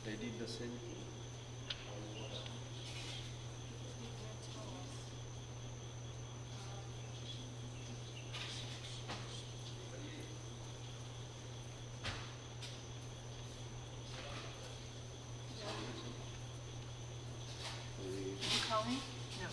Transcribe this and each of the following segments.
They did the same. Did you call me? No.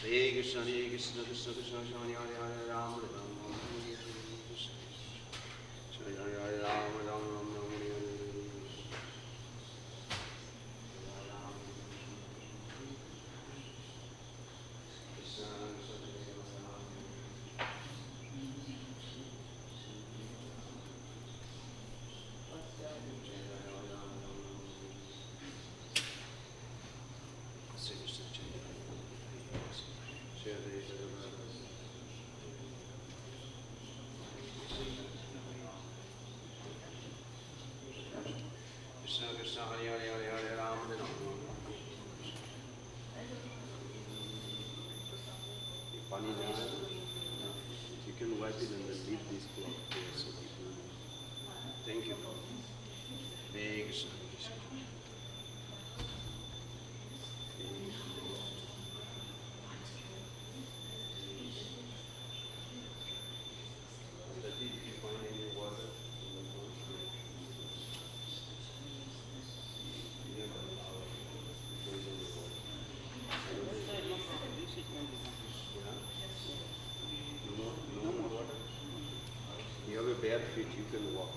Hare Krishna, Hare Krishna, Krishna Krishna, Hare Hare, Hare Rama, Hare Rama, Hare Krishna, Hare Hare, Hare Rama, Hare Rama, Hare Hare. Krishna Krishna, Hare Hare, Hare Hare, Rama, Hare Rama. Pani you can wipe it and then leave this cloth there so people. Thank you. Hare Krishna. You have a bare feet, you can walk.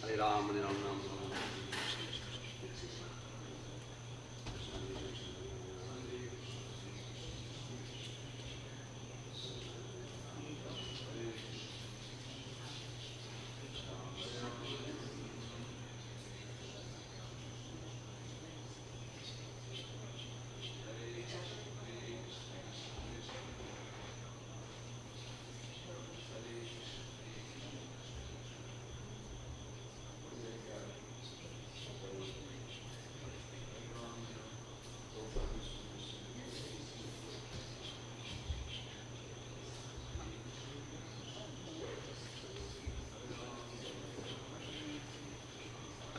Hare Rama, Hare Rama, Rama Rama.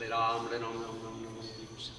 Hare Rama, Hare Rama, Rama Rama, Hare Krishna.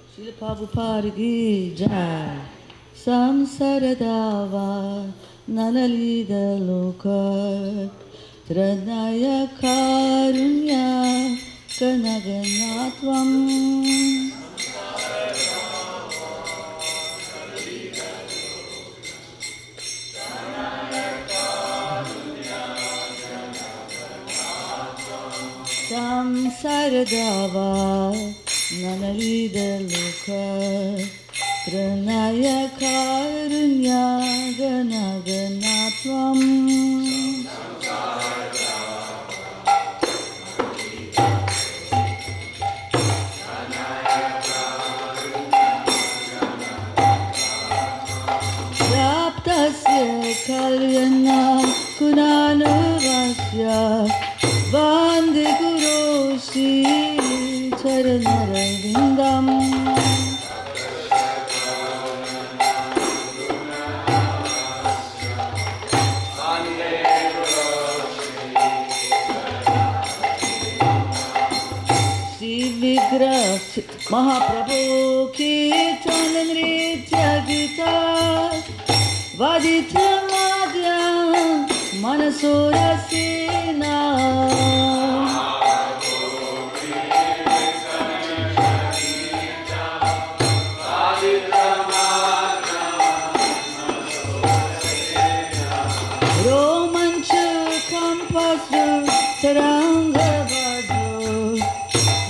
Srila Prabhupada ki jai. Samsaradava nalalida loka Tranaya karunya kanaganatvam Samsaradava nanalida loka Pranaya karunya ganaganatvam Raptasya kalyana kunanavasya Vande Guru Shri Charanarvindam Vigrah Mahaprabhu Kirtan Nritya Gita Vaditra Madhya Manasura Sena Romancha Kampasu Taranga Vadu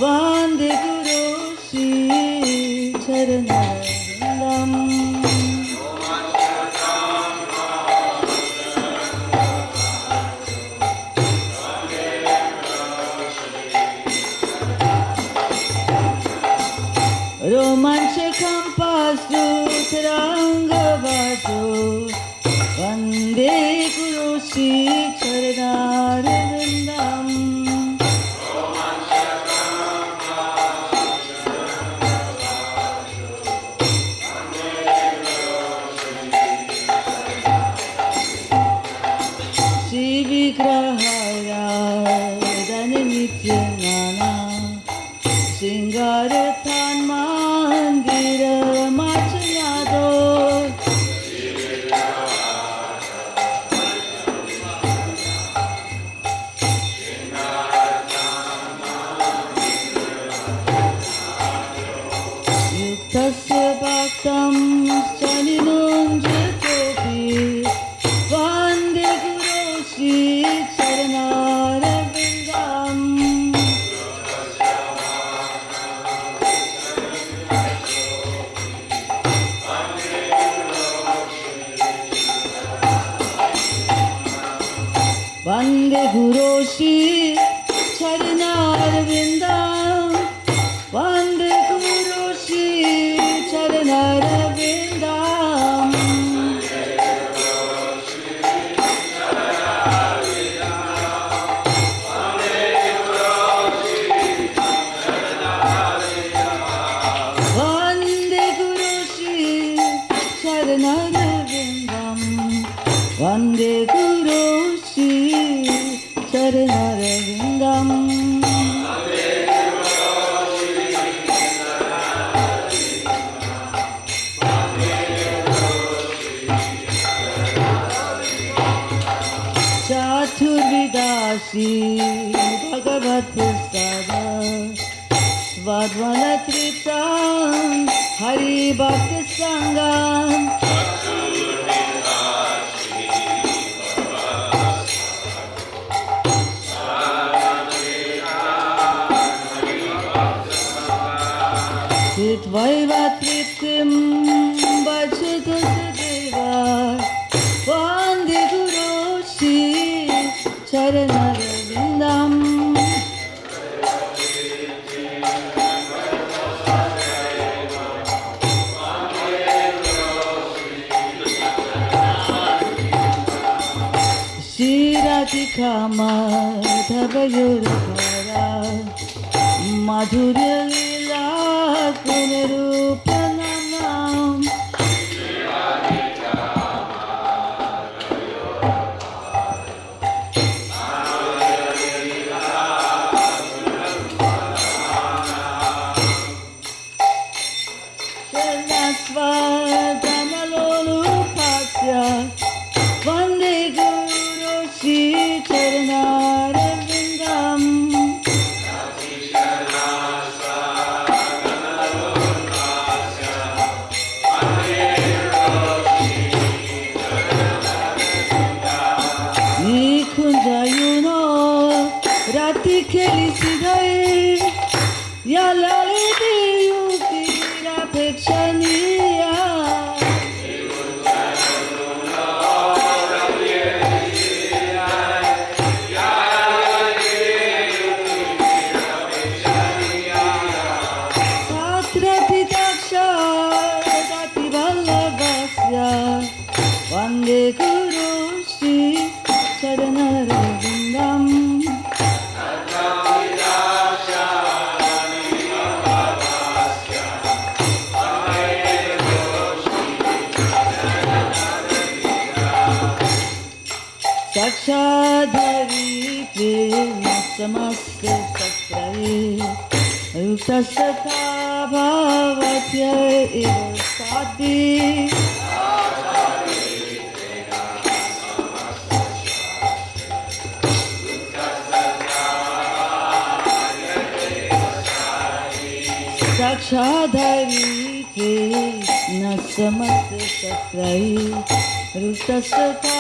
Vande Guru Shri Charanarvindam Romanchakam pastu taranga vatu Vande Guru Shri Charanarvindam Shri Vigrahaya Dhananitya Nana Singarathan Mandira Machanado Yuktasya Bhaktam Chaninunjatopi Vande Guru Shri Charanarvindam Vande Guru Shri Charanarvindam Vande Guru Shri Charanarvindam Vande Guru Shri Charanarvindam Vande Guru Shri Charanarvindam Chaturvidasi Bhagavat Prasada Svadvanatritam Hari Bhakti Sangam Titvaiva Tritim Bhajata Sadeva Vande Guru Shri Charanarvindam Shri Radhika Madhava Yoravara Madhurya Lila Punarupanam Svandanalolupasya Vande Guru Shri Charanarvindam Nikunjayuno Rati Keli Siddhaye Yalali Diyuti Rapekshaniya Satrati Daksha Dati Vallabhasya Vande Guru Shri Charanarvindam Sakshadhari prema samasya satraye Uktasatha bhavatya eva sadhi Sakshadhari prema samasya satraye Uktasatha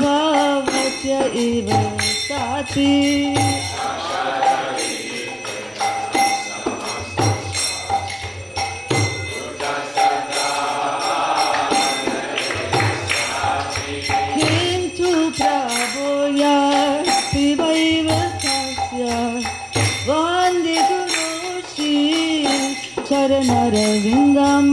bhavatya eva sadhi Kintu Prabhuya Pivaiva Tasya Vande Guru Shri Charanarvindam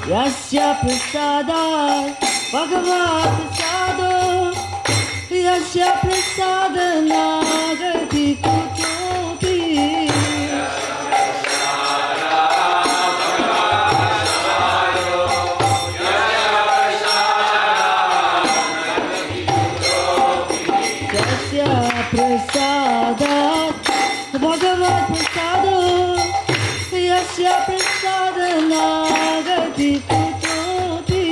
Yasya Prasada Bhagavad Prasado Yasya Prasada Nagati Kutopi Yasya Prasada Bhagavad Prasado Yasya Prasada Nagati Kutopi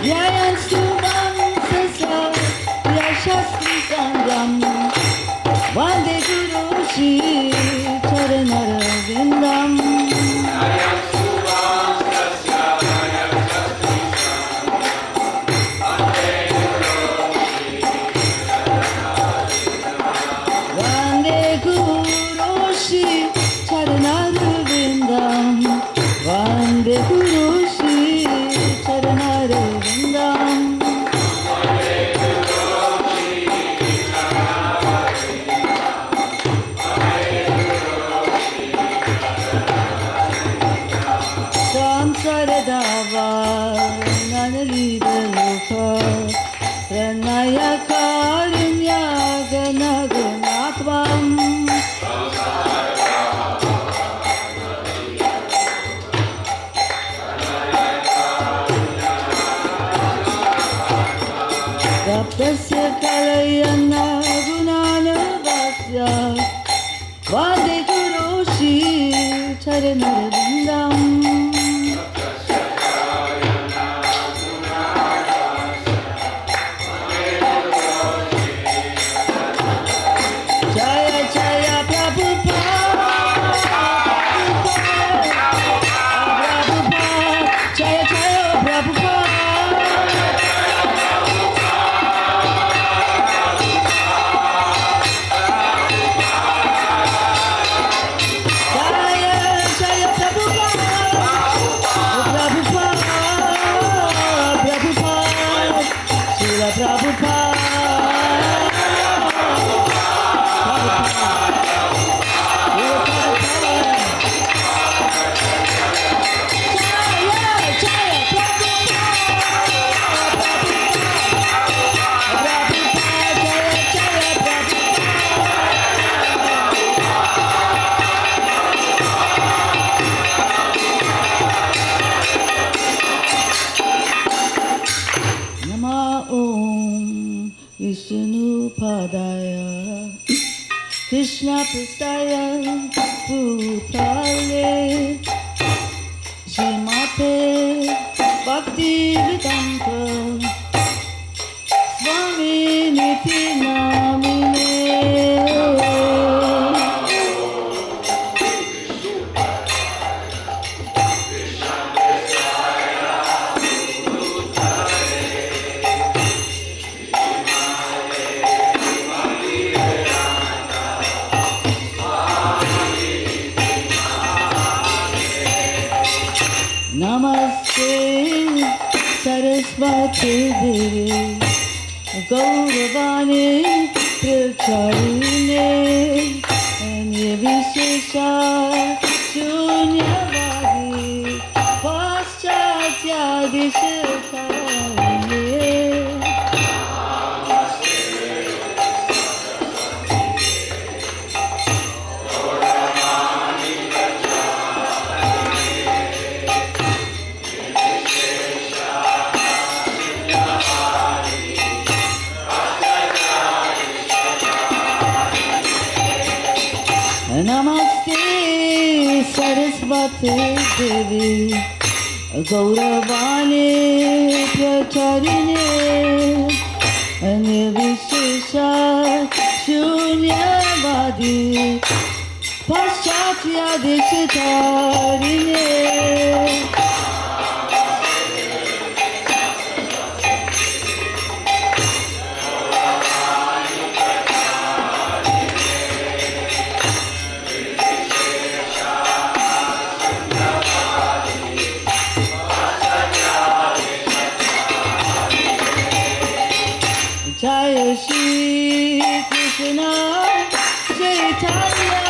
Yayan Subham Sasa Yashasri Sangam Vande Guru Shri Charanarvindam Vande Guru Shri Charanarvindam Vande Guru Shri Charanarvindam Samsaradava Nanalidaloka Pranaya Karunya Ganaganatvam Taptasya Kalayana Gunanavasya Vande Guru Shri Charanarvindam Jaya Jaya Prabhupada Prabhupada Jaya Jaya Prabhupada Jaya Jaya Prabhupadaya Krishna Prastaya Bhutale Srimate Bhakti Vedanta Swami Niti Namine Namaste Saraswati Devi Gauravani Pracharine Nirvishesha Shunyavadi Paschatya Dishatharine Namaste Saraswati Devi Gauravani Pracharine Nirvishesha Shunyavadi Paschatya Dishatharine Jaya Shri Krishna Chaitanya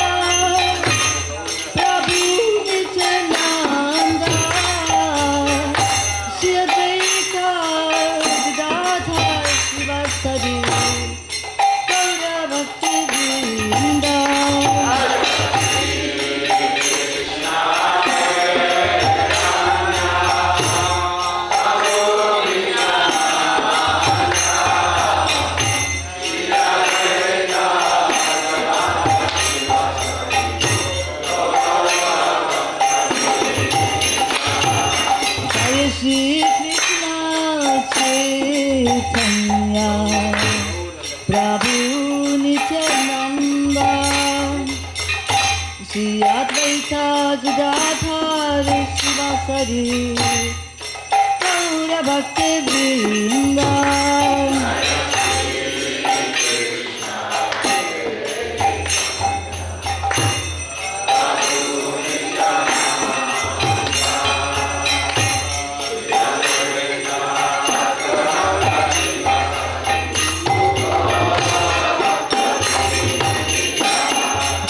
Prabhu Nityananda Shri Advaita Gadadhar Srivastava Gaura Bhakti Vrinda Shri Krishna Chaitanya Prabhu Nityananda Shri Advaita Gadadhar Srivastava Gaura Bhakti Vrinda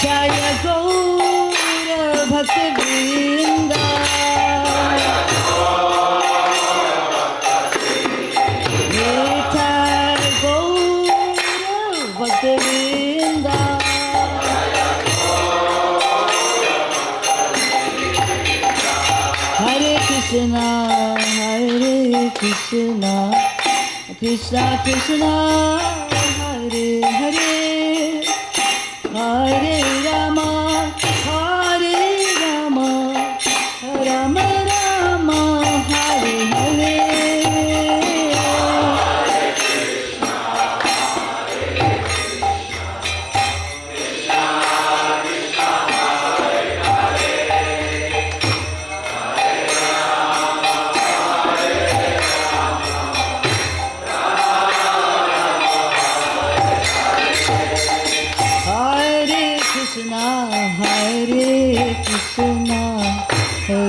Jaya Gaura Bhakti Vrinda Nitya Gaura Bhakti Vrinda Hare Krishna Krishna Krishna Hare Hare Hare Rama Rama Rama Hare Hare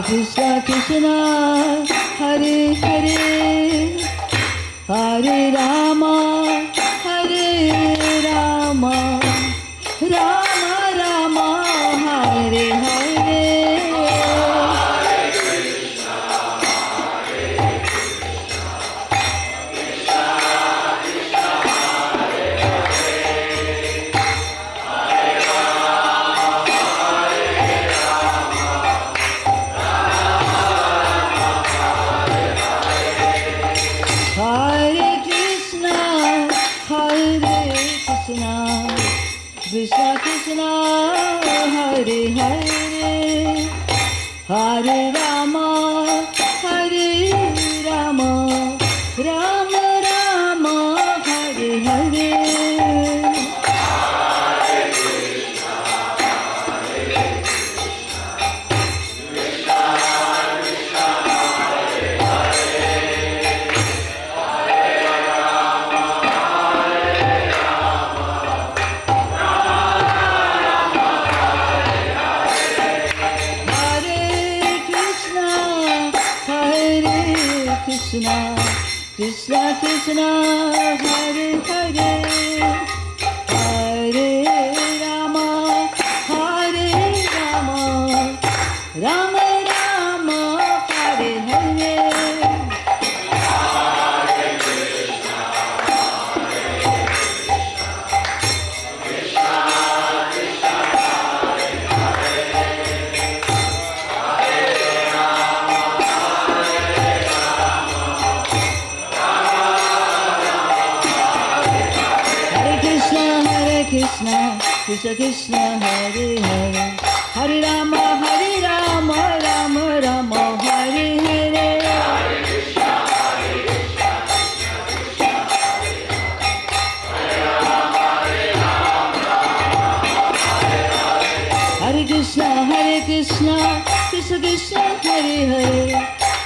Krishna Krishna Hare Hare Hare Rama Rama Rama Hare Hare Hare Krishna Krishna, Krishna Krishna, Hare Hare, Hare Rama, Hare Rama, Rama Rama, Hare Hare. Krishna, Krishna Krishna, Hare Hare, Hare Rama, Rama Rama, Hare Hare. Hare Krishna, Hare Krishna, Krishna Krishna, Hare Hare, Hare Rama, Rama Rama, Hare Hare. Krishna Krishna, Hare Hare,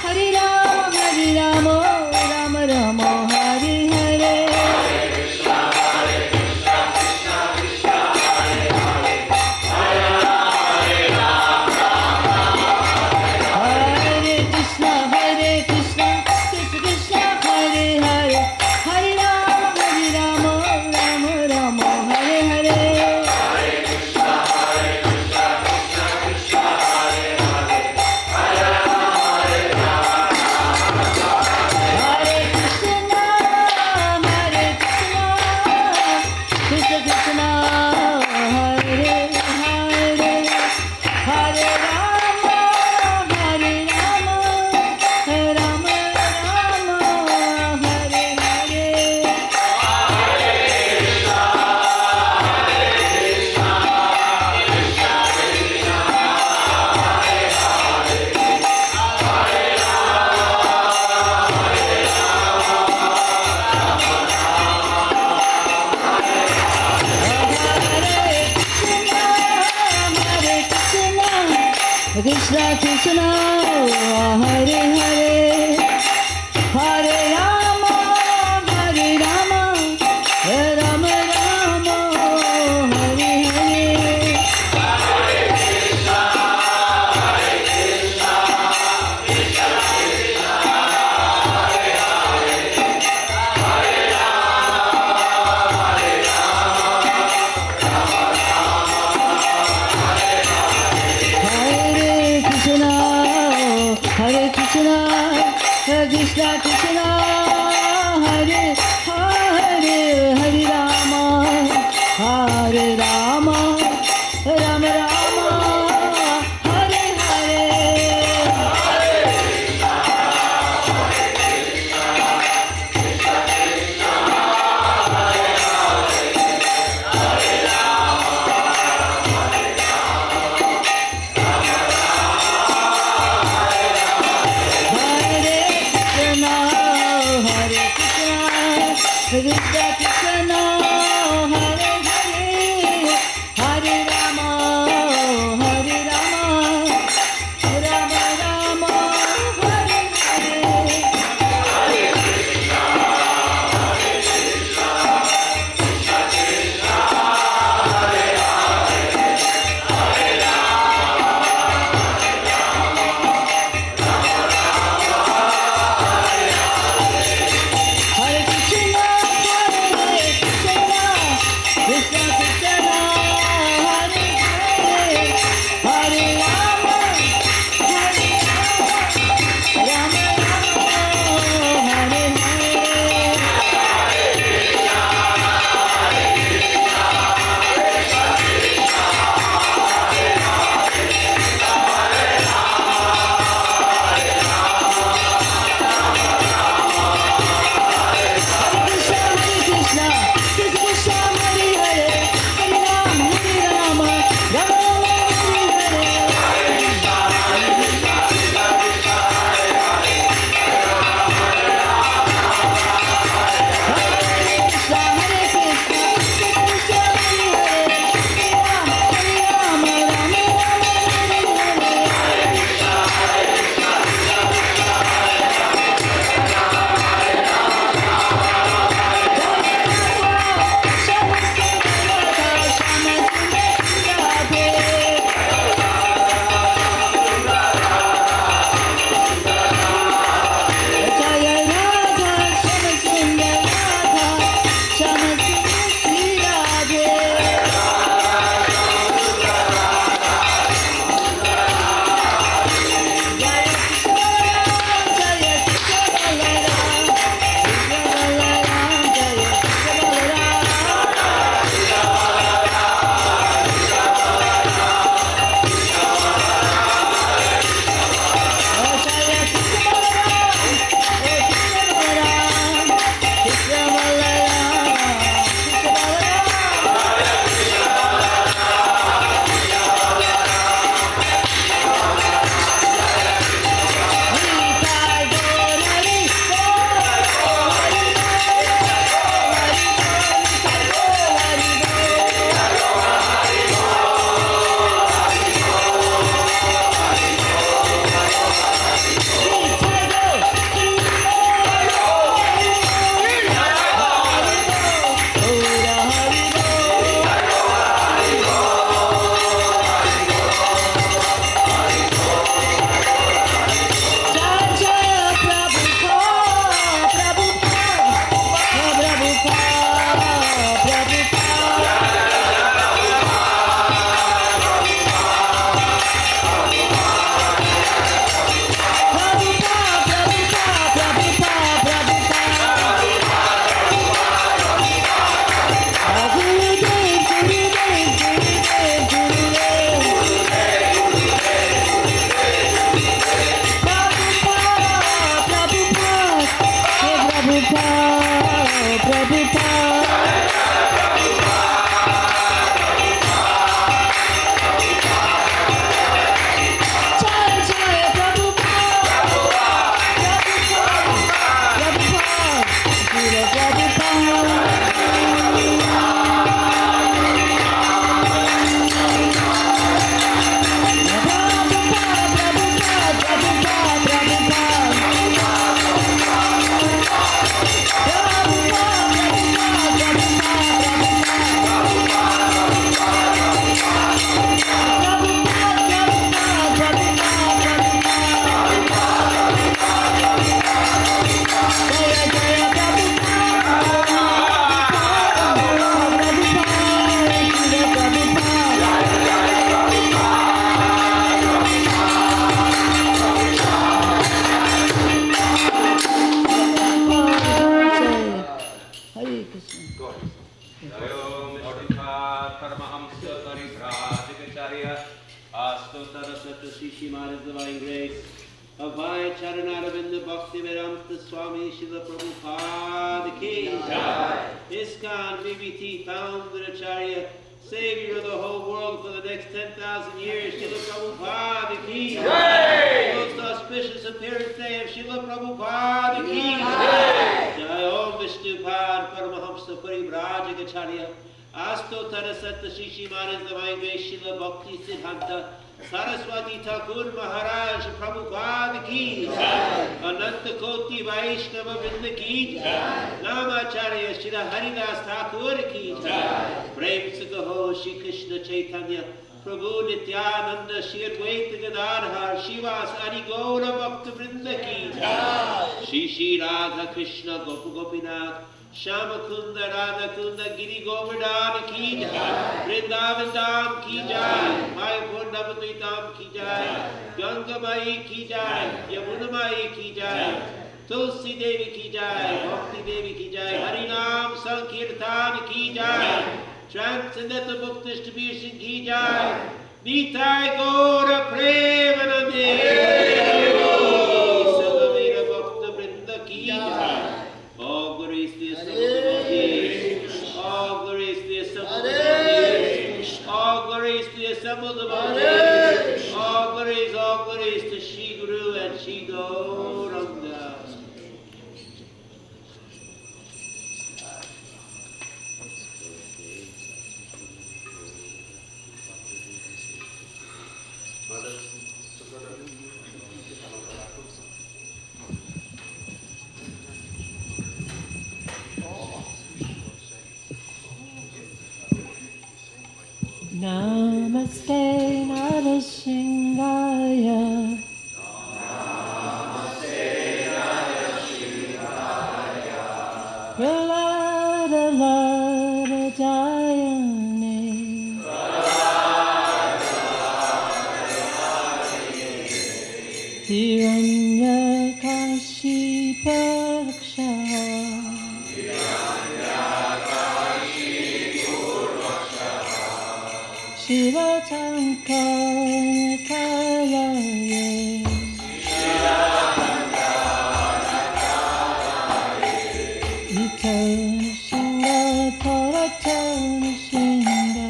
Hare Rama, Hare Rama, Rama Rama, Hare Hare. Hare Krishna, Hare Krishna, Krishna Krishna, Hare Hare, Hare Rama, Hare Rama, Rama Rama, Hare Hare. Hare Krishna, Krishna Krishna, Hare Hare, Hare Rama, Hare Rama, Rama Rama, Hare Hare. Hare Krishna, Hare Krishna, Krishna Krishna, Hare Hare, Hare Rama, Hare Rama, Rama Krishna Krishna, Hare Hare, Hare Rama, Hare Rama, Rama Rama, Hare Hare. Hare Krishna, Hare Krishna, Krishna Krishna, Hare Hare, Hare Rama, Hare Rama, Rama Rama, Hare Hare. Hare Krishna, Hare Bhaktivedanta Swami Srila Prabhupada ki jai. ISKCON BBT founder Acharya, Savior of the whole world for the next 10,000 years, Srila Prabhupada ki jai. Most auspicious appearance day of Srila Prabhupada ki jai. Jai Om Vishnupad Paramahamsa Parivrajaka Acharya. Asto Tarasata Shishi Maharaj Divine Grace Srila Bhakti Siddhanta Saraswati Thakur Maharaj Prabhupada ki jai. Ananta Koti Vaishnava Vrinda ki jai. Namacharya Srila Haridas Thakur ki jai. Prem se kaho Shri Krishna Chaitanya Prabhu Nityananda Shri Advaita Gadadhar Shivas Adi Gaura Bhakta Vrinda ki jai. Shri Shri Radha Krishna Gopu Gopinath Shama Kunda Radha Kunda Giri Govardhan ki jai. Vrindavan Dham ki jai. Mayapur Navadvi Dham ki jai. Ganga Mai ki jai. Yamuna Mai ki jai. Tulsi Devi ki jai. Bhakti Devi ki jai. Harinam Sankirtan ki jai. Transcendental Book Distribution ki jai. Nitai Gaura Premanande. Sagamira Bhakta Vrinda ki jai. All glories to the assembled devotees. All glories to the assembled devotees. All glories to the assembled devotees. All glories to Shri Guru and Shri Gauranga. Namaste Narasingaya. Namaste Narasingaya. Pralada Lada Jayane. Pralada Jayane. Hiranya Kashipa Raksha. Shiva Tankana Kalaye. Etana Shinga Paratana Shinga.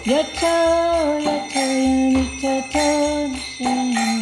Yata Yata Yamitata Shinga.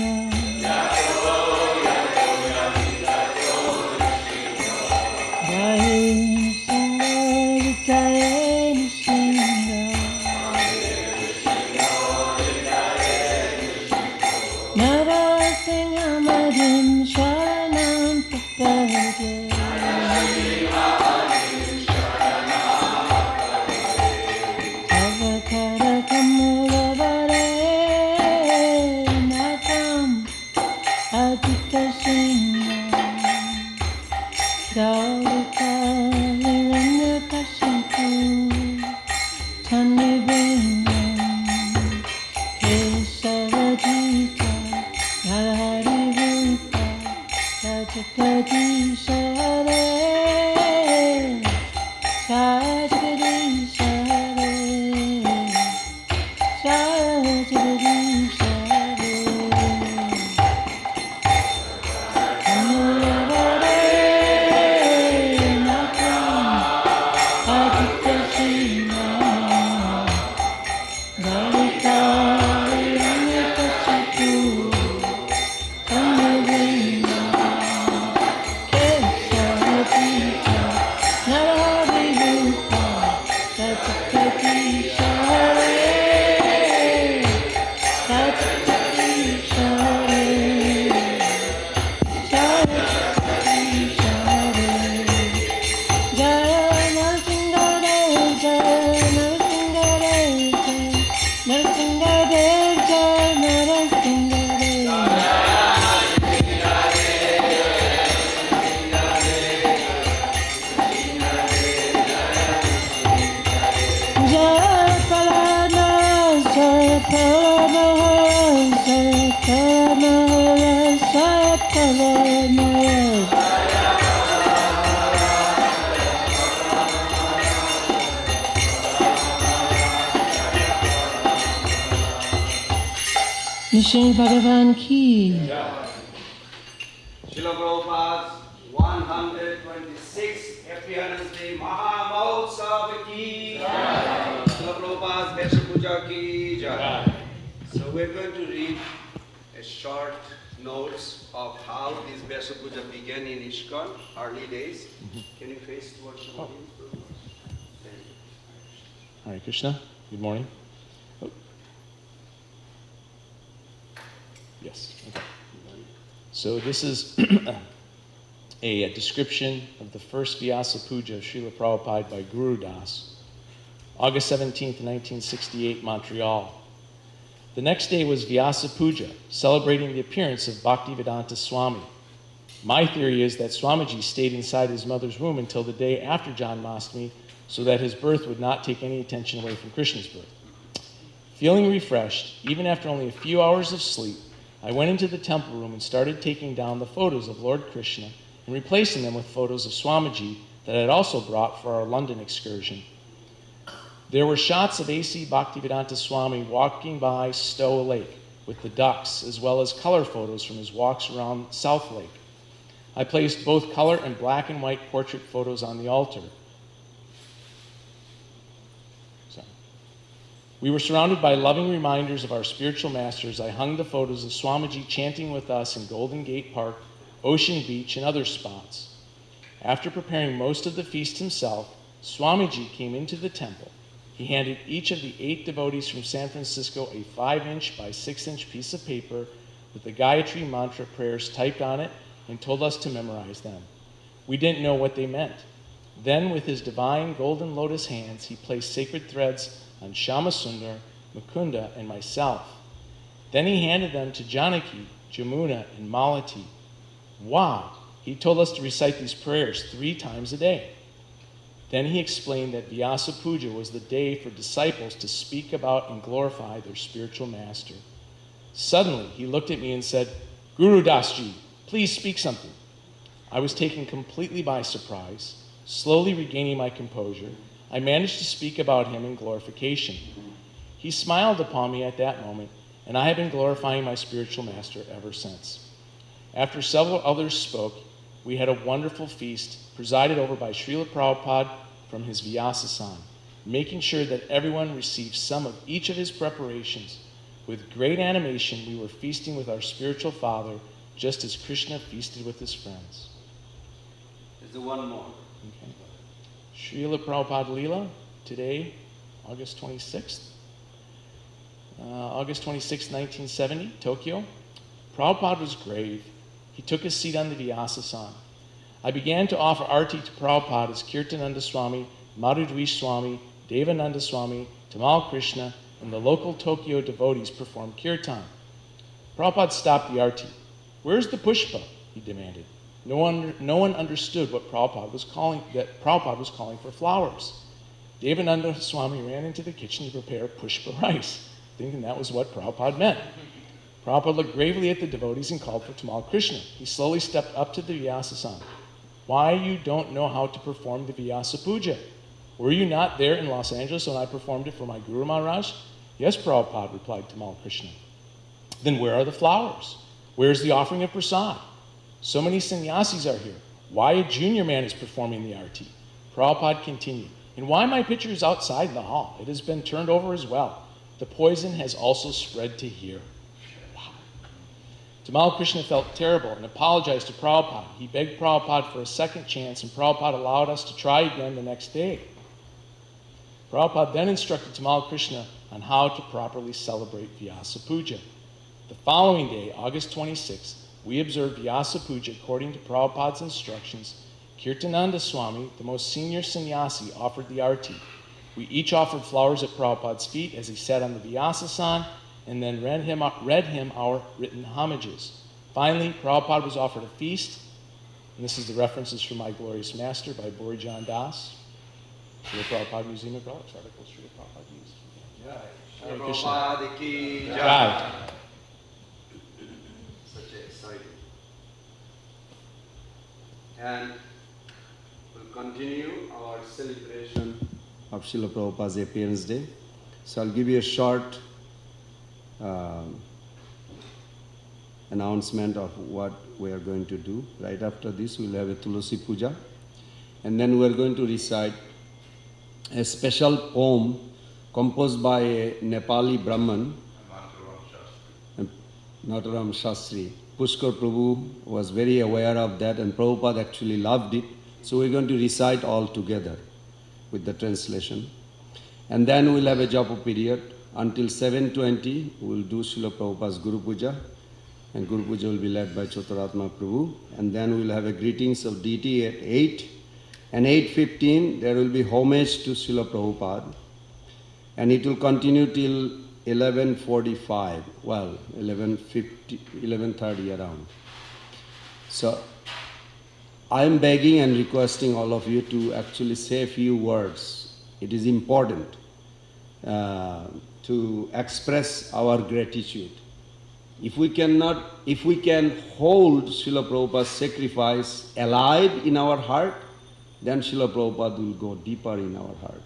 Nishir Bhagavan ki. Srila Prabhupada's 126th Appearance Day Maha Mahotsav ki. Srila Prabhupada's Vyasa Puja ki. So we're going to read a short notes of how this Vyasa Puja began in ISKCON, early days. Can you face towards the audience? Hare Krishna. Good morning. Oh. Yes. Okay. So this is a description of the first Vyasa Puja of Srila Prabhupada by Guru Das, August 17th, 1968, Montreal. The next day was Vyasa Puja, celebrating the appearance of Bhaktivedanta Swami. My theory is that Swamiji stayed inside his mother's womb until the day after Janmashtami, so that his birth would not take any attention away from Krishna's birth. Feeling refreshed, even after only a few hours of sleep, I went into the temple room and started taking down the photos of Lord Krishna and replacing them with photos of Swamiji that I had also brought for our London excursion. There were shots of A.C. Bhaktivedanta Swami walking by Stowe Lake with the ducks, as well as color photos from his walks around South Lake. I placed both color and black and white portrait photos on the altar. We were surrounded by loving reminders of our spiritual masters. I hung the photos of Swamiji chanting with us in Golden Gate Park, Ocean Beach, and other spots. After preparing most of the feast himself, Swamiji came into the temple. He handed each of the 8 devotees from San Francisco a 5-inch by 6-inch piece of paper with the Gayatri mantra prayers typed on it and told us to memorize them. We didn't know what they meant. Then, with his divine golden lotus hands, he placed sacred threads on Shamasundar, Mukunda, and myself. Then he handed them to Janaki, Jamuna, and Malati. Wow! He told us to recite these prayers 3 times a day. Then he explained that Vyasa Puja was the day for disciples to speak about and glorify their spiritual master. Suddenly, he looked at me and said, "Guru Dasji, please speak something." I was taken completely by surprise. Slowly regaining my composure, I managed to speak about him in glorification. He smiled upon me at that moment, and I have been glorifying my spiritual master ever since. After several others spoke, we had a wonderful feast presided over by Srila Prabhupada from his Vyasa-san, making sure that everyone received some of each of his preparations. With great animation, we were feasting with our spiritual father, just as Krishna feasted with his friends. There's one more. Okay. Srila Prabhupada Leela, today, August 26th. August 26, 1970, Tokyo. Prabhupada was grave. He took his seat on the Vyasa-san. I began to offer arti to Prabhupada as Kirtananda Swami, Madhudvish Swami, Devananda Swami, Tamal Krishna, and the local Tokyo devotees performed kirtan. Prabhupada stopped the arti. "Where's the pushpa?" he demanded. No one understood what Prabhupada was calling for flowers. Devananda Swami ran into the kitchen to prepare pushpa rice, thinking that was what Prabhupada meant. Prabhupada looked gravely at the devotees and called for Tamal Krishna. He slowly stepped up to the Vyasa-san. "Why you don't know how to perform the Vyasa Puja? Were you not there in Los Angeles when I performed it for my Guru Maharaj?" "Yes, Prabhupada," replied Tamal Krishna. "Then where are the flowers? Where is the offering of prasad? So many sannyasis are here. Why a junior man is performing the arti?" Prabhupada continued, "And why my picture is outside the hall? It has been turned over as well. The poison has also spread to here." Wow. Tamal Krishna felt terrible and apologized to Prabhupada. He begged Prabhupada for a second chance, and Prabhupada allowed us to try again the next day. Prabhupada then instructed Tamal Krishna on how to properly celebrate Vyasa Puja. The following day, August 26th, we observed Vyasa Puja according to Prabhupada's instructions. Kirtananda Swami, the most senior sannyasi, offered the arti. We each offered flowers at Prabhupada's feet as he sat on the Vyasa-san, and then read him our written homages. Finally, Prabhupada was offered a feast, and this is the references from My Glorious Master by Borijan Das. Srila Prabhupada Museum of Relics articles Srila Prabhupada used. Hare Krishna. Prabhupada ki jai. Jai. Such exciting. And we'll continue our celebration of Srila Prabhupada's Appearance Day. So I'll give you a short announcement of what we are going to do. Right after this, we'll have a Tulasi Puja. And then we're going to recite a special poem composed by a Nepali Brahman, Nataram Shastri. Pushkar Prabhu was very aware of that, and Prabhupada actually loved it. So we're going to recite all together with the translation. And then we'll have a japa period. Until 7:20, we'll do Srila Prabhupada's Guru Puja. And Guru Puja will be led by Chotaratma Prabhu. And then we'll have a greetings of deity at 8. And 8:15, there will be homage to Srila Prabhupada. And it will continue till 11:45. Well, 11:30 around. So, I am begging and requesting all of you to actually say a few words. It is important to express our gratitude. If we can hold Srila Prabhupada's sacrifice alive in our heart, then Srila Prabhupada will go deeper in our heart.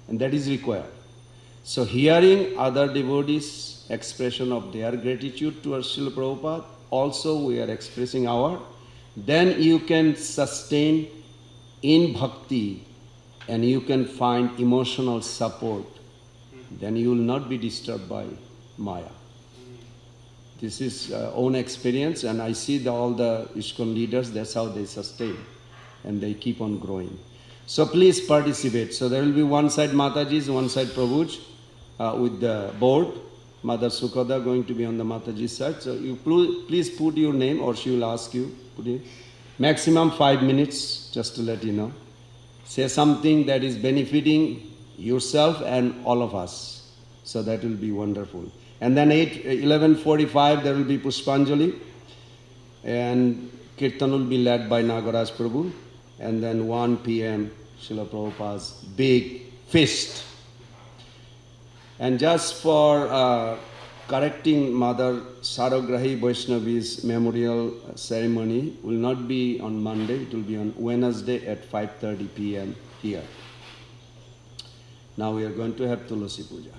And that is required. So hearing other devotees' expression of their gratitude towards Srila Prabhupada, also we are expressing our, then you can sustain in bhakti and you can find emotional support. Then you will not be disturbed by Maya. This is own experience, and I see all the ISKCON leaders, that's how they sustain. And they keep on growing. So please participate. So there will be one side Mataji's, one side Prabhu's with the board. Mother Sukhada going to be on the Mataji's side. So you please put your name, or she will ask you. Put it. Maximum 5 minutes, just to let you know. Say something that is benefiting yourself and all of us. So that will be wonderful. And then 11:45 there will be Pushpanjali. And Kirtan will be led by Nagaraj Prabhu. And then 1 p.m. Srila Prabhupada's big feast. And just for correcting Mother Saragrahi Vaishnavi's memorial ceremony will not be on Monday, it will be on Wednesday at 5:30 p.m. here. Now we are going to have Tulasi Puja.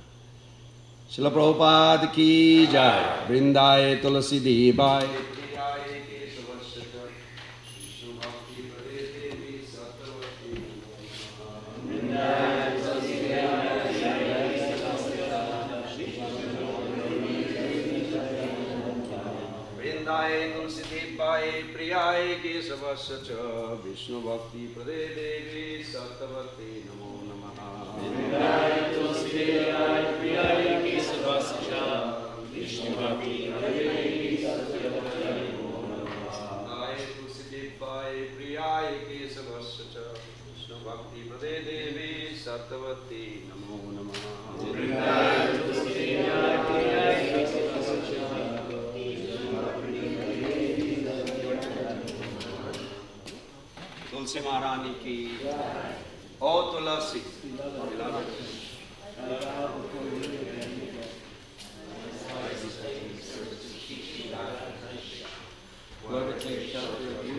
Srila Prabhupada ki jai, Vrindaye Tulasi Devaye. Priyaye Kesavasya cha Vishnu Bhakti Prade Devi Sattavati Namo Namaha. Vrindaye Tulsi Devaye Priyaye Kesavasya cha Vishnu Bhakti Prade Devi Sattavati Namo Namaha. Vrindaye Tulsi Devaye Priyaye Kesavasya cha Vishnu Bhakti Prade Devi Sattavati Namo Namaha. Vrindaye Tulsi Devaye Priyaye Kesavasya cha Tulsi Maharani ki O Tulasi. Whoever takes shelter of you,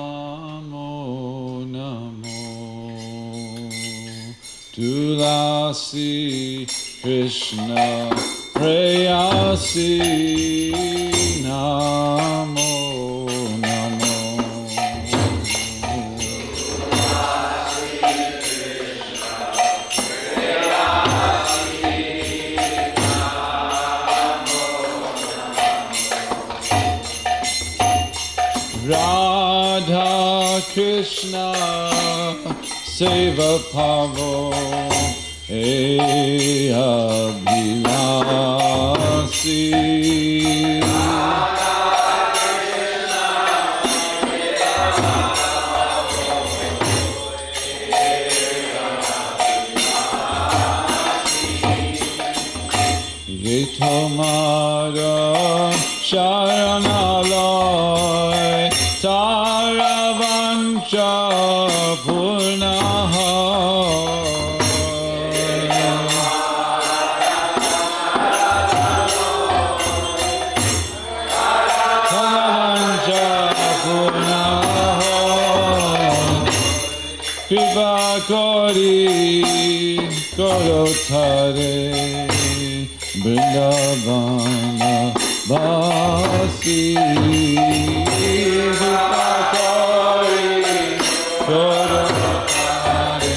Namo Namo Tulasi Krishna Prayasi Namo Namo Radha Krishna Seva Pavo Abhilasi Tomara Sharanaloy Taravancha Purnaha Taravancha Purnaha Kripa Kori Korotare Vrindavana Vasi Vipakari Korotare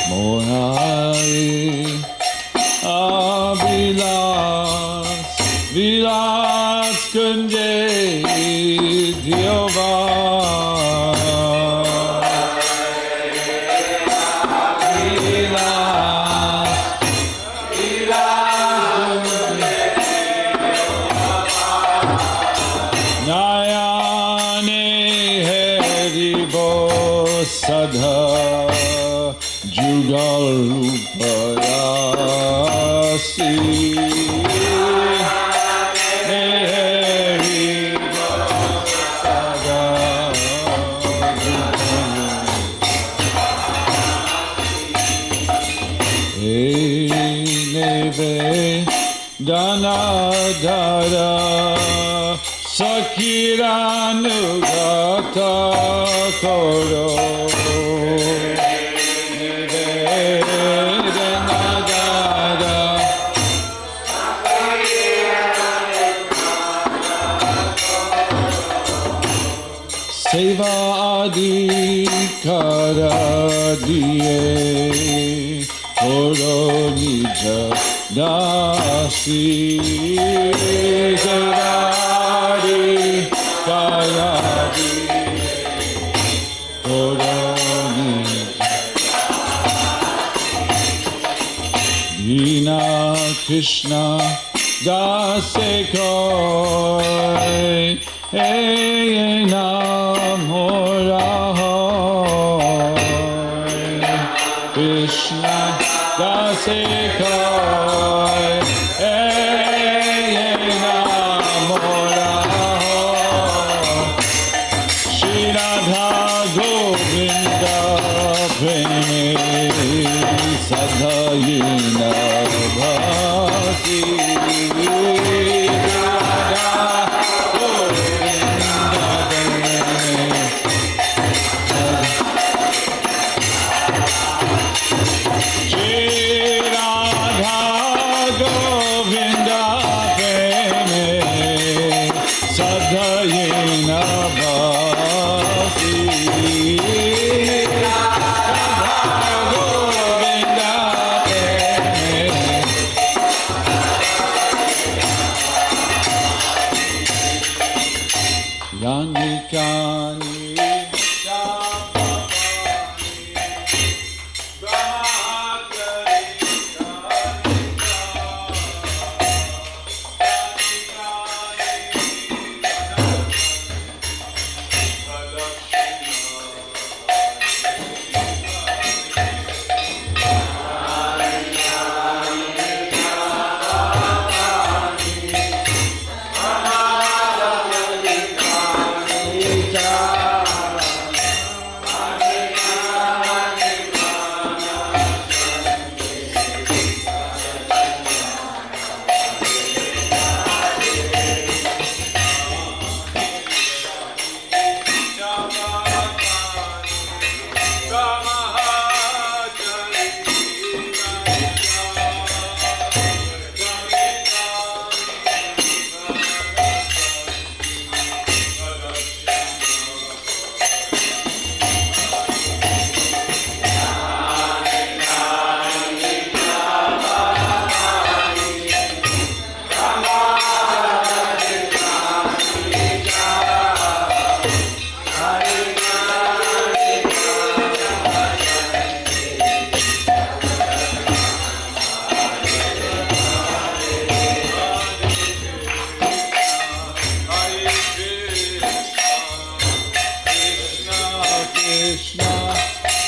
Mohari Abilas Vilas Kunje Diova Sadha Jugal Rupayasi Neheri Sadha Neve Danadara Sakiranugata Koro Seva adi kara diye Koro nija dasi Seva adi kara diye Koro nija Dina Krishna dase koi Hey Namorahoy Krishna Dasekoi Hey Namorahoy Shri Radha Govinda Preme Sadhayina Bhasi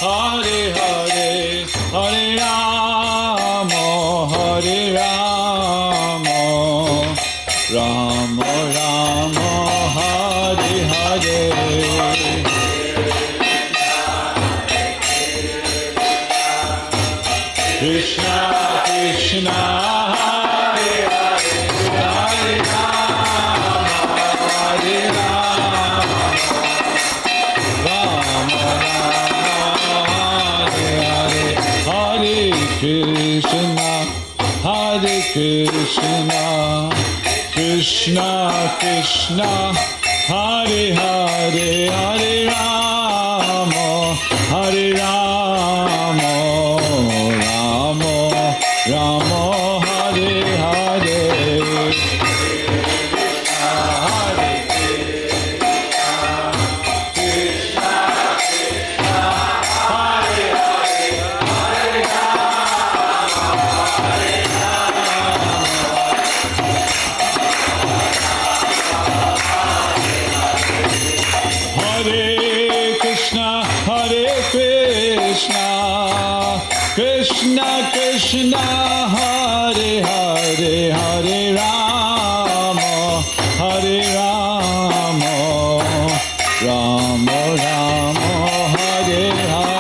Hare Hare, Hare Rama, Hare Rama, Rama Rama, Hare Hare. Krishna Krishna, Hare Hare, Hare Rama, Hare Rama, Rama Rama, Hare Hare. Hare Krishna, Hare Krishna, Krishna Krishna, Hare Hare, Hare Rama, Hare Rama, Rama Rama, Hare Hare. Krishna Krishna, Hare Hare, Hare Rama, Hare Rama, Rama Rama, Hare Hare.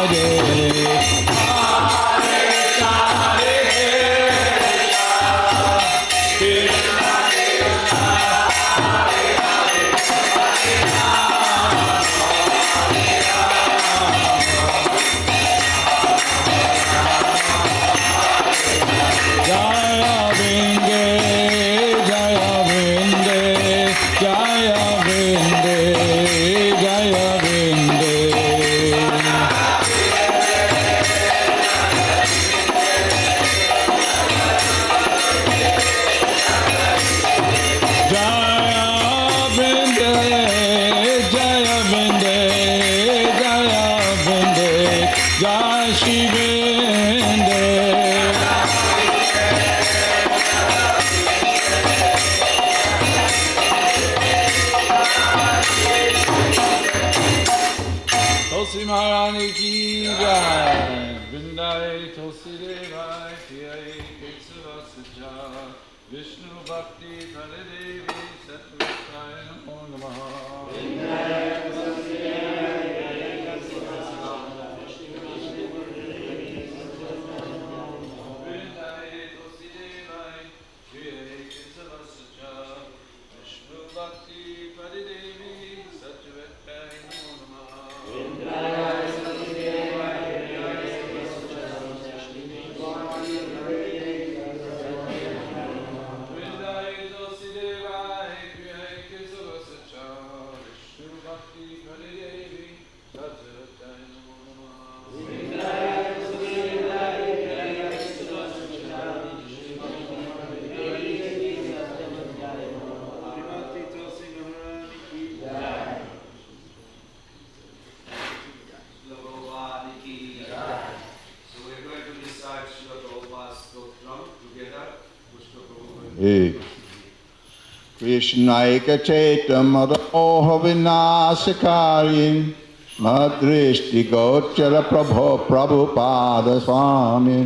Krishnaika Chaitam Moha Vinasakarin Madrishti Gochara Prabhupada Swami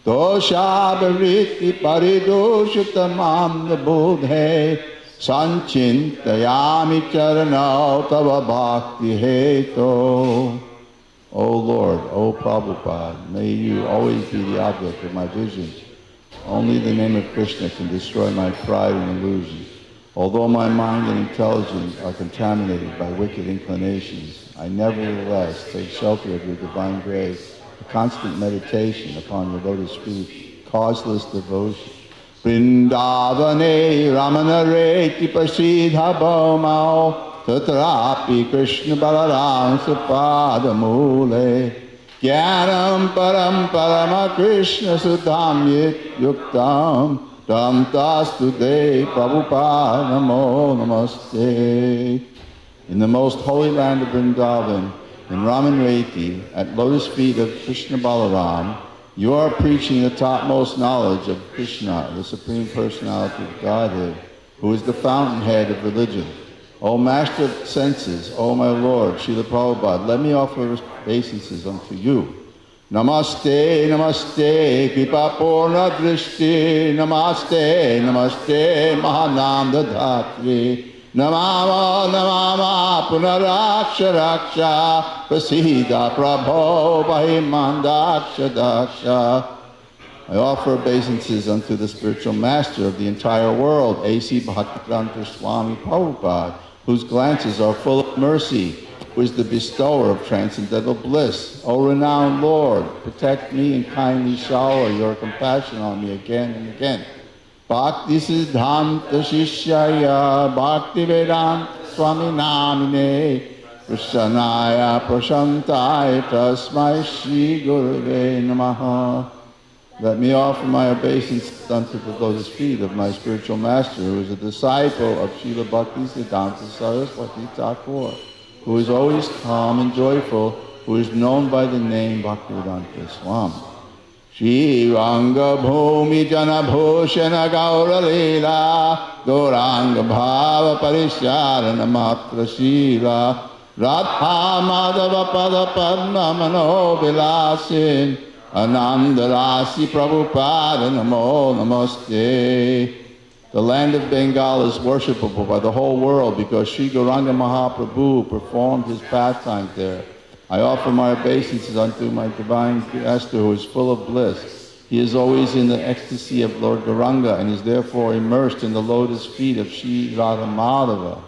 Doshabariti Paridoshutamam Budhe Sanchintayami Charana Tava Bhakti Heto. O Lord, O Prabhupada, may you always be the object of my visions. Only the name of Krishna can destroy my pride and illusions. Although my mind and intelligence are contaminated by wicked inclinations, I nevertheless take shelter of your divine grace, a constant meditation upon your lotus feet, causeless devotion. Vrindavane Ramanareti Prasidha Bhaumao Tatrapi Krishna Balaram Supadamule Jnanam Param Parama Krishna Sudam Yuktam Tam Tastude Prabhupada Namo Namaste. In the most holy land of Vrindavan, in Ramanreti, at lotus feet of Krishna Balaram, you are preaching the topmost knowledge of Krishna, the Supreme Personality of Godhead, who is the fountainhead of religion. O Master of Senses, O my Lord, Srila Prabhupada, let me offer obeisances unto you. Namaste, namaste, kripa purna drishti, namaste, namaste, mahanam dadhatri, namama, namama, punaraksha raksha, prasida prabho, vahimandaksha daksha. I offer obeisances unto the spiritual master of the entire world, A.C. Bhaktivedanta Swami Prabhupada, whose glances are full of mercy, who is the bestower of transcendental bliss. O renowned Lord, protect me and kindly shower your compassion on me again and again. Bhakti Siddhanta Shishyaya Bhakti Vedanta Swami Namine Krishnaya Prashantaya Tasmai Shri Gurave Namaha. Let me offer my obeisance unto the lotus feet of my spiritual master, who is a disciple of Srila Bhakti Siddhanta Saraswati Thakur, who is always calm and joyful, who is known by the name Bhaktivedanta Swami. Shri Ranga Bhumi Jana Bhushana Gaura Leela Gauranga Bhava Parisharana Matra Shila Radha Madhava Pada Padma Mano Vilasin Ananda Rasi Prabhupada Namo Namaste. The land of Bengal is worshipable by the whole world because Sri Gauranga Mahaprabhu performed his pastimes there. I offer my obeisances unto my divine master who is full of bliss. He is always in the ecstasy of Lord Gauranga and is therefore immersed in the lotus feet of Sri Radha Madhava.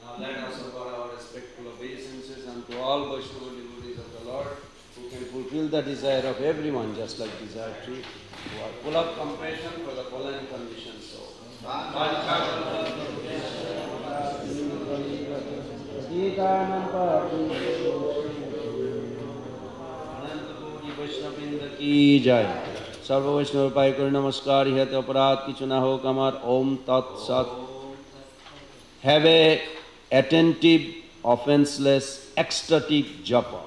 Now let us offer our respectful obeisances unto all Vaishnava devotees of the Lord, who can fulfill the desire of everyone, just like desire tree, who are full of compassion for the fallen conditioned soul. वैष्णववृंद की जय। सर्व वैष्णव पाई कर नमस्कार। यह तो अपराध किछु न हो कमर। ओम तत्सत। Have a attentive, offenseless, ecstatic japa.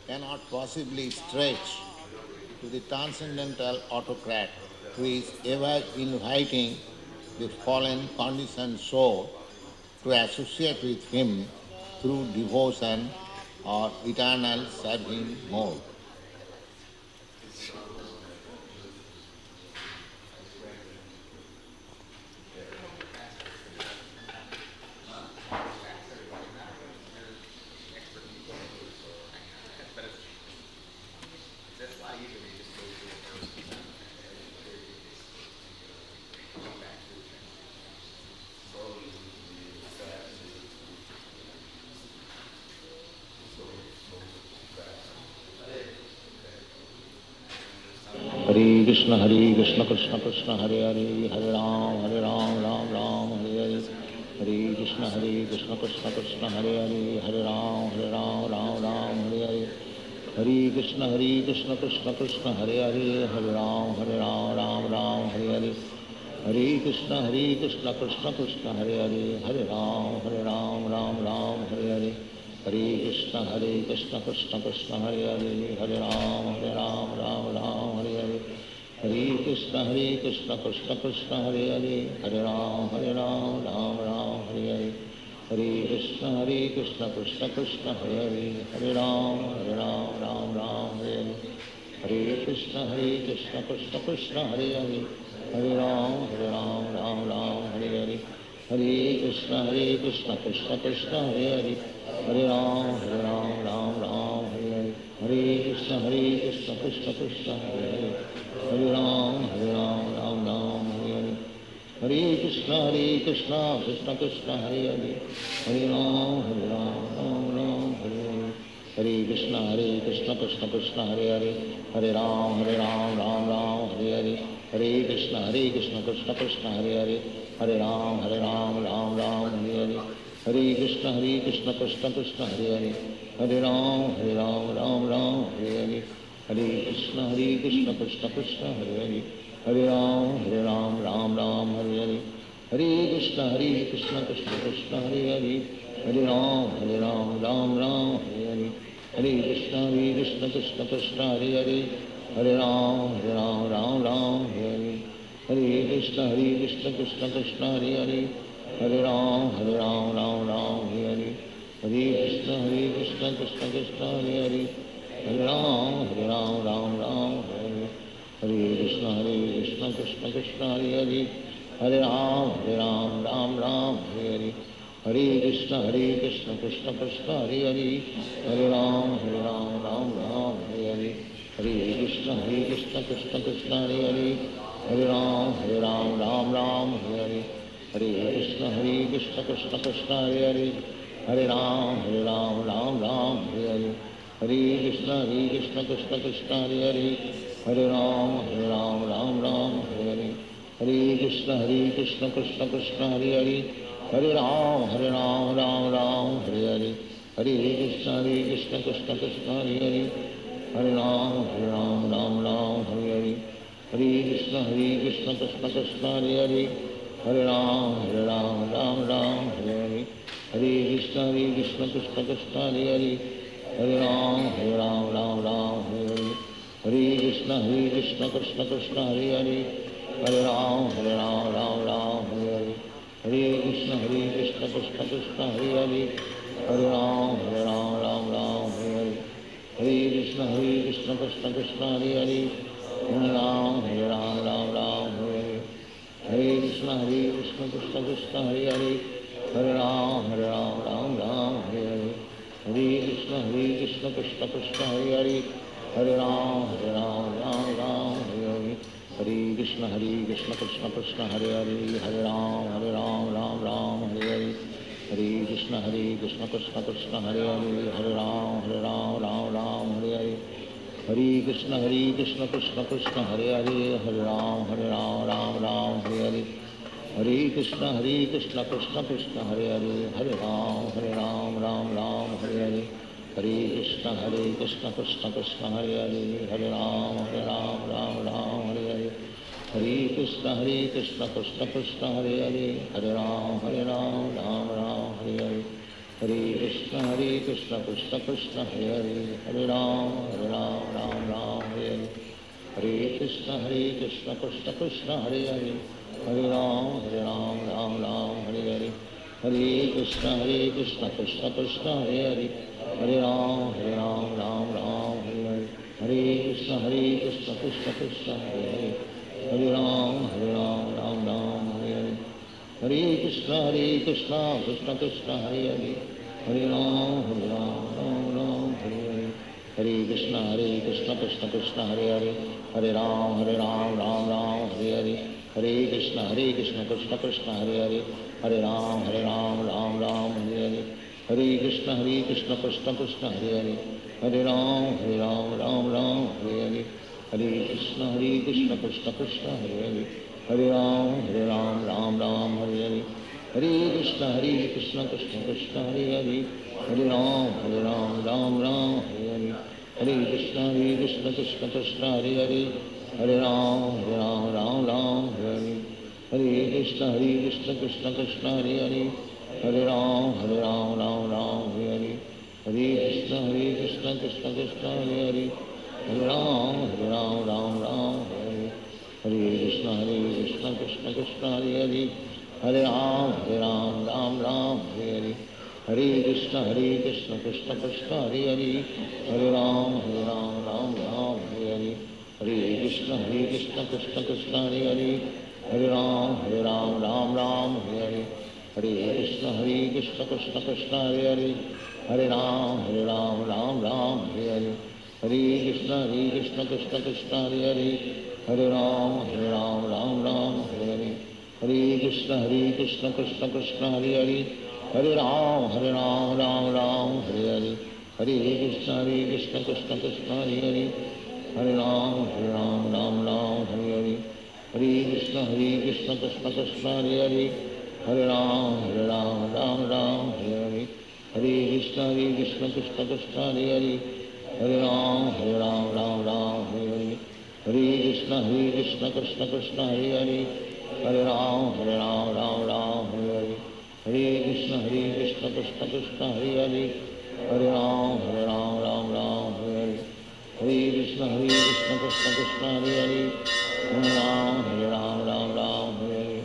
Cannot possibly stretch to the transcendental autocrat who is ever inviting the fallen conditioned soul to associate with him through devotion or eternal serving mode. Hare Krishna Krishna Krishna Hare Hare Hare Ram Ram Ram Hare Hare Hare Krishna Krishna Krishna Hare Hare Hare Ram Ram Hare Hare Hare Krishna Krishna Krishna Hare Hare Hare Ram Ram Hare Hare Hare Krishna Krishna Krishna Hare Hare Hare Ram Ram Hare Hare Hare Krishna Krishna Krishna Hare Hare Hare Ram Ram Hare Hare Hare Krishna Krishna Krishna Hare Hare Hare Ram Ram Hare Hare Hare Krishna Krishna Krishna Hare Hare Hare Ram Hare Hare Hare Krishna Krishna Krishna Hare Hare Hare Ram Hare Hare Hare Krishna Krishna Krishna Hare Hare Hare Ram Hare Hare Hare Krishna Krishna Krishna Hare Hare Hare Ram Hare Hare Hare Krishna Krishna Krishna Hare Hare Hare Ram Hare Hare Hare Krishna Krishna Krishna Hare Hare Hare Ram Ram Hare Hare Hare Krishna Krishna Krishna Hare Hare Hare Ram, Ram Ram, Hare Hare. Hare Krishna, Krishna Krishna, Hare Hare. Hare Ram, Ram Ram, Hare Hare. Hare Krishna, Krishna Krishna, Hare Hare. Hare Ram, Ram Ram, Hare Hare. Hare Krishna, Krishna Krishna, Hare Hare. Hare Ram, Ram Ram, Hare Hare. Hare Krishna, Krishna Krishna, Hare Hare. Hare Ram, Ram Ram, Hare Hare. Hare Krishna, Krishna Krishna, Hare Hare. Hare Ram, Ram Ram, Hare Hare. Hare Krishna, Krishna Krishna, Hare Hare. Hare Ram, Ram Ram, Hare Hare. Hare Krishna, Krishna Krishna, Hare Hare. Hare Ram, Ram Ram, Hare Hare. Hare Krishna, Krishna Krishna, Hare Hare. Hare Ram, Ram Ram, Hare Hare. Hare Krishna, Krishna Krishna, Hare Hare. Hare Ram, Ram Ram, Hare Hare. Hare Krishna, Krishna Krishna, Hare Hare. Hare Ram, Ram Ram, Hare Hare. Hare Krishna, Krishna Krishna, Hare Hare. Hare Ram, Ram Ram, Hare Hare. Hare Krishna, Krishna Krishna, Hare Hare. Hare Ram, Ram Ram, Hare Hare. Hare Krishna, Krishna Krishna, Hare Hare. Hare Ram, Ram Ram, Hare Hare. Hare Krishna, Krishna Krishna, Hare Hare. Hare Ram, Ram Ram, Hare Hare. Hare Krishna, Krishna Krishna, Hare Hare. Hare Ram, Ram Ram, Hare Hare. Hare Krishna, Krishna Krishna, Hare Hare. Hare Ram, Ram Ram, Hare Hare. Hare Krishna, Krishna Krishna, Hare Hare. Hare Ram, Ram Ram, Hare Hare. Hare Krishna, Krishna Krishna, Hare Hare. Hare Ram, Ram Ram, Hare Hare. Hare Krishna, Krishna Krishna, Hare Hare. Hare Ram, Ram Ram, Hare Hare. Hare Krishna, Krishna Krishna, Hare Hare. Hare Ram, Ram Ram, Hare Hare. Hare Krishna, Krishna Krishna, Hare Hare. Hare Ram, Ram Ram, Hare Hare. Hare Krishna, Krishna Krishna, Hare Hare. Hare Ram, Ram Hare Hare. Hare Krishna, Krishna Krishna, Hare Hare. Hare Ram, Ram Hare Hare. Hare Krishna, Krishna Krishna, Hare Hare. Hare Ram, Ram Hare Hare. Hare Krishna, Krishna Krishna, Hare Hare. Hare Ram, Ram Hare Hare. Hare Krishna, Krishna Krishna, Hare Hare. Hare Ram, Ram Hare Hare. Hare Krishna, Krishna Krishna, Hare Hare. Hare Ram, Ram Hare Hare. Hare Krishna, Krishna Krishna, Hare Hare. Hare Ram, Ram Hare Hare. Hare Krishna, Krishna Krishna, Hare Hare. Hare Ram, Ram Hare Hare. Hare Krishna, Krishna Krishna, Hare Hare. Hare Ram, Ram Hare Hare. Hare Krishna, Krishna Krishna, Hare Hare. Hare Ram, Ram Hare Hare. Hare Krishna, Krishna Krishna, Hare Hare. Hare Ram, Ram Hare Hare. Hare Krishna, Krishna Krishna, Hare Hare. Hare Ram, Ram Hare Hare. Hare Krishna, Krishna Krishna, Hare Hare. Hare Ram, Ram Hare Hare. Hare Krishna, Krishna Krishna, Hare Hare. Hare Ram, Ram Hare Hare. Hare Krishna, Krishna Krishna, Hare Hare. Hare Ram, Ram Hare Hare. Hare Krishna, Krishna Krishna, Hare Hare. Hare Ram, Ram Hare Hare. Hare Krishna, Krishna Krishna, Hare Hare. Hare Ram, Ram Hare Hare. Hare Krishna, Krishna Krishna, Hare Hare. Hare Ram, Ram Hare Hare. Hare Krishna, Krishna Krishna, Hare Hare. Hare Ram, Ram Hare Hare. Hare Krishna, Krishna Krishna, Hare Hare. Hare Ram, Ram Hare Hare. Hare Krishna, Krishna Krishna, Hare Hare. Hare Ram, Ram Hare Hare. Hare Krishna, Krishna Krishna, Hare Hare. Hare Ram, Ram Hare Hare. Hare Krishna, Krishna Krishna, Hare Hare. Hare Ram, Ram Hare Hare. Hare Krishna, Krishna Krishna, Hare Hare. Hare Ram, Ram Hare Hare. Hare Krishna, Krishna Krishna, Hare Hare. Hare Ram, Ram Hare Hare. Hare Krishna Krishna Krishna Hare Hare, Hare Ram Ram Ram Hare Hare, Hare Krishna Krishna Krishna Hare Hare, Hare Ram Ram Ram Hare Hare, Hare Krishna Krishna Krishna Hare Hare, Hare Ram Ram Ram Hare Hare, Hare Krishna Krishna Krishna Hare Hare, Hare Ram Ram Ram Hare Hare, Hare Krishna Krishna Krishna Hare Hare, Hare Ram Ram Ram Hare Hare,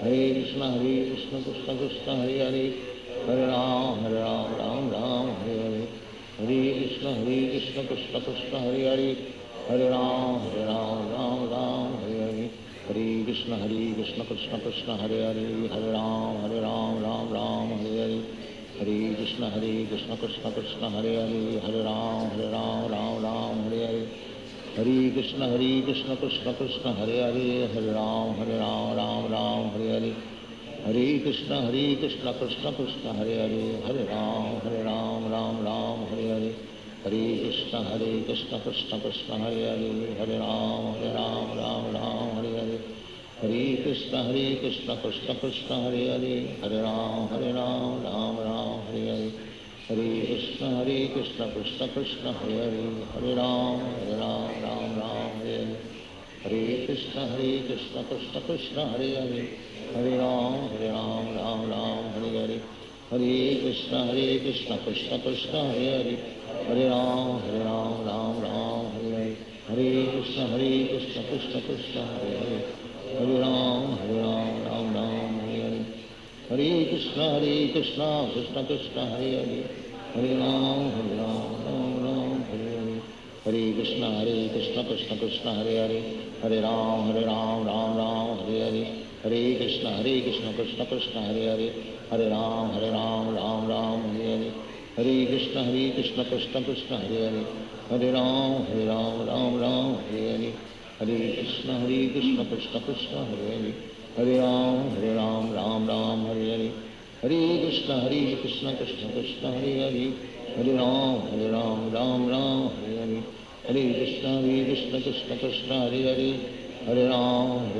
Hare Krishna Krishna Krishna Hare Hare, Hare Ram Ram Ram Hare Hare, Hare Krishna Krishna Krishna Hare Hare, Hare Ram Ram Ram Hare Hare, Hare Krishna Krishna Krishna Hare Hare, Hare Ram Ram Ram Hare Hare, Hare Krishna Krishna Krishna Hare Hare, Hare Ram Ram Hare Hare, Hare Krishna Krishna Krishna Hare Hare, Hare Ram Ram Hare Hare, Hare Krishna Krishna Krishna Hare Hare, Hare Ram Ram Hare Hare, Hare Krishna Krishna Krishna Hare Hare, Hare Ram Ram Hare Hare, Hare Krishna Krishna Krishna Hare Hare, Hare Ram Ram Hare Hare, Hare Krishna Krishna Krishna Hare Hare, Hare Ram Ram Hare Hare, Hare Krishna Krishna Krishna Hare Hare, Hare Ram Ram Hare Hare, Hare Krishna Krishna Krishna Hare Hare, Hare Ram Ram Hare Hare, Hare Krishna Krishna Krishna Hare Hare, Hare Ram Ram Hare Hare, Hare Krishna Krishna Krishna Hare Hare, Hare Ram Ram Hare Hare, Hare Krishna Krishna Krishna Hare Hare, Hare Ram Ram Hare Hare, Hare Krishna Krishna Krishna Hare Hare, Hare Ram Ram Hare Hare, Hare Krishna Krishna Krishna Hare Hare, Hare Ram Ram Hare Hare, Hare Krishna Krishna Krishna Hare Hare, Hare Ram Ram Hare Hare, Hare Krishna Krishna Krishna Hare Hare, Hare Ram Ram Hare Hare, Hare Krishna Krishna Krishna Hare Hare, Hare Ram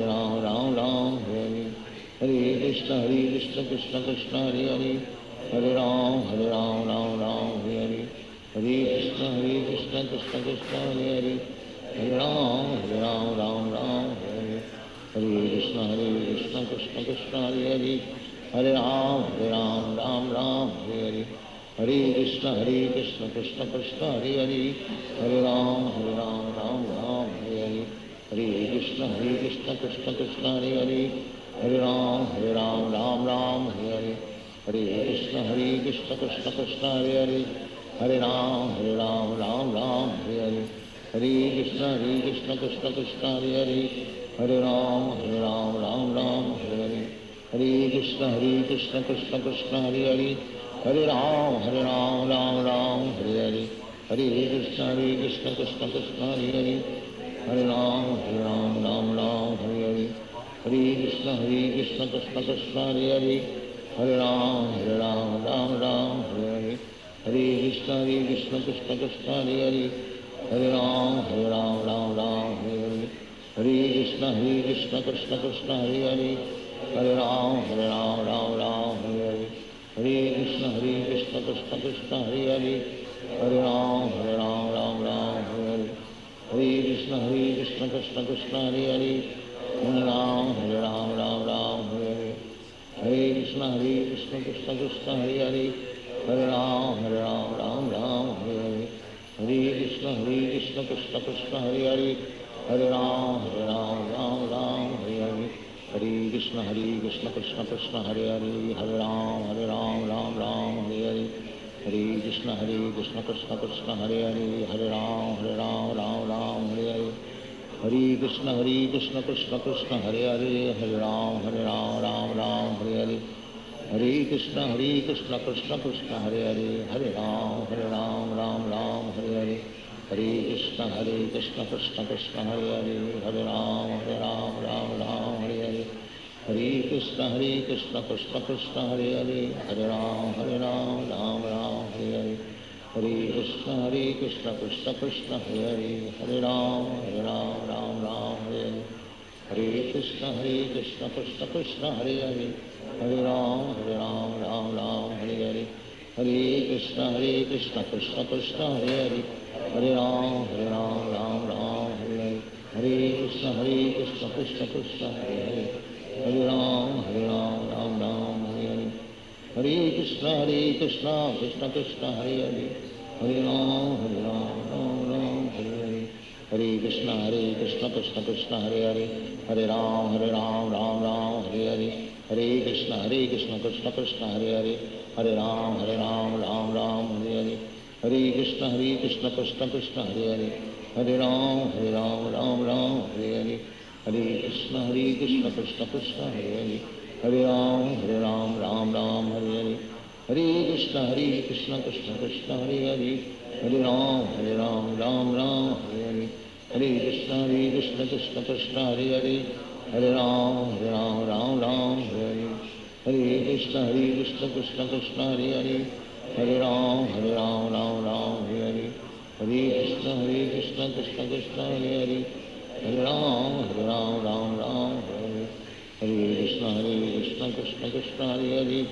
Ram Hare Hare, Hare Krishna Krishna Krishna Hare Hare, Hare Ram Ram Hare Hare, Hare Krishna Krishna Krishna Hare Hare, Hare Ram Ram Hare Hare, Hare Krishna Krishna Krishna Hare Hare, Hare Ram Ram Hare Hare, Hare Krishna Krishna Krishna Hare Hare, Hare Ram Hare Hare, Hare Krishna Krishna Krishna Hare Hare, Hare Ram Hare Hare, Hare Krishna Krishna Krishna Hare Hare, Hare Ram Hare Hare, Hare Krishna Krishna Krishna Hare Hare, Hare Ram Hare Hare, Hare Krishna Krishna Krishna Hare Hare, Hare Ram Hare Hare, Hare Krishna Krishna Krishna Hare Hare, Hare Ram Hare Hare, Hare Krishna Krishna Krishna Hare Hare, Hare Ram Hare Hare, Hare Krishna Krishna Krishna Hare Hare, Hare Ram Hare Hare, Hare Krishna Krishna Krishna Hare Hare, Hare Ram Hare Hare, Hare Krishna Krishna Krishna Hare Hare, Hare Ram Hare Hare, Hare Krishna Krishna Krishna Hare Hare, Hare Ram Hare Hare, Hare Krishna Krishna Krishna Hare Hare, Hare Ram Hare Hare, Hare Krishna Krishna Krishna Hare Hare, Hare Ram Hare Hare, Hare Krishna Krishna Krishna Hare Hare, Hare Ram Hare Hare, Hare Krishna Krishna Krishna Hare Hare, Hare Ram Hare Hare, Hare Krishna Krishna Krishna Hare Hare, Hare Ram Hare Hare, Hare Krishna Krishna Krishna Hare Hare, Hare Ram Hare Hare, Hare Krishna Krishna Krishna Hare Hare, Hare Ram Hare Hare, Hare Krishna Krishna Krishna Hare Hare, Hare Ram Hare Hare, Hare Krishna Krishna Krishna Hare Hare, Hare Ram Hare Hare, Hare Krishna Krishna Krishna Hare Hare, Hare Ram Ram Ram Hare Hare, Hare Krishna Krishna Krishna Hare Hare, Hare Ram Ram Ram Hare Hare, Hare Krishna Krishna Krishna Hare Hare, Hare Ram Ram Ram Hare Hare, Hare Krishna Krishna Krishna Hare Hare, Hare Ram Ram Ram Hare Hare, Hare Krishna Krishna Krishna Hare Hare, Hare Ram Ram Ram Hare Hare, Hare Krishna Krishna Krishna Hare Hare, Hare Ram Ram Ram Hare Hare, Hare Krishna Krishna Krishna Hare Hare, Hare Ram Ram Ram Hare Hare, Hare Krishna Krishna Krishna Hare Hare, Hare Ram Ram Ram Hare Hare, Hare Krishna Krishna Krishna Hare Hare, Hare Ram Ram Ram Hare Hare, Hare Krishna Krishna Krishna Hare Hare, Hare Ram Ram Hare Hare, Hare Krishna Krishna Krishna Hare Hare, Hare Ram Ram Hare Hare, Hare Krishna Krishna Krishna Hare Hare, Hare Ram Ram Hare Hare, Hare Krishna Krishna Krishna Hare Hare,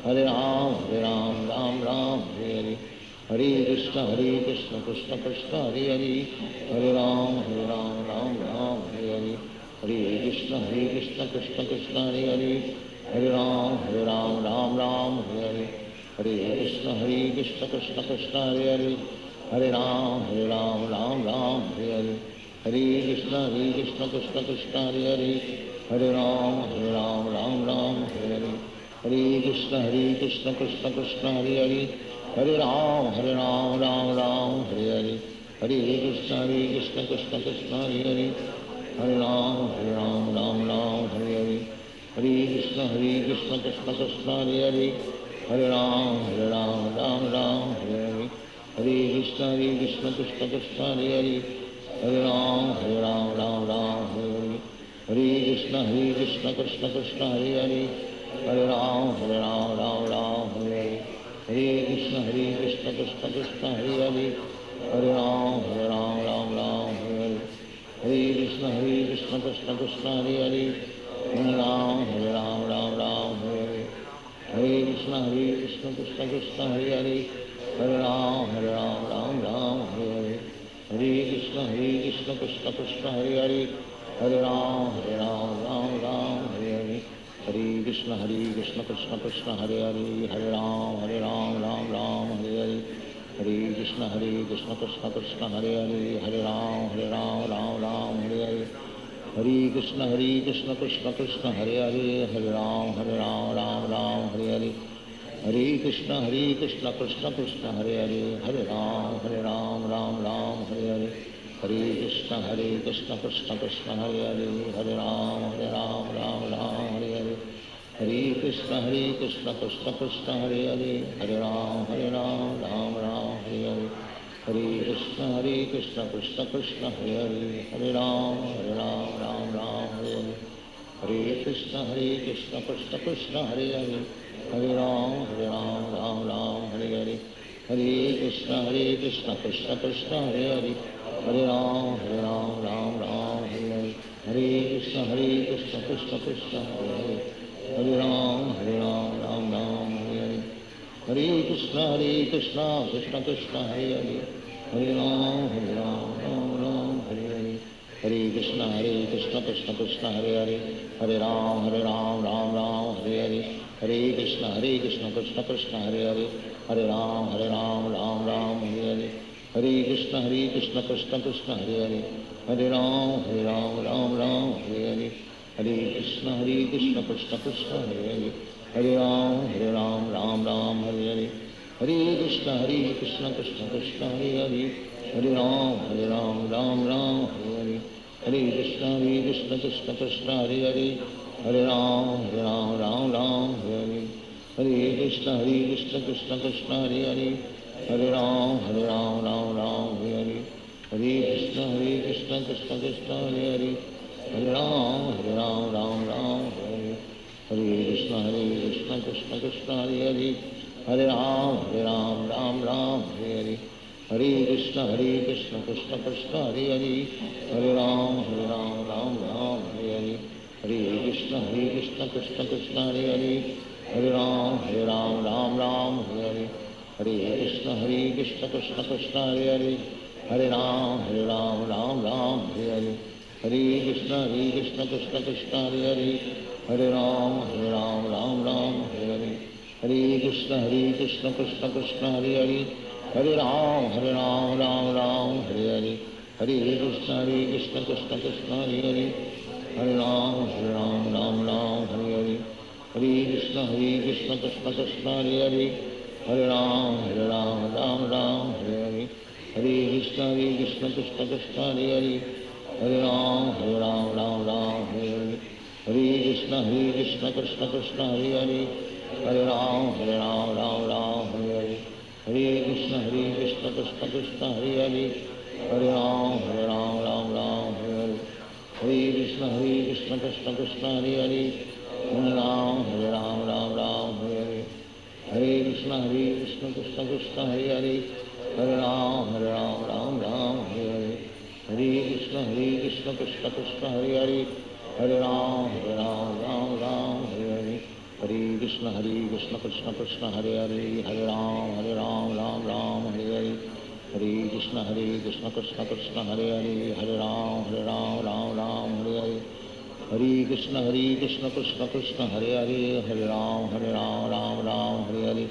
Hare Ram Ram Hare Hare, Hare Krishna Krishna Krishna Hare Hare, Hare Ram Ram Hare Hare, Hare Krishna Krishna Krishna Hare Hare, Hare Ram Ram Hare Hare, Hare Krishna Krishna Krishna Hare Hare, Hare Ram Ram Hare Hare, Hare Krishna Krishna Krishna Hare Hare, Hare Ram Ram Hare Hare, Hare Krishna Krishna Krishna Hare Hare, Hare Ram Ram Hare Hare, Hare Krishna Krishna Krishna Hare Hare, Hare Ram Ram Hare Hare, Hare Krishna Krishna Krishna Hare Hare, Hare Ram Ram Hare Hare, Hare Krishna Krishna Krishna Hare Hare, Hare Ram Ram Hare Hare, Hare Krishna Krishna Krishna Hare Hare, Hare Ram Ram Hare Hare, Hare Krishna Krishna Krishna Hare Hare, Hare Ram Ram Hare Hare, Hare Krishna Krishna Krishna Hare Hare, Hare Ram Ram Hare Hare, Hare Krishna Krishna Krishna Hare Hare, Hare Ram Ram Hare Hare, Hare Krishna Krishna Krishna Hare Hare, Hare Ram Ram Hare Hare, Hare Krishna Krishna Krishna Hare Hare, Hare Ram Ram Hare Hare, Hare Krishna Krishna Krishna Hare Hare, Hare Ram Ram Hare Hare, Hare Krishna Krishna Krishna Hare Hare, Hare Ram Ram Hare Hare, Hare Krishna Krishna Krishna Hare Hare, Hare Ram Ram Hare Hare, Hare Krishna Krishna Krishna Hare Hare, Hare Ram Ram Hare Hare, Hare Krishna Krishna Krishna Hare Hare, Hare Ram Ram Hare Hare, Hare Krishna Krishna Krishna Hare Hare, Hare Ram Ram Hare Hare, Hare Krishna Krishna Krishna Hare Hare, Hare Ram Hare Hare, Hare Krishna Krishna Krishna Hare Hare, Hare Ram Hare Hare, Hare Krishna Krishna Krishna Hare Hare, Hare Ram Hare Hare, Hare Krishna Krishna Krishna Hare Hare, Hare Ram Hare Hare, Hare Krishna Krishna Krishna Hare Hare, Hare Ram Hare Hare, Hare Krishna Krishna Krishna Hare Hare, Hare Ram Hare Hare, Hare Krishna Krishna Krishna Hare Hare, Hare Ram Hare Hare, Hare Krishna Krishna Krishna Hare Hare, Hare Ram Hare Hare, Hare Krishna Krishna Krishna Hare Hare, Hare Ram Hare Hare, Hare Krishna Krishna Krishna Hare Hare, Hare Ram Hare Hare, Hare Krishna Krishna Krishna Hare Hare, Hare Ram Hare Hare, Hare Krishna Krishna Krishna Hare Hare, Hare Ram Hare Hare, Hare Krishna Krishna Krishna Hare Hare, Hare Ram Hare Hare, Hare Krishna Krishna Krishna Hare Hare, Hare Ram Ram Ram Hare Hare, Hare Krishna Krishna Krishna Hare Hare, Hare Ram Ram Ram Hare Hare, Hare Krishna Krishna Krishna Hare Hare, Hare Ram Ram Ram Hare Hare, Hare Krishna Krishna Krishna Hare Hare, Hare Ram Ram Ram Hare Hare, Hare Krishna Krishna Krishna Hare Hare, Hare Ram Ram Ram Hare Hare, Hare Krishna Krishna Krishna Hare Hare, Hare Ram Ram Ram Hare Hare, Hare Krishna Krishna Krishna Hare Hare, Hare Ram Ram Ram Hare Hare, Hare Krishna Krishna Krishna Hare Hare, Hare Ram Ram Ram Hare Hare, Hare Krishna Krishna Krishna Hare Hare, Hare Ram Ram Hare Hare, Hare Krishna Krishna Krishna Hare Hare, Hare Ram Ram Hare Hare, Hare Krishna Krishna Krishna Hare Hare, Hare Ram Ram Hare Hare, Hare Krishna Krishna Krishna Hare Hare, Hare Ram Ram Hare Hare, Hare Krishna Krishna Krishna Hare Hare, Hare Ram Ram Hare Hare, Hare Krishna Krishna Krishna Hare Hare, Hare Ram Ram Hare Hare, Hare Krishna Krishna Krishna Hare Hare, Hare Ram Ram Hare Hare, Hare Krishna Krishna Krishna Hare Hare, Hare Ram Ram Hare Hare, Hare Krishna Krishna Krishna Hare Hare, Hare Ram Ram Hare Hare, Hare Krishna Krishna Krishna Hare Hare, Hare Ram Ram Hare Hare,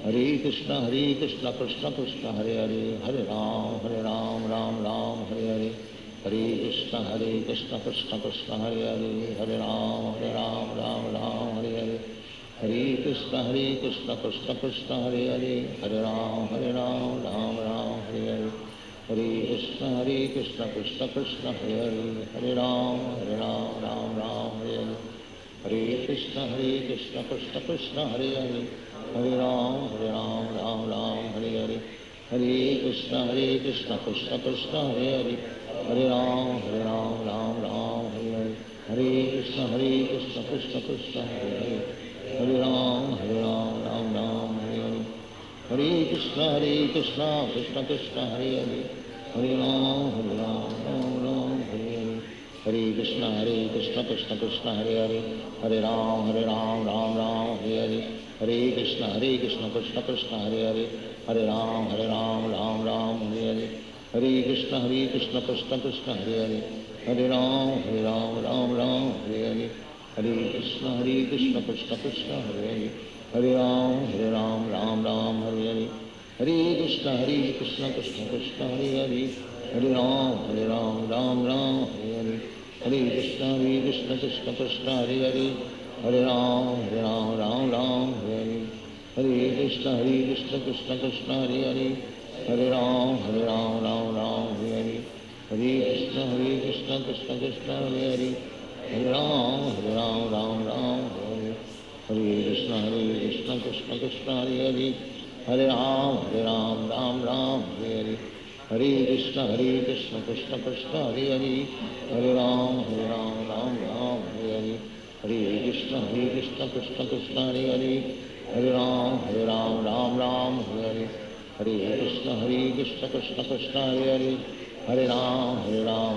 Hare Krishna Krishna Krishna Hare Hare, Hare Ram Ram Hare Hare, Hare Krishna Krishna Krishna Hare Hare, Hare Ram Ram Hare Hare, Hare Krishna Krishna Krishna Hare Hare, Hare Ram Ram Hare Hare, Hare Krishna Krishna Krishna Hare Hare, Hare Ram Ram Hare Hare, Hare Krishna Krishna Krishna Hare Hare, Hare Ram Ram Hare Hare, Hare Krishna Krishna Krishna Hare Hare, Hare Ram Ram Hare Hare, Hare Krishna Krishna Krishna Hare Hare, Hare Ram Ram Hare Hare, Hare Krishna Krishna Krishna Hare Hare, Hare Ram Ram Hare Hare, Hare Krishna Krishna Krishna Hare Hare, Hare Ram Ram Hare Hare, Hare Krishna Krishna Krishna Hare Hare, Hare Ram Ram Hare Hare, Hare Krishna Krishna Krishna Hare Hare, Hare Ram Ram Hare Hare, Hare Krishna Krishna Krishna Hare Hare, Hare Ram Ram Hare Hare, Hare Krishna Krishna Krishna Hare Hare, Hare Ram Ram Hare Hare, Hare Krishna Krishna Krishna Hare Hare, Hare Ram Ram Hare Hare, Hare Krishna Krishna Krishna Hare Hare, Hare Ram Ram Hare Hare, Hare Krishna Krishna Krishna Hare Hare, Hare Ram Ram Hare Hare, Hare Krishna Krishna Krishna Hare Hare, Hare Ram Ram Hare Hare, Hare Krishna Krishna Krishna Hare Hare, Hare Ram Ram Hare Hare, Hare Krishna Krishna Krishna Hare Hare, Hare Ram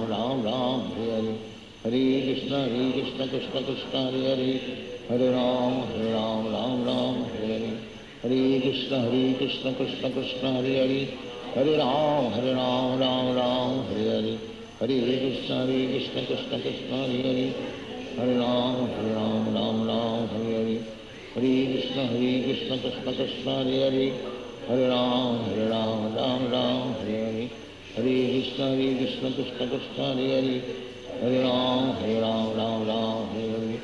Ram Hare Hare, Hare Krishna Krishna Krishna Hare Hare, Hare Ram Ram Hare Hare, Hare Krishna Krishna Krishna Hare Hare, Hare Ram Ram Hare Hare, Hare Krishna Krishna Krishna Hare Hare, Hare Ram Ram Hare Hare, Hare Krishna Krishna Krishna Hare Hare, Hare Ram Ram Hare Hare,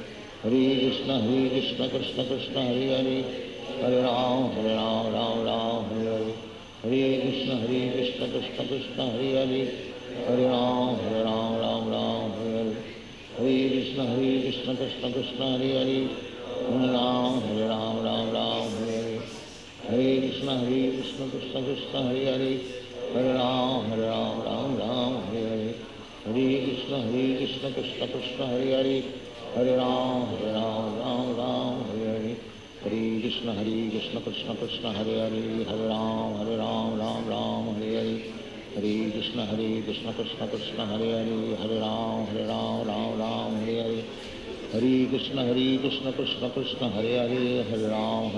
Hare Krishna Krishna Krishna Hare Hare, Hare Ram Ram Hare Hare, Hare Krishna Krishna Krishna Hare Hare, Hare Ram Ram Hare Hare, Hare Krishna Krishna Krishna Hare Hare, Hare Ram Ram Hare Hare, Hare Krishna Krishna Krishna Hare Hare, Hare Ram Ram Hare Hare, Hare Krishna Krishna Krishna Hare Hare, Hare Ram Ram Hare Hare, Hare Krishna Krishna Krishna Hare Hare, Hare Ram, Ram Ram, Hare Hare. Hare Krishna Krishna Krishna Hare Hare, Hare Ram, Ram Hare Hare. Hare Krishna Krishna Krishna Hare Hare, Hare Ram,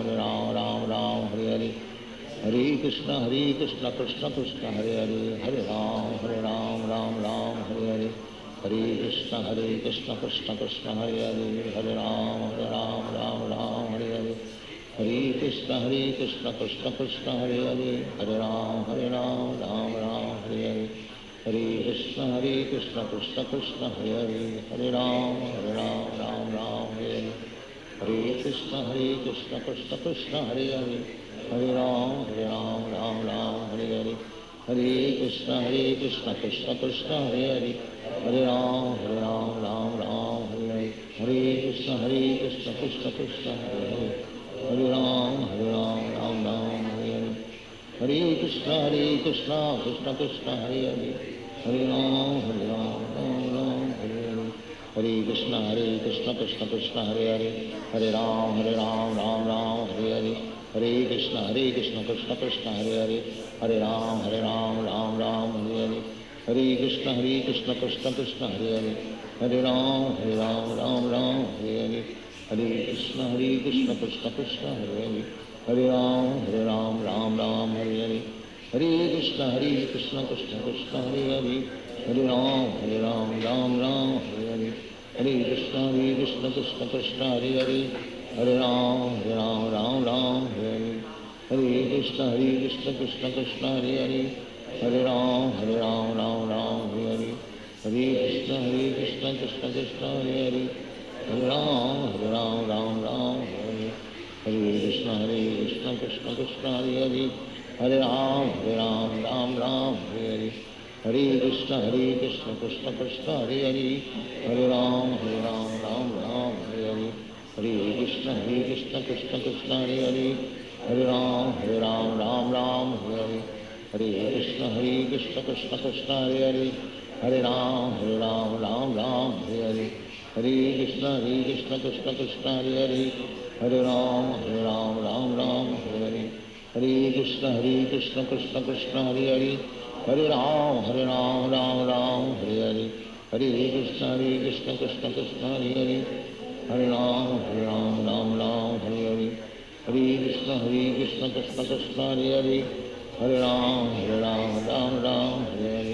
Ram Hare Hare. Hare Krishna Krishna Krishna Hare Hare, Hare Ram, Ram Hare Hare. Hare Krishna Krishna Krishna Hare Hare, Hare Ram, Ram Hare Hare. Hare Krishna Krishna Krishna Hare Hare, Hare Ram, Ram Hare Hare. Hare Krishna Krishna Krishna Hare Hare, Hare Ram, Ram Hare Hare. Hare Krishna Krishna Krishna Hare Hare, Hare Ram, Ram Hare Hare. Hare Krishna Krishna Krishna Hare Hare, Hare Ram, Ram Hare Hare. Hare Krishna Krishna Krishna Hare Hare, Hare Ram, Ram Hare Hare. Hare Krishna Krishna Krishna Hare Hare, Hare Ram, Ram Hare Hare. Hare Krishna Krishna Krishna Hare Hare, Hare Ram, Ram Hare Hare. Hare Krishna Krishna Krishna Hare Hare, Hare Ram, Ram Hare Hare. Hare Krishna Krishna Krishna Hare Hare, Hare Ram, Ram Hare Hare. Hare Krishna Krishna Krishna Hare Hare, Hare Ram, Ram Hare Hare. Hare Krishna Krishna Krishna Hare Hare, Hare Ram, Ram Hare Hare. Hare Krishna Krishna Krishna Hare Hare, Hare Ram, Ram Hare Hare. Hare Krishna Krishna Krishna Hare Hare, Hare Ram, Ram Hare Hare. Hare Krishna Krishna Krishna Hare Hare, Hare Ram, Ram Hare Hare. Hare Krishna Krishna Krishna Hare Hare, Hare Ram, Ram Hare Hare. Hare Krishna Krishna Krishna Hare Hare, Hare Ram, Ram Hare Hare. Hare Krishna Krishna Krishna Hare Hare, Hare Ram, Ram Hare Hare. Hare Krishna Krishna Krishna Hare Hare, Hare Ram, Ram Hare Hare. Hare Krishna Krishna Krishna Hare Hare, Hare Ram, Ram Hare Hare. Hare Krishna Krishna Krishna Hare Hare, Hare Ram, Ram Hare Hare. Hare Krishna Krishna Krishna Hare Hare, Hare Ram, Ram Hare Hare. Hare Krishna Krishna Krishna Hare Hare, Hare Ram, Ram Hare Hare. Hare Krishna Krishna Krishna Hare Hare, Hare Ram, Ram Hare Hare. Hare Krishna Krishna Krishna Hare Hare, Hare Ram, Ram Hare Hare.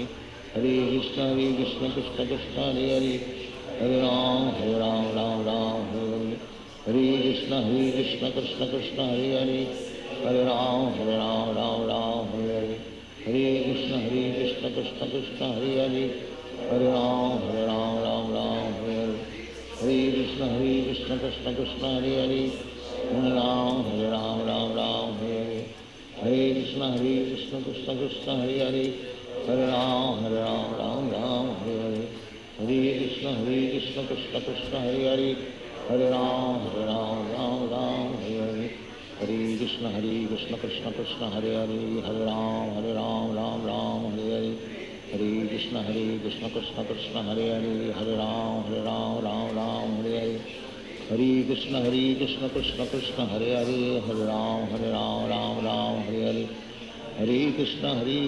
Hare Krishna Krishna Krishna Hare Hare, Hare Ram, Ram Hare Hare. Hare Krishna Krishna Krishna Hare Hare, Hare Ram, Ram Hare Hare. Hare Krishna Krishna Krishna Hare Hare, Hare Ram, Ram Hare Hare. Hare Krishna Krishna Krishna Hare Hare, Hare Ram, Ram Hare Hare. Hare Krishna Krishna Krishna Hare Hare, Hare Ram, Ram Hare Hare. Hare Krishna Krishna Krishna Hare Hare, Hare Ram, Ram Hare Hare. Hare Krishna Krishna Krishna Hare Hare, Hare Ram, Ram Hare Hare. Hare Krishna Krishna Krishna Hare Hare, Hare Ram, Ram Hare Hare. Hare Krishna Krishna Krishna Hare Hare, Hare Ram, Ram Hare Hare. Hare Krishna Krishna Krishna Hare Hare, Hare Ram, Ram Hare Hare. Hare Krishna Krishna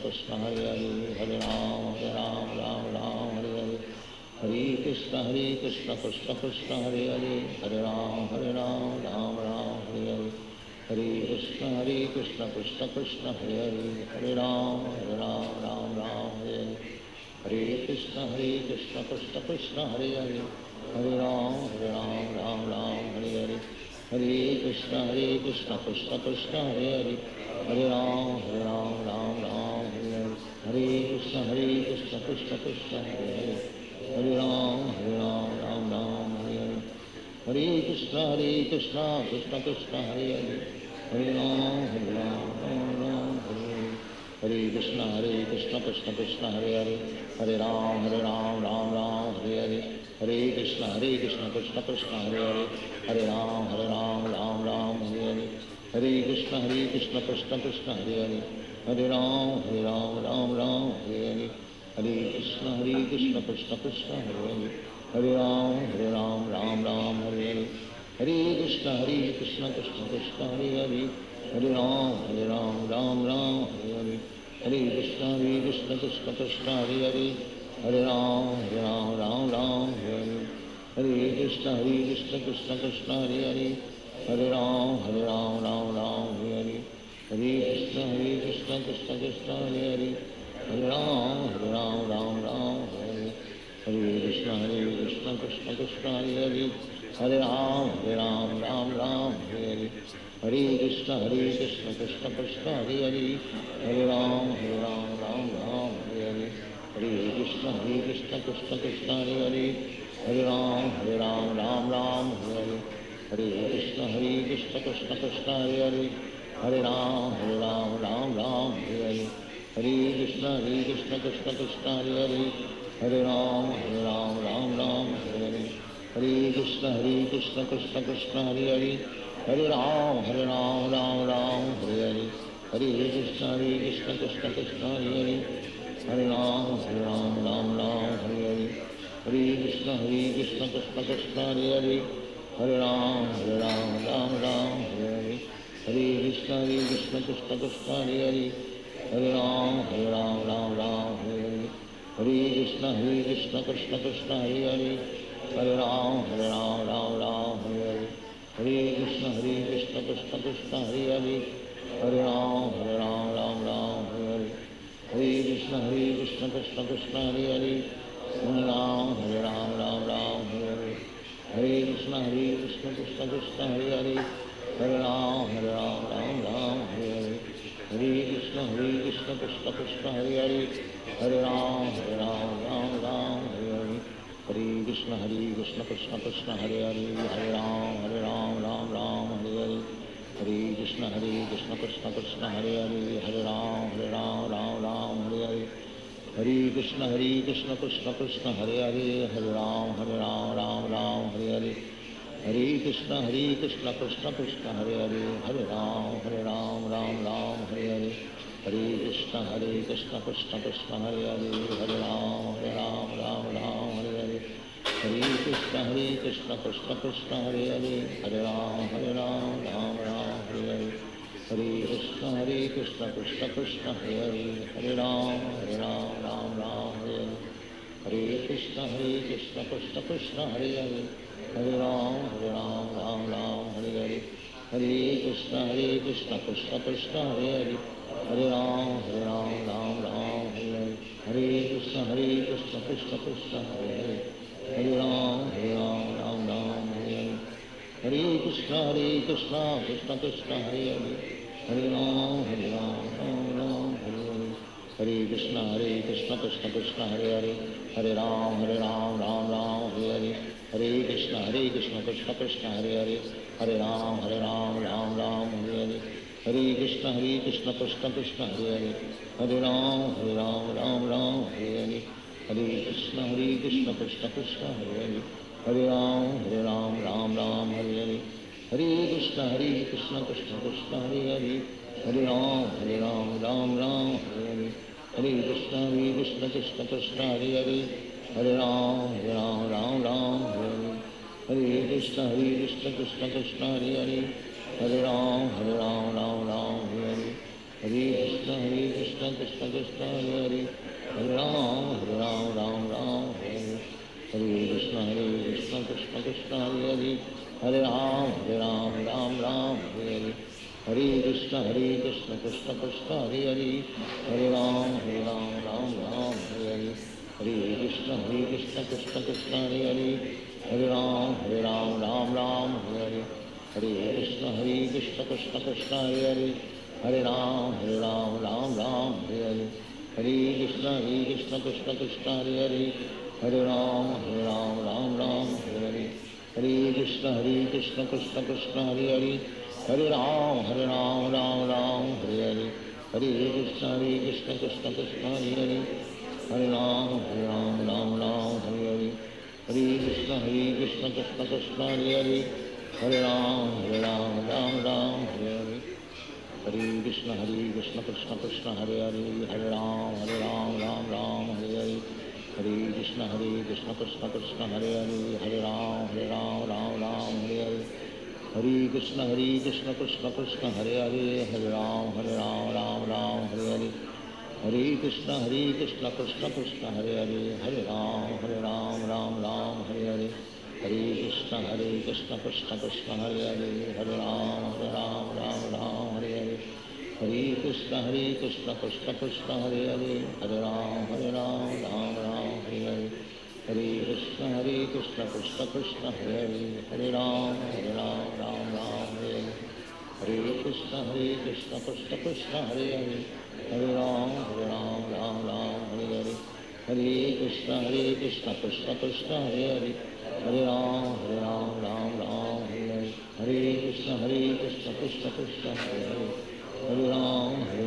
Krishna Hare Hare, Hare Ram, Ram Hare Hare. Hare Krishna Krishna Krishna Hare Hare, Hare Ram, Ram Hare Hare. Hare Krishna Krishna Krishna Hare Hare, Hare Ram, Ram Hare Hare. Hare Krishna Krishna Krishna Hare Hare, Hare Ram, Ram Hare Hare. Hare Krishna Krishna Krishna Hare Hare, Hare Ram, Ram Hare Hare. Hare Krishna Krishna Krishna Hare Hare, Hare Ram, Ram Hare Hare. Hare Krishna Krishna Krishna Hare Hare, Hare Ram, Ram Hare Hare. Hare Krishna Krishna Krishna Hare Hare, Hare Ram, Ram Hare Hare. Hare Krishna Krishna Krishna Hare Hare, Hare Ram Ram Ram Hare Hare, Hare Krishna Krishna Krishna Hare Hare, Hare Ram Ram Ram Hare Hare, Hare Krishna Krishna Krishna Hare Hare, Hare Ram Ram Ram Hare Hare, Hare Krishna Krishna Krishna Hare Hare, Hare Ram Ram Ram Hare Hare, Hare Krishna Krishna Krishna Hare Hare, Hare Ram Ram Ram Hare Hare, Hare Krishna Krishna Krishna Hare Hare, Hare Ram Ram Ram Hare Hare, Hare Krishna Krishna Krishna Hare Hare, Hare Ram Ram Ram Hare Hare, Hare Krishna Krishna Krishna Hare Hare, Hare Ram Ram Ram Hare Hare, Hare Krishna Krishna Krishna Hare Hare, Hare Ram Ram Ram Hare Hare, Hare Krishna Krishna Krishna Hare Hare, Hare Ram Ram Ram Hare Hare, Hare Krishna Krishna Krishna Hare Hare, Hare Ram Ram Hare Hare, Hare Krishna Krishna Krishna Hare Hare, Hare Ram Ram Hare Hare, Hare Krishna Krishna Krishna Hare Hare, Hare Ram Ram Hare Hare, Hare Krishna Krishna Krishna Hare Hare, Hare Ram Ram Hare Hare, Hare Krishna Krishna Krishna Hare Hare, Hare Ram Ram Hare Hare, Hare Krishna Krishna Krishna Hare Hare, Hare Ram Ram Hare Hare, Hare Krishna Krishna Krishna Hare Hare, Hare Ram Ram Hare Hare, Hare Krishna Krishna Krishna Hare Hare, Hare Ram Ram Hare Hare, Hare Krishna Krishna Krishna Hare Hare, Hare Ram Ram Hare Hare, Hare Krishna Krishna Krishna Hare Hare, Hare Ram Ram Hare Hare, Hare Krishna Krishna Krishna Hare Hare, Hare Ram Ram Hare Hare, Hare Krishna Krishna Krishna Hare Hare, Hare Ram Ram Hare Hare, Hare Krishna Krishna Krishna Hare Hare, Hare Ram Ram Hare Hare, Hare Krishna Krishna Krishna Hare Hare, Hare Ram Hare Hare, Hare Krishna Krishna Krishna Hare Hare, Hare Ram Hare Hare, Hare Krishna Krishna Krishna Hare Hare, Hare Ram Hare Hare, Hare Krishna Krishna Krishna Hare Hare, Hare Ram Hare Hare, Hare Krishna Krishna Krishna Hare Hare, Hare Ram Hare Hare, Hare Krishna Krishna Krishna Hare Hare, Hare Ram Hare Hare, Hare Krishna Krishna Krishna Hare Hare, Hare Ram Hare Hare, Hare Krishna Krishna Krishna Hare Hare, Hare Ram Hare Hare, Hare Krishna Krishna Krishna Hare Hare, Hare Ram Hare Hare, Hare Krishna Krishna Krishna Hare Hare, Hare Ram Hare Hare, Hare Krishna Krishna Krishna Hare Hare, Hare Ram Hare Hare, Hare Krishna Krishna Krishna Hare Hare, Hare Ram Hare Hare, Hare Krishna Krishna Krishna Hare Hare, Hare Ram Hare Hare, Hare Krishna Krishna Krishna Hare Hare, Hare Ram Hare Hare, Hare Krishna Krishna Krishna Hare Hare, Hare Ram Hare Hare, Hare Krishna Krishna Krishna Hare Hare, Hare Ram Hare Hare, Hare Krishna Krishna Krishna Hare Hare, Hare Ram Hare Hare, Hare Krishna Krishna Krishna Hare Hare, Hare Ram Hare Hare, Hare Krishna Krishna Krishna Hare Hare, Hare Ram Hare Hare, Hare Krishna Krishna Krishna Hare Hare, Hare Ram Hare Hare, Hare Krishna Krishna Krishna Hare Hare, Hare Ram Hare Hare, Hare Krishna Krishna Krishna Hare Hare, Hare Ram Hare Hare, Hare Krishna Krishna Krishna Hare Hare, Hare Ram Hare Hare, Hare Krishna Krishna Krishna Hare Hare, Hare Ram Ram Ram Hare Hare, Hare Krishna Krishna Krishna Hare Hare, Hare Ram Ram Ram Hare Hare, Hare Krishna Krishna Krishna Hare Hare, Hare Ram Ram Hare Hare, Hare Krishna Krishna Krishna Hare Hare, Hare Ram Ram Hare Hare, Hare Krishna Krishna Krishna Hare Hare, Hare Ram Ram Hare Hare, Hare Krishna Krishna Krishna Hare Hare, Hare Ram Ram Hare Hare, Hare Krishna Krishna Krishna Hare Hare, Hare Ram Ram Hare Hare, Hare Krishna Krishna Krishna Hare Hare, Hare Ram Hare Hare, Hare Krishna Krishna Krishna Hare Hare, Hare Ram Hare Hare, Hare Krishna Krishna Krishna Hare Hare, Hare Ram Hare Hare, Hare Krishna Krishna Krishna Hare Hare, Hare Ram Hare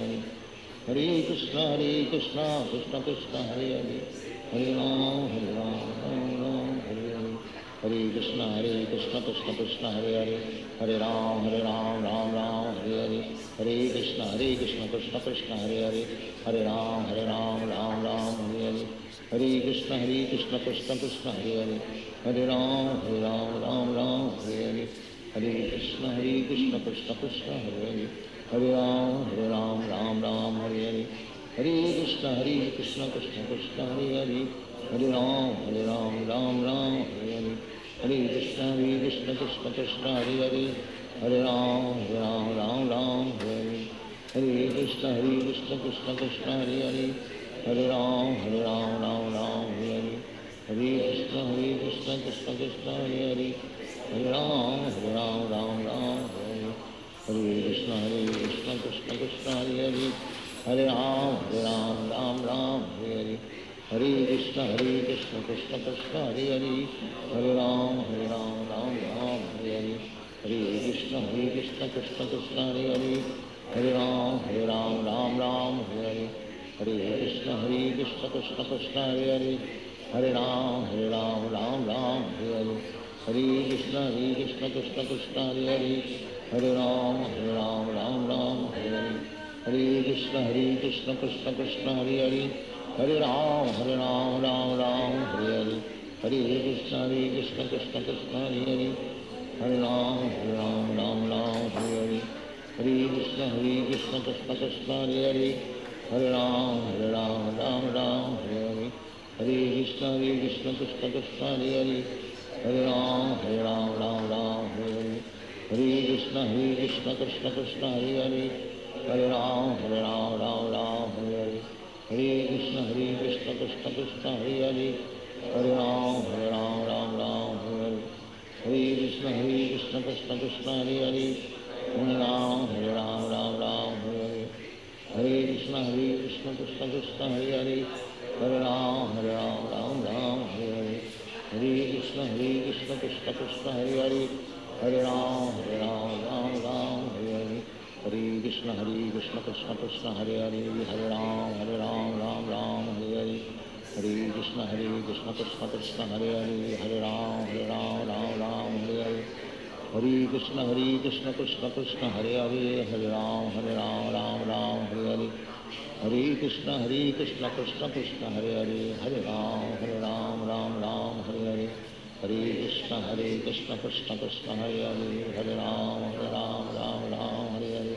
Hare, Hare Krishna Krishna Krishna Hare Hare, Hare Ram Hare Hare, Hare Krishna Krishna Krishna Hare Hare, Hare Ram Hare Hare, Hare Krishna Krishna Krishna Hare Hare, Hare Ram Hare Hare, Hare Krishna Krishna Krishna Hare Hare, Hare Ram Hare Hare, Hare Krishna Krishna Krishna Hare Hare, Hare Ram Hare Hare, Hare Krishna Krishna Krishna Hare Hare, Hare Ram Hare Hare, Hare Krishna Krishna Krishna Hare Hare, Hare Ram Hare Hare, Hare Krishna Krishna Krishna Hare Hare, Hare Ram Hare Hare, Hare Krishna Krishna Krishna Hare Hare, Hare Ram Hare Hare, Hare Krishna Krishna Krishna Hare Hare, Hare Ram Hare Hare, Hare Krishna Krishna Krishna Hare Hare, Hare Ram Hare Hare, Hare Krishna Krishna Krishna Hare Hare, Hare Ram Hare Hare, Hare Krishna Krishna Krishna Hare Hare, Hare Ram Hare Hare, Hare Krishna Krishna Krishna Hare Hare, Hare Ram Hare Hare, Hare Krishna Krishna Krishna Hare Hare, Hare Ram Hare Hare, Hare Krishna Krishna Krishna Hare Hare, Hare Ram Hare Hare, Hare Krishna Krishna Krishna Hare Hare, Hare Ram Hare Hare, Hare Krishna Krishna Krishna Hare Hare, Hare Ram Hare Hare, Hare Krishna Krishna Krishna Hare Hare, Hare Ram Hare Hare, Hare Krishna Krishna Krishna Hare Hare, Hare Ram Hare Hare, Hare Krishna Krishna Krishna Hare Hare, Hare Ram Hare Hare, Hare Krishna Krishna Krishna Hare Hare, Hare Ram Hare Hare, Hare Krishna Krishna Krishna Hare Hare, Hare Ram Hare Hare, Hare Krishna Krishna Krishna Hare Hare, Hare Ram Hare Hare, Hare Krishna Krishna Krishna Hare Hare, Hare Ram Hare Hare, Hare Krishna Krishna Krishna Hare Hare, Hare Ram Hare Hare, Hare Krishna Krishna Krishna Hare Hare, Hare Ram Hare Hare,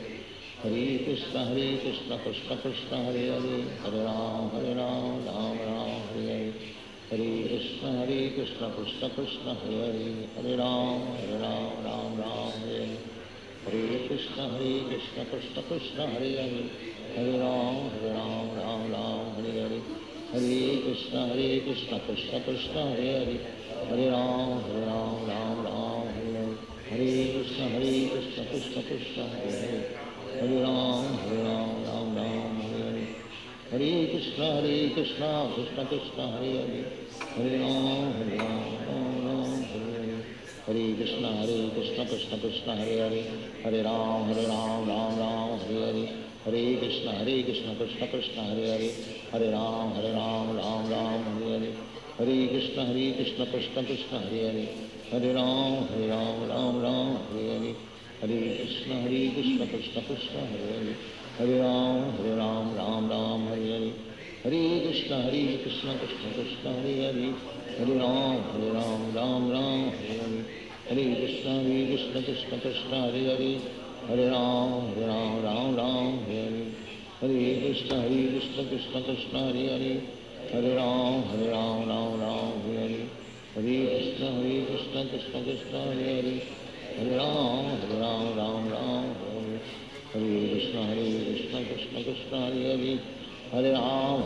Hare Krishna Krishna Krishna Hare Hare, Hare Ram Hare Hare, Hare Krishna Krishna Krishna Hare Hare, Hare Ram Hare Hare, Hare Krishna Krishna Krishna Hare Hare, Hare Ram Hare Hare, Hare Krishna Krishna Krishna Hare Hare, Hare Ram Hare Hare, Hare Krishna Krishna Krishna Hare Hare, Hare Ram Hare Hare, Hare Krishna Krishna Krishna Hare Hare, Hare Ram Hare Hare, Hare Krishna Krishna Krishna Hare Hare, Hare Ram Hare Hare, Hare Krishna Krishna Krishna Hare Hare, Hare Ram Hare Hare, Hare Krishna Krishna Krishna Hare Hare, Hare Ram Hare Hare, Hare Krishna Krishna Krishna Hare Hare, Hare Ram Ram Ram Hare Hare, Hare Krishna Krishna Krishna Hare Hare, Hare Ram Ram Ram Hare Hare, Hare Krishna Krishna Krishna Hare Hare, Hare Ram Ram Hare Hare, Hare Krishna Krishna Krishna Hare Hare, Hare Ram Ram Hare Hare, Hare Krishna Krishna Krishna Hare Hare, Hare Ram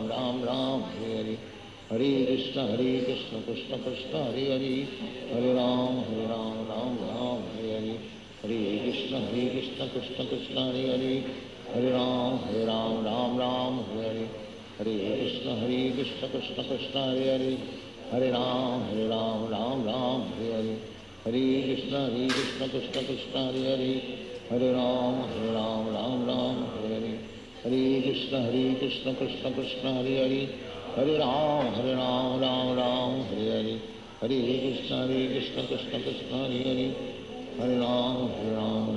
Ram Hare Hare, Hare Krishna Krishna Krishna Hare Hare, Hare Ram Ram Hare Hare, Hare Krishna Krishna Krishna Hare Hare, Hare Ram Hare Hare, Hare Krishna Krishna Krishna Hare Hare, Hare Ram Hare Hare, Hare Krishna Krishna Krishna Hare Hare, Hare Ram Hare Hare, Hare Krishna Krishna Krishna Hare Hare, Hare Ram Hare Hare, Hare Krishna Krishna Krishna Hare Hare, Hare Ram Hare Hare, Hare Krishna Krishna Krishna Hare Hare, Hare Ram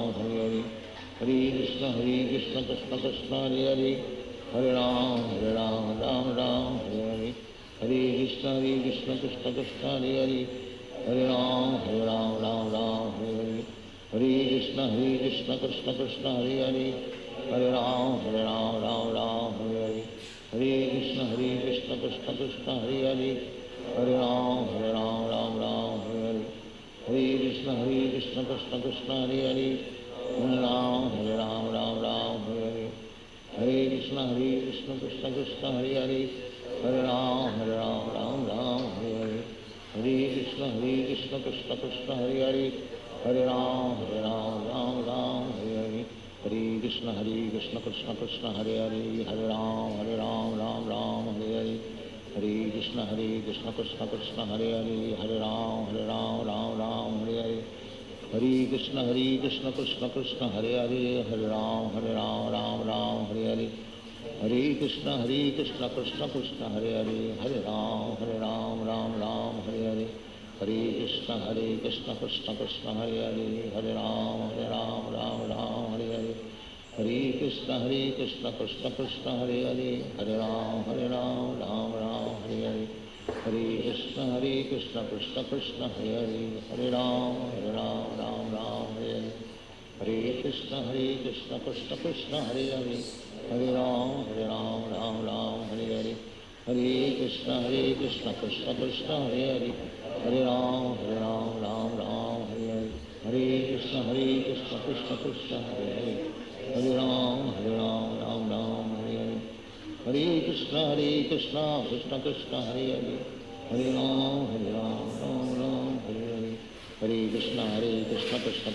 Hare Hare, Hare Krishna Krishna Krishna Hare Hare, Hare Ram Hare Hare, Hare Krishna Krishna Krishna Hare Hare, Hare Ram Hare Hare, Hare Krishna Krishna Krishna Hare Hare, Hare Ram Hare Hare, Hare Krishna Krishna Krishna Hare Hare, Hare Ram Hare Hare, Hare Krishna Krishna Krishna Hare Hare, Hare Ram Hare Hare, Hare Krishna Krishna Krishna Hare Hare, Hare Ram Hare Hare, Hare Krishna Krishna Krishna Hare Hare, Hare Ram Hare Hare, Hare Krishna Krishna Krishna Hare Hare, Hare Ram Hare Hare, Hare Krishna Krishna Krishna Hare Hare, Hare Ram Hare Hare, Hare Krishna Krishna Krishna Hare Hare, Hare Ram Hare Hare, Hare Krishna Krishna Krishna Hare Hare, Hare Ram Hare Hare, Hare Krishna Krishna Krishna Hare Hare, Hare Ram Hare Hare, Hare Krishna Krishna Krishna Hare Hare, Hare Ram Hare Hare, Hare Krishna Krishna Krishna Hare Hare, Hare Ram Hare Hare, Hare Krishna Krishna Krishna Hare Hare, Hare Ram Hare Hare, Hare Krishna Krishna Krishna Hare Hare, Hare Ram Hare Hare, Hare Krishna Krishna Krishna Hare Hare, Hare Ram Hare Hare, Hare Krishna Krishna Krishna Hare Hare, Hare Ram Hare Hare, Hare Krishna Krishna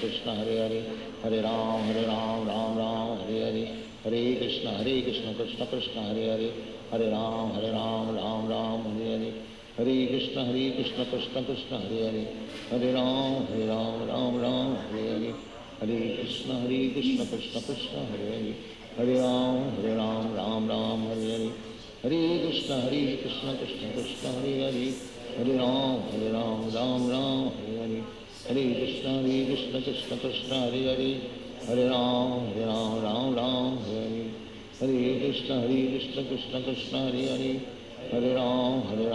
Krishna Hare Hare, Hare Ram Hare Hare, Hare Krishna Krishna Krishna Hare Hare, Hare Ram Hare Hare, Hare Krishna Krishna Krishna Hare Hare, Hare Ram Hare Hare, Hare Krishna Krishna Krishna Hare Hare, Hare Ram Hare Hare, Hare Krishna Krishna Krishna Hare Hare, Hare Ram Hare Hare, Hare Krishna Krishna Krishna Hare Hare, Hare Ram Hare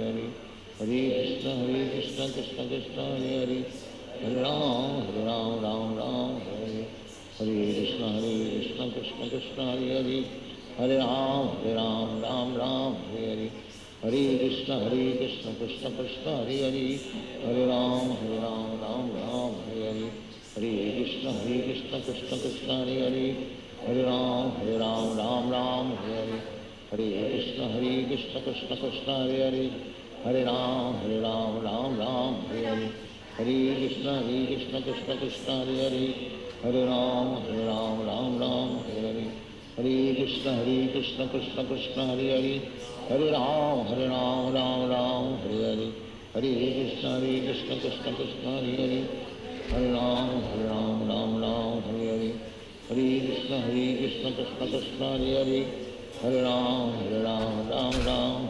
Hare, Hare Krishna Krishna Krishna Hare Hare, Hare Ram Hare Hare, Hare Krishna Krishna Krishna Hare Hare, Hare Ram Hare Hare, Hare Krishna Krishna Krishna Hare Hare, Hare Ram Hare Hare, Hare Krishna Krishna Krishna Hare Hare, Hare Ram Hare Hare, Hare Krishna Krishna Krishna Hare Hare, Hare Ram Hare Hare, Hare Krishna Krishna Krishna Hare Hare, Hare Ram Hare Hare, Hare Krishna Krishna Krishna Hare Hare, Hare Ram Hare Hare, Hare Krishna Krishna Krishna Hare Hare, Hare Ram Hare Hare, Hare Krishna Krishna Krishna Hare Hare, Hare Ram Hare Hare, Hare Krishna Krishna Krishna Hare Hare, Hare Ram Hare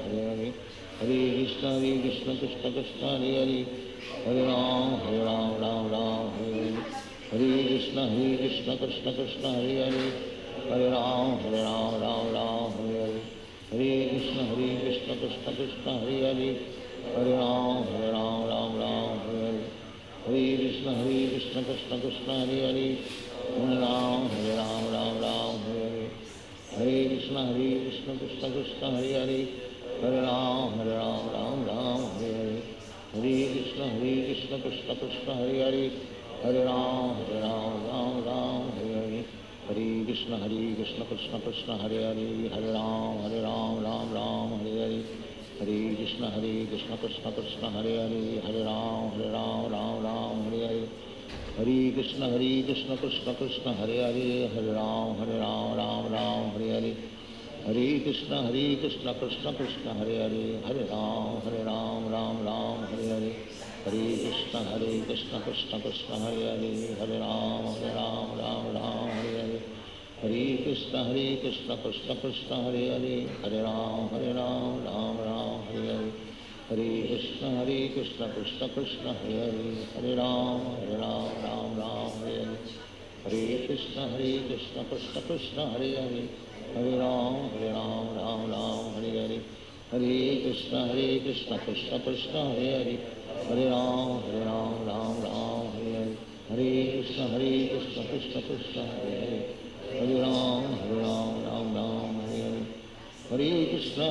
Hare, Hare Krishna Krishna Krishna Hare Hare, Hare Ram Ram Ram Hare Hare, Hare Krishna Krishna Krishna Hare Hare, Hare Ram Ram Hare Hare, Hare Krishna Krishna Krishna Hare Hare, Hare Ram Ram Hare Hare, Hare Krishna Krishna Krishna Hare Hare, Hare Ram Ram Hare Hare, Hare Krishna Krishna Krishna Hare Hare, Hare Ram Ram Hare Hare, Hare Krishna Krishna Krishna Hare Hare, Hare Ram Ram Hare Hare, Hare Krishna Krishna Krishna Hare Hare, Hare Ram Hare Hare, Hare Krishna Krishna Krishna Hare Hare, Hare Ram Hare Hare, Hare Krishna Krishna Krishna Hare Hare, Hare Ram Hare Hare, Hare Krishna Krishna Krishna Hare Hare, Hare Ram Hare Hare, Hare Krishna Krishna Krishna Hare Hare, Hare Ram Hare Hare, Hare Krishna Krishna Krishna Hare Hare, Hare Ram Hare Hare, Hare Krishna Krishna Krishna Hare Hare, Hare Ram Hare Hare, Hare Krishna Krishna Krishna Hare Hare, Hare Ram Hare Hare, Hare Krishna Krishna Krishna Hare Hare, Hare Ram Hare Hare, Hare Krishna Krishna Krishna Hare Hare, Hare Ram Hare Hare, Hare Krishna Krishna Krishna Hare Hare, Hare Ram Hare Hare, Hare Krishna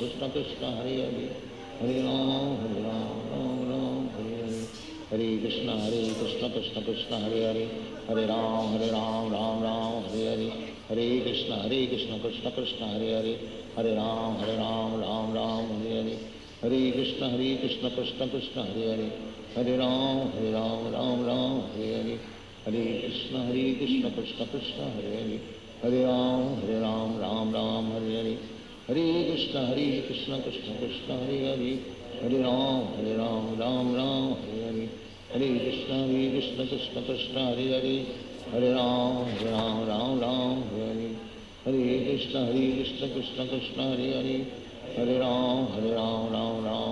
Krishna Krishna Hare Hare, Hare Ram Hare Hare, Hare Krishna Krishna Krishna Hare Hare, Hare Ram Hare Hare, Hare Krishna Krishna Krishna Hare Hare, Hare Ram Hare Hare, Hare Krishna Krishna Krishna Hare Hare, Hare Ram Hare Hare, Hare Krishna Krishna Krishna Hare Hare, Hare Ram Hare Hare, Hare Krishna Krishna Krishna Hare Hare, Hare Ram Hare Hare, Hare Krishna Krishna Krishna Hare Hare, Hare Ram Hare Hare, Hare Krishna Krishna Krishna Hare Hare, Hare Ram Hare Hare, Hare Krishna Krishna Krishna Hare Hare, Hare Ram Hare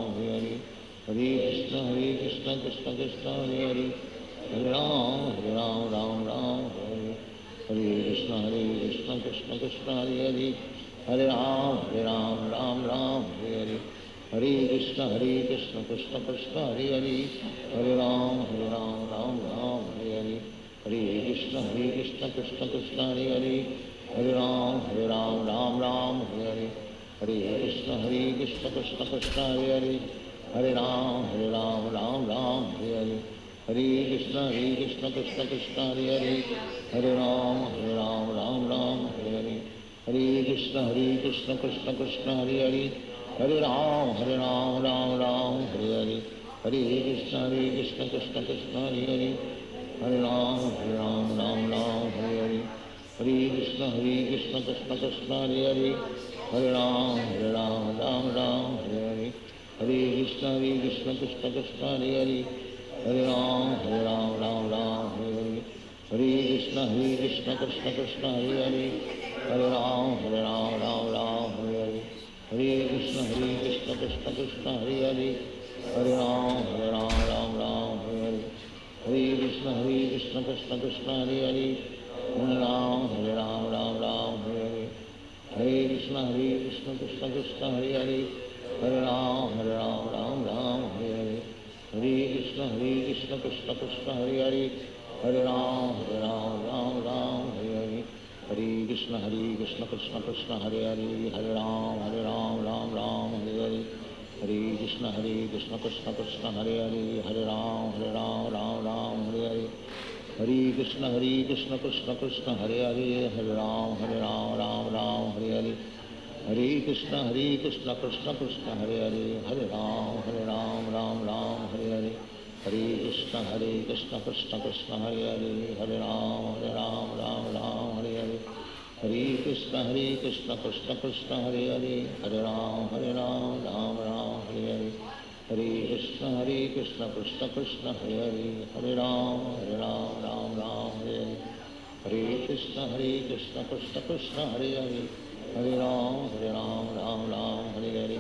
Hare, Hare Krishna Krishna Krishna Hare Hare, Hare Ram Hare Hare, Hare Krishna Krishna Krishna Hare Hare, Hare Ram Hare Hare, Hare Krishna Krishna Krishna Hare Hare, Hare Ram Hare Hare, Hare Krishna Krishna Krishna Hare Hare, Hare Ram Hare Hare, Hare Krishna Krishna Krishna Hare Hare, Hare Ram Hare Hare, Hare Krishna Krishna Krishna Hare Hare, Hare Ram Hare Hare, Hare Krishna Krishna Krishna Hare Hare, Hare Ram Hare Hare, Hare Krishna Krishna Krishna Hare Hare, Hare Ram Hare Hare, Hare Krishna Krishna Krishna Hare Hare, Hare Ram Hare Hare, Hare Krishna Krishna Krishna Hare Hare, Hare Ram Hare Hare, Hare Krishna Krishna Krishna Hare Hare, Hare Ram Hare Hare, Hare Krishna Krishna Krishna Hare Hare, Hare Ram Hare Hare, Hare Krishna Krishna Krishna Hare Hare, Hare Ram Hare Hare, Hare Krishna Krishna Krishna Hare Hare, Hare Ram Hare Hare, Hare Krishna Krishna Krishna Hare Hare, Hare Ram Hare Hare, Hare Krishna Krishna Krishna Hare Hare, Hare Ram Hare Hare, Hare Krishna Krishna Krishna Hare Hare, Hare Ram Hare Hare, Hare Krishna Krishna Krishna Hare Hare, Hare Ram Hare Hare, Hare Krishna Krishna Krishna Hare Hare, Hare Ram Hare Hare, Hare Krishna Krishna Krishna Hare Hare, Hare Ram Hare Hare, Hare Krishna Krishna Krishna Hare Hare, Hare Ram Hare Hare,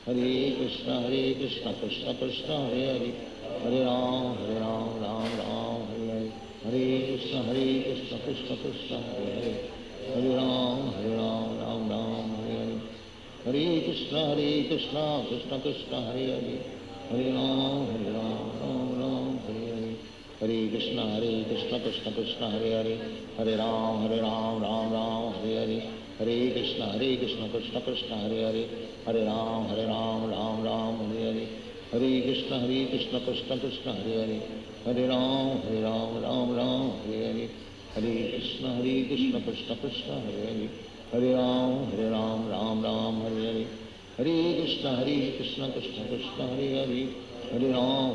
Hare Krishna Krishna Krishna Hare Hare, Hare Ram Ram Ram Hare Hare, Hare Krishna Krishna Krishna Hare Hare, Hare Ram Ram Ram Hare Hare, Hare Krishna Krishna Krishna Hare Hare, Hare Ram Ram Hare Hare, Hare Krishna Krishna Krishna Hare Hare, Hare Ram Ram Hare Hare, Hare Krishna Krishna Krishna Hare Hare, Hare Ram Ram Hare Hare, Hare Krishna Krishna Krishna Hare Hare, Hare Ram Ram Hare Hare, Hare Krishna Krishna Krishna Hare Hare, Hare Ram Ram Hare Hare, Hare Krishna Krishna Krishna Hare Hare, Hare Ram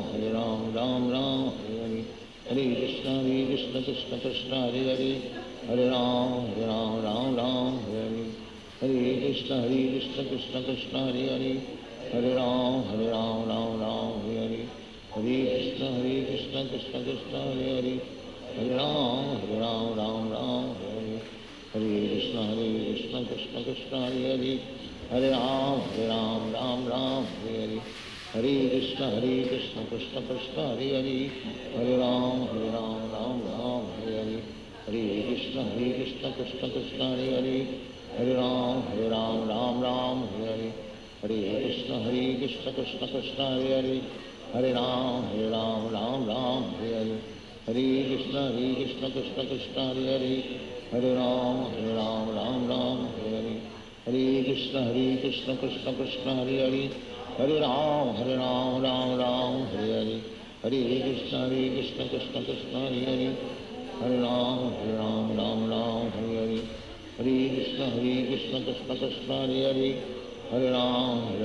Ram Hare Hare, Hare Krishna Krishna Krishna Hare Hare, Hare Ram Ram Hare Hare, Hare Krishna Krishna Krishna Hare Hare, Hare Ram Ram Hare Hare, Hare Krishna Krishna Krishna Hare Hare, Hare Ram Ram Hare Hare, Hare Krishna Krishna Krishna Hare Hare, Hare Ram Ram Hare Hare, Hare Krishna Krishna Krishna Hare Hare, Hare Ram Hare Hare, Hare Krishna Krishna Krishna Hare Hare, Hare Ram Ram Hare Hare, Hare Krishna Krishna Krishna Hare Hare, Hare Ram Ram Hare Hare, Hare Krishna Krishna Krishna Hare Hare, Hare Ram Ram Hare Hare, Hare Krishna Krishna Krishna Hare Hare, Hare Ram Ram Hare Hare, Hare Krishna Krishna Krishna Hare Hare, Hare Ram Hare Hare, Hare Krishna Krishna Krishna Hare Hare, Hare Ram Hare Hare, Hare Krishna Krishna Krishna Hare Hare, Hare Ram Hare Hare, Hare Krishna Krishna Krishna Hare Hare, Hare Ram Hare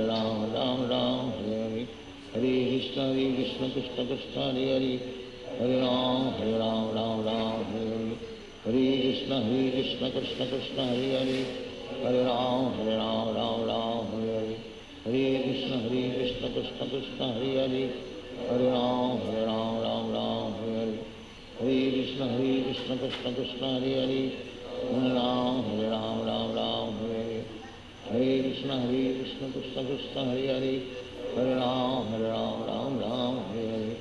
Hare, Hare Krishna Krishna Krishna Hare Hare, Hare Ram Hare Hare, Hare Krishna Krishna Krishna Hare Hare, Hare Ram Hare Hare, Hare Krishna Krishna Krishna Hare Hare, Hare Ram Hare Hare, Hare Krishna Krishna Krishna Hare Hare, Hare Ram Hare Hare,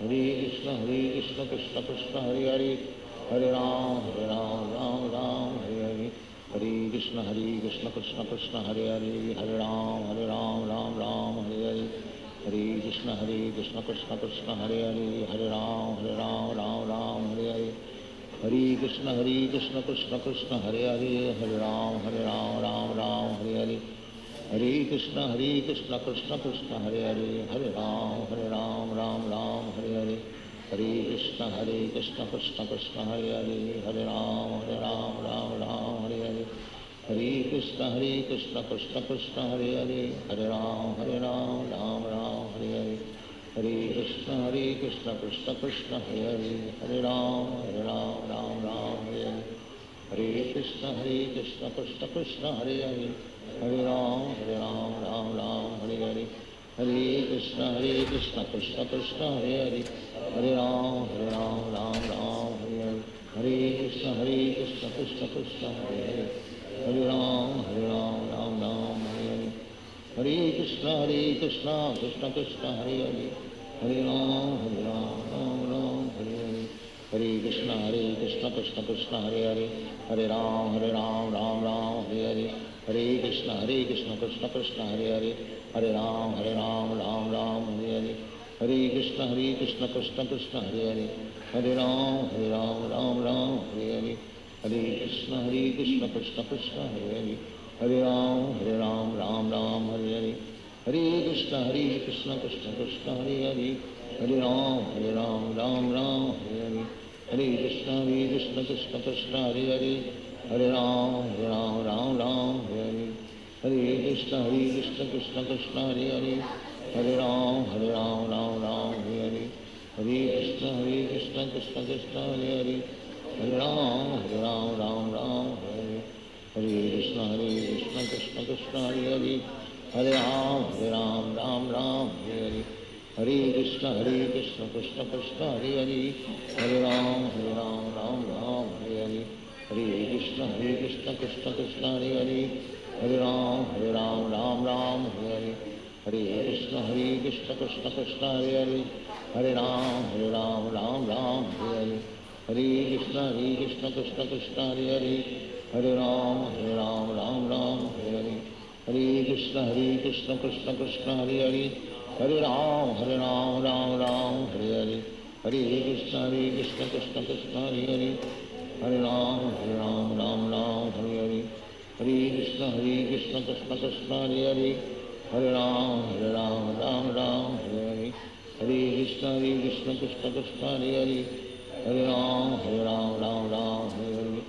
Hare Krishna Krishna Krishna Hare Hare, Hare Ram Hare Hare, Hare Krishna Krishna Krishna Hare Hare, Hare Ram Hare Hare, Hare Krishna Krishna Krishna Hare Hare, Hare Ram Hare Hare, Hare Krishna Krishna Krishna Hare Hare, Hare Ram Hare Hare, Hare Krishna Krishna Krishna Hare Hare, Hare Ram Hare Hare, Hare Krishna Krishna Krishna Hare Hare, Hare Ram Hare Hare, Hare Krishna Krishna Krishna Hare Hare, Hare Ram Hare Hare, Hare Krishna Krishna Krishna Hare Hare, Hare Ram Hare Hare, Hare Krishna Krishna Krishna Hare Hare, Hare Ram Hare Hare, Hare Krishna Krishna Krishna Hare Hare, Hare Ram Hare Hare, Hare Krishna Krishna Krishna Hare Hare, Hare Ram Hare Hare, Hare Krishna Krishna Krishna Hare Hare, Hare Ram Hare Hare, Hare Krishna Krishna Krishna Hare Hare, Hare Ram Hare Hare, Hare Krishna Krishna Krishna Hare Hare, Hare Ram Hare Hare, Hare Krishna Krishna Krishna Hare Hare, Hare Ram Hare Hare, Hare Krishna Krishna Krishna Hare Hare, Hare Ram Hare Hare, Hare Krishna Krishna Krishna Hare Hare, Hare Ram Hare Hare, Hare Krishna Krishna Krishna Hare Hare, Hare Ram Hare Hare, Hare Krishna Krishna Krishna Hare Hare, Hare Ram Hare Hare, Hare Krishna Krishna Krishna Hare Hare, Hare Ram Hare Hare, Hare Krishna Krishna Krishna Hare Hare, Hare Ram Hare Hare, Hare Krishna Krishna Krishna Hare Hare, Hare Ram Hare Hare, Hare Krishna Krishna Krishna Hare Hare, Hare Ram Ram Ram Hare Hare, Hare Krishna Krishna Krishna Hare Hare, Hare Ram Ram Ram Hare Hare, Hare Krishna Krishna Krishna Hare Hare, Hare Ram Ram Ram Hare Hare, Hare Krishna Krishna Krishna Hare Hare, Hare Ram Ram Ram Hare Hare, Hare Krishna Krishna Krishna Hare Hare, Hare Ram Ram Ram Hare Hare, Hare Krishna Krishna Krishna Hare Hare, Hare Ram Ram Ram Hare Hare,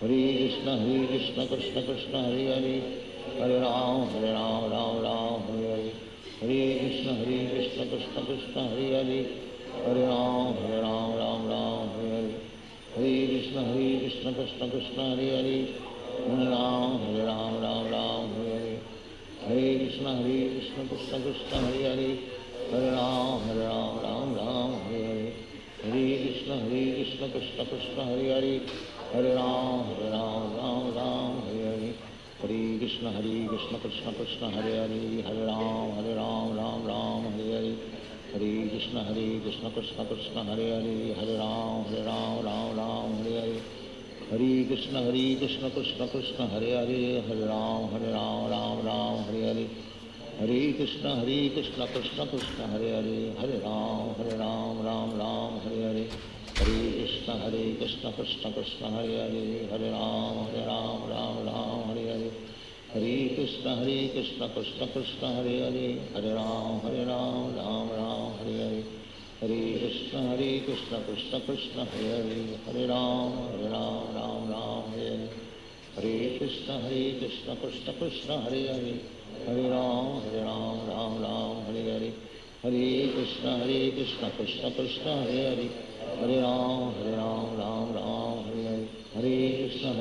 Hare Krishna Krishna Krishna Hare Hare, Hare Ram Ram Ram Hare Hare, Hare Krishna Krishna Krishna Hare Hare, Hare Ram Ram Ram Hare Hare, Hare Krishna Krishna Krishna Hare Hare, Hare Ram Ram Ram Hare Hare, Hare Krishna Krishna Krishna Hare Hare, Hare Ram Ram Ram Hare Hare, Hare Krishna Krishna Krishna Hare Hare, Hare Ram Ram Ram Hare Hare, Hare Krishna Krishna Krishna Hare Hare, Hare Ram Ram Hare Hare, Hare Krishna Krishna Krishna Hare Hare, Hare Ram Ram Hare Hare, Hare Krishna Krishna Krishna Hare Hare, Hare Ram Ram Hare Hare, Hare Krishna Krishna Krishna Hare Hare, Hare Ram Ram Hare Hare, Hare Krishna Krishna Krishna Hare Hare, Hare Ram Ram Hare Hare, Hare Krishna Krishna Krishna Hare Hare, Hare Ram Ram Hare Hare, Hare Krishna Krishna Krishna Hare Hare, Hare Ram Ram Hare Hare, Hare Krishna Krishna Krishna Hare Hare, Hare Ram Ram Hare Hare, Hare Krishna Krishna Krishna Hare Hare, Hare Ram Ram Hare Hare, Hare Krishna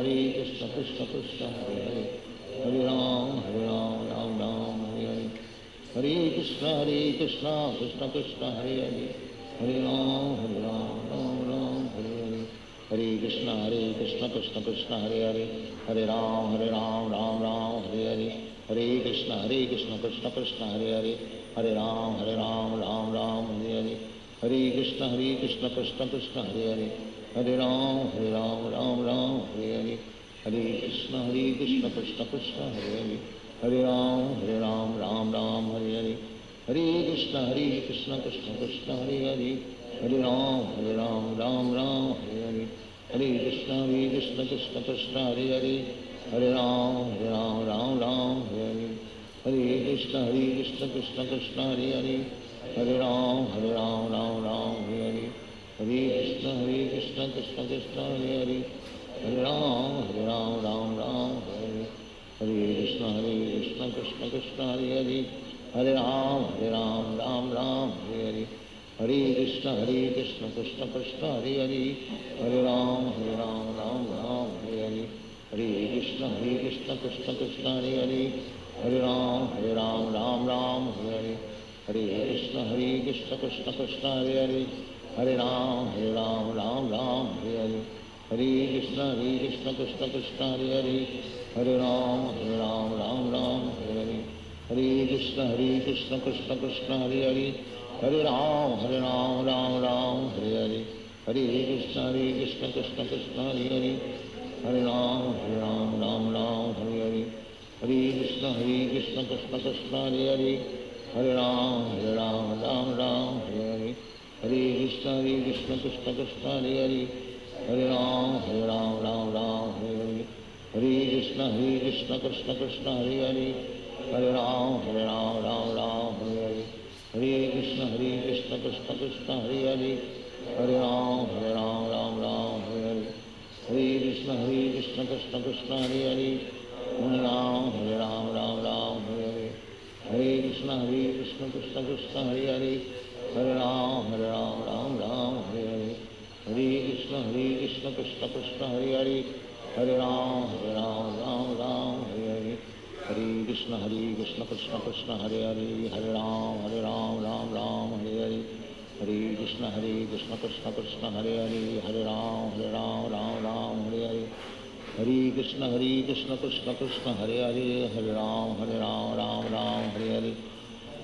Krishna Krishna Hare Hare, Hare Ram Ram Hare Hare, Hare Krishna Krishna Krishna Hare Hare, Hare Ram Ram Hare Hare, Hare Krishna Krishna Krishna Hare Hare, Hare Ram Ram Hare Hare, Hare Krishna Krishna Krishna Hare Hare, Hare Ram Ram Hare Hare, Hare Krishna Krishna Krishna Hare Hare, Hare Ram Ram Hare Hare, Hare Krishna Krishna Krishna Hare Hare, Hare Ram Ram Hare Hare, Hare Krishna Krishna Krishna Hare Hare, Hare Ram Ram Hare Hare, Hare Krishna Krishna Krishna Hare Hare, Hare Ram Ram Hare Hare, Hare Krishna Krishna Krishna Hare Hare, Hare Ram Ram Hare Hare, Hare Krishna Krishna Krishna Hare Hare, Hare Ram Ram Hare Hare, Hare Krishna Krishna Krishna Hare Hare, Hare Ram Ram Hare Hare, Hare Krishna Krishna Krishna Hare Hare, Hare Ram Ram Hare Hare, Hare Krishna Krishna Krishna Hare Hare, Hare Ram Ram Hare Hare, Hare Krishna Krishna Krishna Hare Hare, Hare Ram Ram Hare Hare, Hare Krishna Krishna Krishna Hare Hare, Hare Ram Ram Hare Hare, Hare Krishna Krishna Krishna Hare Hare, Hare Ram Ram Hare Hare, Hare Krishna Krishna Krishna Hare Hare, Hare Ram Hare Hare, Hare Krishna Krishna Krishna Hare Hare, Hare Ram Hare Hare, Hare Krishna Krishna Krishna Hare Hare, Hare Ram Hare Hare, Hare Krishna Krishna Krishna Hare Hare, Hare Ram Hare Hare, Hare Krishna Krishna Krishna Hare Hare, Hare Ram Hare Hare, Hare Krishna Krishna Krishna Hare Hare, Hare Ram Hare Hare, Hare Krishna Krishna Krishna Hare Hare, Hare Ram Hare Hare, Hare Krishna Krishna Krishna Hare Hare, Hare Ram Hare Hare, Hare Krishna Krishna Krishna Hare Hare, Hare Ram Hare Hare, Hare Krishna Krishna Krishna Hare Hare, Hare Ram Hare Hare, Hare Krishna Krishna Krishna Hare Hare, Hare Ram Hare Hare,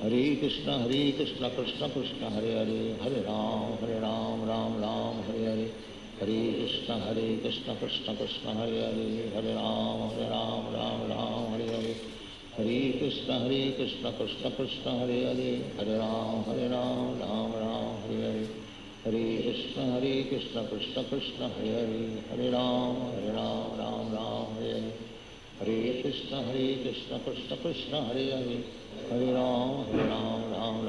Hare Krishna Krishna Krishna Hare Hare Hare Ram Ram Ram Hare Hare Hare Krishna Krishna Krishna Hare Hare Hare Ram Ram Ram Hare Hare Hare Krishna Krishna Krishna Hare Hare Hare Ram Ram Hare Hare Hare Krishna Krishna Krishna Hare Hare Hare Ram Ram Hare Hare Hare Krishna Krishna Krishna Hare Hare Hare Ram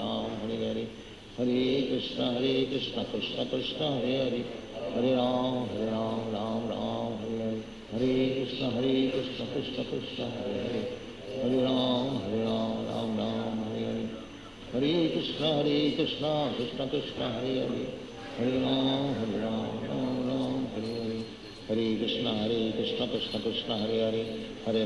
Ram Hare Hare Hare Krishna Krishna Krishna Hare Hare Hare Ram Ram Hare Hare Hare Krishna Krishna Krishna Hare Hare Hare Ram Ram Hare Hare Hare Krishna Krishna Krishna Hare Hare Hare Ram Hare Hare Hare Krishna Krishna Krishna Hare Hare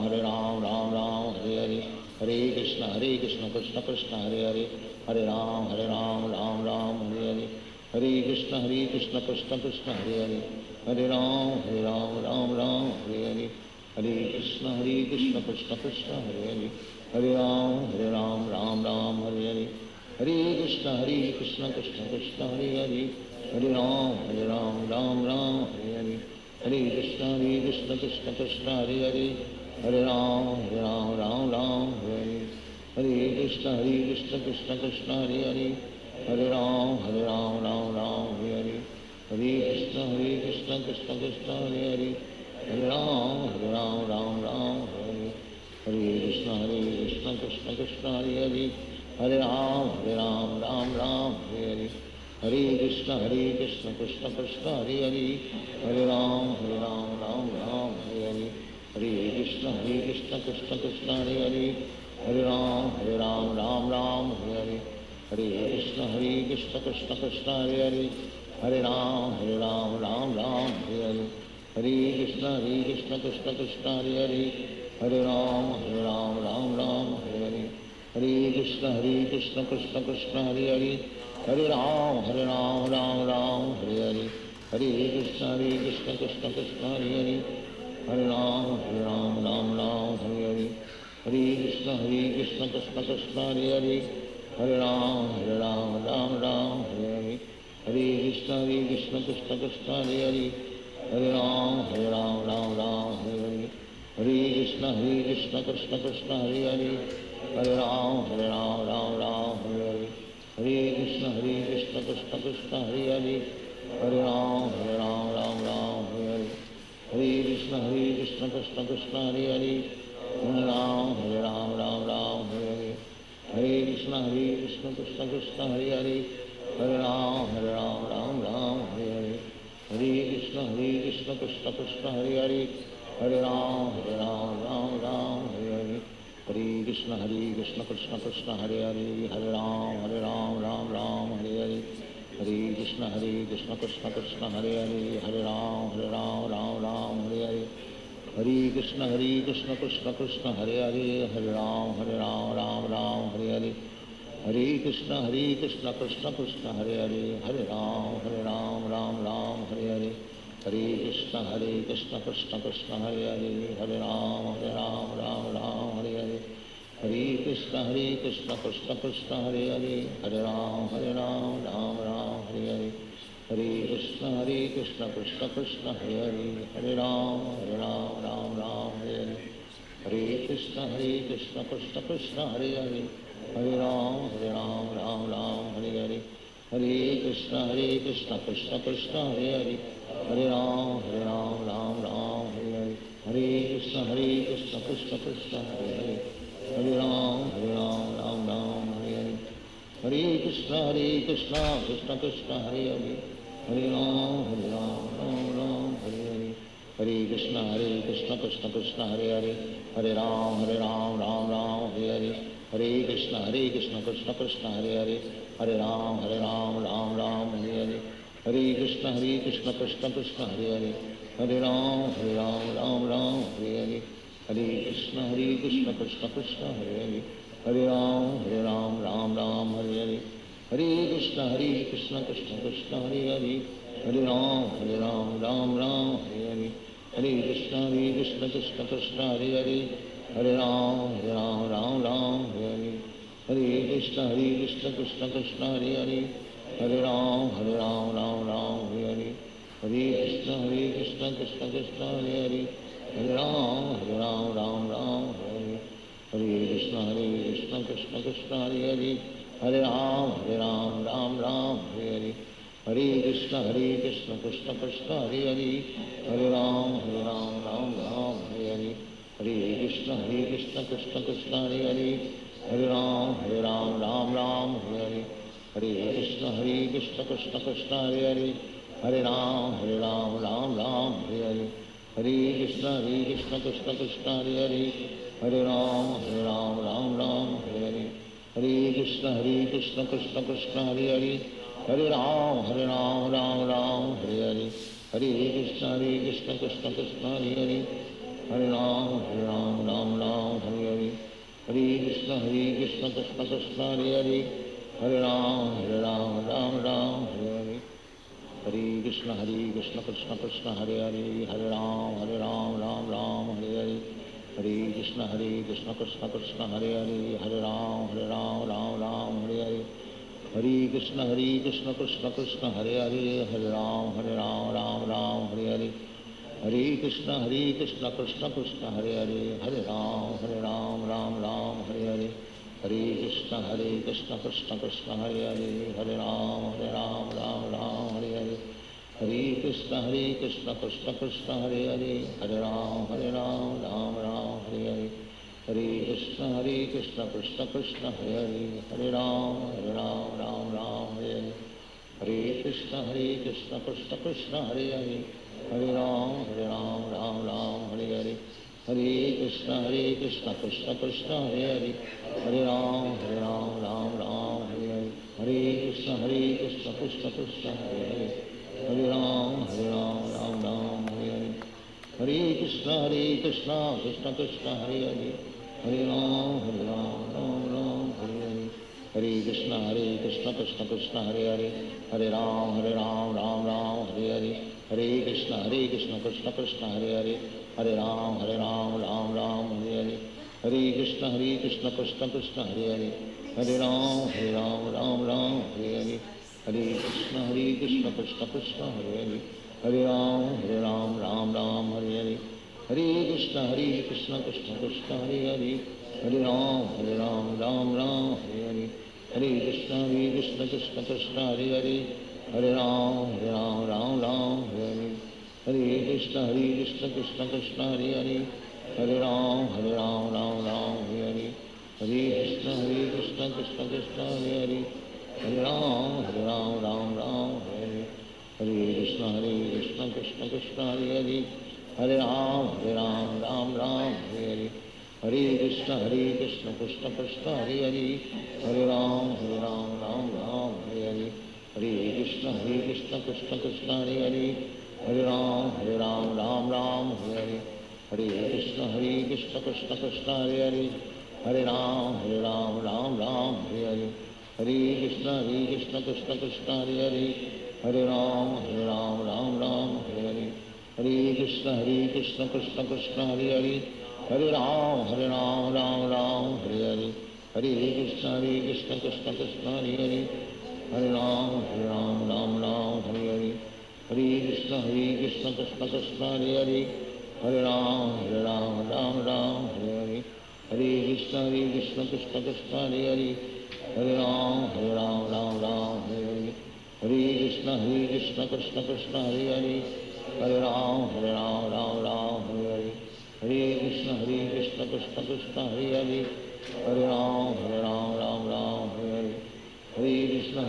Hare Ram Ram Hare Hare Hare Krishna Krishna Krishna Hare Hare Hare Ram Ram Hare Hare Hare Krishna Krishna Krishna Hare Hare Hare Ram Ram Hare Hare Hare Krishna Krishna Krishna Hare Hare Hare Ram Ram Hare Hare Hare Krishna Krishna Krishna Hare Hare Hare Ram Ram Hare Hare Hare Krishna Krishna Krishna Hare Hare Hare Ram Ram Hare Hare Hare Krishna Krishna Krishna Hare Hare Hare Ram Ram Hare Hare Hare Krishna Krishna Krishna Hare Hare Hare Ram Ram Hare Hare Krishna Krishna Krishna Hare Hare Hare Ram Ram Hare Hare Krishna Krishna Krishna Hare Hare Hare Ram Hare Hare Krishna Krishna Krishna Hare Hare Hare Ram Hare Hare Krishna Krishna Krishna Hare Hare Hare Ram Hare Hare Krishna Krishna Krishna Hare Hare Hare Ram Hare Hare Krishna Krishna Krishna Hare Hare Hare Ram Hare Hare Hare Krishna Krishna Krishna Hare Hare Hare Ram Hare Hare Hare Krishna Krishna Krishna Hare Hare Hare Ram Hare Hare Hare Krishna Krishna Krishna Hare Hare Hare Ram Hare Hare Hare Krishna Krishna Krishna Hare Hare Hare Ram Hare Hare Hare Krishna Krishna Krishna Hare Hare Hare Ram Hare Hare Hare Krishna Krishna Krishna Hare Hare Hare Ram Hare Hare Hare Krishna Krishna Krishna Hare Hare Hare Ram Hare Hare Hare Krishna Krishna Krishna Hare Hare Hare Ram Hare Hare Hare Krishna Krishna Krishna Hare Hare Hare Ram Hare Hare Hare Krishna Krishna Krishna Hare Hare Hare Ram Hare Hare Hare Krishna Krishna Krishna Hare Hare Hare Ram Hare Hare Hare Krishna Krishna Krishna Hare Hare Hare Ram Hare Hare Hare Krishna Krishna Krishna Hare Hare Hare Ram Hare Hare Hare Krishna Krishna Krishna Hare Hare Hare Ram Hare Hare Hare Krishna Krishna Krishna Hare Hare Hare Ram Hare Hare Hare Krishna Krishna Krishna Hare Hare Hare Ram Hare Hare Hare Krishna Krishna Krishna Hare Hare Hare Ram Hare Hare Hare Krishna Krishna Krishna Hare Hare Hare Ram Hare Hare Hare Krishna Krishna Krishna Hare Hare Hare Ram Hare Hare Hare Krishna Krishna Krishna Hare Hare Hare Ram Hare Hare Hare Krishna Krishna Krishna Hare Hare Hare Ram Hare Hare Hare Krishna Krishna Krishna Hare Hare Hare Ram Hare Hare Hare Krishna Krishna Krishna Hare Hare Hare Ram Hare Hare Hare Krishna Krishna Krishna Hare Hare Hare Ram Hare Hare Hare Krishna Krishna Krishna Hare Hare Hare Ram Hare Hare Hare Krishna Krishna Krishna Hare Hare, Hare Ram Ram Ram Hare Hare, Hare Krishna Krishna Krishna Hare Hare, Hare Ram Ram Hare Hare, Hare Krishna Krishna Krishna Hare Hare, Hare Ram Ram Hare Hare, Hare Krishna Krishna Krishna Hare Hare, Hare Ram Ram Hare Hare, Hare Krishna Krishna Krishna Hare Hare, Hare Ram Ram Hare Hare, Hare Krishna Krishna Krishna Hare Hare, Hare Ram Ram Hare Hare, Hare Krishna Krishna Krishna Hare Hare, Hare Ram Ram Hare Hare, Hare Krishna Krishna Krishna Hare Hare, Hare Ram Ram Hare Hare, Hare Krishna Krishna Krishna Hare Hare, Hare Ram Ram Hare Hare, Hare Krishna Krishna Krishna Hare Hare, Hare Ram Ram Hare Hare, Hare Krishna Krishna Krishna Hare Hare, Hare Ram Ram Hare Hare, Hare Krishna Krishna Krishna Hare Hare, Hare Ram Ram Hare Hare, Hare Krishna Krishna Krishna Hare Hare, Hare Ram Ram Hare Hare, Hare Krishna Krishna Krishna Hare Hare, Hare Ram Ram Hare Hare, Hare Krishna Krishna Krishna Hare Hare, Hare Ram Ram Hare Hare, Hare Krishna Krishna Krishna Hare Hare, Hare Ram Ram Hare Hare, Hare Krishna Krishna Krishna Hare Hare, Hare Ram Ram Hare Hare, Hare Krishna Krishna Krishna Hare Hare, Hare Ram Hare Hare, Hare Krishna Krishna Krishna Hare Hare, Hare Ram Hare Hare, Hare Krishna Krishna Krishna Hare Hare, Hare Ram Hare Hare, Hare Krishna Krishna Krishna Hare Hare, Hare Ram Hare Hare, Hare Krishna Krishna Krishna Hare Hare, Hare Ram Hare Hare, Hare Krishna Krishna Krishna Hare Hare, Hare Ram Hare Hare, Hare Krishna Krishna Krishna Hare Hare, Hare Ram Hare Hare, Hare Krishna Krishna Krishna Hare Hare, Hare Ram Hare Hare, Hare Krishna Krishna Krishna Hare Hare, Hare Ram Hare Hare, Hare Krishna Krishna Krishna Hare Hare, Hare Ram Hare Hare, Hare Krishna Krishna Krishna Hare Hare, Hare Ram Hare Hare, Hare Krishna Krishna Krishna Hare Hare, Hare Ram Hare Hare, Hare Krishna Krishna Krishna Hare Hare, Hare Ram Hare Hare, Hare Krishna Krishna Krishna Hare Hare, Hare Ram Hare Hare, Hare Krishna Krishna Krishna Hare Hare, Hare Ram Hare Hare, Hare Krishna Krishna Krishna Hare Hare, Hare Ram Hare Hare, Hare Krishna Krishna Krishna Hare Hare, Hare Ram Hare Hare, Hare Krishna Krishna Krishna Hare Hare, Hare Ram Hare Hare, Hare Krishna Krishna Krishna Hare Hare, Hare Ram Hare Hare, Hare Krishna Krishna Krishna Hare Hare, Hare Ram Hare Hare, Hare Krishna Krishna Krishna Hare Hare, Hare Ram Hare Hare, Hare Krishna Krishna Krishna Hare Hare, Hare Ram Hare Hare, Hare Krishna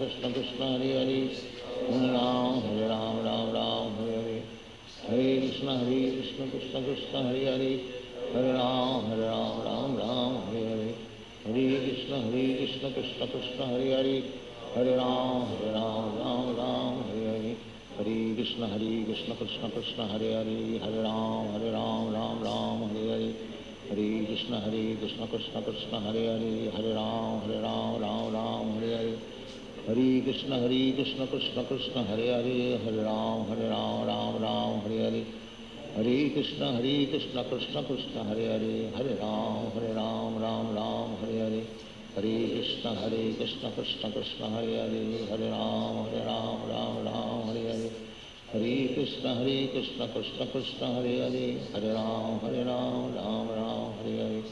Krishna Krishna Hare Hare, Hare Ram Hare Hare, Hare Krishna Krishna Krishna Hare Hare, Hare Ram Hare Hare, Hare Krishna Krishna Krishna Hare Hare, Hare Ram Hare Hare, Hare Krishna Krishna Krishna Hare Hare, Hare Ram Hare Hare, Hare Krishna Krishna Krishna Hare Hare, Hare Ram Hare Hare, Hare Krishna Krishna Krishna Hare Hare, Hare Ram Hare Hare, Hare Krishna Krishna Krishna Hare Hare, Hare Ram Hare Hare, Hare Krishna Krishna Krishna Hare Hare, Hare Ram Hare Hare, Hare Krishna Krishna Krishna Hare Hare, Hare Ram Ram Ram Hare Hare, Hare Krishna Krishna Krishna Hare Hare, Hare Ram Ram Hare Hare,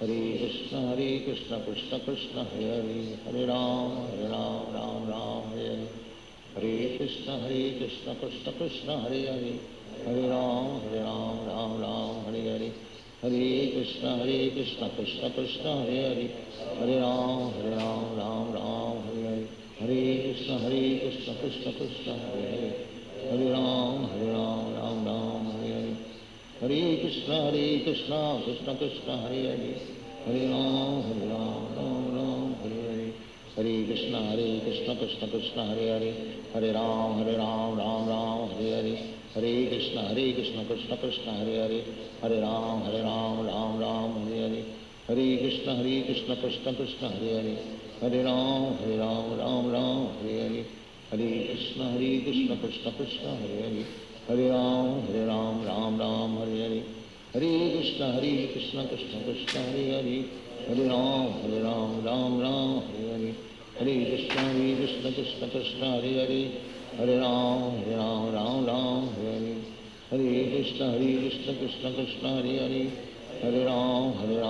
Hare Krishna Krishna Krishna Hare Hare, Hare Ram Ram Hare Hare, Hare Krishna Krishna Krishna Hare Hare, Hare Ram Hare Hare, Hare Krishna Krishna Krishna Hare Hare, Hare Ram Hare Hare, Hare Krishna Krishna Krishna Hare Hare, Hare Ram Hare Hare, Hare Krishna Krishna Krishna Hare Hare, Hare Ram Hare Hare, Hare Krishna Krishna Krishna Hare Hare, Hare Ram Hare Hare, Hare Krishna Krishna Krishna Hare Hare, Hare Ram Hare Hare, Hare Krishna Krishna Krishna Hare Hare, Hare Ram Hare Hare, Hare Krishna Krishna Krishna Hare Hare, Hare Ram Hare Hare, Hare Krishna Krishna Krishna Hare Hare, Hare Ram Hare Hare, Hare Krishna Krishna Krishna Hare Hare, Hare Ram Hare Hare, Hare Krishna Krishna Krishna Hare Hare, Hare Ram Hare Hare, Hare Krishna Krishna Krishna Hare Hare, Hare Ram Hare Hare, Hare Krishna Krishna Krishna Hare Hare, Hare Ram Hare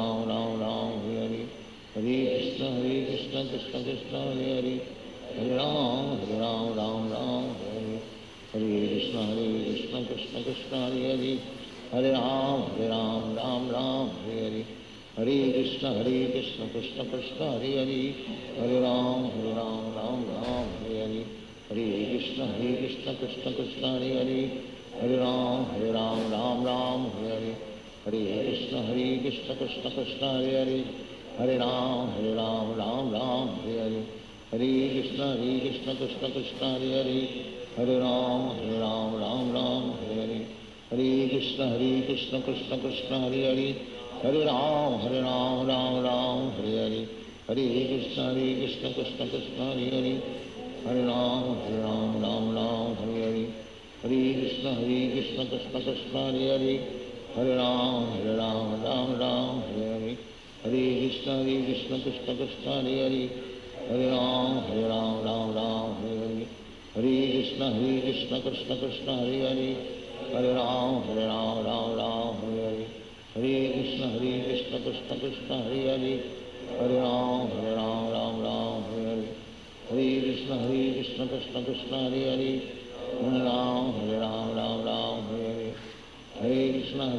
Hare, Hare Krishna Krishna Krishna Hare Hare, Hare Ram Hare Hare, Hare Krishna Krishna Krishna Hare Hare, Hare Ram Hare Hare, Hare Krishna Krishna Krishna Hare Hare, Hare Ram Hare Hare, Hare Krishna Krishna Krishna Hare Hare, Hare Ram Hare Hare, Hare Krishna Krishna Krishna Hare Hare, Hare Ram Hare Hare, Hare Krishna Krishna Krishna Hare Hare, Hare Ram Hare Hare, Hare Krishna Krishna Krishna Hare Hare, Hare Ram Hare Hare, Hare Krishna Krishna Krishna Hare Hare, Hare Ram Hare Hare, Hare Krishna Krishna Krishna Hare Hare, Hare Ram Hare Hare, Hare Krishna Krishna Krishna Hare Hare, Hare Ram Hare Hare, Hare Krishna Krishna Krishna Hare Hare, Hare Ram Hare Hare, Hare Krishna Krishna Krishna Hare Hare, Hare Ram Hare Hare, Hare Krishna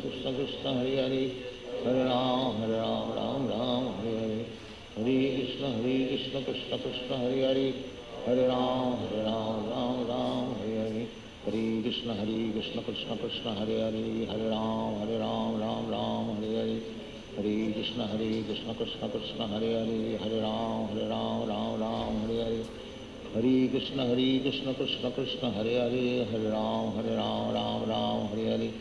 Krishna Krishna Hare Hare, Hare Ram Hare Hare, Hare Krishna Krishna Krishna Hare Hare, Hare Ram Hare Hare, Hare Krishna Krishna Krishna Hare Hare, Hare Ram Hare Hare, Hare Krishna Krishna Krishna Hare Hare, Hare Ram Hare Hare, Hare Krishna Krishna Krishna Hare Hare, Hare Ram Hare Hare, Hare Krishna Krishna Krishna Hare Hare, Hare Ram Hare Hare,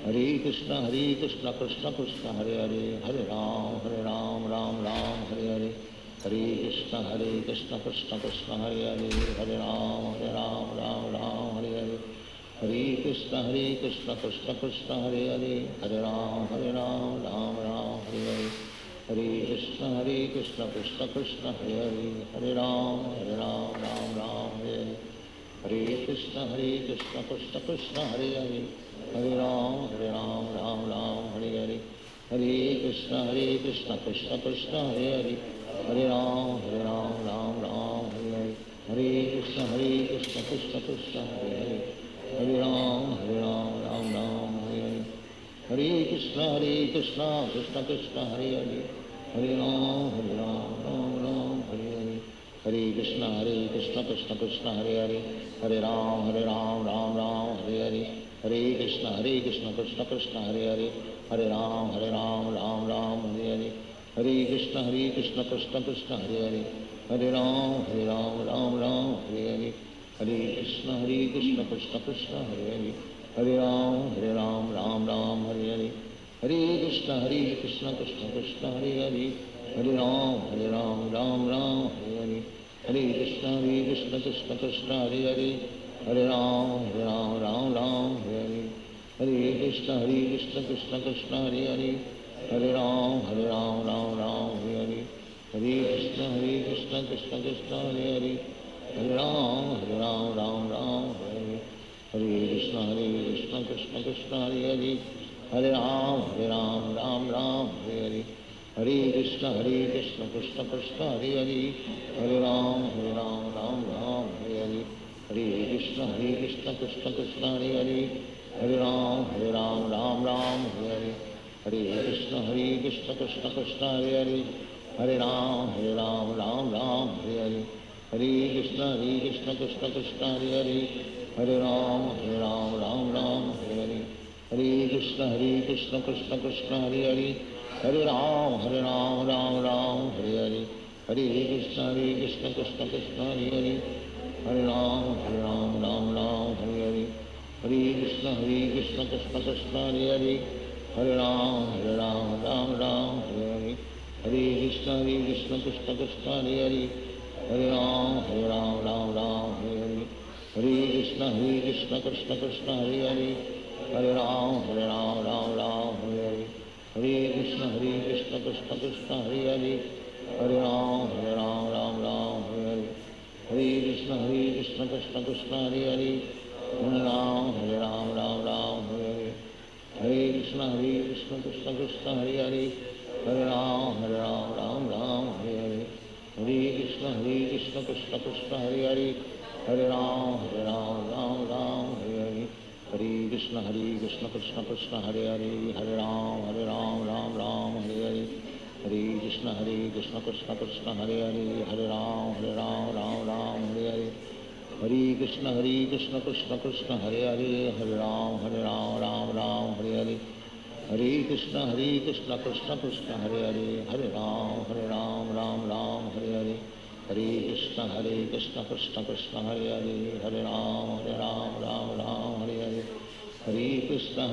Hare Krishna Krishna Krishna Hare Hare, Hare Ram Hare Hare, Hare Krishna Krishna Krishna Hare Hare, Hare Ram Hare Hare, Hare Krishna Krishna Krishna Hare Hare, Hare Ram Hare Hare, Hare Krishna Krishna Krishna Hare Hare, Hare Ram Hare Hare, Hare Krishna Krishna Krishna Hare Hare, Hare Ram Hare Hare, Hare Krishna Krishna Krishna Hare Hare, Hare Ram Hare Hare, Hare Krishna Krishna Krishna Hare Hare, Hare Ram Hare Hare, Hare Krishna Krishna Krishna Hare Hare, Hare Ram Hare Hare, Hare Krishna Krishna Krishna Hare Hare, Hare Ram Hare Hare, Hare Krishna Krishna Krishna Hare Hare, Hare Ram Hare Hare, Hare Krishna Krishna Krishna Hare Hare, Hare Ram Hare Hare, Hare Krishna Krishna Krishna Hare Hare, Hare Ram Hare Hare, Hare Krishna Krishna Krishna Hare Hare, Hare Ram Hare Hare, Hare Krishna Krishna Krishna Hare Hare, Hare Ram Ram Ram Hare Hare, Hare Krishna Krishna Krishna Hare Hare, Hare Ram Ram Ram Hare Hare, Hare Krishna Krishna Krishna Hare Hare, Hare Ram Ram Hare Hare, Hare Krishna Krishna Krishna Hare Hare, Hare Ram Ram Hare Hare, Hare Krishna Krishna Krishna Hare Hare, Hare Ram Ram Hare Hare, Hare Krishna Krishna Krishna Hare Hare, Hare Ram Ram Hare Hare, Hare Krishna Krishna Krishna Hare Hare, Hare Ram Ram Hare Hare, Hare Krishna Krishna Krishna Hare Hare, Hare Ram Ram Hare Hare, Hare Krishna Krishna Krishna Hare Hare, Hare Ram Hare Hare, Hare Krishna Krishna Krishna Hare Hare, Hare Ram Hare Hare, Hare Krishna Krishna Krishna Hare Hare, Hare Ram Hare Hare, Hare Krishna Krishna Krishna Hare Hare, Hare Ram Hare Hare, Hare Krishna Krishna Krishna Hare Hare, Hare Ram Hare Hare, Hare Krishna Krishna Krishna Hare Hare, Hare Ram Hare Hare, Hare Krishna Krishna Krishna Hare Hare, Hare Ram Hare Hare, Hare Krishna Krishna Krishna Hare Hare, Hare Ram Hare Hare, Hare Krishna Krishna Krishna Hare Hare, Hare Ram Hare Hare, Hare Krishna Krishna Krishna Hare Hare, Hare Ram Hare Hare, Hare Krishna Krishna Krishna Hare Hare, Hare Ram Hare Hare Hare, Hare Krishna Krishna Krishna Hare Hare, Hare Ram Hare Hare Hare, Hare Krishna Krishna Krishna Hare Hare, Hare Ram Hare Hare Hare, Hare Krishna Krishna Krishna Hare Hare, Hare Ram Hare Hare, Hare Krishna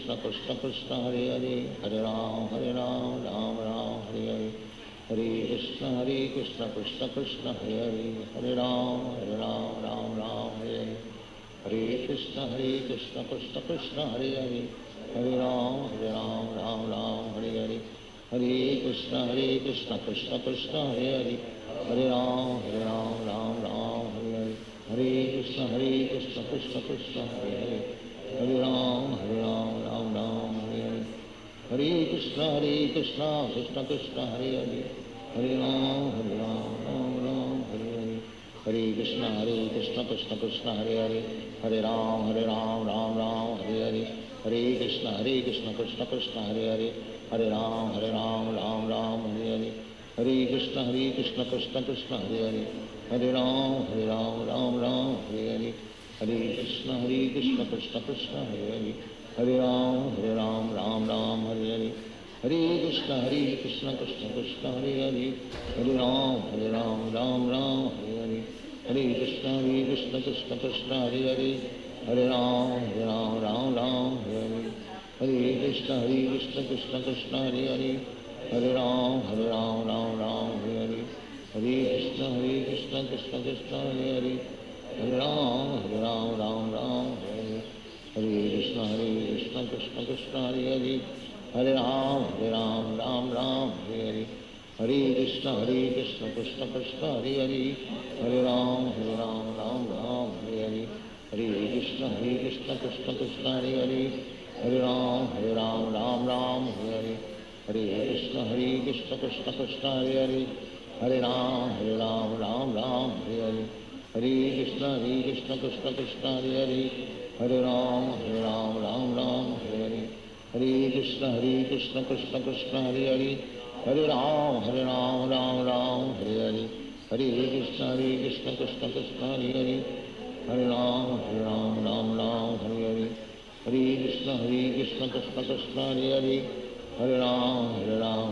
Krishna Krishna Hare Hare, Hare Ram Hare Hare, Hare Krishna Krishna Krishna Hare Hare, Hare Ram Hare Hare, Hare Krishna Krishna Krishna Hare Hare, Hare Ram Hare Hare, Hare Krishna Krishna Krishna Hare Hare, Hare Ram Hare Hare, Hare Krishna Krishna Krishna Hare Hare, Hare Ram Hare Hare, Hare Krishna Krishna Krishna Hare Hare, Hare Ram Hare Hare, Hare Krishna Krishna Krishna Hare Hare, Hare Ram Hare Hare, Hare Krishna Krishna Krishna Hare Hare, Hare Ram Hare Hare, Hare Krishna Krishna Krishna Hare Hare, Hare Ram Hare Hare, Hare Krishna Krishna Krishna Hare Hare, Hare Ram Hare Hare, Hare Krishna Krishna Krishna Hare Hare, Hare Ram Hare Hare, Hare Krishna Krishna Krishna Hare Hare, Hare Ram Hare Hare, Hare Krishna Krishna Krishna Hare Hare, Hare Ram Hare Hare, Hare Krishna Krishna Krishna Hare Hare, Hare Ram Hare Hare, Hare Krishna Krishna Krishna Hare Hare, Hare Ram Hare Hare, Hare Krishna Krishna Krishna Hare Hare, Hare Ram Hare Hare, Hare Krishna Krishna Krishna Hare Hare, Hare Ram Hare Hare, Hare Krishna Krishna Krishna Hare Hare, Hare Ram Hare Hare, Hare Krishna Krishna Krishna Hare Hare, Hare Ram Hare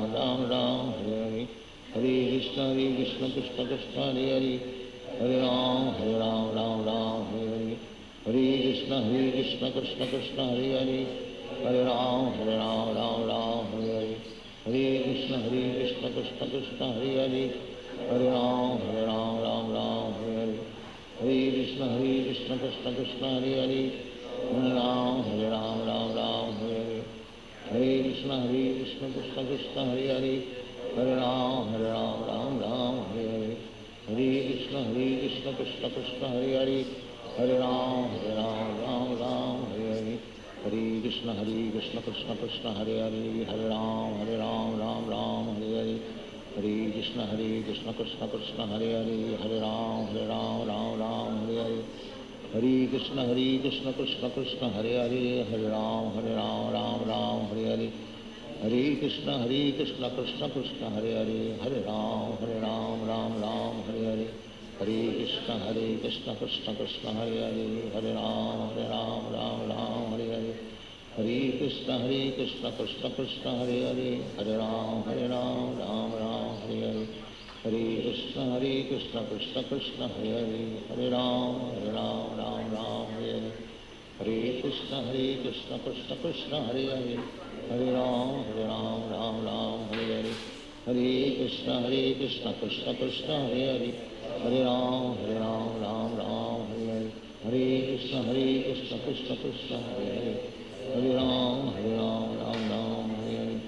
Hare, Hare Krishna Krishna Krishna Hare Hare, Hare Ram Hare Hare, Hare Krishna Krishna Krishna Hare Hare, Hare Ram Hare Hare, Hare Krishna Krishna Krishna Hare Hare, Hare Ram Hare Hare, Hare Krishna Krishna Krishna Hare Hare, Hare Ram Hare Hare, Hare Krishna Krishna Krishna Hare Hare, Hare Ram Hare Hare, Hare Krishna Krishna Krishna Hare Hare, Hare Ram, Ram Ram, Hare Hare. Hare Krishna, Krishna Krishna, Hare Hare. Hare Ram, Ram Ram, Hare Hare. Hare Krishna, Krishna Krishna, Hare Hare. Hare Ram, Ram Ram, Hare Hare. Hare Krishna, Krishna Krishna, Hare Hare. Hare Ram, Ram Ram, Hare Hare. Hare Krishna, Krishna Krishna, Hare Hare. Hare Ram, Ram Ram, Hare Hare. Hare Krishna, Krishna Krishna, Hare Hare. Hare Ram, Ram Ram, Hare Hare. Hare Krishna, Krishna Krishna, Hare Hare. Hare Ram, Ram Ram, Hare Hare. Hare Krishna, Krishna Krishna, Hare Hare. Hare Ram, Ram Ram, Hare Hare. Hare Krishna, Krishna Krishna, Hare Hare. Hare Ram, Ram Ram, Hare Hare. Hare Krishna, Krishna Krishna, Hare Hare. Hare Ram, Ram Ram, Hare Hare. Hare Krishna, Krishna Krishna, Hare Hare. Hare Ram, Ram Ram, Hare Hare. Hare Krishna, Krishna Krishna, Hare Hare. Hare Ram, Ram Ram, Hare Hare. Hare Krishna, Krishna Krishna, Hare Hare. Hare Ram, Ram Ram, Hare Hare.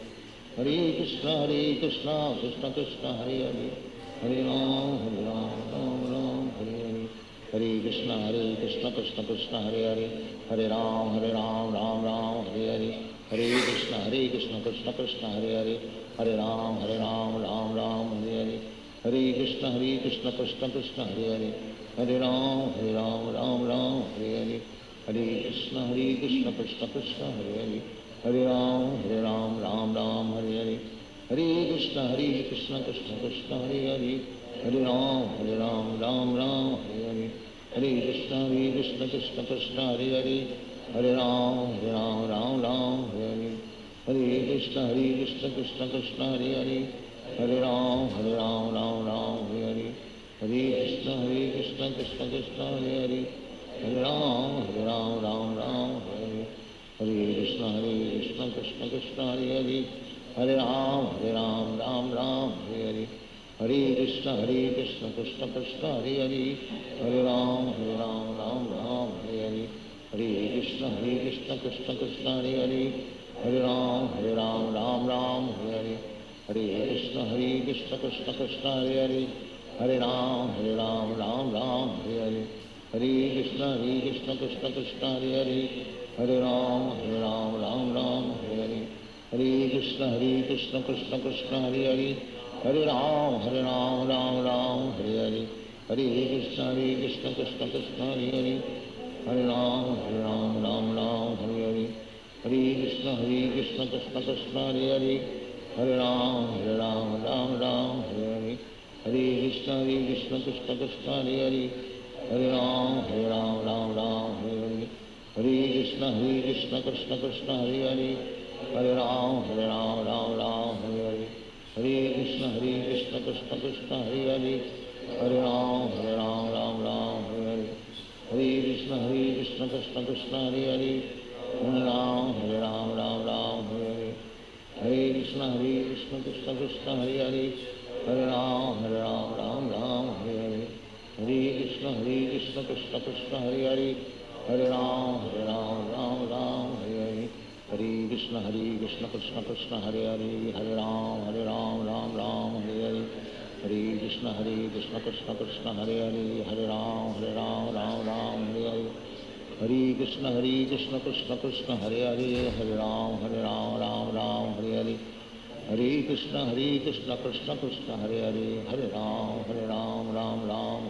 Hare Krishna, Krishna Krishna, Hare Hare. Hare Ram, Ram Ram, Hare Hare. Hare Krishna, Krishna Krishna, Hare Hare. Hare Ram, Ram Ram, Hare Hare. Hare Krishna, Krishna Krishna, Hare Hare. Hare Ram, Ram Ram, Hare Hare. Hare Krishna, Krishna Krishna, Hare Hare. Hare Ram, Ram Ram, Hare Hare. Hare Krishna, Krishna Krishna, Hare Hare. Hare Ram, Ram Ram, Hare Hare. Hare Krishna, Krishna Krishna, Hare Hare. Hare Ram, Ram Ram, Hare Hare. Hare Krishna, Krishna Krishna, Hare Hare. Hare Ram, Ram Ram, Hare Hare. Hare Krishna, Krishna Krishna, Hare Hare. Hare Ram, Ram Ram, Hare Hare. Hare Krishna, Krishna Krishna, Hare Hare. Hare Ram, Ram Ram, Hare Hare. Hare Krishna, Krishna Krishna, Hare Hare. Hare Ram, Ram Ram, Hare Hare. Hare Krishna, Krishna Krishna, Hare Hare. Hare Ram, Ram, Hare Hare. Hare Krishna, Krishna Krishna, Hare Hare. Hare Ram, Ram, Hare Hare. Hare Krishna, Krishna Krishna, Hare Hare. Hare Ram, Ram, Hare Hare. Hare Krishna, Krishna Krishna, Hare Hare. Hare Ram, Ram, Hare Hare. Hare Krishna, Krishna Krishna, Hare Hare. Hare Ram, Ram, Hare Hare. Hare Krishna, Krishna Krishna, Hare Hare. Hare Ram, Ram, Hare Hare. Hare Krishna, Krishna Krishna, Hare Hare. Hare Ram, Ram, Hare Hare. Hare Krishna, Krishna Krishna, Hare Hare. Hare Ram, Ram, Hare Hare. Hare Krishna, Krishna Krishna, Hare Hare. Hare Ram, Ram, Hare Hare. Hare Krishna, Krishna Krishna, Hare Hare. Hare Ram, Ram, Hare Hare. Hare Krishna, Krishna Krishna, Hare Hare. Hare Ram, Ram, Hare Hare. Hare Krishna, Krishna Krishna, Hare Hare. Hare Ram, Ram, Hare Hare. Hare Krishna, Krishna Krishna, Hare Hare. Hare Ram, Ram, Hare Hare. Hare Krishna, Krishna Krishna, Hare Hare. Hare Ram, Ram, Hare Hare. Hare Krishna, Krishna Krishna, Hare Hare. Hare Ram, Ram, Hare Hare. Hare Krishna, Krishna Krishna, Hare Hare. Hare Ram, Ram,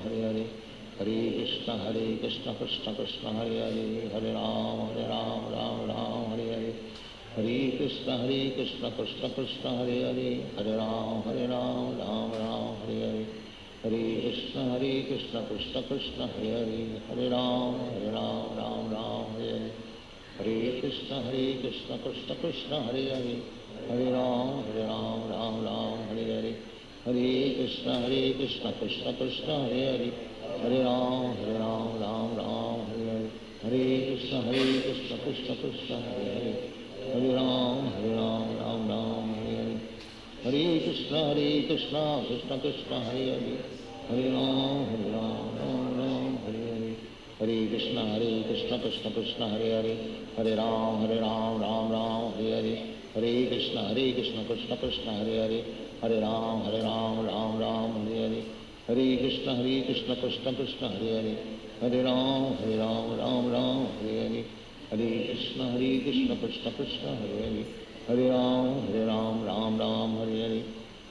Hare Hare. Hare Krishna, Krishna Krishna, Hare Hare. Hare Ram, Ram, Hare Hare. Hare Krishna, Krishna Krishna, Hare Hare. Hare Ram, Ram, Hare Hare. Hare Krishna, Krishna Krishna, Hare Hare. Hare Ram, Ram, Hare Hare. Hare Krishna, Krishna Krishna, Hare Hare. Hare Ram, Ram, Hare Hare. Hare Krishna, Krishna Krishna, Hare Hare. Hare Ram, Ram, Hare Hare. Hare Krishna, Krishna Krishna, Hare Hare. Hare Ram, Ram, Hare Hare. Hare Krishna, Krishna Krishna, Hare Hare. Hare Ram, Ram, Hare Hare. Hare Krishna, Krishna Krishna, Hare Hare. Hare Ram, Ram, Hare Hare. Hare Krishna, Krishna Krishna, Hare Hare. Hare Ram, Ram Ram, Hare Hare. Hare Krishna, Krishna Krishna, Hare Hare. Hare Ram, Ram Ram, Hare Hare. Hare Krishna, Krishna Krishna, Hare Hare. Hare Ram, Ram Ram, Hare Hare.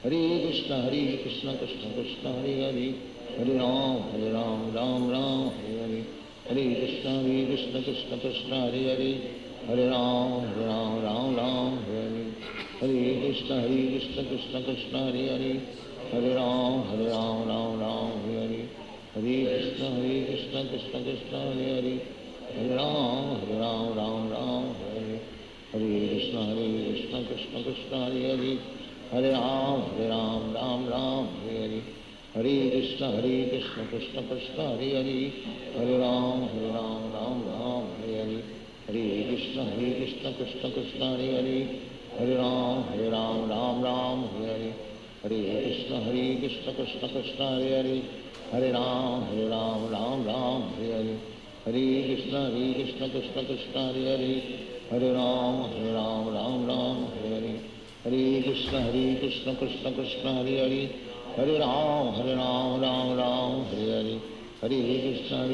Hare Krishna, Krishna Krishna, Hare Hare. Hare Ram, Ram Ram, Hare Hare. Hare Krishna, Krishna Krishna, Hare Hare. Hare Ram, Ram Ram, Hare Hare. Hare Krishna, Krishna Krishna, Hare Hare. Hare Ram, Ram Ram, Hare Hare. Hare Krishna, Krishna Krishna, Hare Hare. Hare Ram, Ram Ram, Hare Hare. Hare Krishna, Krishna Krishna, Hare Hare. Hare Ram, Ram Ram, Hare Hare. Hare Krishna, Krishna Krishna, Hare Hare. Hare Ram, Ram Ram, Hare Hare. Hare Krishna, Krishna Krishna, Hare Hare. Hare Ram, Ram Ram, Hare Hare. Hare Krishna, Krishna Krishna, Hare Hare. Hare Ram, Ram Ram, Hare Hare. Hare Krishna, Krishna Krishna, Hare Hare. Hare Ram, Ram Ram, Hare Hare. Hare Krishna, Krishna Krishna, Hare Hare. Hare Ram, Ram Ram, Hare Hare. Hare Krishna, Krishna Krishna, Hare Hare. Hare Ram, Ram Ram, Hare Hare. Hare Krishna,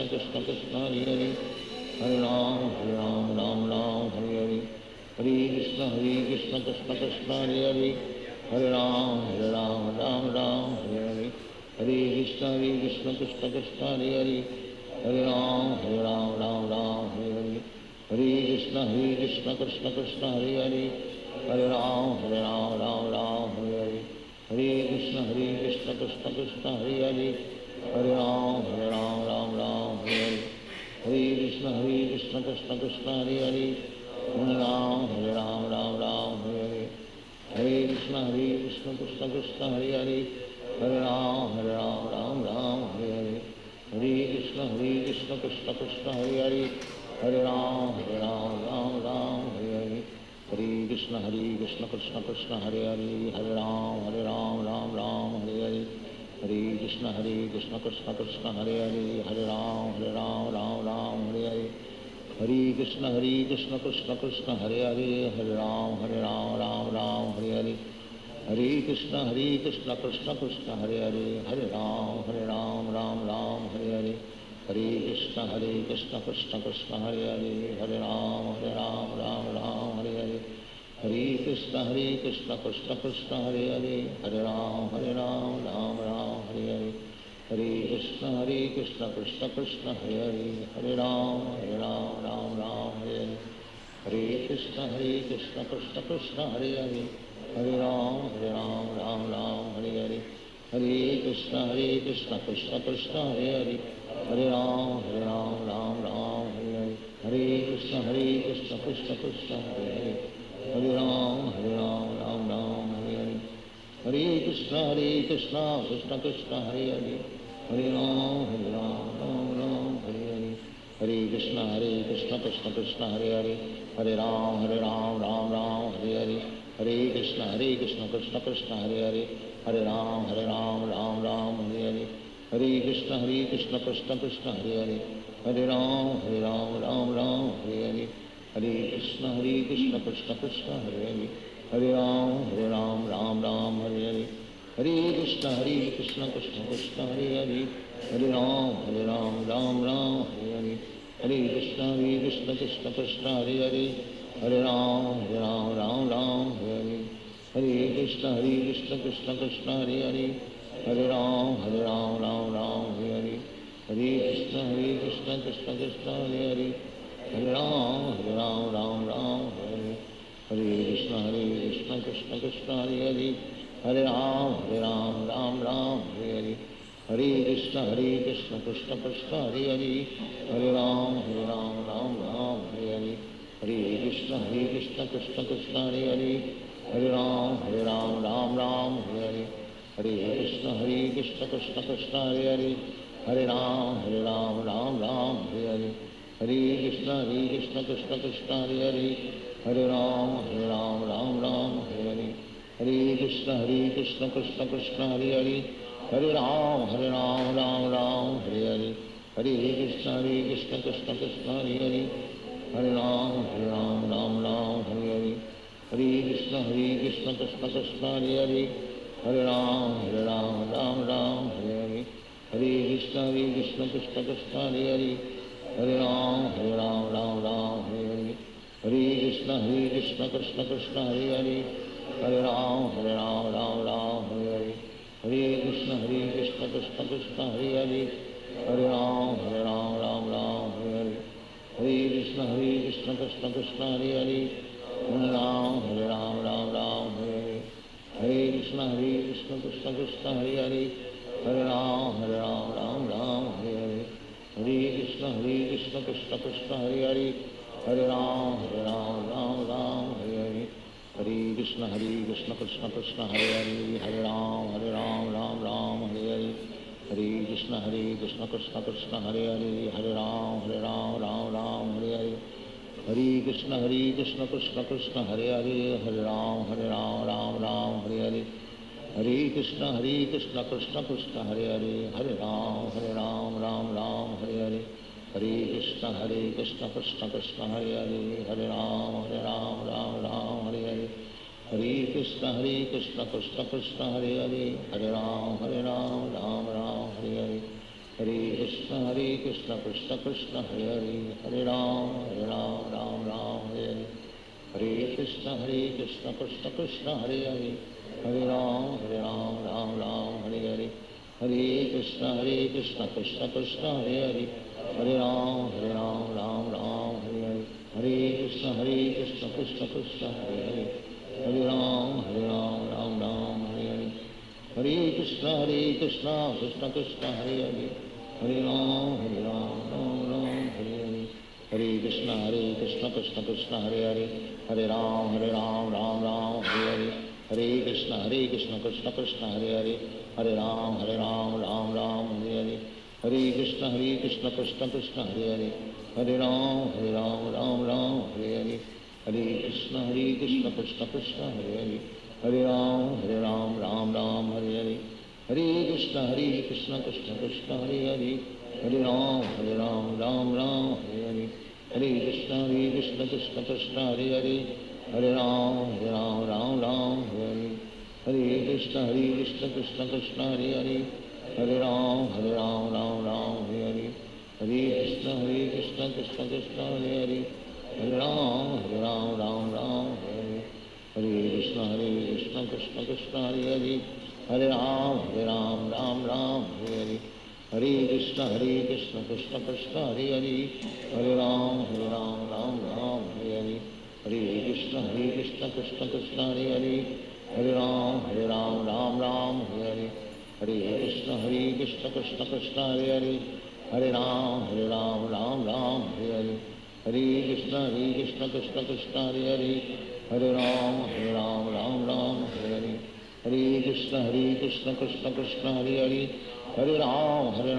Krishna Krishna, Hare Hare. Hare Ram, Ram Ram, Hare Hare. Hare Krishna, Krishna Krishna, Hare Hare. Hare Ram, Ram Ram, Hare Hare. Hare Krishna, Krishna Krishna, Hare Hare. Hare Ram, Ram Ram, Hare Hare. Hare Krishna, Krishna Krishna, Hare Hare. Hare Ram, Ram Ram, Hare Hare. Hare Krishna, Krishna Krishna, Hare Hare. Hare Ram, Ram Ram, Hare Hare. Hare Krishna, Krishna Krishna, Hare Hare. Hare Ram, Ram Ram, Hare Hare. Hare Krishna, Krishna Krishna, Hare Hare. Hare Ram, Ram Ram, Hare Hare. Hare Krishna, Krishna Krishna, Hare Hare. Hare Ram, Ram Ram, Hare Hare. Hare Krishna, Krishna Krishna, Hare Hare. Hare Ram, Ram Hare Hare. Hare Krishna, Krishna Krishna, Hare Hare. Hare Ram, Ram Hare Hare. Hare Krishna, Krishna Krishna, Hare Hare. Hare Ram, Ram Hare Hare. Hare Krishna, Krishna Krishna, Hare Hare. Hare Ram, Ram Hare Hare. Hare Krishna, Krishna Krishna, Hare Hare. Hare Ram, Ram Hare Hare. Hare Krishna, Krishna Krishna, Hare Hare. Hare Ram, Ram Hare Hare. Hare Krishna, Krishna Krishna, Hare Hare. Hare Ram, Ram Hare Hare. Hare Krishna, Krishna Krishna, Hare Hare. Hare Ram, Ram Hare Hare. Hare Krishna, Krishna Krishna, Hare Hare. Hare Ram, Ram Hare Hare. Hare Krishna, Krishna Krishna, Hare Hare. Hare Ram, Ram Hare Hare. Hare Krishna, Krishna Krishna, Hare Hare. Hare Ram, Ram Hare Hare. Hare Krishna, Krishna Krishna, Hare Hare. Hare Ram, Ram Hare Hare. Hare Krishna, Krishna Krishna, Hare Hare. Hare Ram, Ram Hare Hare. Hare Krishna, Krishna Krishna, Hare Hare. Hare Ram, Ram Hare Hare. Hare Krishna, Krishna Krishna, Hare Hare. Hare Ram, Ram Hare Hare. Hare Krishna, Krishna Krishna, Hare Hare. Hare Ram, Ram Hare Hare. Hare Krishna, Krishna Krishna, Hare Hare. Hare Ram, Ram Hare Hare. Hare Krishna, Krishna Krishna, Hare Hare. Hare Ram, Ram Hare Hare. Hare Krishna, Krishna Krishna, Hare Hare. Hare Ram, Ram Hare Hare. Hare Krishna, Krishna Krishna, Hare Hare. Hare Ram, Ram Hare Hare. Hare Krishna, Krishna Krishna, Hare Hare. Hare Ram, Ram Hare Hare. Hare Krishna, Krishna Krishna, Hare Hare. Hare Ram, Ram Hare Hare. Hare Krishna, Krishna Krishna, Hare Hare. Hare Ram, Ram Hare Hare. Hare Krishna, Krishna Krishna, Hare Hare. Hare Ram, Ram Hare Hare. Hare Krishna, Krishna Krishna, Hare Hare. Hare Ram, Ram Hare Hare. Hare Krishna Krishna Krishna Hare Hare, Hare Ram Ram Ram Hare Hare, Hare Krishna Krishna Krishna Hare Hare, Hare Ram Ram Ram Hare Hare, Hare Krishna Krishna Krishna Hare Hare, Hare Ram Ram Ram Hare Hare, Hare Krishna Krishna Krishna Hare Hare, Hare Ram Ram Ram Hare Hare, Hare Krishna Krishna Krishna Hare Hare, Hare Ram Ram Ram Hare Hare, Hare Krishna Krishna Krishna Hare Hare, Hare Ram Ram Ram Hare Hare, Hare Krishna Krishna Krishna Hare Hare, Hare Ram Ram Ram Hare Hare, Hare Krishna Krishna Krishna Hare Hare, Hare Ram Ram Hare Hare, Hare Krishna Krishna Krishna Hare Hare, Hare Ram Ram Hare Hare, Hare Krishna Krishna Krishna Hare Hare, Hare Ram Ram Hare Hare, Hare Krishna Krishna Krishna Hare Hare, Hare Ram Ram Hare Hare, Hare Krishna Krishna Krishna Hare Hare, Hare Ram Ram Hare Hare, Hare Krishna Krishna Krishna Hare Hare, Hare Ram Ram Hare Hare, Hare Krishna Krishna Krishna Hare Hare, Hare Ram Ram Hare Hare, Hare Krishna Krishna Krishna Hare Hare, Hare Ram Ram Hare Hare, Hare Krishna Krishna Krishna Hare Hare, Hare Ram Ram Hare Hare, Hare Krishna Krishna Krishna Hare Hare, Hare Ram Ram Hare Hare, Hare Krishna Krishna Krishna Hare Hare, Hare Ram Ram Hare Hare, Hare Krishna Krishna Krishna Hare Hare, Hare Ram Ram Hare Hare, Hare Krishna Krishna Krishna Hare Hare, Hare Ram Ram Hare Hare, Hare Krishna Krishna Krishna Hare Hare, Hare Ram Ram Hare Hare, Hare Krishna Krishna Krishna Hare Hare, Hare Ram Ram Hare Hare, Hare Krishna Krishna Krishna Hare Hare, Hare Ram Ram Hare Hare, Hare Krishna Krishna Krishna Hare Hare, Hare Ram Ram Hare Hare, Hare Krishna Krishna Krishna Hare Hare, Hare Ram Ram Hare Hare, Hare Krishna Krishna Krishna Hare Hare, Hare Ram Ram Hare Hare, Hare Krishna Krishna Krishna Hare Hare, Hare Ram Ram Hare Hare, Hare Krishna Krishna Krishna Hare Hare, Hare Ram Ram Hare Hare, Hare Krishna Krishna Krishna Hare Hare, Hare Ram Ram Hare Hare, Hare Krishna Krishna Krishna Hare Hare, Hare Ram Ram Hare Hare, Hare Krishna Krishna Krishna Hare Hare, Hare Ram Ram Hare Hare, Hare Krishna Krishna Krishna Hare Hare, Hare Ram Ram Hare Hare, Hare Krishna Krishna Krishna Hare Hare, Hare Ram Hare Hare, Hare Krishna Krishna Krishna Hare Hare, Hare Ram Hare Hare, Hare Krishna Krishna Krishna Hare Hare, Hare Ram Hare Hare,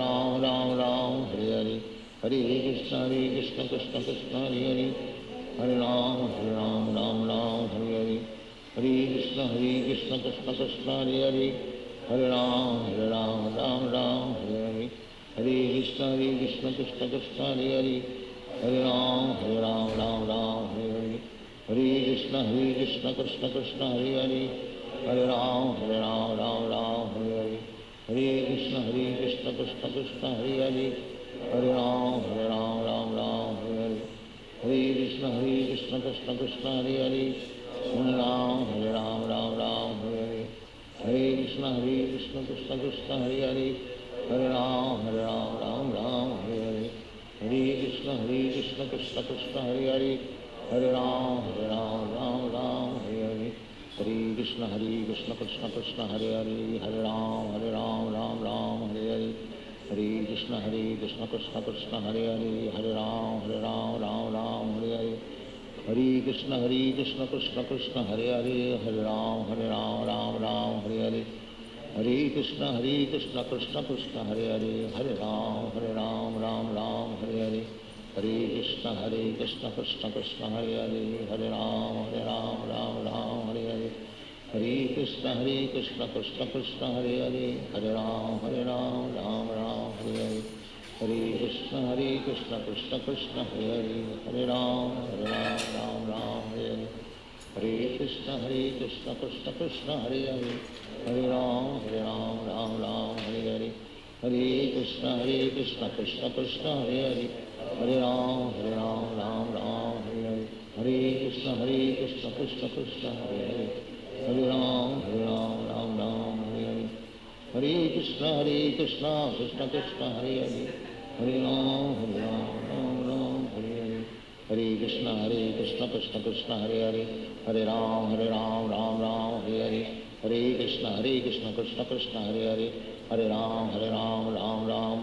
Hare Krishna Krishna Krishna Hare Hare, Hare Ram Hare Hare, Hare Krishna Krishna Krishna Hare Hare, Hare Ram Hare Hare, Hare Krishna Krishna Krishna Hare Hare, Hare Ram Hare Hare, Hare Krishna Krishna Krishna Hare Hare, Hare Ram Hare Hare, Hare Krishna Krishna Krishna Hare Hare, Hare Ram Hare Hare, Hare Krishna Krishna Krishna Hare Hare, Hare Ram Hare Hare, Hare Krishna Krishna Krishna Hare Hare, Hare Ram Hare Hare, Hare Krishna Krishna Krishna Hare Hare, Hare Ram Hare Hare, Hare Krishna Krishna Krishna Hare Hare, Hare Ram Hare Hare, Hare Krishna Krishna Krishna Hare Hare, Hare Ram Hare Hare, Hare Krishna Krishna Krishna Hare Hare, Hare Ram Hare Hare, Hare Krishna Krishna Krishna Hare Hare, Hare Ram Hare Hare, Hare Krishna Krishna Krishna Hare Hare, Hare Ram Ram Ram Hare Hare, Hare Krishna Krishna Krishna Hare Hare, Hare Ram Ram Ram Hare Hare, Hare Krishna Krishna Krishna Hare Hare, Hare Ram Ram Ram Hare Hare, Hare Krishna Krishna Krishna Hare Hare, Hare Ram Ram Hare Hare, Hare Krishna Krishna Krishna Hare Hare, Hare Ram Ram Hare Hare, Hare Krishna Krishna Krishna Hare Hare, Hare Ram Ram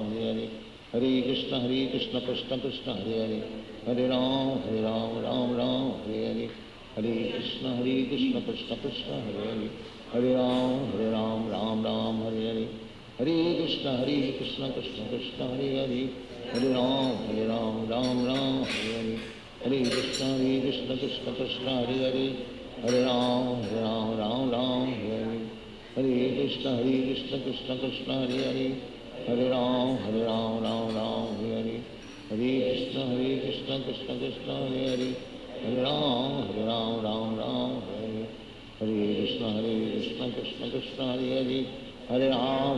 Hare Hare, Hare Krishna Krishna Krishna Hare Hare, Hare Ram Ram Hare Hare, Hare Krishna Krishna Krishna Hare Hare, Hare Ram Ram Hare Hare, Hare Krishna Krishna Krishna Hare Hare, Hare Ram Ram Hare Hare, Hare Krishna Krishna Krishna Hare Hare, Hare Ram Ram Hare Hare, Hare Krishna Krishna Krishna Hare Hare, Hare Ram Ram Hare Hare, Hare Krishna Krishna Krishna Hare Hare, Hare Ram Ram Hare Hare, Hare Krishna Krishna Krishna Hare Hare, Hare Ram Ram Hare Hare, Hare Krishna Krishna Krishna Hare Hare, Hare Ram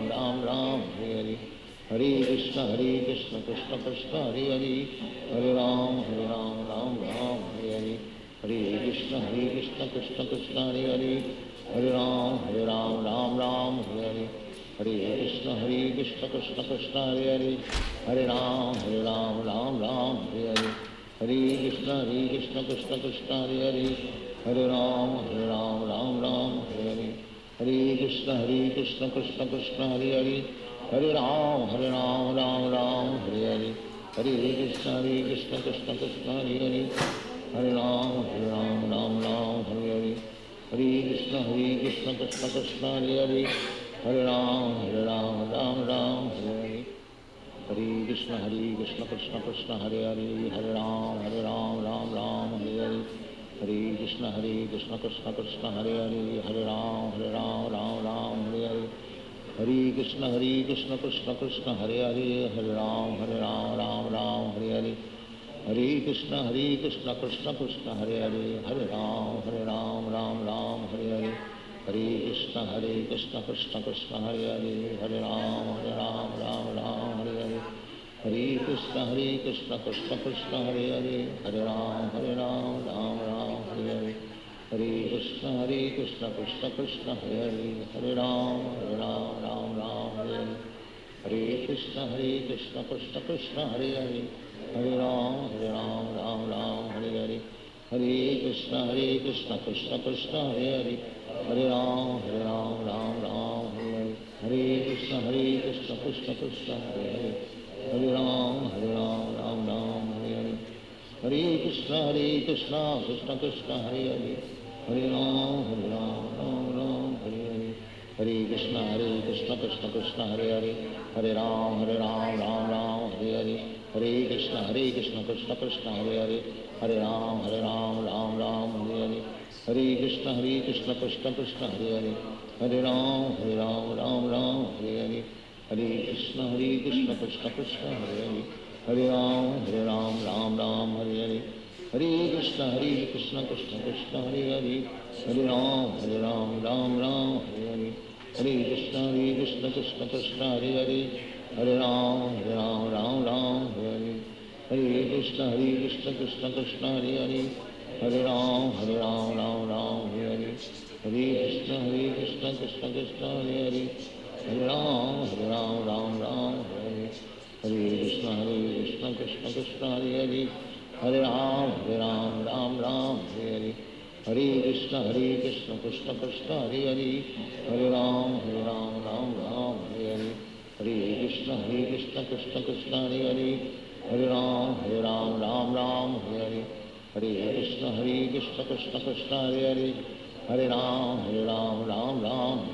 Ram Hare Hare, Hare Krishna Krishna Krishna Hare Hare, Hare Ram Ram Hare Hare, Hare Krishna Krishna Krishna Hare Hare, Hare Ram Ram Hare Hare, Hare Krishna Krishna Krishna Hare Hare, Hare Ram Ram Hare Hare, Hare Krishna Krishna Krishna Hare Hare, Hare Ram Ram Hare Hare, Hare Krishna Krishna Krishna Hare Hare, Hare Ram Ram Hare Hare, Hare Krishna Krishna Krishna Hare Hare, Hare Ram Ram Hare Hare, Hare Krishna Krishna Krishna Hare Hare, Hare Ram Ram Hare Hare, Hare Krishna Krishna Krishna Hare Hare, Hare Ram Ram Hare Hare, Hare Krishna Krishna Krishna Hare Hare, Hare Ram Ram Hare Hare, Hare Krishna Krishna Krishna Hare Hare, Hare Ram Ram Hare Hare, Hare Krishna Krishna Krishna Hare Hare, Hare Ram Ram Hare Hare, Hare Krishna Krishna Krishna Hare Hare, Hare Ram Ram Hare Hare, Hare Krishna Krishna Krishna Hare Hare, Hare Ram Hare Hare, Hare Krishna Krishna Krishna Hare Hare, Hare Ram Hare Hare, Hare Krishna Krishna Krishna Hare Hare, Hare Ram Hare Hare, Hare Krishna Krishna Krishna Hare Hare, Hare Ram Hare Hare, Hare Krishna Krishna Krishna Hare Hare, Hare Ram Hare Hare, Hare Krishna Krishna Krishna Hare Hare, Hare Ram Hare Hare, Hare Krishna Krishna Krishna Hare Hare, Hare Ram Hare Hare, Hare Krishna Krishna Krishna Hare Hare, Hare Ram Hare Hare, Hare Krishna Krishna Krishna Hare Hare, Hare Ram Hare Hare, Hare Krishna Krishna Krishna Hare Hare, Hare Ram Hare Hare, Hare Krishna Krishna Krishna Hare Hare, Hare Ram Hare Hare, Hare Krishna Krishna Krishna Hare Hare, Hare Ram Hare Hare, Hare Krishna Krishna Krishna Hare Hare, Hare Ram Hare Hare, Hare Krishna Krishna Krishna Hare Hare, Hare Ram Hare Hare, Hare Krishna Krishna Krishna Hare Hare, Hare Ram Hare Hare, Hare Krishna Krishna Krishna Hare Hare, Hare Ram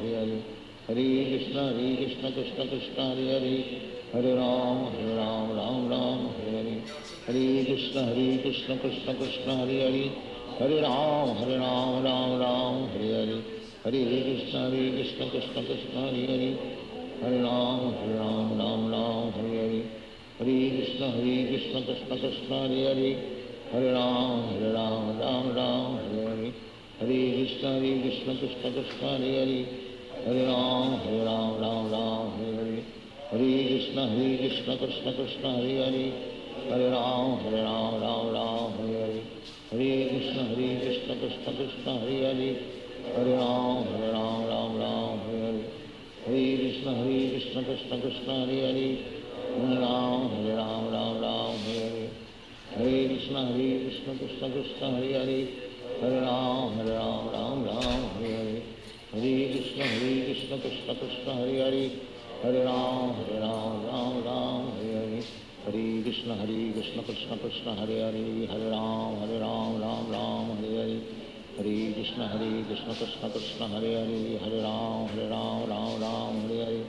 Hare Hare, Hare Krishna Krishna Krishna Hare Hare, Hare Ram Hare Hare, Hare Krishna Krishna Krishna Hare Hare, Hare Ram Hare Hare, Hare Krishna Krishna Krishna Hare Hare, Hare Ram Hare Hare, Hare Krishna Krishna Krishna Hare Hare, Hare Ram Hare Hare, Hare Krishna Krishna Krishna Hare Hare, Hare Ram, Ram Ram, Hare Hare. Hare Krishna, Krishna Krishna, Hare Hare. Hare Ram, Ram Ram, Hare Hare. Hare Krishna, Krishna Krishna, Hare Hare. Hare Ram, Ram Ram, Hare Hare. Hare Krishna, Krishna Krishna, Hare Hare. Hare Ram, Ram Ram, Hare Hare. Hare Krishna, Krishna Krishna, Hare Hare. Hare Ram, Ram Ram, Hare Hare. Hare Krishna, Krishna Krishna, Hare Hare. Hare Ram, Ram Ram, Hare Hare. Hare Krishna, Krishna Krishna, Hare Hare. Hare Ram, Ram Ram, Hare Hare. Hare Krishna, Krishna Krishna, Hare Hare. Hare Ram, Ram Ram, Hare Hare. Hare Krishna, Krishna Krishna, Hare Hare. Hare Ram, Ram Ram, Hare Hare.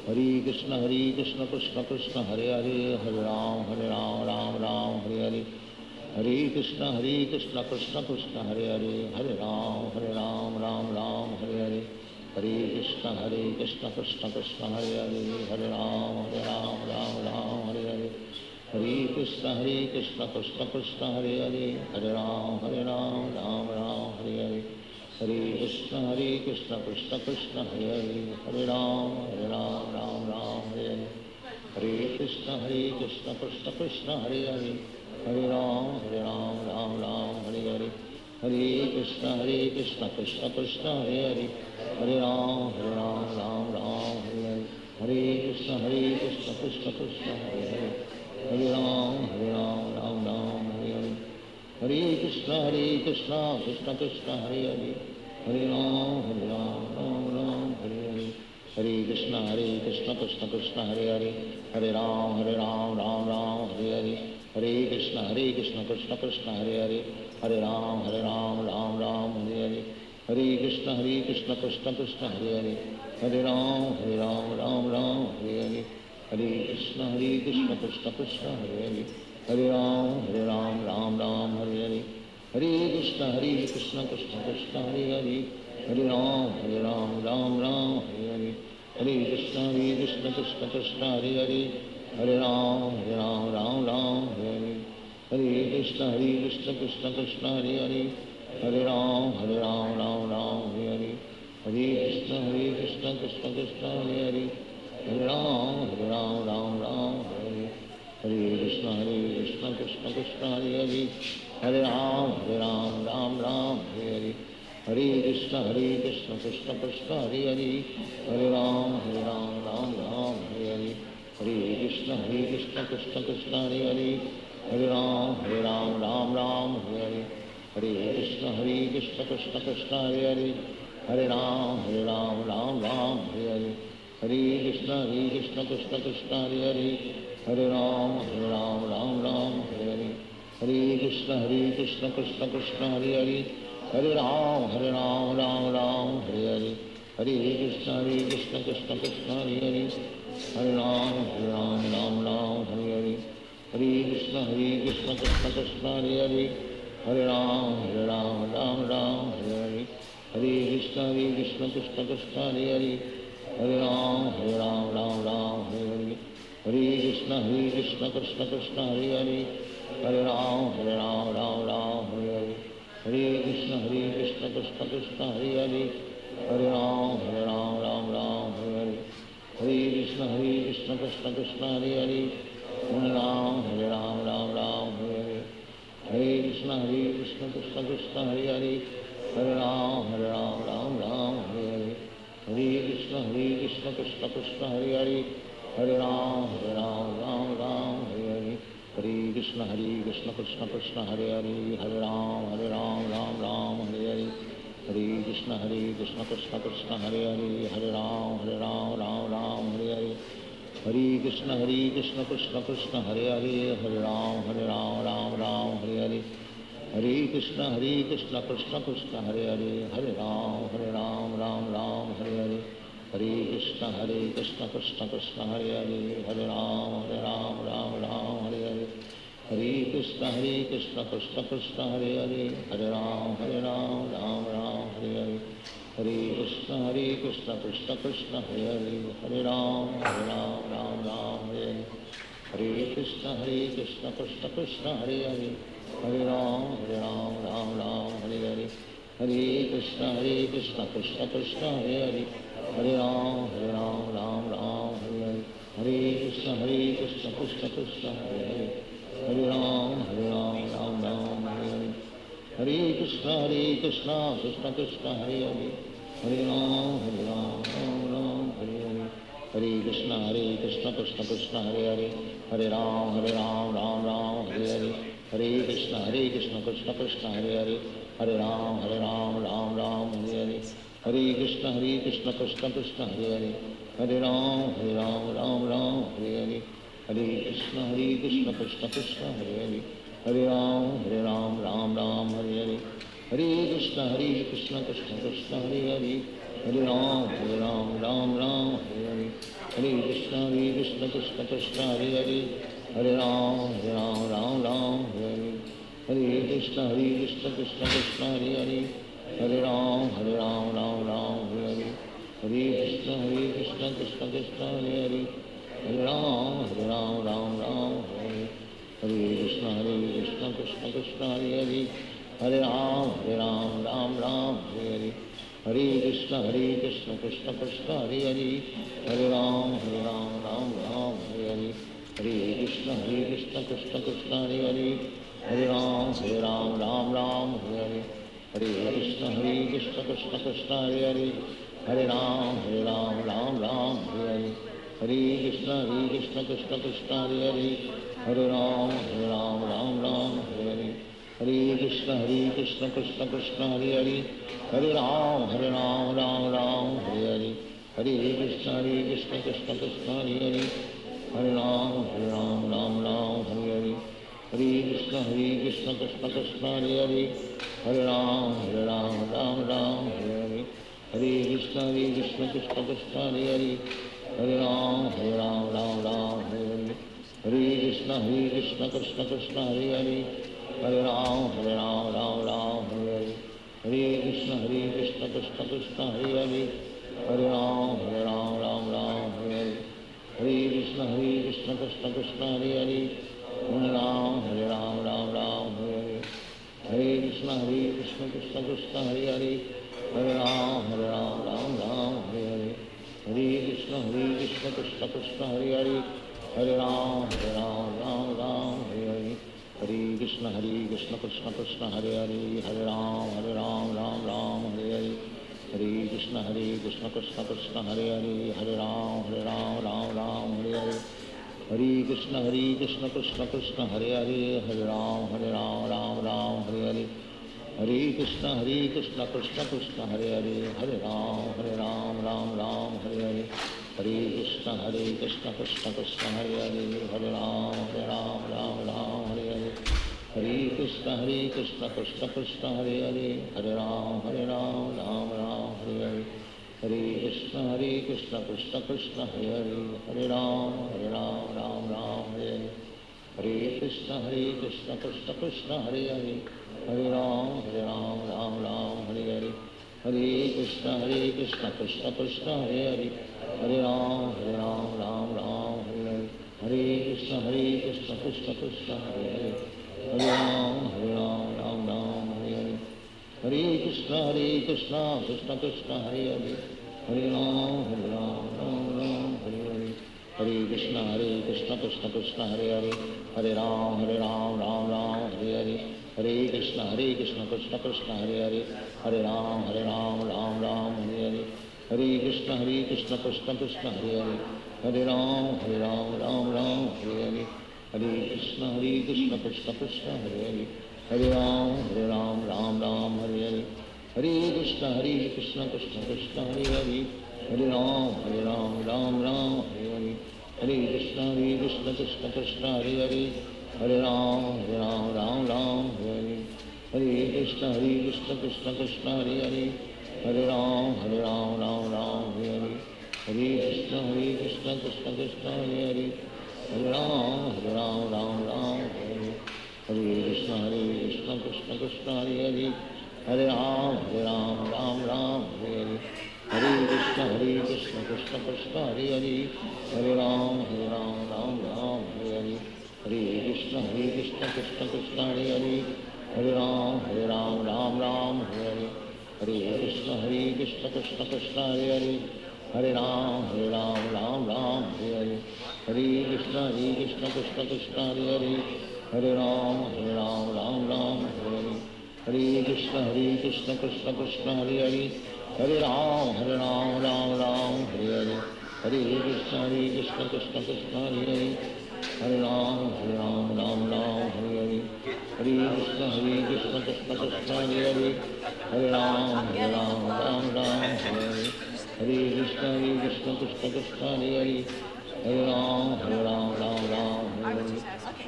Hare Krishna, Krishna Krishna, Hare Hare. Hare Ram, Ram Ram, Hare Hare. Hare Krishna, Krishna Krishna, Hare Hare. Hare Ram, Ram Ram, Hare Hare. Hare Krishna, Krishna Krishna, Hare Hare. Hare Ram, Ram Ram, Hare Hare. Hare Krishna, Krishna Krishna, Hare Hare. Hare Ram, Ram Ram, Hare Hare. Hare Krishna, Krishna Krishna, Hare Hare. Hare Ram, Ram Ram, Hare Hare. Hare Krishna, Krishna Krishna, Hare Hare. Hare Ram, Ram Ram, Hare Hare. Hare Krishna, Krishna Krishna, Hare Hare. Hare Ram, Ram Ram, Hare Hare. Hare Krishna, Krishna Krishna, Hare Hare. Hare Ram, Ram Ram, Hare Hare. Hare Krishna, Krishna Krishna, Hare Hare. Hare Ram, Ram Ram, Hare Hare. Hare Krishna, Krishna Krishna, Hare Hare. Hare Ram, Ram Ram, Hare Hare. Hare Krishna, Krishna Krishna, Hare Hare. Hare Ram, Ram Ram, Hare Hare. Hare Krishna, Krishna Krishna, Hare Hare. Hare Ram, Ram Ram, Hare Hare. Hare Krishna, Krishna Krishna, Hare Hare. Hare Ram, Ram Ram, Hare Hare. Hare Krishna, Krishna Krishna, Hare Hare. Hare Ram, Ram Ram, Hare Hare. Hare Krishna, Krishna Krishna, Hare Hare. Hare Ram, Ram Ram, Hare Hare. Hare Krishna, Krishna Krishna, Hare Hare. Hare Ram, Ram Ram, Hare Hare. Hare Krishna, Krishna Krishna, Hare Hare. Hare Ram, Ram Ram, Hare Hare. Hare Krishna, Krishna Krishna, Hare Hare. Hare Ram, Ram Ram, Hare Hare. Hare Krishna, Krishna Krishna, Hare Hare. Hare Ram, Ram Ram, Hare Hare. Hare Krishna, Krishna Krishna, Hare Hare. Hare Ram, Ram Ram, Hare Hare. Hare Krishna, Krishna Krishna, Hare Hare. Hare Ram, Ram Ram, Hare Hare. Hare Krishna, Krishna Krishna, Hare Hare. Hare Ram, Ram Ram, Hare Hare. Hare Krishna, Krishna Krishna, Hare Hare. Hare Ram, Ram Ram, Hare Hare. Hare Krishna, Krishna Krishna, Hare Hare. Hare Ram, Ram Ram, Hare Hare. Hare Krishna, Krishna Krishna, Hare Hare. Hare Ram, Ram Ram, Hare Hare. Hare Krishna, Krishna Krishna, Hare Hare. Hare Ram, Ram Ram, Hare Hare. Hare Krishna, Krishna Krishna, Hare Hare. Hare Ram, Ram Ram, Hare Hare. Hare Krishna, Krishna Krishna, Hare Hare. Hare Ram, Ram Ram, Hare Hare. Hare Krishna, Krishna Krishna, Hare Hare. Hare Ram, Ram Ram, Hare Hare. Hare Krishna, Krishna Krishna, Hare Hare. Hare Ram, Ram Ram, Hare Hare. Hare Krishna, Krishna Krishna, Hare Hare. Hare Ram, Ram Ram, Hare Hare. Hare Krishna, Krishna Krishna, Hare Hare. Hare Ram, Ram Ram, Hare Hare. Hare Krishna, Krishna Krishna, Hare Hare. Hare Ram, Ram Hare Hare. Hare Krishna, Krishna Krishna, Hare Hare. Hare Ram, Ram Hare Hare. Hare Krishna, Krishna Krishna, Hare Hare. Hare Ram, Ram Hare Hare. Hare Krishna, Krishna Krishna, Hare Hare. Hare Ram, Ram Hare Hare. Hare Krishna, Krishna Krishna, Hare Hare. Hare Ram, Ram Hare Hare. Hare Krishna, Krishna Krishna, Hare Hare. Hare Ram, Ram Hare Hare. Hare Krishna, Krishna Krishna, Hare Hare. Hare Ram, Ram Ram, Hare Hare, Hare Krishna, Krishna Krishna, Hare Hare, Hare Ram, Ram Ram, Hare Hare, Hare Krishna, Krishna Krishna, Hare Hare, Hare Ram, Ram Ram, Hare Hare, Hare Krishna, Krishna Krishna, Hare Hare, Hare Ram, Ram, Hare Hare, Hare Krishna, Krishna Krishna, Hare Hare, Hare Ram, Ram, Hare Hare, Hare Krishna, Krishna Krishna, Hare Hare, Hare Ram, Ram, Hare Hare, Hare Krishna, Krishna Krishna, Hare Hare, Hare Ram, Ram, Hare Hare, Hare Krishna, Krishna Krishna, Hare Hare, Hare Ram, Ram, Hare Hare, Hare Krishna, Krishna Krishna, Hare Hare, Hare Ram, Ram, Hare Hare, Hare Krishna, Krishna Krishna, Hare Hare, Hare Ram, Ram, Hare Hare, Hare Krishna, Krishna Krishna, Hare Hare, Hare Ram, Ram, Hare Hare, Hare Krishna, Krishna Krishna, Hare Hare, Hare Ram, Ram, Hare Hare, Hare Krishna, Krishna Krishna, Hare Hare, Hare Ram, Ram, Hare Hare, Hare Krishna, Krishna Krishna, Hare Hare, Hare Ram, Ram, Hare Hare, Hare Krishna, Krishna Krishna, Hare Hare, Hare Ram, Ram, Hare Hare, Hare Krishna, Krishna Krishna, Hare Hare, Hare Ram, Ram, Hare Hare, Hare Krishna, Krishna Krishna, Hare Hare, Hare Ram, Ram, Hare Hare, Hare Krishna, Krishna Krishna, Hare Hare, Hare Ram, Ram, Hare Hare, Hare Krishna, Krishna Krishna, Hare Hare, Hare Ram, Ram, Hare Hare, Hare Krishna, Krishna Krishna, Hare Hare, Hare Ram, Ram, Hare Hare, Hare Krishna, Krishna Krishna, Hare Hare, Hare Ram, Ram, Hare Hare, Hare Krishna, Krishna Krishna, Hare Hare, Hare Ram, Ram, Hare Hare, Hare Krishna, Krishna Krishna, Hare Hare, Hare Ram, Ram, Hare Hare, Hare Krishna, Krishna Krishna, Hare Hare, Hare Ram, Ram, Hare Hare, Hare Krishna, Krishna Krishna, Hare Hare, Hare Ram, Ram, Hare Hare, Hare Krishna, Krishna Krishna, Hare Hare, Hare Ram, Ram, Hare Hare, Hare Krishna, Krishna Krishna, Hare Hare, Hare Ram, Ram, Hare Hare, Hare Krishna, Krishna Krishna, Hare Hare, Hare Ram, Ram, Hare Hare, Hare Krishna, Krishna Krishna, Hare Hare, Hare Ram, Ram, Hare Hare, Hare Krishna, Krishna Krishna, Hare Hare, Hare Ram, Ram, Hare Hare, Hare Krishna, Krishna Krishna, Hare Hare, Hare Ram, Ram, Hare Hare, Hare Krishna, Krishna Krishna, Hare Hare, Hare Ram, Ram, Hare Hare, Hare Krishna, Krishna Krishna, Hare Hare, Hare Ram, Ram, Hare Hare, Hare Krishna, Krishna Krishna, Hare Hare, Hare Ram, Ram, Hare Hare, Hare Krishna, Krishna Krishna, Hare Hare, Hare Ram, Ram, Hare Hare, Hare Krishna, Krishna Krishna, Hare Hare, Hare Ram, Ram, Hare Hare, Hare Krishna, Krishna Krishna, Hare Hare, Hare Ram, Ram, Hare Hare, Hare Krishna, Krishna Krishna, Hare Hare, Hare Ram, Ram, Hare Hare, Hare Krishna, Krishna Krishna, Hare Hare, Hare Ram, Ram, Hare Hare, Hare Krishna, Krishna Krishna, Hare Hare, Hare Ram, Ram, Hare Hare, Hare Krishna, Krishna Krishna, Hare Hare, Hare Ram, Ram, Hare Hare, Hare Krishna, Krishna Krishna, Hare Hare, Hare Ram, Ram, Hare Hare, Hare Krishna, Krishna Krishna, Hare Hare, Hare Ram, Ram, Hare Hare, Hare Krishna, Krishna Krishna, Hare Hare, Hare Ram, Ram, Hare Hare, Hare Krishna, Krishna Krishna, Hare Hare, Hare Ram, Ram, Hare Hare, Hare Krishna, Krishna Krishna, Hare Hare, Hare Ram, Ram, Hare Hare, Hare Krishna, Krishna Krishna, Hare Hare, Hare Ram, Ram, Hare Hare, Hare Krishna Krishna Krishna Hare Hare, Hare Ram Ram Ram Hare Hare, Hare Krishna Krishna Krishna Hare Hare, Hare Ram Ram Hare Hare, Hare Krishna Krishna Krishna Hare Hare, Hare Ram Ram Hare Hare, Hare Krishna Krishna Krishna Hare Hare, Hare Ram Ram Hare Hare, Hare Krishna Krishna Krishna Hare Hare, Hare Ram Ram Hare Hare, Hare Krishna Krishna Krishna Hare Hare, Hare Ram Ram Hare Hare,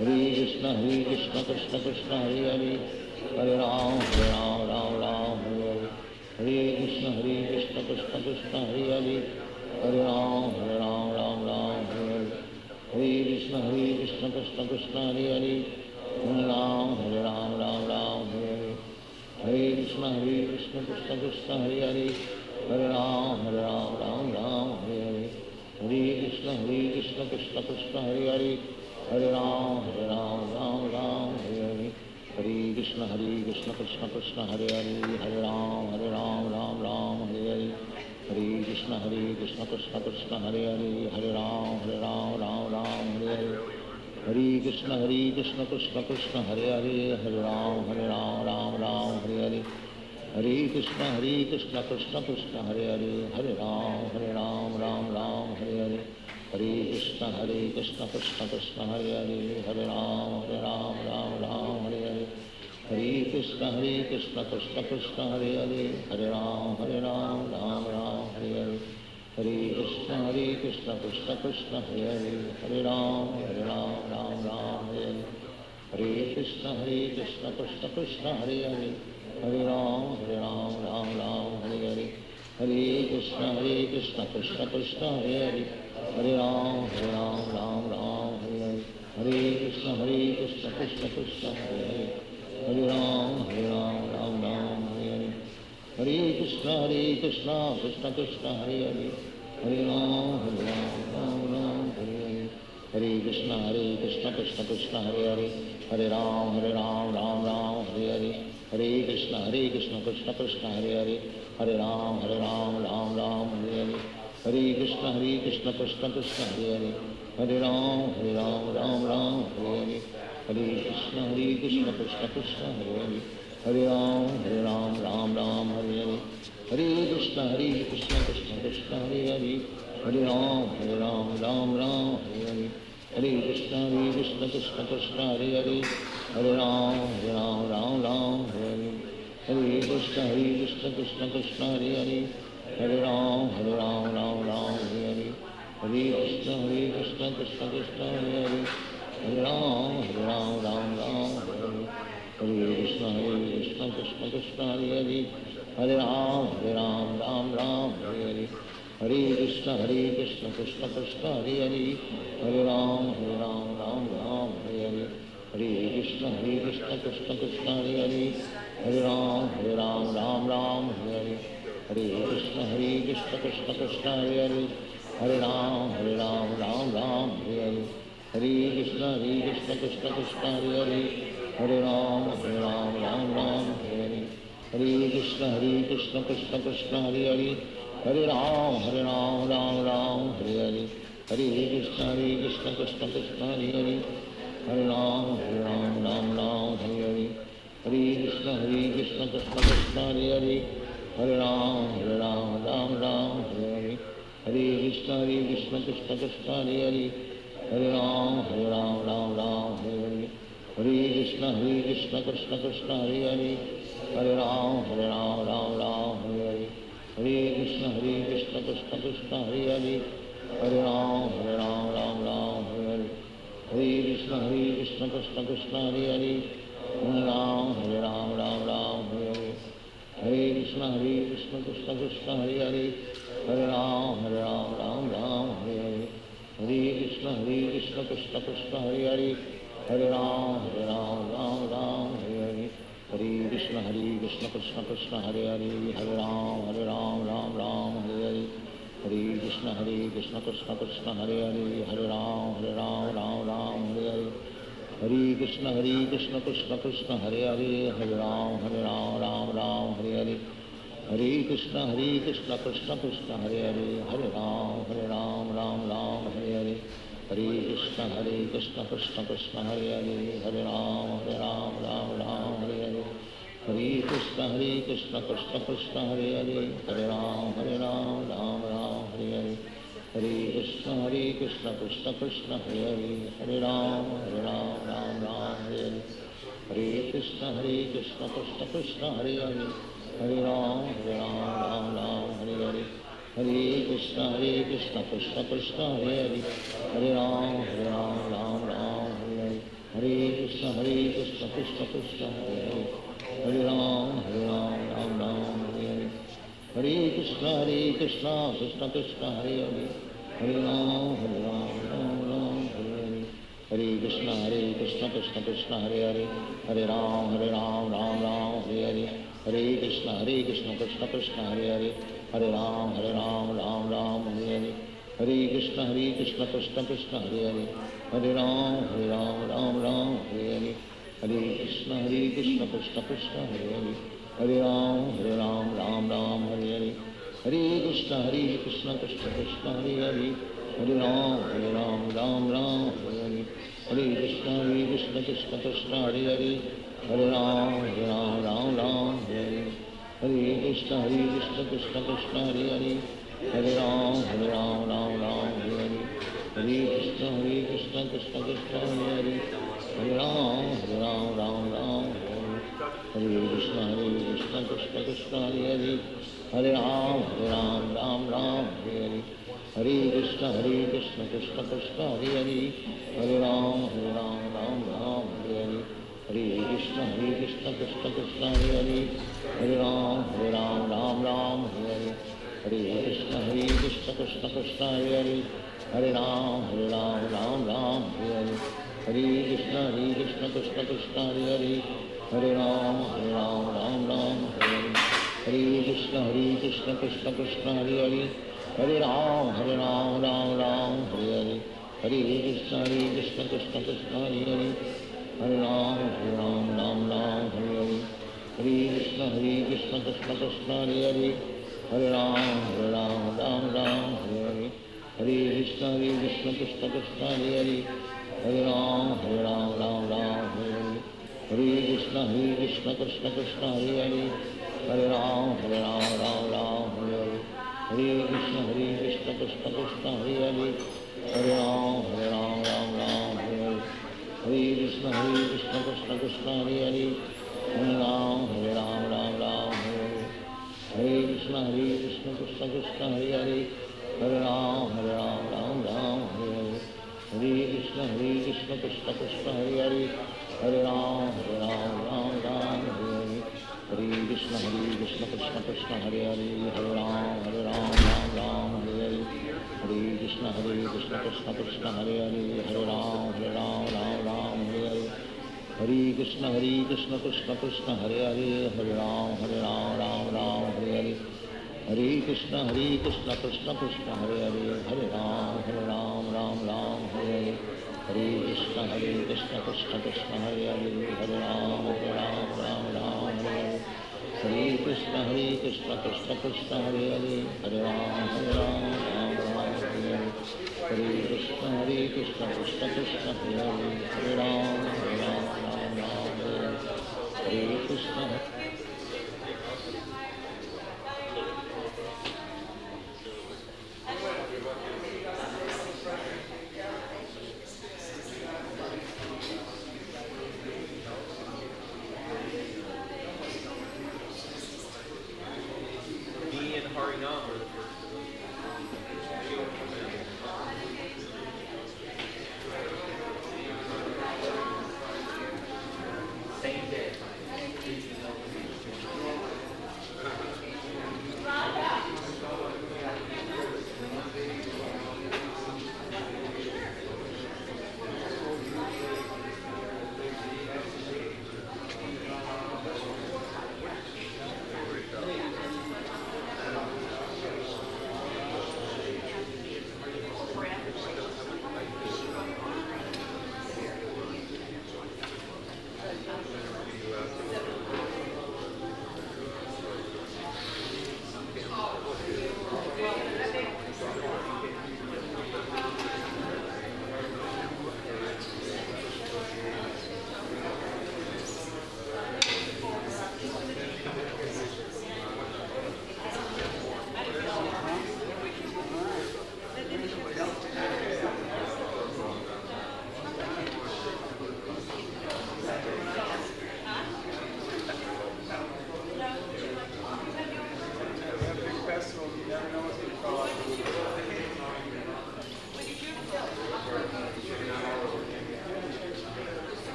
Hare Krishna Krishna Krishna Hare Hare, Hare Ram Ram Hare Hare, Hare Krishna Krishna Krishna Hare Hare, Hare Ram Ram Hare Hare, Hare Krishna Krishna Krishna Hare Hare, Hare Ram Ram Hare Hare, Hare Krishna Krishna Krishna Hare Hare, Hare Ram Hare Hare, Hare Krishna Krishna Krishna Hare Hare, Hare Ram Hare Hare, Hare Krishna Krishna Krishna Hare Hare, Hare Ram Hare Hare, Hare Krishna Krishna Krishna Hare Hare, Hare Ram Hare Hare, Hare Krishna Krishna Krishna Hare Hare, Hare Ram Hare Hare, Hare Krishna Krishna Krishna Hare Hare, Hare Ram Hare Hare, Hare Krishna Krishna Krishna Hare Hare, Hare Ram Hare Hare Hare, Hare Krishna Krishna Krishna Hare Hare, Hare Ram Hare Hare Hare, Hare Krishna Krishna Krishna Hare Hare, Hare Ram Hare Hare Hare, Hare Krishna Krishna Krishna Hare Hare, Hare Ram Hare Hare, Hare Krishna Krishna Krishna Hare Hare, Hare Ram Hare Hare, Hare Krishna Krishna Krishna Hare Hare, Hare Ram Hare Hare, Hare Krishna Krishna Krishna Hare Hare, Hare Ram Hare Hare, Hare Krishna Krishna Krishna Hare Hare, Hare Ram Hare Hare, Hare Krishna Krishna Krishna Hare Hare, Hare Ram Hare Hare, Hare Krishna Krishna Krishna Hare Hare, Hare Ram Hare Hare, Hare Krishna Krishna Krishna Hare Hare, Hare Ram Hare Hare, Hare Krishna Krishna Krishna Hare Hare, Hare Ram Hare Hare, Hare Krishna Krishna Krishna Hare Hare, Hare Ram Hare Hare, Hare Krishna Krishna Krishna Hare Hare, Hare Ram Hare Hare, Hare Krishna Krishna Krishna Hare Hare, Hare Ram Hare Hare, Hare Krishna Krishna Krishna Hare Hare, Hare Ram Hare Hare, Hare Krishna Krishna Krishna Hare Hare, Hare Ram Hare Hare, Hare Krishna Krishna Krishna Hare Hare, Hare Ram Hare Hare, Hare Krishna Krishna Krishna Hare Hare, Hare Ram Hare Hare, Hare Krishna Krishna Krishna Hare Hare, Hare Ram Hare Hare, Hare Krishna Krishna Krishna Hare Hare, Hare Ram Hare Hare, Hare Krishna Krishna Krishna Hare Hare, Hare Ram Hare Hare, Hare Krishna Krishna Krishna Hare Hare, Hare Ram Hare Hare, Hare Krishna Krishna Krishna Hare Hare, Hare Ram Hare Hare, Hare Krishna Krishna Krishna Hare Hare, Hare Ram Hare Hare, Hare Krishna Krishna Krishna Hare Hare, Hare Ram Hare Hare, Hare Krishna Krishna Krishna Hare Hare, Hare Ram Hare Hare, Hare Krishna Krishna Krishna Hare Hare, Hare Ram Hare Hare, Hare Krishna Krishna Krishna Hare Hare, Hare Ram Hare Hare, Hare Krishna Krishna Krishna Hare Hare, Hare Ram Hare Hare, Hare Krishna Krishna Krishna Hare Hare, Hare Ram Hare Hare, Hare Krishna Krishna Krishna Hare Hare, Hare Ram Hare Hare, Hare Krishna Krishna Krishna Hare Hare, Hare Ram Ram Ram Hare Hare. Hare Krishna Krishna Krishna Hare Hare, Hare Ram Ram Ram Hare Hare. Hare Krishna Krishna Krishna Hare Hare, Hare Ram Ram Ram Hare Hare. Hare Krishna Krishna Krishna Hare Hare, Hare Ram Ram Hare Hare. Hare Krishna Krishna Krishna Hare Hare, Hare Ram Ram Hare Hare. Hare Krishna Krishna Krishna Hare Hare, Hare Ram Ram Hare Hare. Hare Krishna Krishna Krishna Hare Hare, Hare Ram Ram Hare Hare. Hare Krishna Krishna Krishna Hare Hare, Hare Ram Ram Hare Hare. Hare Krishna Krishna Krishna Hare Hare, Hare Ram Ram Hare Hare. Hare Krishna Krishna Krishna Hare Hare, Hare Ram Ram Hare Hare. Hare Krishna Krishna Krishna Hare Hare, Hare Ram Ram Hare Hare. Hare Krishna Krishna Krishna Hare Hare, Hare Ram Hare Hare. Hare Krishna Krishna Krishna Hare Hare, Hare Ram Hare Hare. Hare Krishna Krishna Krishna Hare Hare, Hare Ram Hare Hare. Hare Krishna Krishna Krishna Hare Hare, Hare Ram Hare Hare. Hare Krishna Krishna Krishna Hare Hare, Hare Ram Hare Hare. Hare Krishna Krishna Krishna Hare Hare, Hare Ram Hare Hare. Hare Krishna Krishna Krishna Hare Hare, Hare Ram Hare Hare. Hare Krishna Krishna Krishna Hare Hare, Hare Ram Hare Hare. Hare Krishna Krishna Krishna Hare Hare, Hare Ram Hare Hare. Hare Krishna Krishna Krishna Hare Hare, Hare Ram Hare Hare. Hare Krishna Krishna Krishna Hare Hare, Hare Ram Hare Hare. Hare Krishna Krishna Krishna Hare Hare, Hare Ram Hare Hare. Hare Krishna Krishna Krishna Hare Hare, Hare Ram Hare Hare. Hare Krishna Krishna Krishna Hare Hare, Hare Ram Hare Hare. Hare Krishna Krishna Krishna Hare Hare, Hare Ram Hare Hare. Hare Krishna Krishna Krishna Hare Hare, Hare Ram Hare Hare. Hare Krishna Krishna Krishna Hare Hare, Hare Ram Hare Hare. Hare Krishna Krishna Krishna Hare Hare, Hare Ram Hare Hare. Hare Krishna Krishna Krishna Hare Hare, Hare Ram Hare Hare. Hare Krishna Krishna Krishna Hare Hare, Hare Ram Hare Hare. Hare Krishna Krishna Krishna Hare Hare, Hare Ram Hare Hare. Hare Krishna Krishna Krishna Hare Hare, Hare Ram Hare Hare. Hare Krishna Krishna Krishna Hare Hare, Hare Ram Hare Hare. Hare Krishna Krishna Krishna Hare Hare, Hare Ram Hare Hare. Hare Krishna Krishna Krishna Hare Hare, Hare Ram Hare. Hare Krishna Krishna Krishna Hare Hare, Hare Ram Hare Hare. Hare Krishna Krishna Krishna Hare Hare, Hare Ram Hare Krishna. Me and Harinama are the first. Same day.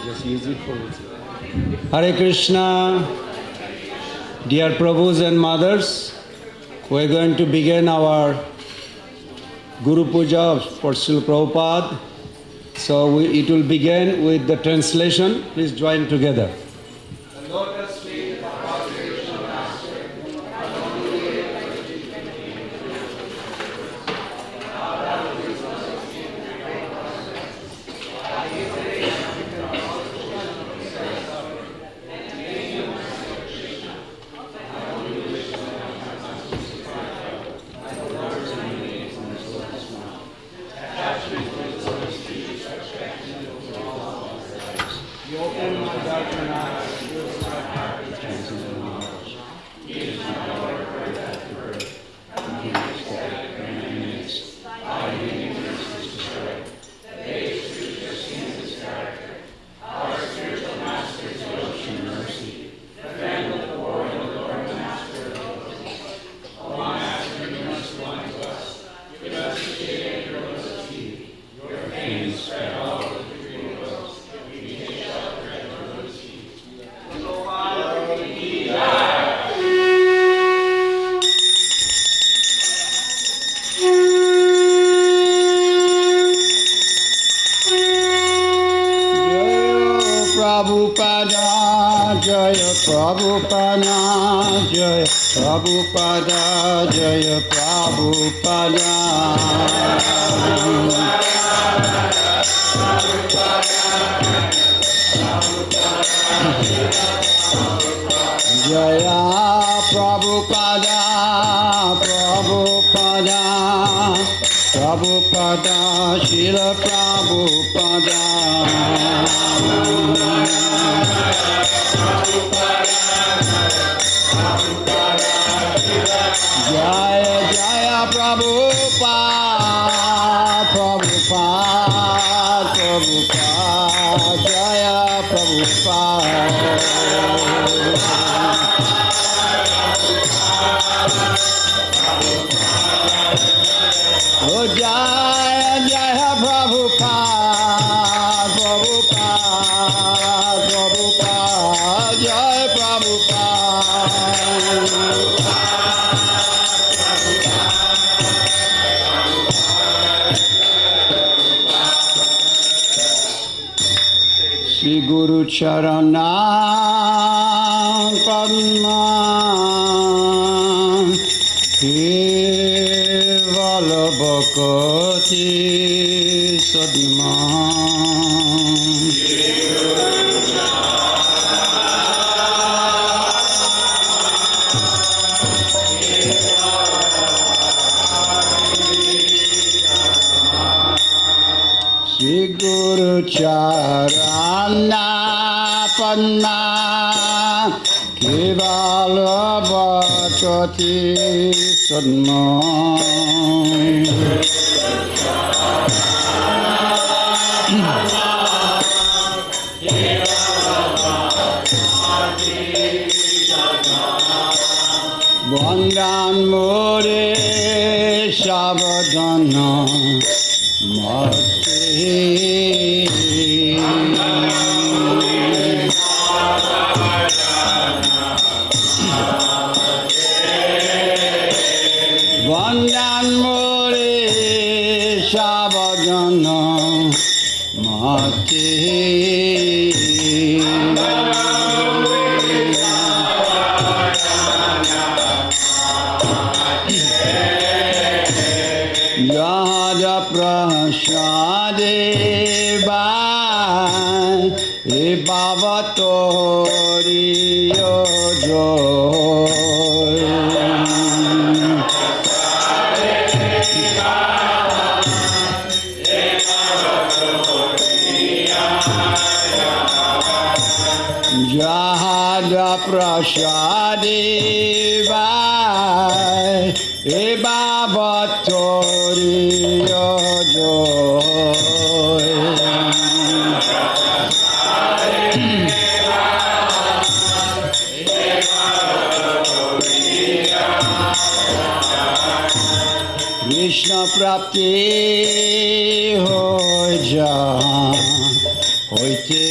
Just use it for it. Hare Krishna, dear Prabhus and mothers, we're going to begin our Guru Puja for Srila Prabhupada. So it will begin with the translation. Please join together. Prabhupada, Jaya Prabhupada, Jaya Prabhupada, Jaya Prabhupada. Jaya Prabhupada, Prabhupada, Prabhupada, Srila Prabhupada. Jaya Jaya Prabhupada, Prabhupada, Prabhupada, Jaya Prabhupada. Oh Jaya Jaya Prabhupada, Prabhupada, Prabhupada, Jaya Prabhupada. Shri Guru Charana Padma Kevala Bhakti Sadima Shri Guru Charana Padma Kevala Bhakti Sadma Vandan More Shavadana Mate Vandan More Shavadana Mate Yada Prasade Vai Bhavatori Joy Jada Prasade Vai Bhavatori Joy Krishna Prapti Ho Ja hoite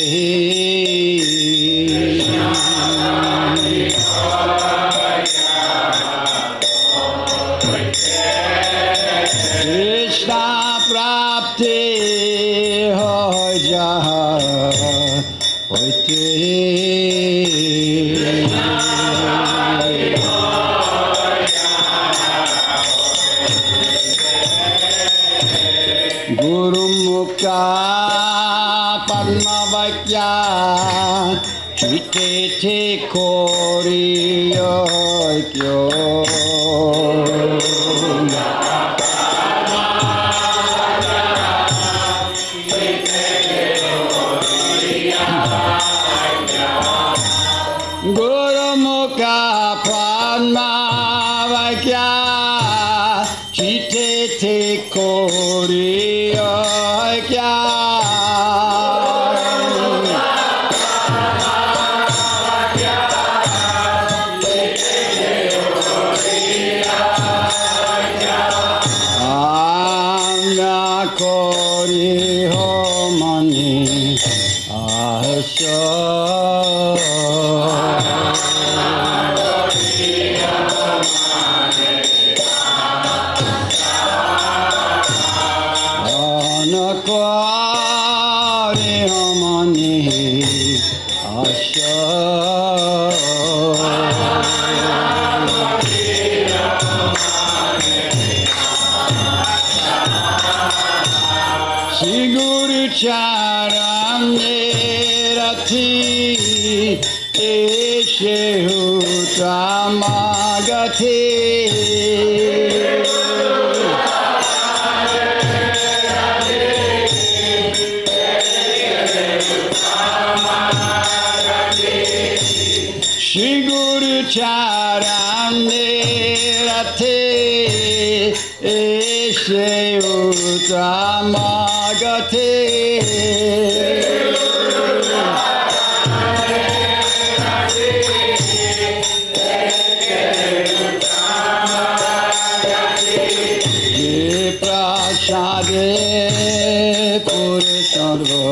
Krishna prapti hoy jaha hoite Guru Mukha Padmavakya Chite te koriyo kyo Guru Mukha Padmavakya Chite te koriyo kya Anga kori ho mani asha Anakwari homani asha Siguru charam nerati eshehu tamagati Shri Guru Charan Nerate Eshe Uttamagate Ye Prashade Purusharva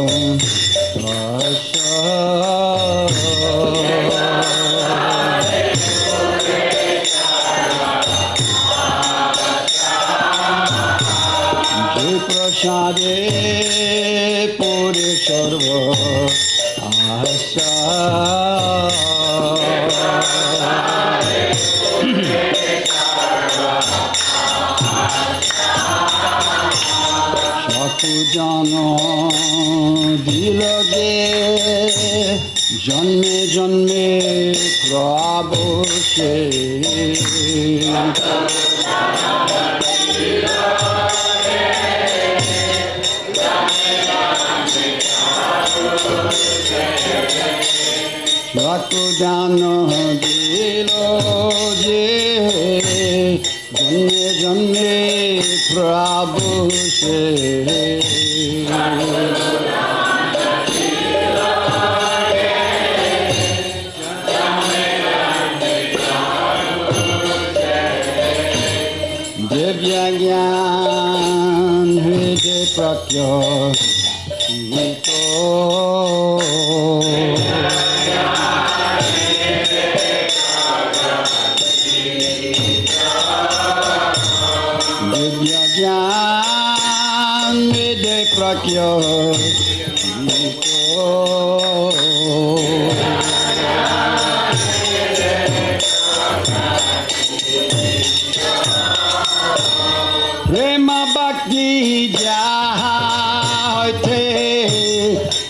Prashade Puri Sarva Asa Shaku Jano Dilage Janme Janme Prabhu Se Rakudano dilo je janme janme Prabhu se Devya gyan hriday prakya Chito Divya gyan hriday prakya Chito Prema bhakti jaha hoite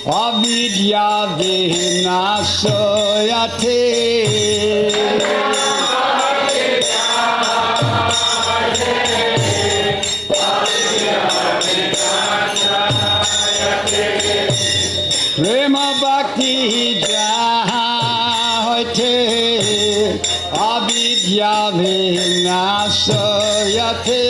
avidya vinasayate Prema bhakti jaha hoite avidya vinasayate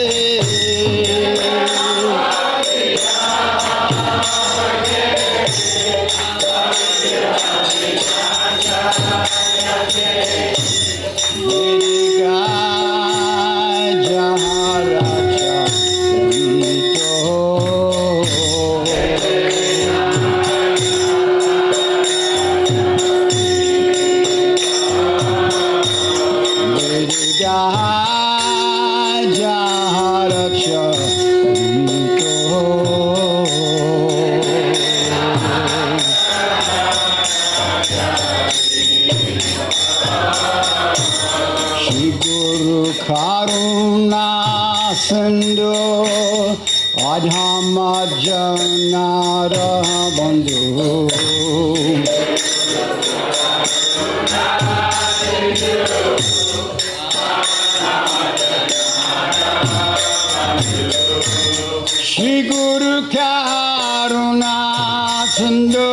Sindhu Adhama Janara Bandhu Shri Guru Karuna Sindhu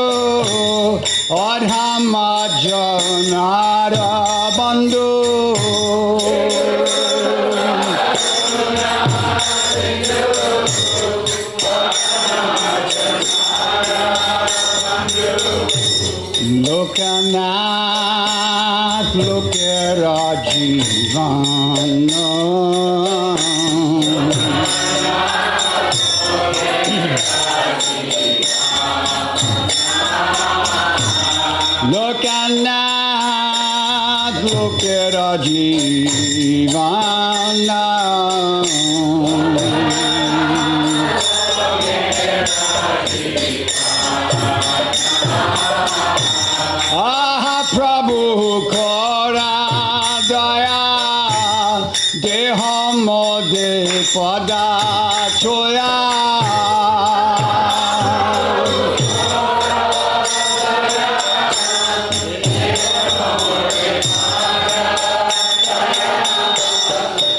Adhama Janara Bandhu Lokanath Lokera Jivana Lokanath Lokera Jivana Aha Prabhu Kora Daya Deham Mode Pada Choya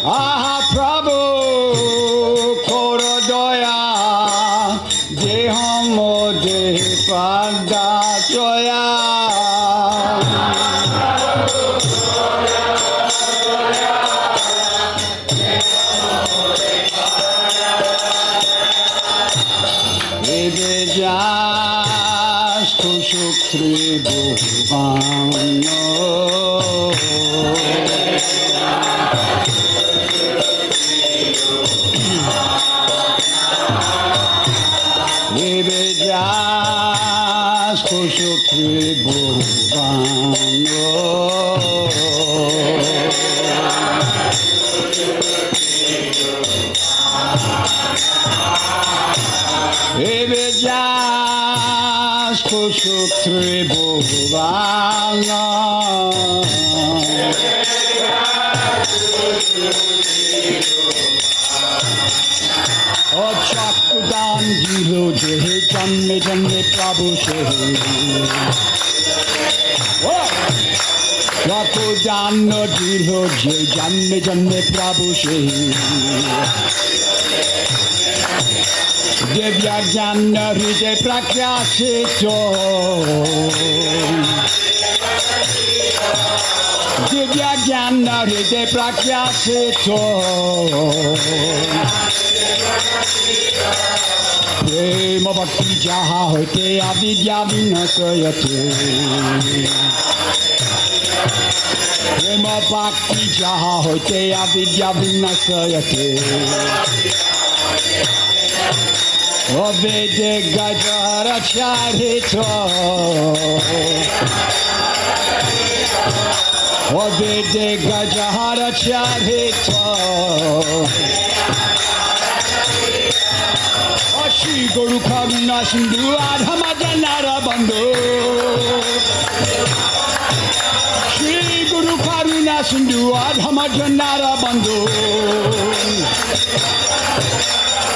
Aha Prabhu Kora Daya Deham Mode Pada Choya Vijastu Sukri Bhuvano Vijastu Sukri Bhuvano Vijastu Sukri Bhuvano O Chakudan Dilo Jehe Janme Janme Prabhu Shehe Chakudan Dilo Jehe Janme Janme Prabhu Shehe Devya Jnana Hriday Prakyasito Divya Jnana Hriday Prakyasito Prema Bhakti Jaha Hote Avidya Vinasayate Prema Bhakti Jaha Hote Avidya Vinasayate Ovede Gajara Charito Ovede Gajara Charito Shri Guru Karuna Sindhu Adhama Janara Bandhu Shri Guru Karuna Sindhu Adhama Janara Bandhu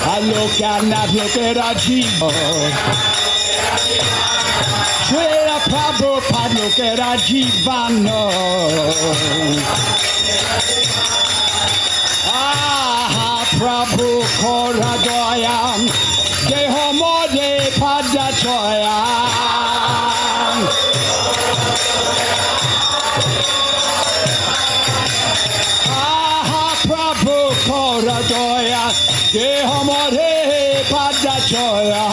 Alokanath Lokera Jiva Srila Prabhupada Lokera Jivana Aha Prabhu Kora Doyam Deho Mode Pada Choya Aha Prabhu Kora Doya Deho Mode Pada Choya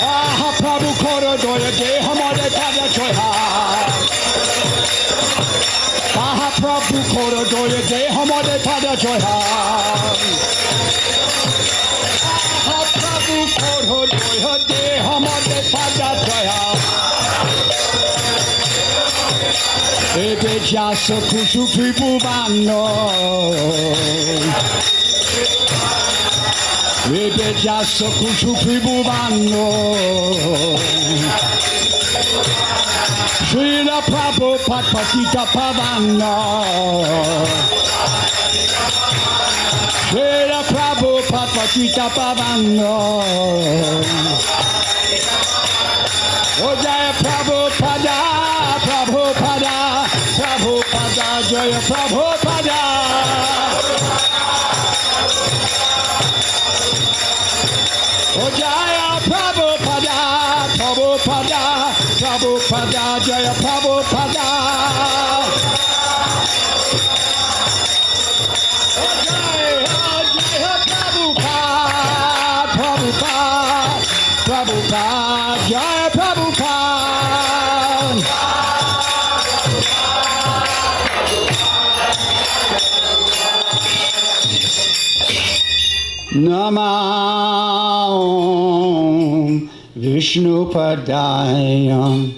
Aha Prabhu Kora Doya Deho Mode Pada Choya Aha Prabhu Kora Doya Deho Mode Pada Choya Aha Prabhu Kora Doya Deho Mode Pada Choya Ebe Vyasa Puja Prabhupano Ebe Vyasa Puja Prabhupano Srila Prabhupada Patita Pavana. Srila Prabhupada Patita Pavana. Oh Jaya Prabhupada, Prabhupada, Prabhupada, Jaya Prabhupada. Oh Jaya Prabhupada, Prabhupada, Prabhupada, Jaya Prabhupada. Oh Jaya Prabhupada, Prabhupada, Prabhupada, Jaya Prabhupada. Namo Vishnu Padayam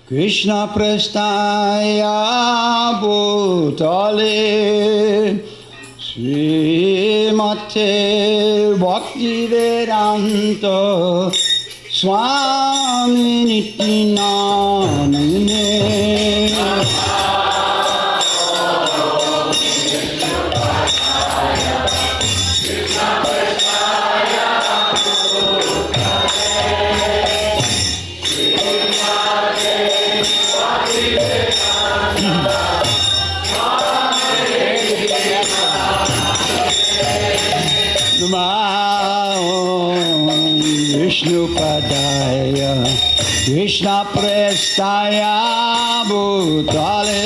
Krishna Prastaya Bhutale Srimate Bhakti Vedanta Swami Nityanamane. Vishnu Padaya Krishna Prestaya Bhutale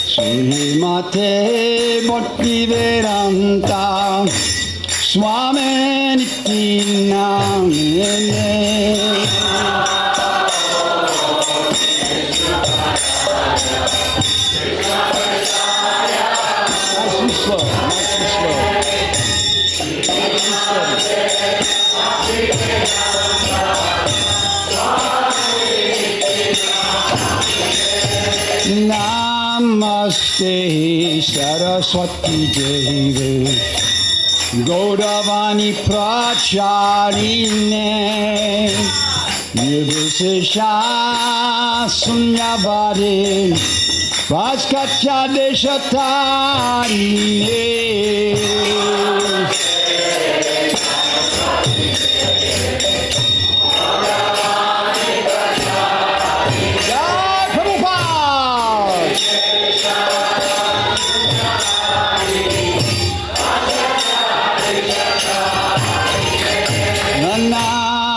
Srimate Bhakti Vedanta Swami Nityanamane. Nice and slow, nice and slow. Namaste Saraswati Devi Gauravani Pracharine Nirvisesha Sunyavade Vaskacha Deshatarine.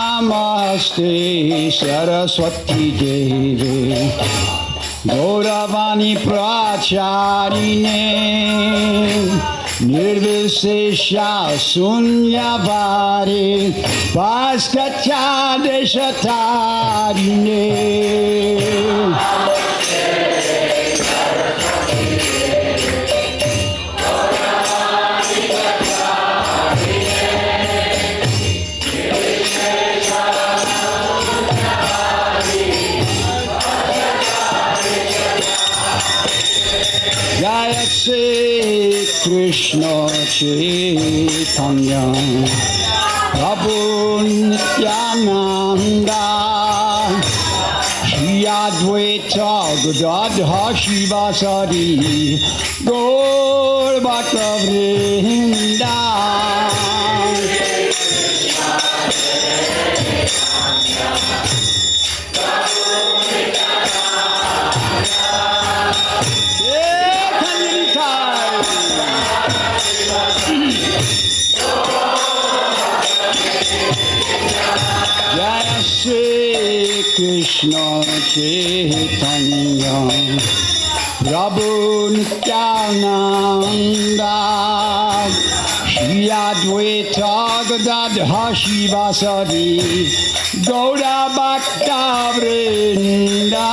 Namaste Saraswati Devi Gauravani Pracharine Nirvisesha Sunyavare Vaskacha Deshatarine. Jaya Shri Krishna Chaitanya Prabhu Nityananda Shri Advaita Gadadha Shivasari Gaur Bhakta Vrinda. Jaya Shri Krishna Chaitanya Prabhu Nityananda Shri Advaita Gadadha Shivasari Gaura Bhakta Vrinda.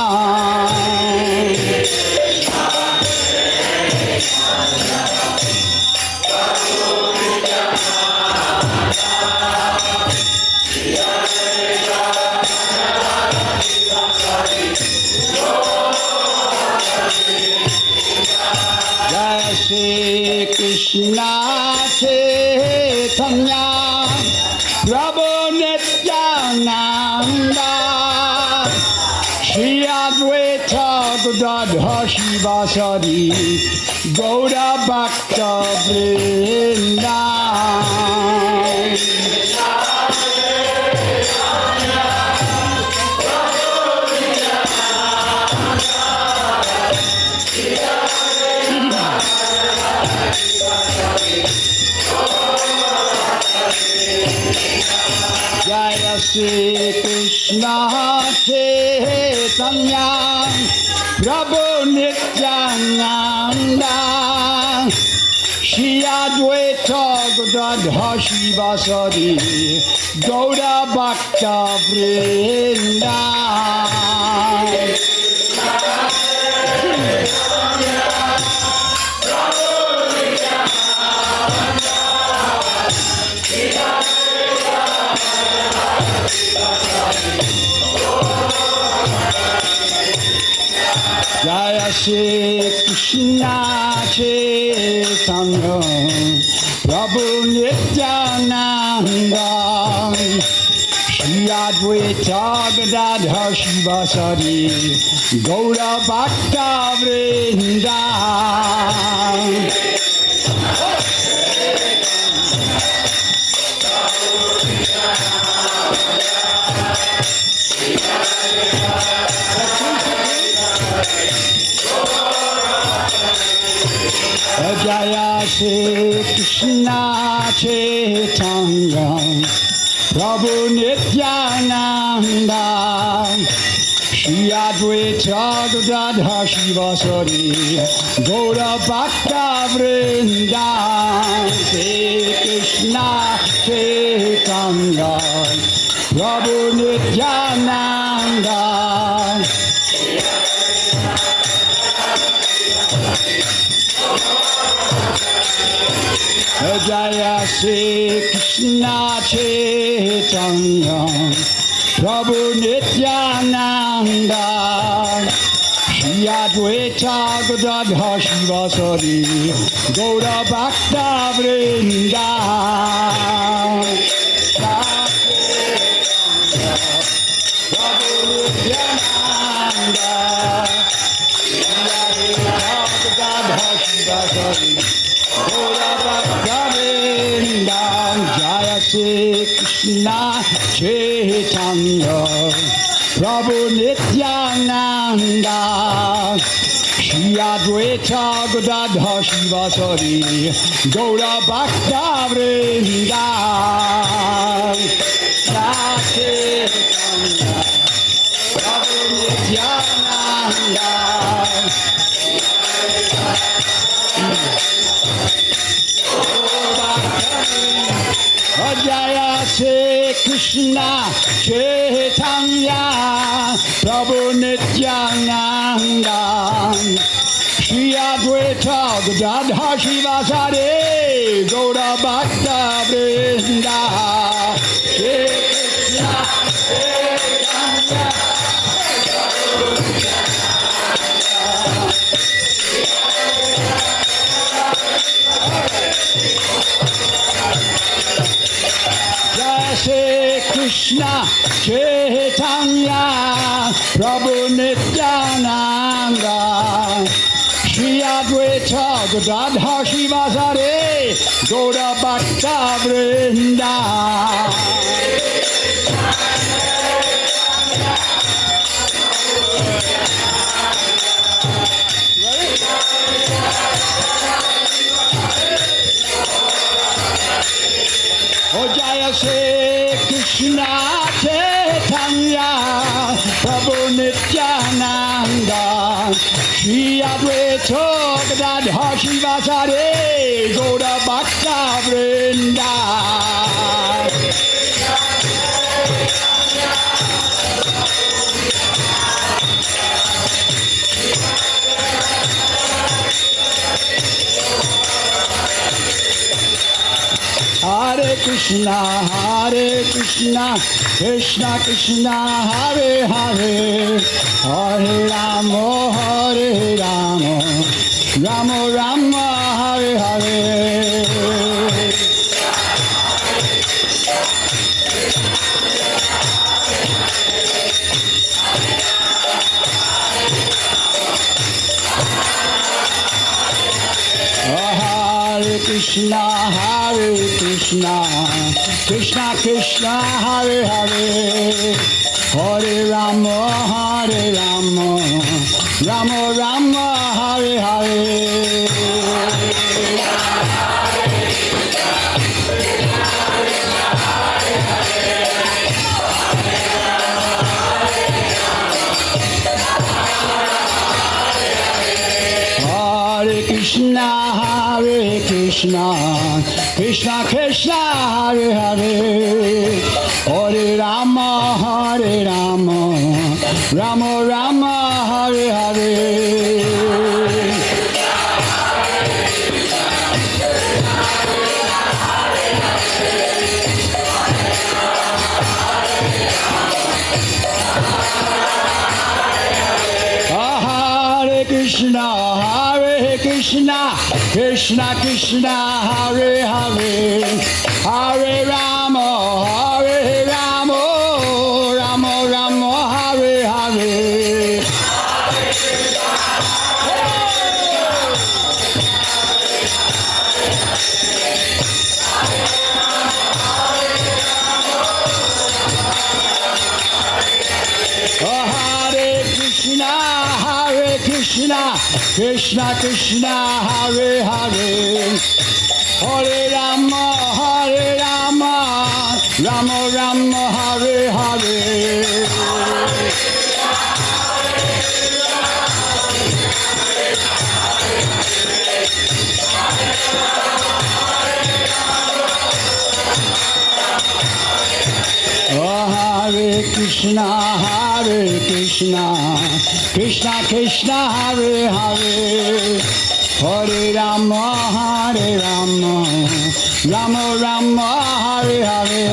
Jai Shri Krishna Chaitanya Prabhu Nityananda Shri Jagdadha Shivasari Gaura Bhakta Vrinda. Jaya Shri Krishna Chaitanya Prabhu Nityananda Shri Advaita Gadadha Shivasari Gaura Bhakta Vrinda. Jaya Shri Krishna Chaitanya Prabhu Nityananda Shri Advaita Gadadha Shivasari Gaura Bhakta Vrinda. Jaya Shri Krishna Chaitanya Prabhu Nityananda Shri Advaita Gadadha Shivasari Gaura Bhakta Vrinda. Shri Krishna Chaitanya Prabhu Nityananda Jaya Shri Krishna Chaitanya Prabhu Nityananda Shri Advaita Gadadha Shivasari Gaura Bhakta Vrinda. Prabhu Nityananda Jaya Shri Krishna Chaitanya Prabhu Nityananda Shri Advaita Gadadha Shivasari Gaura Bhakta Vrinda. Prabhu Nityananda Jaya Shri Krishna Chaitanya Prabhu Nityananda Shri Advaita Gadadha Shivasari Gaura Bhakta Vrinda. Shri Krishna Chaitanya Jaya Shri Krishna Chaitanya Prabhu Nityananda Shri Advaita Gadadha Shivasari Gaura Bhakta Vrinda. Oh Jaya Shri Krishna Chaitanya Prabhu Nityananda Shri Advaita Gadadha Shivasari Gaura Bhakta Vrinda. Hare Krishna, Krishna Krishna, Hare Hare, Hare Rama, Hare Rama, Rama Rama, Hare Hare. Krishna, Hare Hare, Hare Rama, Hare Rama, Rama Rama, Hare Hare. Hare Krishna, Krishna Krishna, Hare Hare, Hare Rama, Rama Rama, Hare Hare. Hare Krishna, Krishna Krishna, Hare Hare, Hare Rama, Rama Rama, Hare Hare. Hare Krishna, Krishna Krishna, Hare Hare, Hare Rama, Rama Rama, Hare Hare. Hare Krishna, Krishna Krishna, Hare Hare, Hare Rama, Rama Rama, Hare Hare.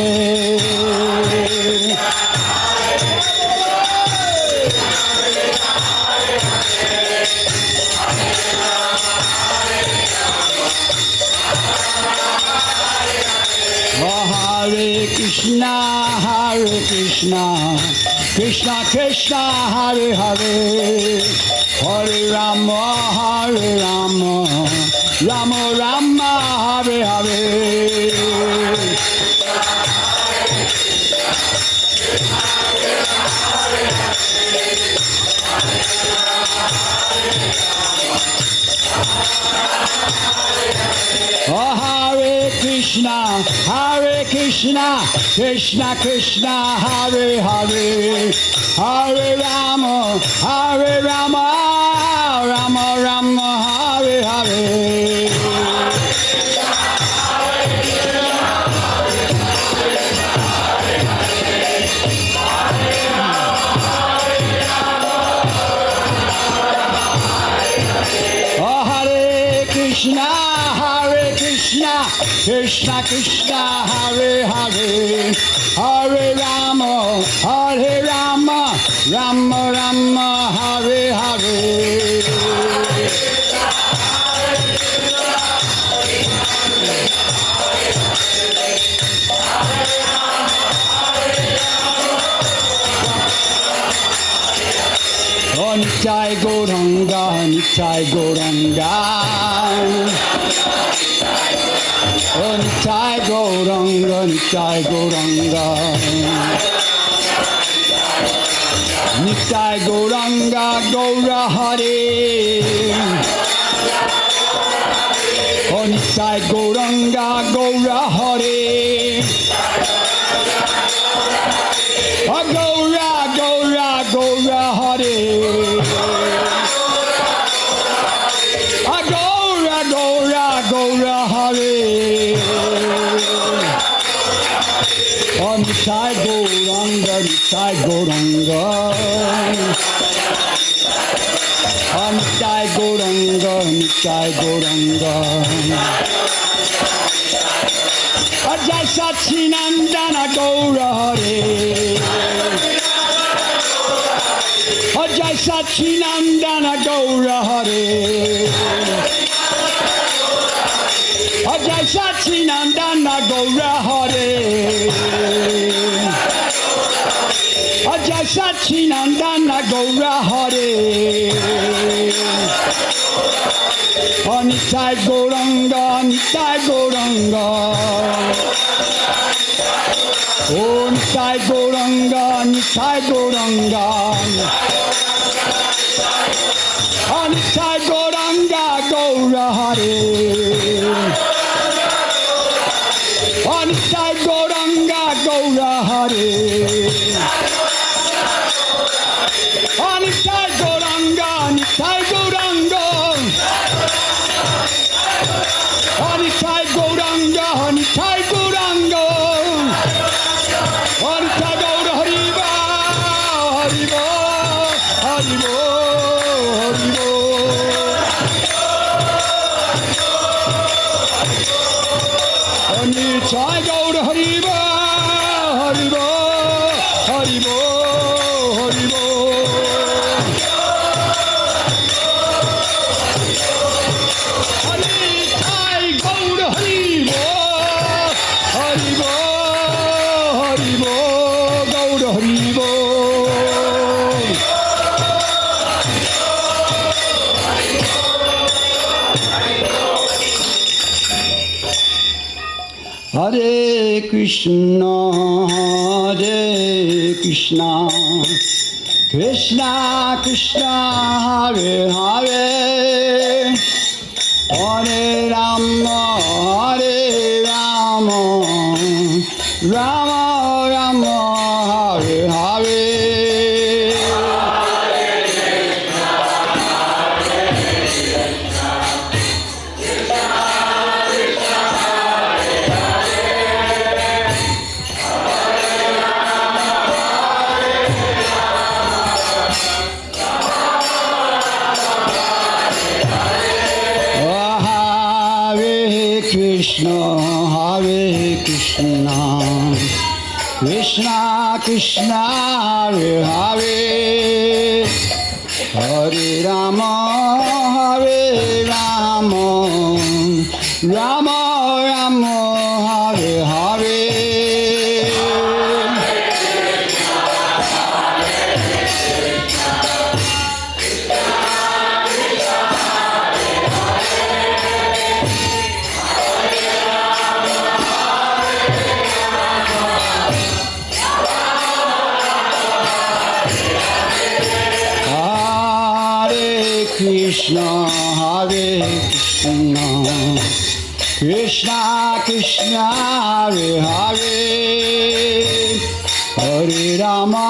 Hare Krishna, Krishna Krishna, Hare Hare, Hare Rama, Rama Rama, Hare Hare. Hare Krishna, Krishna Krishna, Hare Hare, Hare Rama, Rama Rama, Hare Hare. Krishna Krishna, Hare Hare, Hare Rama, Rama Rama, Hare Hare. Nitai Gauranga, Nitai Gauranga. Nitai Gauranga, Nitai Gauranga. Nitai Gauranga, Gaura Hare. Nitai Gauranga, Gaura Hare. Gaura, Gaura, Gaura Hare. Gaura, Gaura, Gaura Hare. Nitai Gauranga, Nitai Gauranga. Nitai Gauranga, Nitai Gauranga. Jai Satchinandana Gaura Hare. Jai Satchinandana Gaura Hare. Jai Satchinandana Gaura Hare. Jai Satchinandana Gaura Hare. Nitai Gauranga, Nitai Gauranga. Oh, Nitai Gauranga, Nitai Gauranga. Oh, Nitai Gauranga, Gaura Hare. Oh, Nitai Gauranga, Gaura Hare. Oh, Nitai Gauranga, Nitai Gauranga. Oh, Nitai Gauranga, Nitai Gauranga. Oh, Nitai Gaura Hariba, Hariba, Hariba, Hariba. Oh, Nitai Gaura Hariba, Hariba, Hariba, Hariba. Nitai Gaura Hariba, Hariba, Hariba, Gaura Hariba. Hare Krishna, Hare Krishna, Krishna Krishna, Hare Hare, Hare Rama, Hare Rama, Rama Rama, Hare Hare. Krishna, Hare Krishna, Krishna Krishna, Hare Hare, Hare Rama, Hare Rama, Rama Rama, Hare Hare. Krishna, Hare Krishna, Krishna Krishna, Hare Hare, Hare Rama,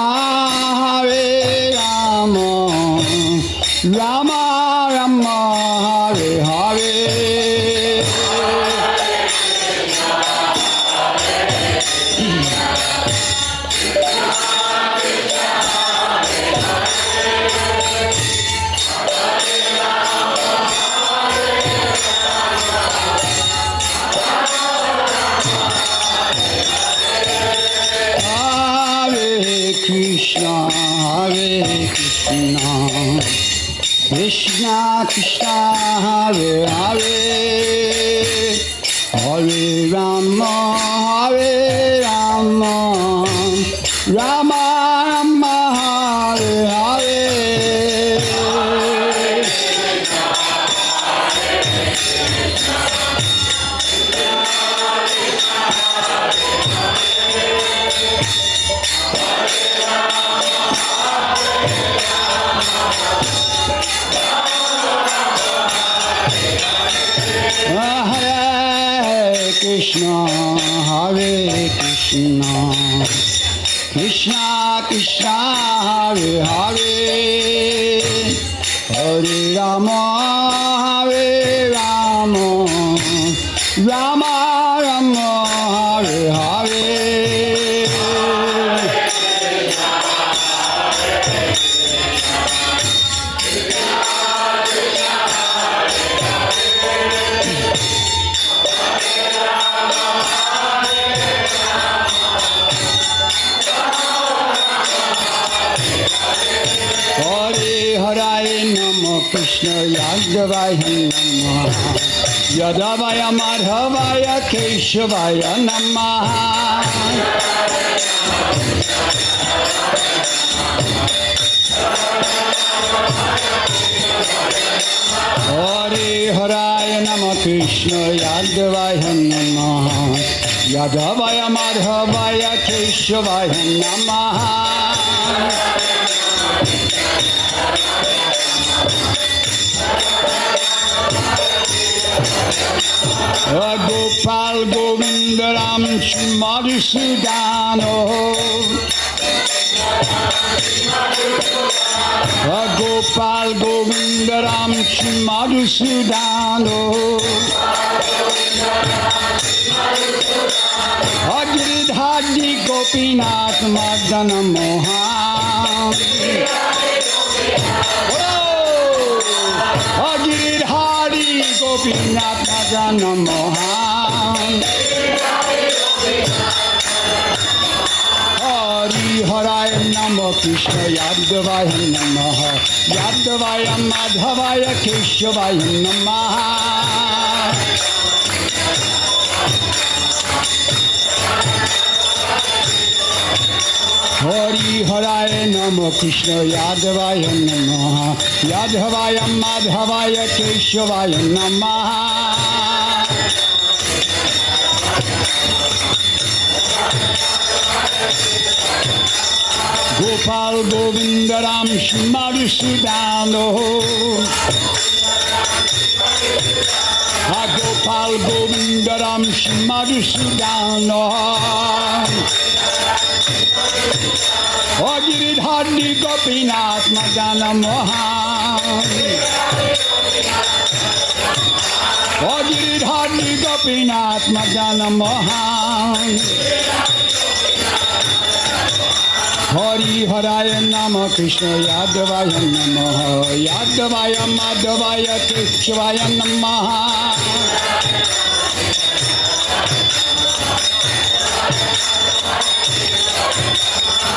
Hare Rama, Rama Rama, Hare Hare. Krishna, Hare Krishna, Krishna Krishna, Hare Hare, Hare Rama, Hare Rama, Rama Rama, Hare Hare. Hare Krishna, Hare Krishna, Krishna Krishna, Hare Hare, Hare Rama, Hare Rama, Rama Rama, Hare Hare. Krishna Yadavaya Namaha, Yadavaya Madhavaya Keshavaya Namaha. Hare Haraya Nama Krishna Yadavaya Namaha, Yadavaya Madhavaya Madhavaya Keshavaya Namaha. Gopal Govinda Ram Madhusudano. Gopal Govinda Ram Madhusudano. Giridhari Gopinath Madana Mohan. Giridhari Gopinath Madana Mohan. Hari Haraya Namo Krishna Yadavaya Namaha. Yadavaya Madhavaya Keshavaya Namaha. Hari Haraya Namo Krishna Yadavaya Namaha. Yadavaya Madhavaya Keshavaya Namaha. Gopal Govinda Ram Madhusudano. Gopal Govinda Ram Madhusudano. Giridhari Gopinath Madana Mohan. Giridhari Gopinath Madana Mohan. Hari Haraya Nama Krishna Yadavaya Namaha. Yadavaya Madhavaya Keshavaya Namaha.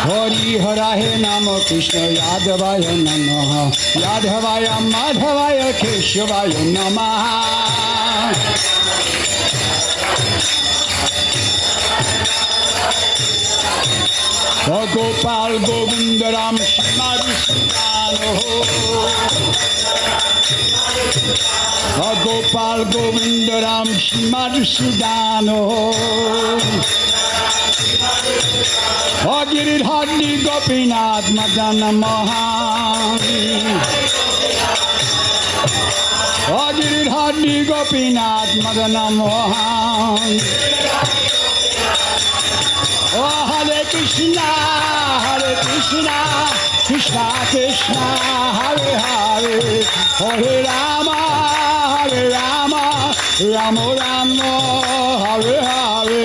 Hari Haraya Nama Krishna Yadavaya Namaha. Yadavaya Madhavaya Keshavaya Namaha. Gopal Govinda Ram Madhusudano. Gopal Govinda Ram Madhusudano. Giridhari Gopinath Madana Mohan. Giridhari Gopinath Madana Mohan. Hare Krishna, Krishna Krishna, Hare Hare, Hare Rama, Rama Rama, Hare Hare.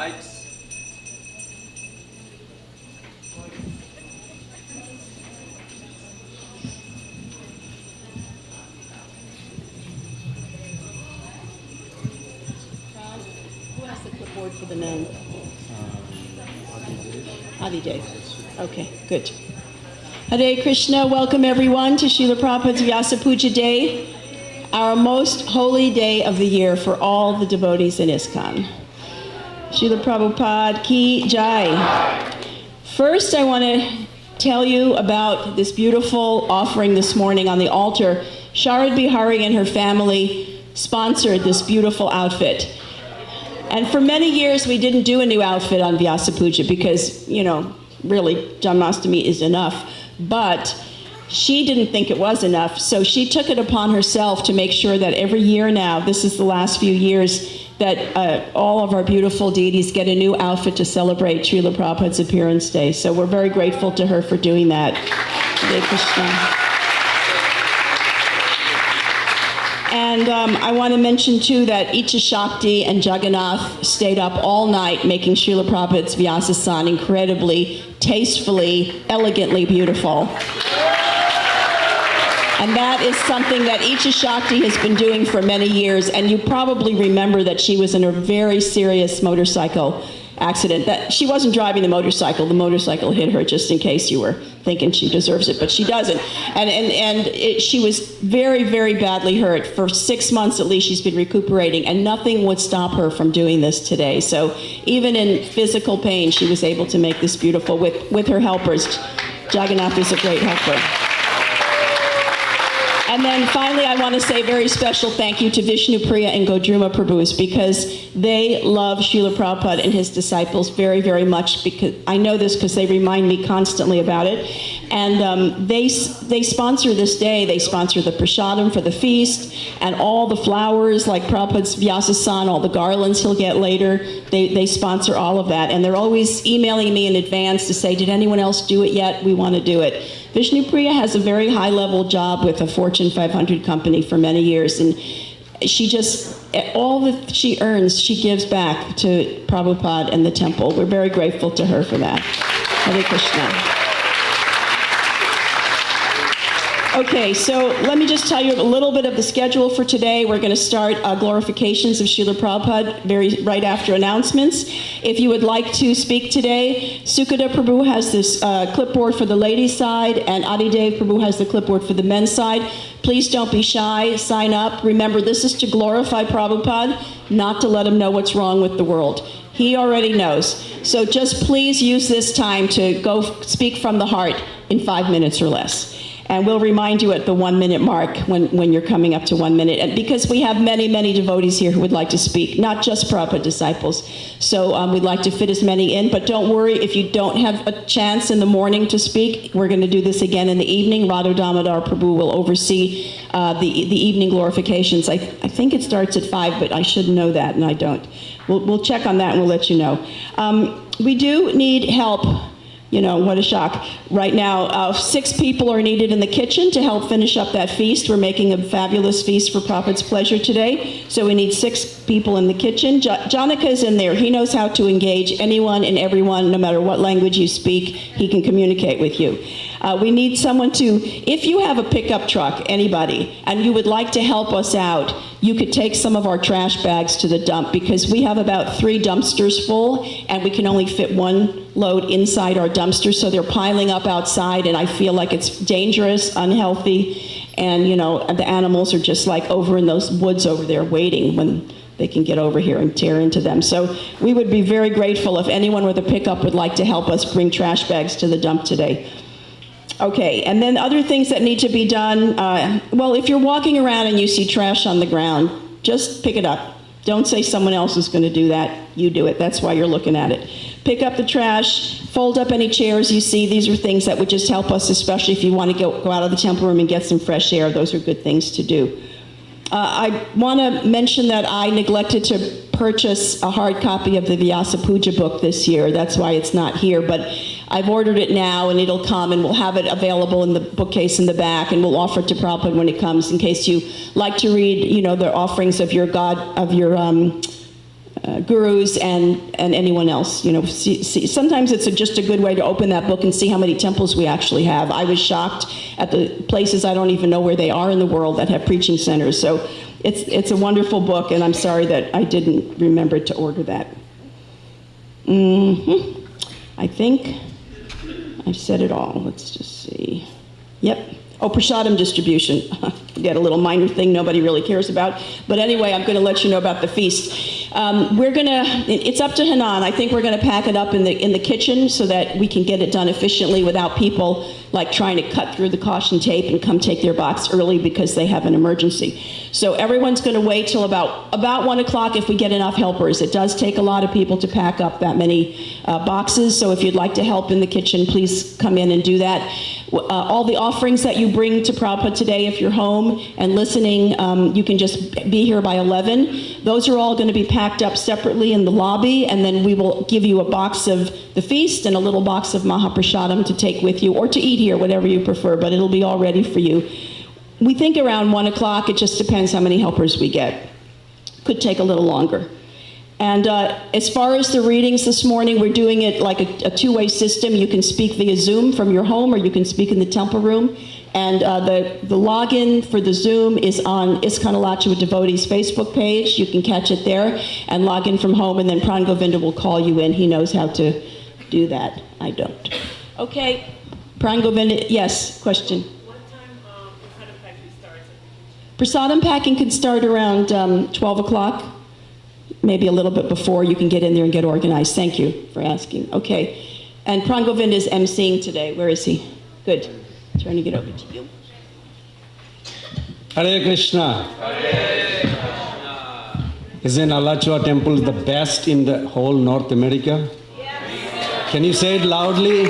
Lights. Who has the clipboard for the men? Adi Dev. Okay, good. Hare Krishna, welcome everyone to Srila Prabhupada's Vyasa Puja Day, our most holy day of the year for all the devotees in ISKCON. Srila Prabhupada ki jai. First, I want to tell you about this beautiful offering this morning on the altar. Sharad Bihari and her family sponsored this beautiful outfit. And for many years, we didn't do a new outfit on Vyasa Puja because, really, Janmashtami is enough. But she didn't think it was enough, so she took it upon herself to make sure that every year now, this is the last few years, that all of our beautiful deities get a new outfit to celebrate Srila Prabhupada's appearance day. So we're very grateful to her for doing that. Hare Krishna. And I want to mention, too, that Icha Shakti and Jagannath stayed up all night making Srila Prabhupada's Vyasa-san incredibly, tastefully, elegantly beautiful. And that is something that Icha Shakti has been doing for many years. And you probably remember that she was in a very serious motorcycle accident. That she wasn't driving the motorcycle hit her, just in case you were thinking she deserves it, but she doesn't. She was very, very badly hurt. For 6 months at least she's been recuperating, and nothing would stop her from doing this today. So even in physical pain, she was able to make this beautiful with her helpers. Jagannath is a great helper. And then finally, I want to say a very special thank you to Vishnu Priya and Godruma Prabhus, because they love Srila Prabhupada and his disciples very, very much. Because I know this because they remind me constantly about it. And they sponsor this day. They sponsor the prasadam for the feast and all the flowers like Prabhupada's Vyasa-san, all the garlands he'll get later. They sponsor all of that. And they're always emailing me in advance to say, did anyone else do it yet? We want to do it. Vishnu Priya has a very high-level job with a Fortune 500 company for many years, and she just, all that she earns, she gives back to Prabhupada and the temple. We're very grateful to her for that. Hare Krishna. Okay, so let me just tell you a little bit of the schedule for today. We're going to start glorifications of Srila Prabhupada right after announcements. If you would like to speak today, Sukada Prabhu has this clipboard for the ladies' side, and Adidev Prabhu has the clipboard for the men's side. Please don't be shy. Sign up. Remember, this is to glorify Prabhupada, not to let him know what's wrong with the world. He already knows. So just please use this time to go speak from the heart in 5 minutes or less. And we'll remind you at the 1 minute mark when you're coming up to 1 minute. And because we have many, many devotees here who would like to speak, not just Prabhupada disciples. So we'd like to fit as many in. But don't worry if you don't have a chance in the morning to speak. We're going to do this again in the evening. Radha Damodar Prabhu will oversee the evening glorifications. I think it starts at 5, but I should know that, and I don't. We'll check on that and we'll let you know. We do need help. What a shock. Right now, 6 people are needed in the kitchen to help finish up that feast. We're making a fabulous feast for Prabhupada's pleasure today. So we need 6 people in the kitchen. Janaka's in there. He knows how to engage anyone and everyone, no matter what language you speak. He can communicate with you. We need someone if you have a pickup truck, anybody, and you would like to help us out, you could take some of our trash bags to the dump, because we have about 3 dumpsters full, and we can only fit 1 load inside our dumpster, so they're piling up outside, and I feel like it's dangerous, unhealthy, and the animals are just like over in those woods over there waiting when they can get over here and tear into them. So we would be very grateful if anyone with a pickup would like to help us bring trash bags to the dump today. Okay, and then other things that need to be done. Well, if you're walking around and you see trash on the ground, just pick it up. Don't say someone else is going to do that. You do it. That's why you're looking at it. Pick up the trash, fold up any chairs you see. These are things that would just help us, especially if you want to go out of the temple room and get some fresh air. Those are good things to do. I want to mention that I neglected to purchase a hard copy of the Vyasa Puja book this year. That's why it's not here, but I've ordered it now, and it'll come, and we'll have it available in the bookcase in the back, and we'll offer it to Prabhupada when it comes, in case you like to read, the offerings of your gurus and anyone else. You know, sometimes it's just a good way to open that book and see how many temples we actually have. I was shocked at the places I don't even know where they are in the world that have preaching centers. So it's a wonderful book, and I'm sorry that I didn't remember to order that. I think I've said it all. Let's just see. Yep. Oh, prasadam distribution. Get a little minor thing nobody really cares about. But anyway, I'm going to let you know about the feast. It's up to Hanan. I think we're going to pack it up in the kitchen so that we can get it done efficiently without people like trying to cut through the caution tape and come take their box early because they have an emergency. So everyone's going to wait till about 1 o'clock if we get enough helpers. It does take a lot of people to pack up that many boxes. So if you'd like to help in the kitchen, please come in and do that. All the offerings that you bring to Prabhupada today, if you're home and listening, you can just be here by 11. Those are all going to be packed up separately in the lobby, and then we will give you a box of the feast and a little box of Mahaprasadam to take with you, or to eat here, whatever you prefer, but it'll be all ready for you. We think around 1 o'clock. It just depends how many helpers we get. Could take a little longer. And as far as the readings this morning, we're doing it like a two-way system. You can speak via Zoom from your home, or you can speak in the temple room. And the login for the Zoom is on ISKCON Alachua Devotees Facebook page. You can catch it there and log in from home, and then Pran Govinda will call you in. He knows how to do that. I don't. Okay, Pran Govinda, yes, question? What time prasadam packing starts? Prasadam packing can start around 12 o'clock. Maybe a little bit before. You can get in there and get organized. Thank you for asking. Okay. And Pran Govinda is emceeing today. Where is he? Good. Turning it over to you. Hare Krishna. Hare Krishna. Isn't Alachua temple the best in the whole North America? Yes. Can you say it loudly?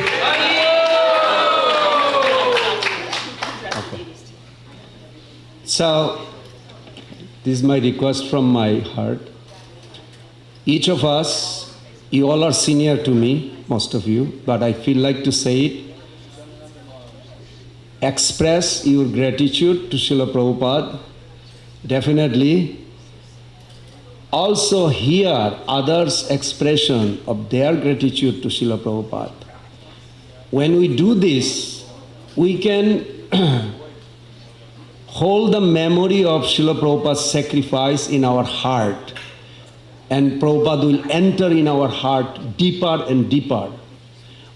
Okay. So, this is my request from my heart. Each of us, you all are senior to me, most of you, but I feel like to say it. Express your gratitude to Srila Prabhupada. Definitely. Also hear others' expression of their gratitude to Srila Prabhupada. When we do this, we can hold the memory of Srila Prabhupada's sacrifice in our heart. And Prabhupada will enter in our heart deeper and deeper.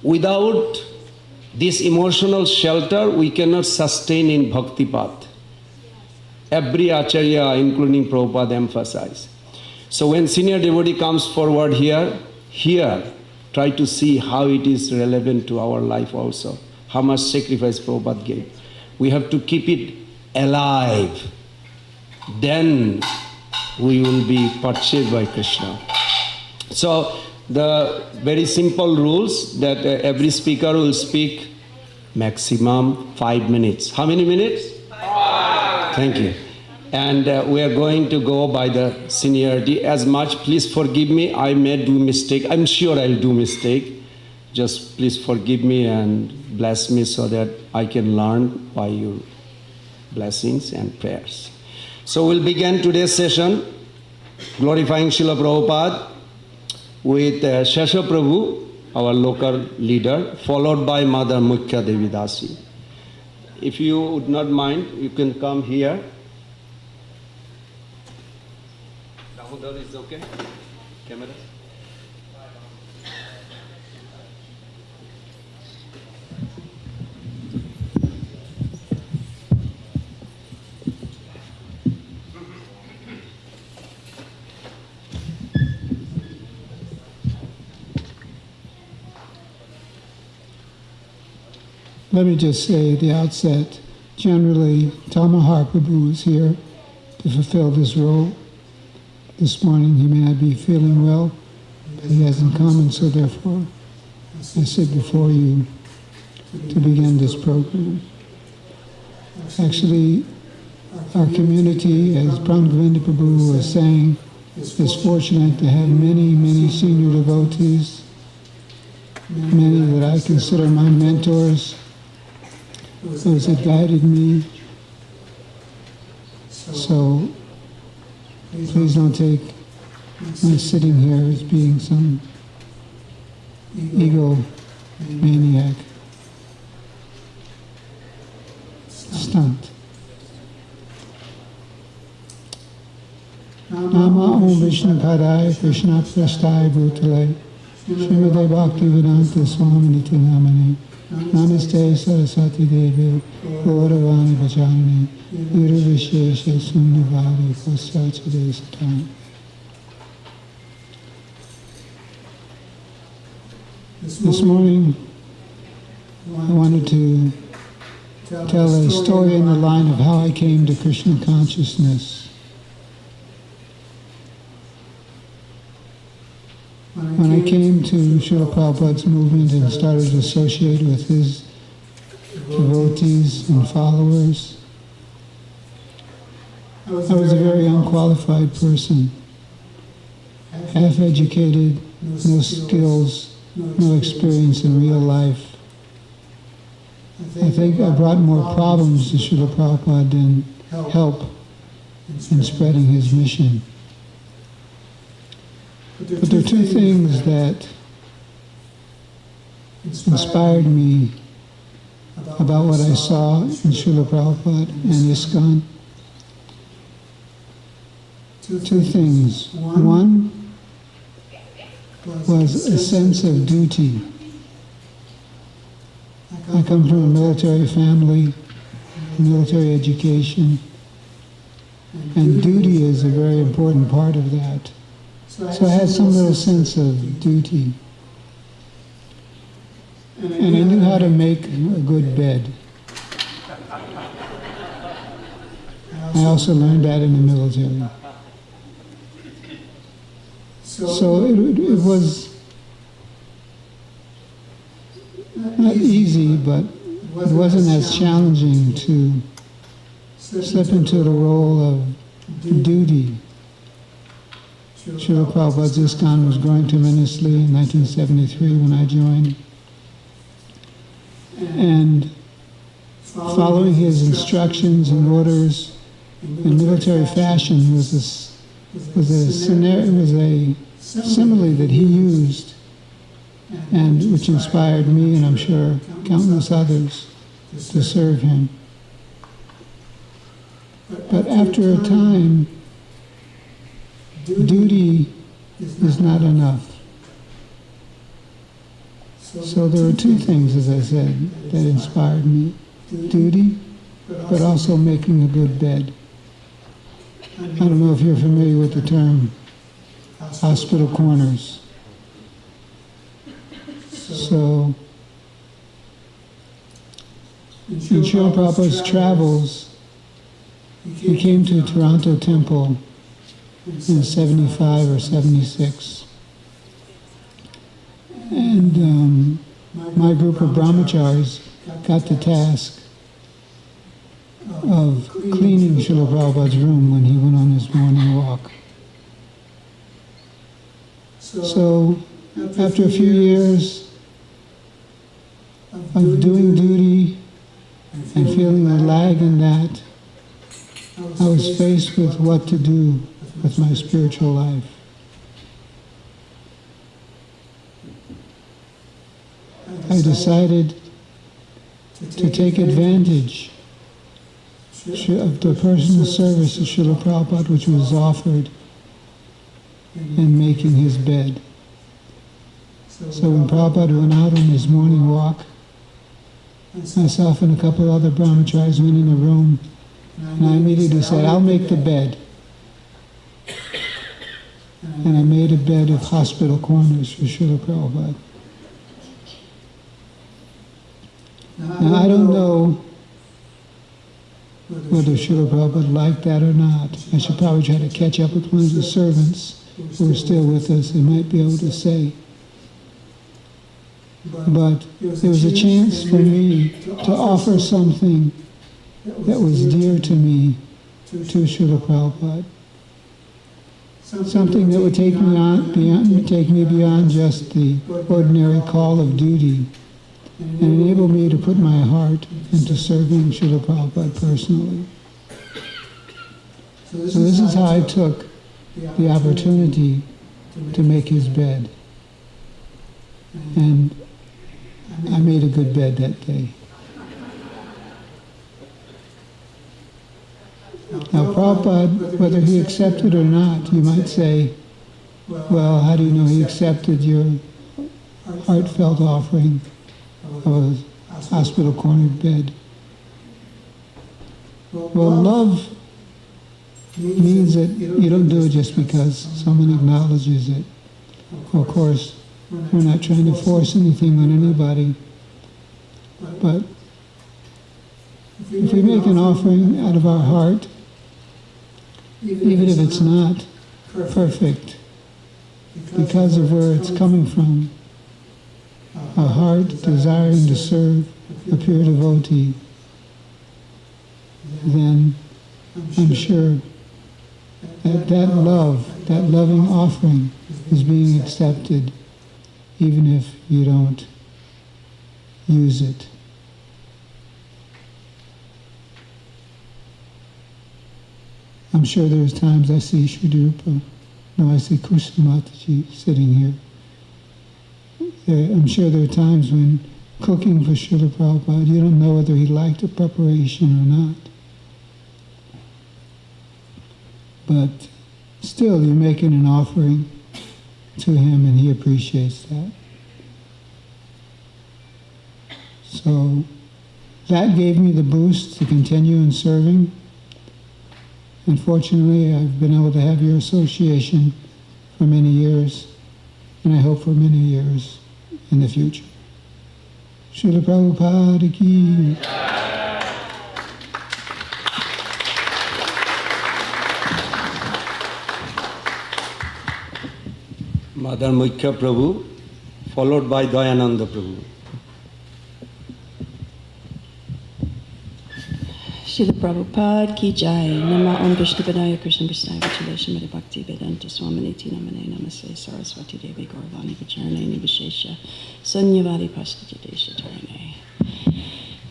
Without this emotional shelter, we cannot sustain in Bhakti path. Every Acharya, including Prabhupada, emphasized. So when senior devotee comes forward here, try to see how it is relevant to our life also. How much sacrifice Prabhupada gave. We have to keep it alive. Then we will be purchased by Krishna. So the very simple rules that every speaker will speak maximum 5 minutes. How many minutes? 5. Thank you. And we are going to go by the seniority as much. Please forgive me. I may do mistake. I'm sure I'll do mistake. Just please forgive me and bless me so that I can learn by your blessings and prayers. So we'll begin today's session glorifying Srila Prabhupada with Shesha Prabhu, our local leader, followed by Mother Mukhya Devi Dasi. If you would not mind, you can come here. Damodar is okay? Camera? Let me just say at the outset, generally, Tamahar Prabhu is here to fulfill this role. This morning he may not be feeling well, but he hasn't come, and so therefore I sit before you to begin this program. Actually, our community, as Pran Govinda Prabhu was saying, is fortunate to have many, many senior devotees, many that I consider my mentors, those that guided me. So please don't take my sitting here as being some ego maniac stunt. Nama Om Vishnu Padaya Krishna Prasthaya Bhutale Srimade Bhaktivedanta Swami Niti Namane Namaste Saraswati Devi Gauravani Bhajanani Guru Vishesha Sunnivari Pasachade Satana. This morning I wanted to tell a story in the line of how I came to Krishna consciousness. When I came to Srila Prabhupada's movement and started to associate with his devotees and followers, I was a very unqualified person, half-educated, no skills, no experience in real life. I think I brought more problems to Srila Prabhupada than help in spreading his mission. But there are two things that inspired me about what I saw in Srila Prabhupada and ISKCON. Two things. One was a sense of duty. I come from a military family, military education, and duty is a very important part of that. So I had some little sense of duty. And I knew how to make a good bed. I also learned that in the military. So it was not easy, but it wasn't as challenging to slip into the role of duty. Srila Prabhupada's ISKCON was growing tremendously in 1973 when I joined. And following his instructions and orders in military fashion was a simile that he used, and which inspired me, and I'm sure countless others, to serve him. But after a time, duty is not enough. So there were two things, as I said, that inspired me. Duty, but also making a good bed. I don't know if you're familiar with the term hospital corners. So in Srila Prabhupada's travels, he came to Toronto Temple in 75 or 76. And my group of brahmacharis got the task of cleaning Srila Prabhupada's room when he went on his morning walk. So after a few years of doing duty and feeling a lag in that, I was faced with what to do with my spiritual life. I decided to take advantage of the personal service of Srila Prabhupada which was offered in making his bed. So when Prabhupada went out on his morning walk, myself and a couple other brahmacharis went in the room, and I immediately said, I'll make the bed. And I made a bed of hospital corners for Srila Prabhupada. Now I don't know whether Srila Prabhupada liked that or not. I should probably try to catch up with one of the servants who are still with us. They might be able to say. But there was a chance for me to offer something that was dear to me to Srila Prabhupada. Something that would take me beyond just the ordinary call of duty and enable me to put my heart into serving Srila Prabhupada personally. So this is how I took the opportunity to make his bed. And I made a good bed that day. Now, Prabhupada, whether he accepted or not, you might say, well, how do you know he accepted your heartfelt offering of a hospital corner bed? Well, love means that you don't do it just because someone acknowledges it. Of course, we're not trying to force anything on anybody. But if we make an offering out of our heart, even if it's not perfect, because of where it's coming from, a heart desiring to serve a pure devotee, then I'm sure that love, that loving offering is being accepted, even if you don't use it. I'm sure there's times I see Sri I see Krishna Mataji sitting here. I'm sure there are times when cooking for Srila Prabhupada, you don't know whether he liked the preparation or not. But still, you're making an offering to him, and he appreciates that. So that gave me the boost to continue in serving. And fortunately, I've been able to have your association for many years, and I hope for many years in the future. Srila Prabhupada ki. Mother Mukhya Prabhu, followed by Dayananda Prabhu. Srila Prabhupada ki jai. Nama Om Vishnu Padaya Krishna Prasthaya Vachalesha Mari Bhakti Vedanta Swaminiti Namane Namaste Saraswati Devi Gauravani Vacharane Vishesha Sanyavadi Pastadesha Tarane.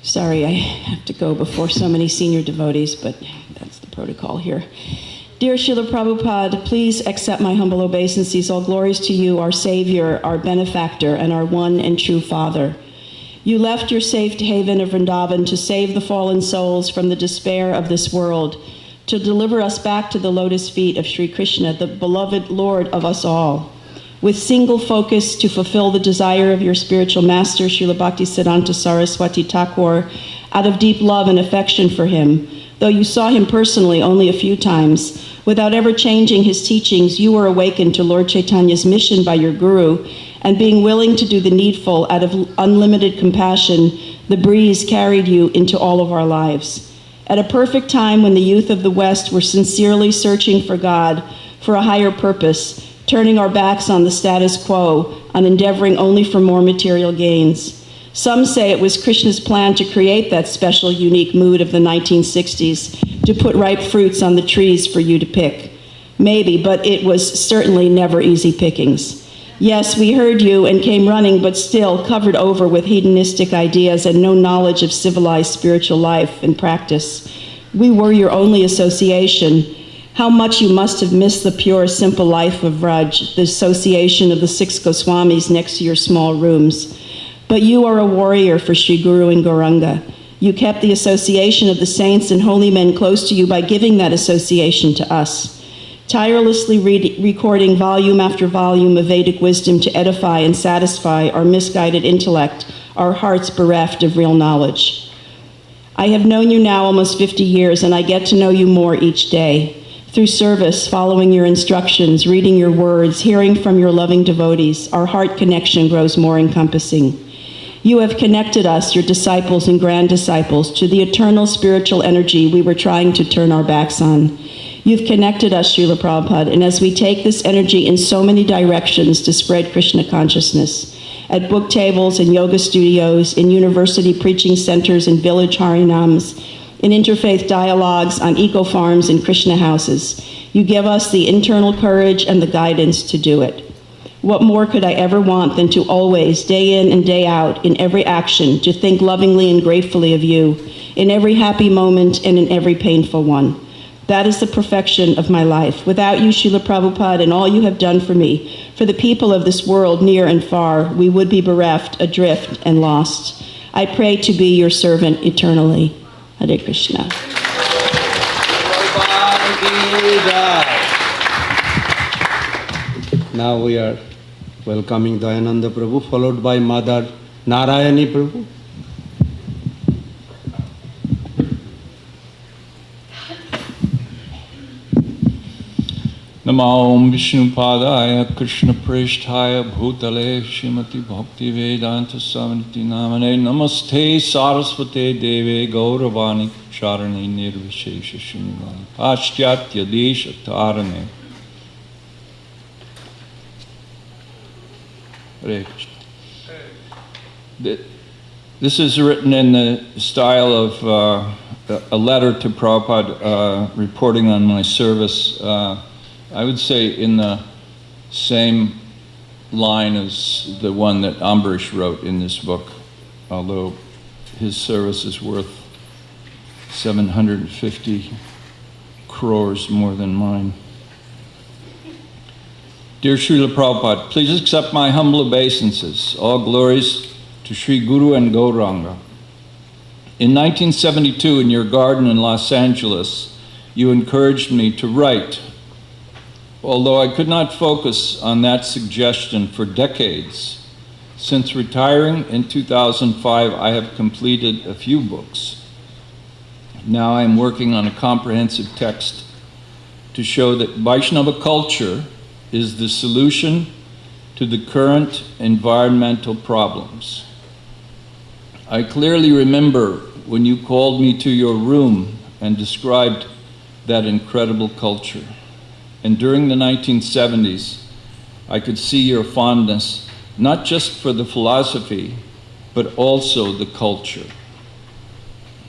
Sorry, I have to go before so many senior devotees, but that's the protocol here. Dear Srila Prabhupada, please accept my humble obeisances. All glories to you, our Savior, our benefactor, and our one and true Father. You left your safe haven of Vrindavan to save the fallen souls from the despair of this world, to deliver us back to the lotus feet of Sri Krishna, the beloved Lord of us all. With single focus to fulfill the desire of your spiritual master, Srila Bhaktisiddhanta Saraswati Thakur, out of deep love and affection for him. Though you saw him personally only a few times, without ever changing his teachings, you were awakened to Lord Chaitanya's mission by your guru, and being willing to do the needful out of unlimited compassion, the breeze carried you into all of our lives. At a perfect time when the youth of the West were sincerely searching for God, for a higher purpose, turning our backs on the status quo, on endeavoring only for more material gains. Some say it was Krishna's plan to create that special, unique mood of the 1960s, to put ripe fruits on the trees for you to pick. Maybe, but it was certainly never easy pickings. Yes, we heard you and came running, but still covered over with hedonistic ideas and no knowledge of civilized spiritual life and practice. We were your only association. How much you must have missed the pure, simple life of Vraj, the association of the 6 Goswamis next to your small rooms. But you are a warrior for Sri Guru and Gauranga. You kept the association of the saints and holy men close to you by giving that association to us. Tirelessly recording volume after volume of Vedic wisdom to edify and satisfy our misguided intellect, our hearts bereft of real knowledge. I have known you now almost 50 years, and I get to know you more each day. Through service, following your instructions, reading your words, hearing from your loving devotees, our heart connection grows more encompassing. You have connected us, your disciples and grand disciples, to the eternal spiritual energy we were trying to turn our backs on. You've connected us, Srila Prabhupada, and as we take this energy in so many directions to spread Krishna consciousness, at book tables and yoga studios, in university preaching centers and village harinams, in interfaith dialogues, on eco-farms and Krishna houses, you give us the internal courage and the guidance to do it. What more could I ever want than to always, day in and day out, in every action, to think lovingly and gratefully of you, in every happy moment and in every painful one. That is the perfection of my life. Without you, Srila Prabhupada, and all you have done for me, for the people of this world, near and far, we would be bereft, adrift, and lost. I pray to be your servant eternally. Hare Krishna. Now we are welcoming Dayananda Prabhu, followed by Mother Narayani Prabhu. Namo Vishnupadaya Krishna Presthaya Bhutale Shrimati Bhakti Vedanta Samaniti Namane Namaste Saraswate Deve Gauravani Charani Nirvishesha Shinivani Paschatya Desha Tarane. Hare Krishna. This is written in the style of a letter to Prabhupada reporting on my service. I would say in the same line as the one that Ambarish wrote in this book, although his service is worth 750 crores more than mine. Dear Srila Prabhupada, please accept my humble obeisances. All glories to Sri Guru and Gauranga. In 1972, in your garden in Los Angeles, you encouraged me to write. Although I could not focus on that suggestion for decades, since retiring in 2005, I have completed a few books. Now I am working on a comprehensive text to show that Vaishnava culture is the solution to the current environmental problems. I clearly remember when you called me to your room and described that incredible culture. And during the 1970s, I could see your fondness, not just for the philosophy, but also the culture.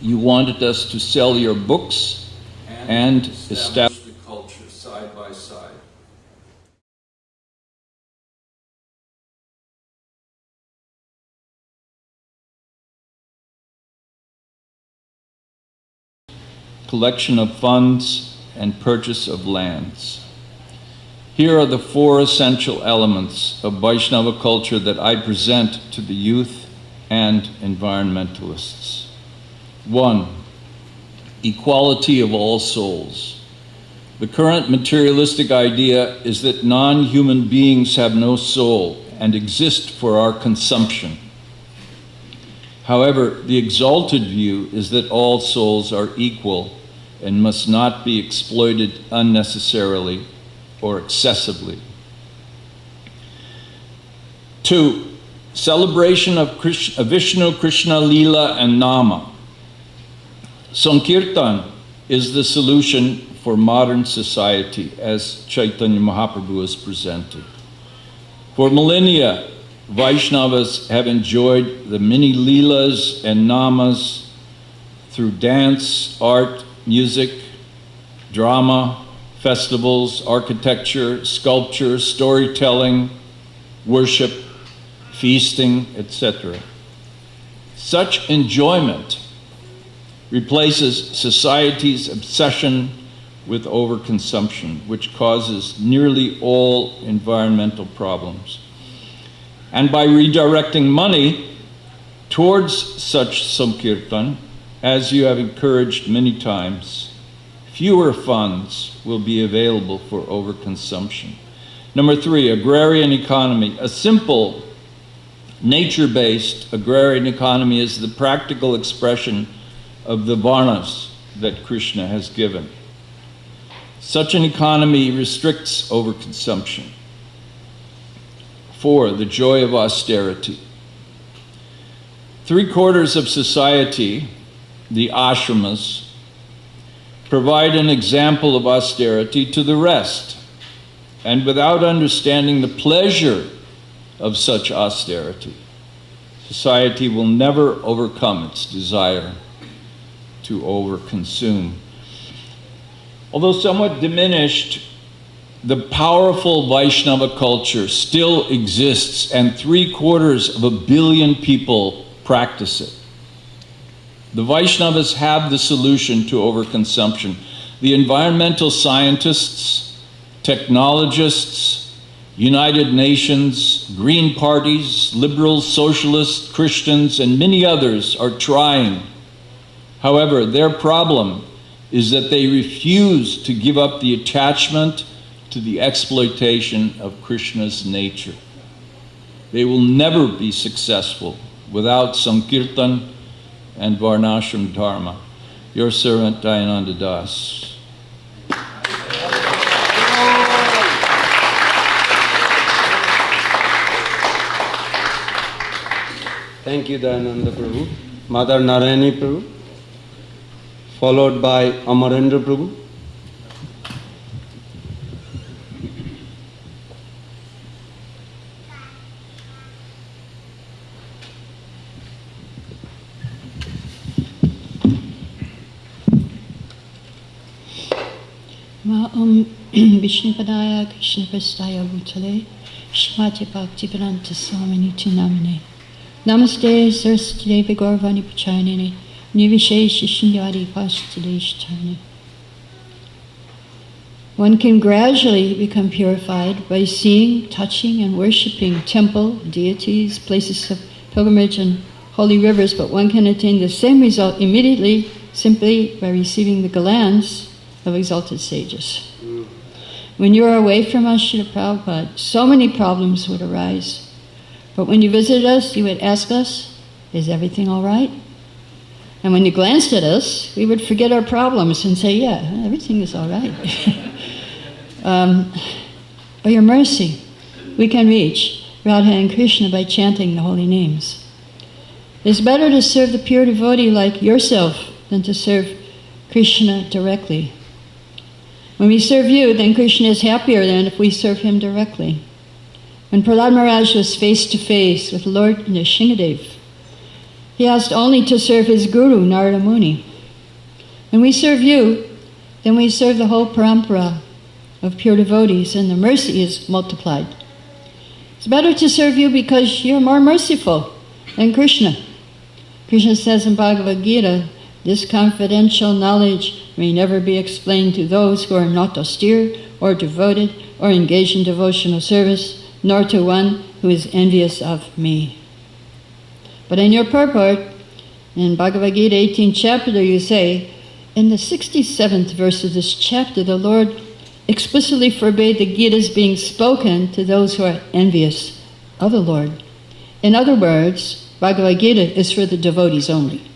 You wanted us to sell your books and establish the culture side by side. Collection of funds and purchase of lands. Here are the 4 essential elements of Vaishnava culture that I present to the youth and environmentalists. 1. Equality of all souls. The current materialistic idea is that non-human beings have no soul and exist for our consumption. However, the exalted view is that all souls are equal and must not be exploited unnecessarily or excessively. 2. Celebration of Vishnu, Krishna, Leela, and Nama. Sankirtan is the solution for modern society, as Chaitanya Mahaprabhu has presented. For millennia, Vaishnavas have enjoyed the many Leelas and Namas through dance, art, music, drama, festivals, architecture, sculpture, storytelling, worship, feasting, etc. Such enjoyment replaces society's obsession with overconsumption, which causes nearly all environmental problems. And by redirecting money towards such Sankirtan, as you have encouraged many times, fewer funds will be available for overconsumption. Number 3, agrarian economy. A simple, nature-based agrarian economy is the practical expression of the varnas that Krishna has given. Such an economy restricts overconsumption. 4, the joy of austerity. 3/4 of society, the ashramas, provide an example of austerity to the rest. And without understanding the pleasure of such austerity, society will never overcome its desire to overconsume. Although somewhat diminished, the powerful Vaishnava culture still exists, and 750 million people practice it. The Vaishnavas have the solution to overconsumption. the environmental scientists, technologists, United Nations, Green parties, liberals, socialists, Christians, and many others are trying. However, their problem is that they refuse to give up the attachment to the exploitation of Krishna's nature. They will never be successful without Sankirtan and Varnashram Dharma. Your servant, Dayananda Das. Thank you, Dayananda Prabhu. Mother Narayani Prabhu, followed by Amarendra Prabhu. Vishnupadaya Krishna Prastaya Bhutale Shmati Bhaktivedanta Swamini Namine Namaste Saraswati Devi Gaurvani Pacharnine Nivishesha Shunyari Pashtadeshtarne. One can gradually become purified by seeing, touching, and worshipping temple, deities, places of pilgrimage, and holy rivers, but one can attain the same result immediately simply by receiving the glance of exalted sages. When you are away from us, Srila Prabhupada, so many problems would arise. But when you visited us, you would ask us, is everything all right? And when you glanced at us, we would forget our problems and say, yeah, everything is all right. By your mercy, we can reach Radha and Krishna by chanting the holy names. It's better to serve the pure devotee like yourself than to serve Krishna directly. When we serve you, then Krishna is happier than if we serve him directly. When Prahlad Maharaj was face to face with Lord Nrsingadev, he asked only to serve his guru, Narada Muni. When we serve you, then we serve the whole parampara of pure devotees, and the mercy is multiplied. It's better to serve you because you're more merciful than Krishna. Krishna says in Bhagavad Gita, this confidential knowledge may never be explained to those who are not austere or devoted or engaged in devotional service, nor to one who is envious of me. But in your purport, in Bhagavad Gita 18th chapter, you say, in the 67th verse of this chapter, the Lord explicitly forbade the Gita's being spoken to those who are envious of the Lord. In other words, Bhagavad Gita is for the devotees only.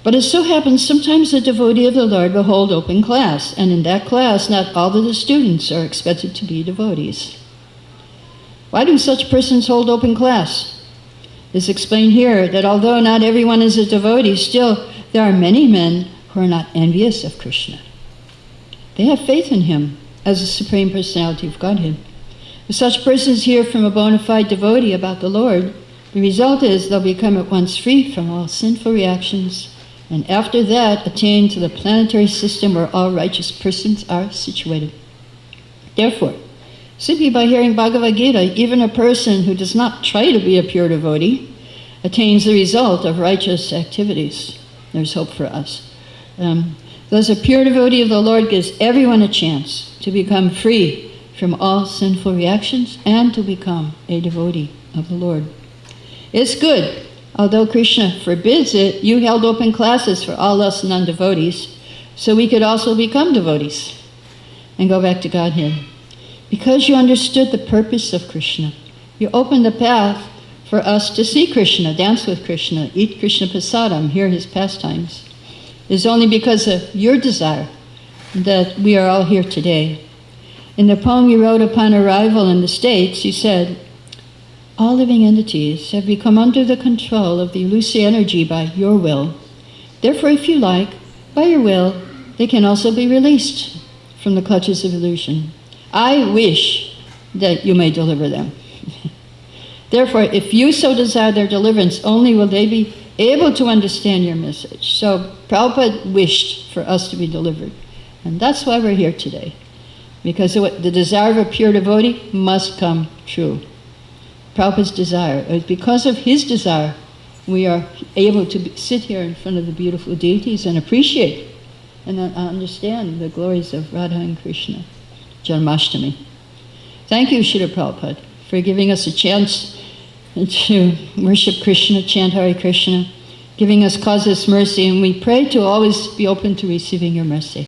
But it so happens sometimes a devotee of the Lord will hold open class, and in that class not all of the students are expected to be devotees. Why do such persons hold open class? It's explained here that although not everyone is a devotee, still there are many men who are not envious of Krishna. They have faith in him as the Supreme Personality of Godhead. If such persons hear from a bona fide devotee about the Lord, the result is they'll become at once free from all sinful reactions, and after that attain to the planetary system where all righteous persons are situated. Therefore, simply by hearing Bhagavad Gita, even a person who does not try to be a pure devotee attains the result of righteous activities. There's hope for us. Thus, a pure devotee of the Lord gives everyone a chance to become free from all sinful reactions and to become a devotee of the Lord. It's good. Although Krishna forbids it, you held open classes for all us non-devotees, so we could also become devotees and go back to Godhead. Because you understood the purpose of Krishna, you opened the path for us to see Krishna, dance with Krishna, eat Krishna prasadam, hear his pastimes. It's only because of your desire that we are all here today. In the poem you wrote upon arrival in the States, you said, all living entities have become under the control of the illusory energy by your will. Therefore, if you like, by your will, they can also be released from the clutches of illusion. I wish that you may deliver them. Therefore, if you so desire their deliverance, only will they be able to understand your message. So Prabhupada wished for us to be delivered. And that's why we're here today. Because the desire of a pure devotee must come true. Prabhupada's desire. It's because of his desire we are able to sit here in front of the beautiful deities and appreciate and understand the glories of Radha and Krishna. Janmashtami. Thank you, Srila Prabhupada, for giving us a chance to worship Krishna, chant Hare Krishna, giving us causeless mercy, and we pray to always be open to receiving your mercy.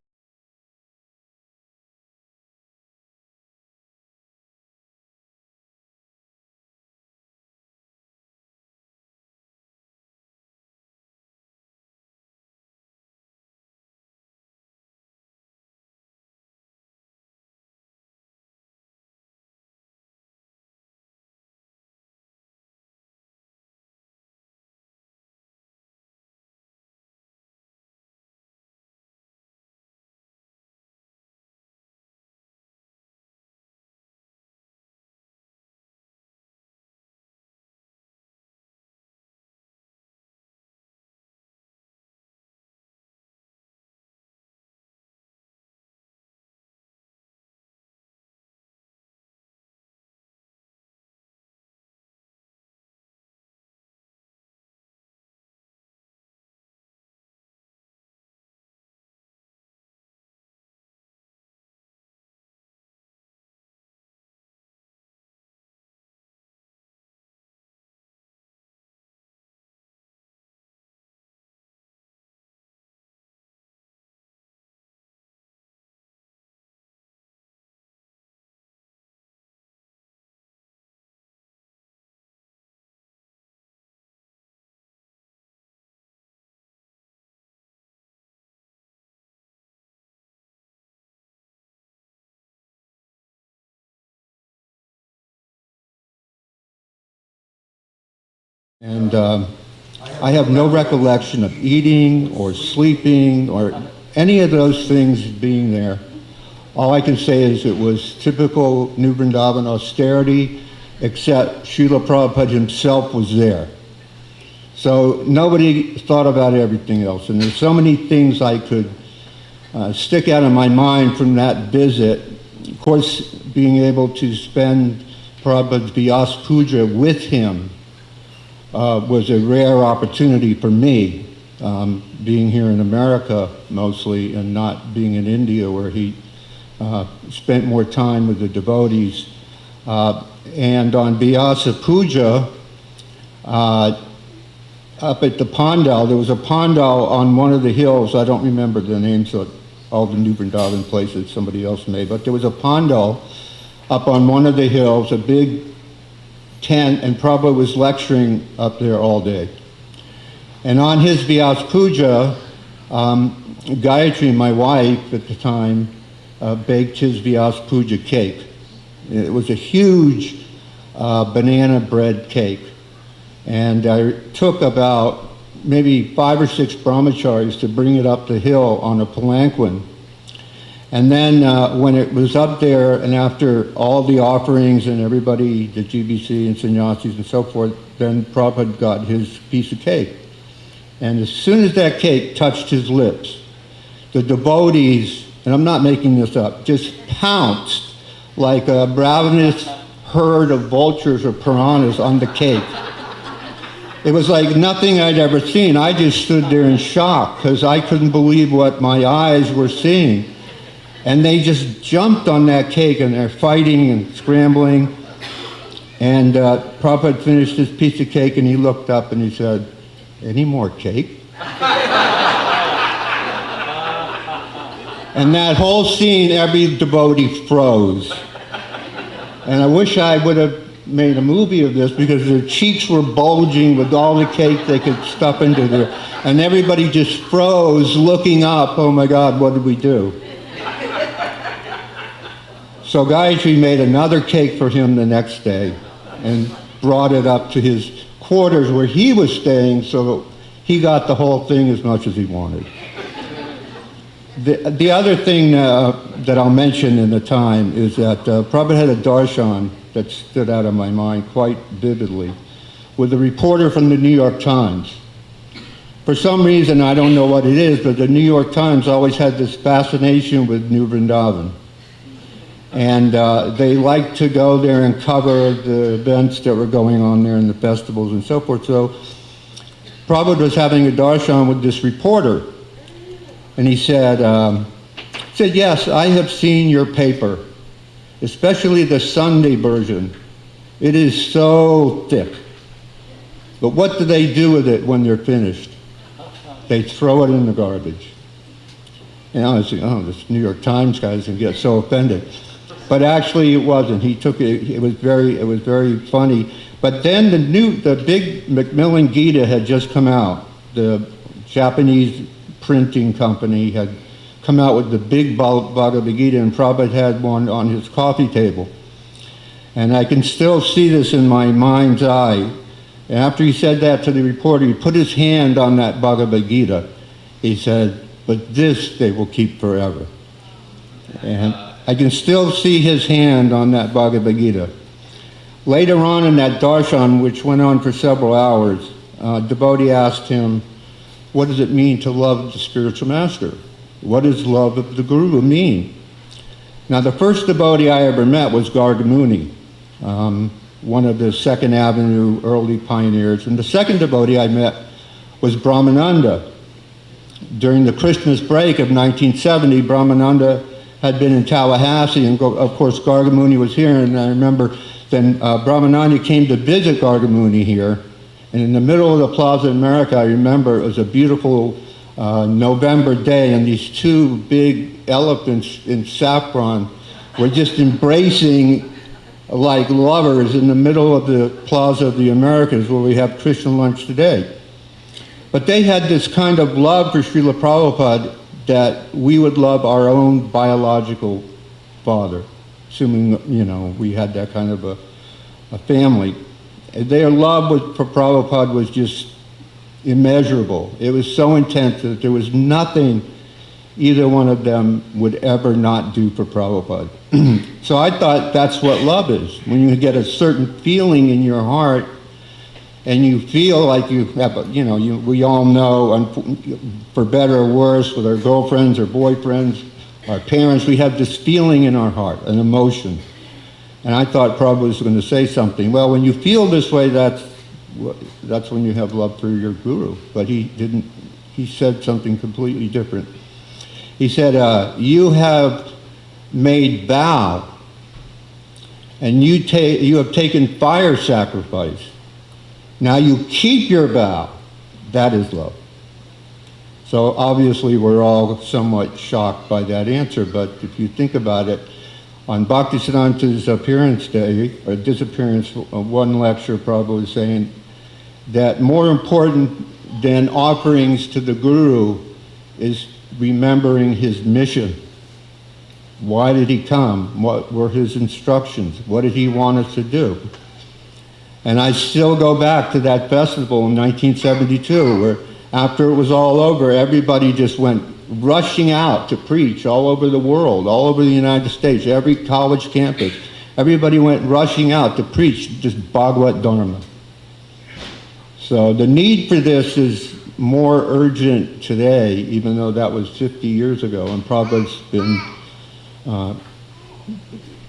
And I have no recollection of eating or sleeping or any of those things being there. All I can say is it was typical New Vrindavan austerity, except Srila Prabhupada himself was there. So nobody thought about everything else. And there's so many things I could stick out of my mind from that visit. Of course, being able to spend Prabhupada's Vyasa Puja with him was a rare opportunity for me, being here in America mostly and not being in India where he spent more time with the devotees. And on Vyasa Puja, up at the Pandal, there was a Pandal on one of the hills. I don't remember the names of all the New Vrindavan places, somebody else made, but there was a Pandal up on one of the hills, a big tent, and Prabhupada was lecturing up there all day. And on his Vyasa Puja, Gayatri, my wife at the time, baked his Vyasa Puja cake. It was a huge banana bread cake. And I took about maybe 5 or 6 brahmacharis to bring it up the hill on a palanquin. And then when it was up there, and after all the offerings and everybody, the GBC and sannyasis and so forth, then Prabhupada got his piece of cake. And as soon as that cake touched his lips, the devotees, and I'm not making this up, just pounced like a ravenous herd of vultures or piranhas on the cake. It was like nothing I'd ever seen. I just stood there in shock because I couldn't believe what my eyes were seeing. And they just jumped on that cake and they're fighting and scrambling. And Prabhupada finished his piece of cake and he looked up and he said, "Any more cake?" And that whole scene, every devotee froze. And I wish I would have made a movie of this because their cheeks were bulging with all the cake they could stuff into there. And everybody just froze looking up, oh my God, what did we do? So Gayatri made another cake for him the next day and brought it up to his quarters where he was staying so he got the whole thing as much as he wanted. The other thing that I'll mention in the time is that Prabhupada had a darshan that stood out of my mind quite vividly with a reporter from the New York Times. For some reason, I don't know what it is, but the New York Times always had this fascination with New Vrindavan. And they liked to go there and cover the events that were going on there and the festivals and so forth. So Prabhupada was having a darshan with this reporter. And he said, yes, I have seen your paper, especially the Sunday version. It is so thick. But what do they do with it when they're finished? They throw it in the garbage. And I was thinking, oh, this New York Times guy's gonna get so offended. But actually it wasn't. He took it, it was very funny. But then the big Macmillan Gita had just come out. The Japanese printing company had come out with the big Bhagavad Gita, and Prabhupada had one on his coffee table. And I can still see this in my mind's eye. And after he said that to the reporter, he put his hand on that Bhagavad Gita. He said, but this they will keep forever. And I can still see his hand on that Bhagavad Gita. Later on in that darshan, which went on for several hours, a devotee asked him, what does it mean to love the spiritual master? What does love of the Guru mean? Now, the first devotee I ever met was Gargamuni, one of the Second Avenue early pioneers. And the second devotee I met was Brahmananda. During the Christmas break of 1970, Brahmananda had been in Tallahassee, and of course Gargamuni was here, and I remember then Brahmananda came to visit Gargamuni here, and in the middle of the Plaza America, I remember it was a beautiful November day, and these two big elephants in saffron were just embracing like lovers in the middle of the Plaza of the Americas, where we have Christian lunch today. But they had this kind of love for Srila Prabhupada that we would love our own biological father, assuming, you know, we had that kind of a family. Their love for Prabhupada was just immeasurable. It was so intense that there was nothing either one of them would ever not do for Prabhupada. So I thought that's what love is. When you get a certain feeling in your heart and you feel like you have, we all know, for better or worse, with our girlfriends or boyfriends, our parents, we have this feeling in our heart, an emotion. And I thought Prabhupada was going to say something. Well, when you feel this way, that's when you have love for your guru. But he didn't. He said something completely different. He said, you have made vow, and you have taken fire sacrifice. Now you keep your vow. That is love. So obviously we're all somewhat shocked by that answer, but if you think about it, on Bhaktisiddhanta's appearance day, or disappearance, one lecture Prabhupada was saying that more important than offerings to the Guru is remembering his mission. Why did he come? What were his instructions? What did he want us to do? And I still go back to that festival in 1972, where after it was all over, everybody just went rushing out to preach all over the world, all over the United States, every college campus. Everybody went rushing out to preach just Bhagavad Dharma. So the need for this is more urgent today, even though that was 50 years ago, and Prabhupada's been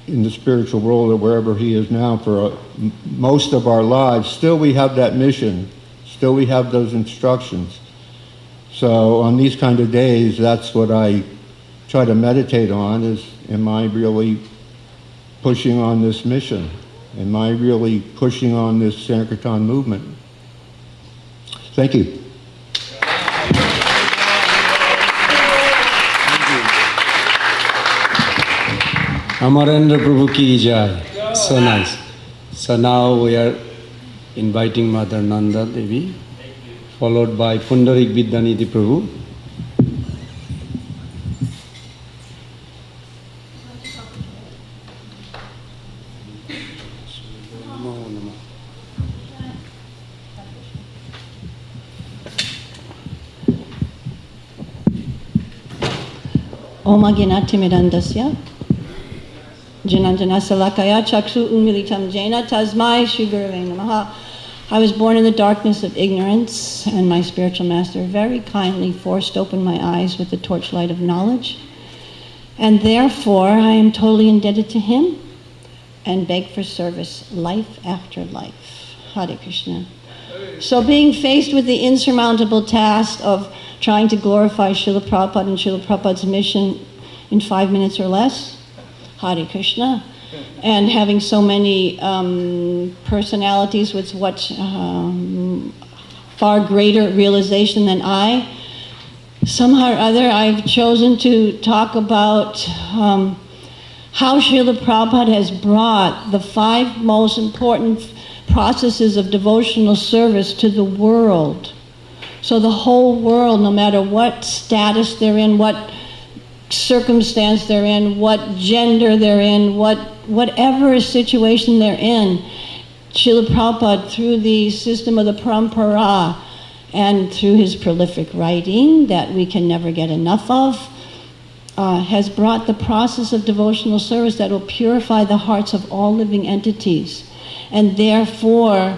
in the spiritual world or wherever he is now for most of our lives. Still we have that mission. Still we have those instructions. So on these kind of days, that's what I try to meditate on is, am I really pushing on this mission? Am I really pushing on this Sankirtan movement? Thank you. Amarendra Prabhu ki jai. So nice. So now we are inviting Mother Nanda Devi, followed by Pundarik Vidyanidhi Prabhu. Om Agyanatimirandasya Janandana Salakaya Chaksu Umilitam Jena Tasmai Shri Gurave Namaha. I was born in the darkness of ignorance, and my spiritual master very kindly forced open my eyes with the torchlight of knowledge. And therefore, I am totally indebted to him and beg for service life after life. Hare Krishna. So being faced with the insurmountable task of trying to glorify Srila Prabhupada and Srila Prabhupada's mission in 5 minutes or less. Hare Krishna. And having so many personalities with far greater realization than I. Somehow or other, I've chosen to talk about how Srila Prabhupada has brought the 5 most important processes of devotional service to the world. So the whole world, no matter what status they're in, what circumstance they're in, what gender they're in, whatever situation they're in, Srila Prabhupada, through the system of the parampara and through his prolific writing that we can never get enough of, has brought the process of devotional service that will purify the hearts of all living entities. And therefore,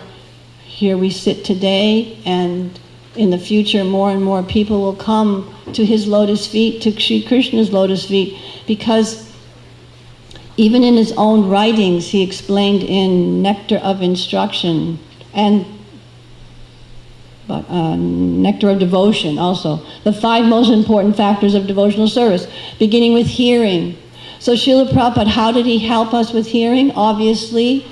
here we sit today, and in the future more and more people will come to his lotus feet, to Sri Krishna's lotus feet, because even in his own writings, he explained in Nectar of Instruction and Nectar of Devotion also, the 5 most important factors of devotional service, beginning with hearing. So Srila Prabhupada, how did he help us with hearing? Obviously,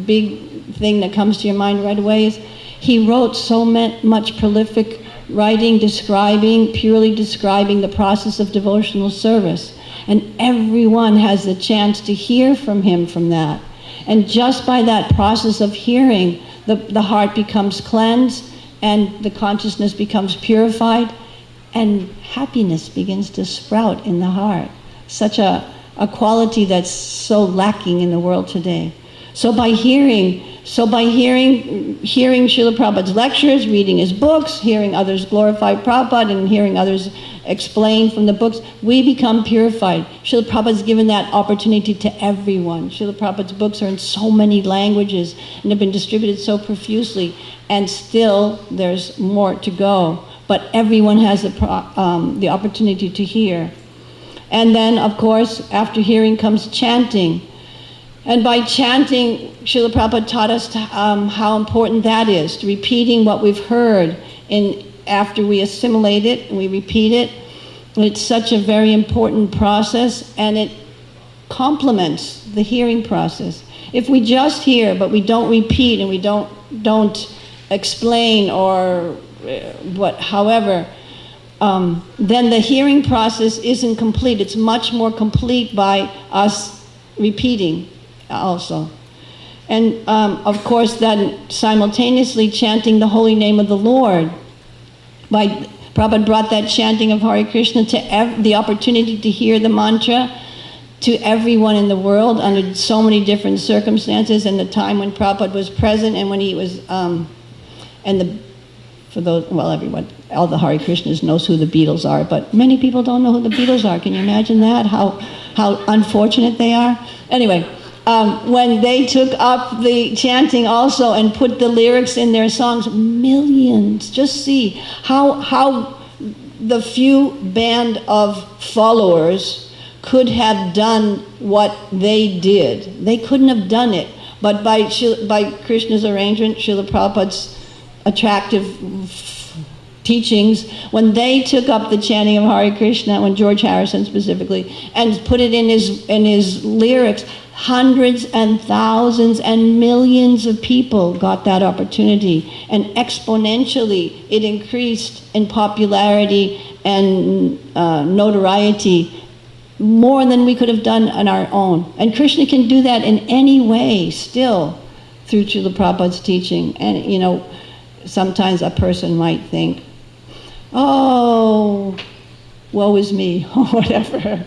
big thing that comes to your mind right away is he wrote so much prolific writing purely describing the process of devotional service. And everyone has the chance to hear from him from that. And just by that process of hearing, the heart becomes cleansed, and the consciousness becomes purified, and happiness begins to sprout in the heart. Such a quality that's so lacking in the world today. So by hearing Srila Prabhupada's lectures, reading his books, hearing others glorify Prabhupada, and hearing others explain from the books, we become purified. Srila Prabhupada's given that opportunity to everyone. Srila Prabhupada's books are in so many languages and have been distributed so profusely, and still there's more to go. But everyone has the opportunity to hear. And then, of course, after hearing comes chanting. And by chanting, Srila Prabhupada taught us how important that is, to repeating what we've heard. And after we assimilate it, we repeat it. It's such a very important process, and it complements the hearing process. If we just hear, but we don't repeat, and we don't explain, or however, then the hearing process isn't complete. It's much more complete by us repeating also. And of course, then simultaneously chanting the holy name of the Lord. Prabhupada brought that chanting of Hare Krishna to the opportunity to hear the mantra to everyone in the world under so many different circumstances, and the time when Prabhupada was present, and when he was, everyone, all the Hare Krishnas knows who the Beatles are, but many people don't know who the Beatles are. Can you imagine that? How unfortunate they are? Anyway, when they took up the chanting also and put the lyrics in their songs, millions, just see how the few band of followers could have done what they did. They couldn't have done it, but by Krishna's arrangement, Srila Prabhupada's attractive teachings, when they took up the chanting of Hare Krishna, when George Harrison specifically, and put it in his lyrics, hundreds and thousands and millions of people got that opportunity, and exponentially it increased in popularity and notoriety more than we could have done on our own. And Krishna can do that in any way still through Srila Prabhupada's teaching. And sometimes a person might think, oh, woe is me, or whatever.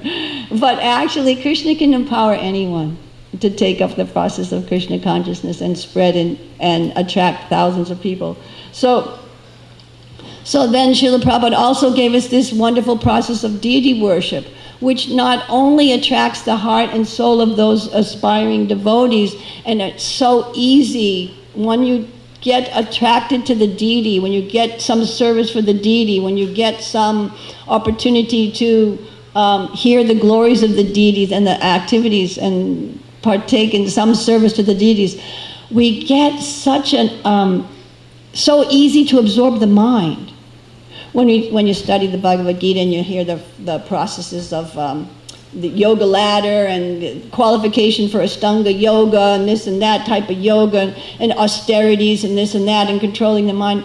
But actually, Krishna can empower anyone to take up the process of Krishna consciousness and spread and attract thousands of people. So then Srila Prabhupada also gave us this wonderful process of deity worship, which not only attracts the heart and soul of those aspiring devotees, and it's so easy when you get attracted to the deity, when you get some service for the deity, when you get some opportunity to hear the glories of the deities and the activities and partake in some service to the deities, we get such so easy to absorb the mind. when you study the Bhagavad Gita and you hear the processes of the yoga ladder and qualification for Ashtanga yoga and this and that type of yoga and austerities and this and that and controlling the mind,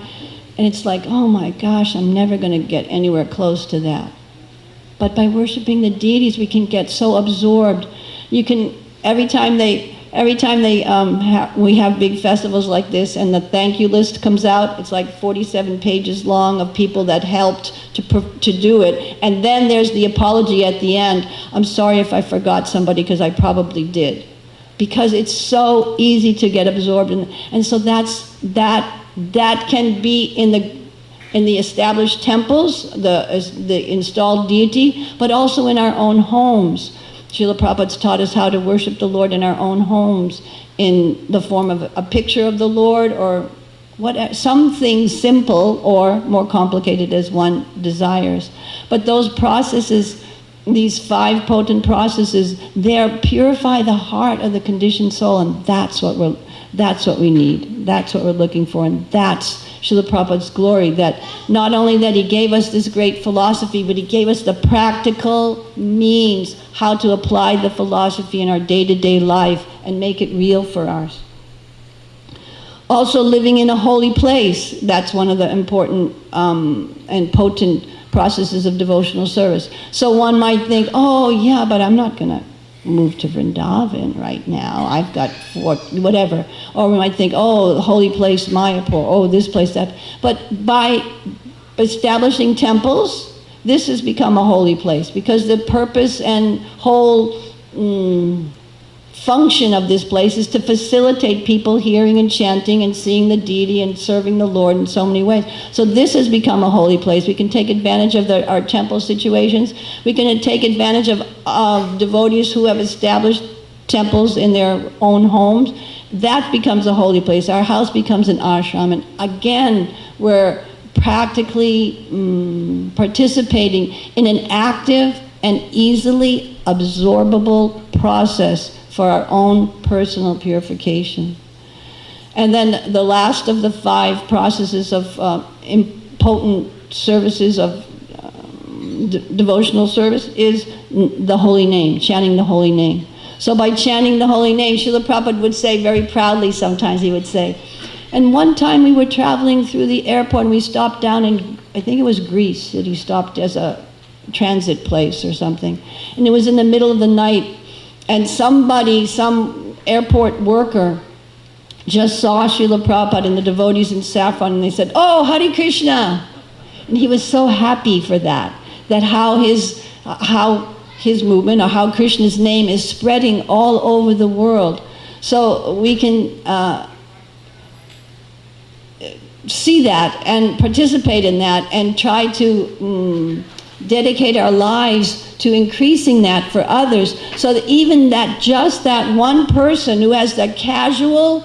and it's like, oh my gosh, I'm never going to get anywhere close to that. But by worshiping the deities, we can get so absorbed. You can, every time we have big festivals like this and the thank you list comes out, it's like 47 pages long of people that helped to do it. And then there's the apology at the end. I'm sorry if I forgot somebody, because I probably did. Because it's so easy to get absorbed in, and so that can be in the established temples, the installed deity, but also in our own homes. Srila Prabhupada's taught us how to worship the Lord in our own homes in the form of a picture of the Lord, or something simple or more complicated as one desires. But those processes, these 5 potent processes, they purify the heart of the conditioned soul, and that's what we need. That's what we're looking for, and that's Srila Prabhupada's glory, that not only that he gave us this great philosophy, but he gave us the practical means how to apply the philosophy in our day-to-day life and make it real for us. Also, living in a holy place, that's one of the important and potent processes of devotional service. So one might think, oh yeah, but I'm not going to move to Vrindavan right now. I've got whatever. Or we might think, oh, the holy place, Mayapur, oh, this place, that. But by establishing temples, this has become a holy place, because the purpose and whole function of this place is to facilitate people hearing and chanting and seeing the deity and serving the Lord in so many ways. So this has become a holy place. We can take advantage of our temple situations. We can take advantage of devotees who have established temples in their own homes. That becomes a holy place. Our house becomes an ashram. And again, we're practically participating in an active and easily absorbable process for our own personal purification. And then the last of the 5 processes of potent services of devotional service is the holy name, chanting the holy name. So by chanting the holy name, Srila Prabhupada would say very proudly, sometimes he would say, and one time we were traveling through the airport and we stopped down in, I think it was Greece, that he stopped as a transit place or something. And it was in the middle of the night, and some airport worker just saw Srila Prabhupada and the devotees in saffron, and they said, oh, Hare Krishna. And he was so happy for that how his movement, or how Krishna's name is spreading all over the world. So we can see that and participate in that and try to dedicate our lives to increasing that for others, so that even just that one person who has that casual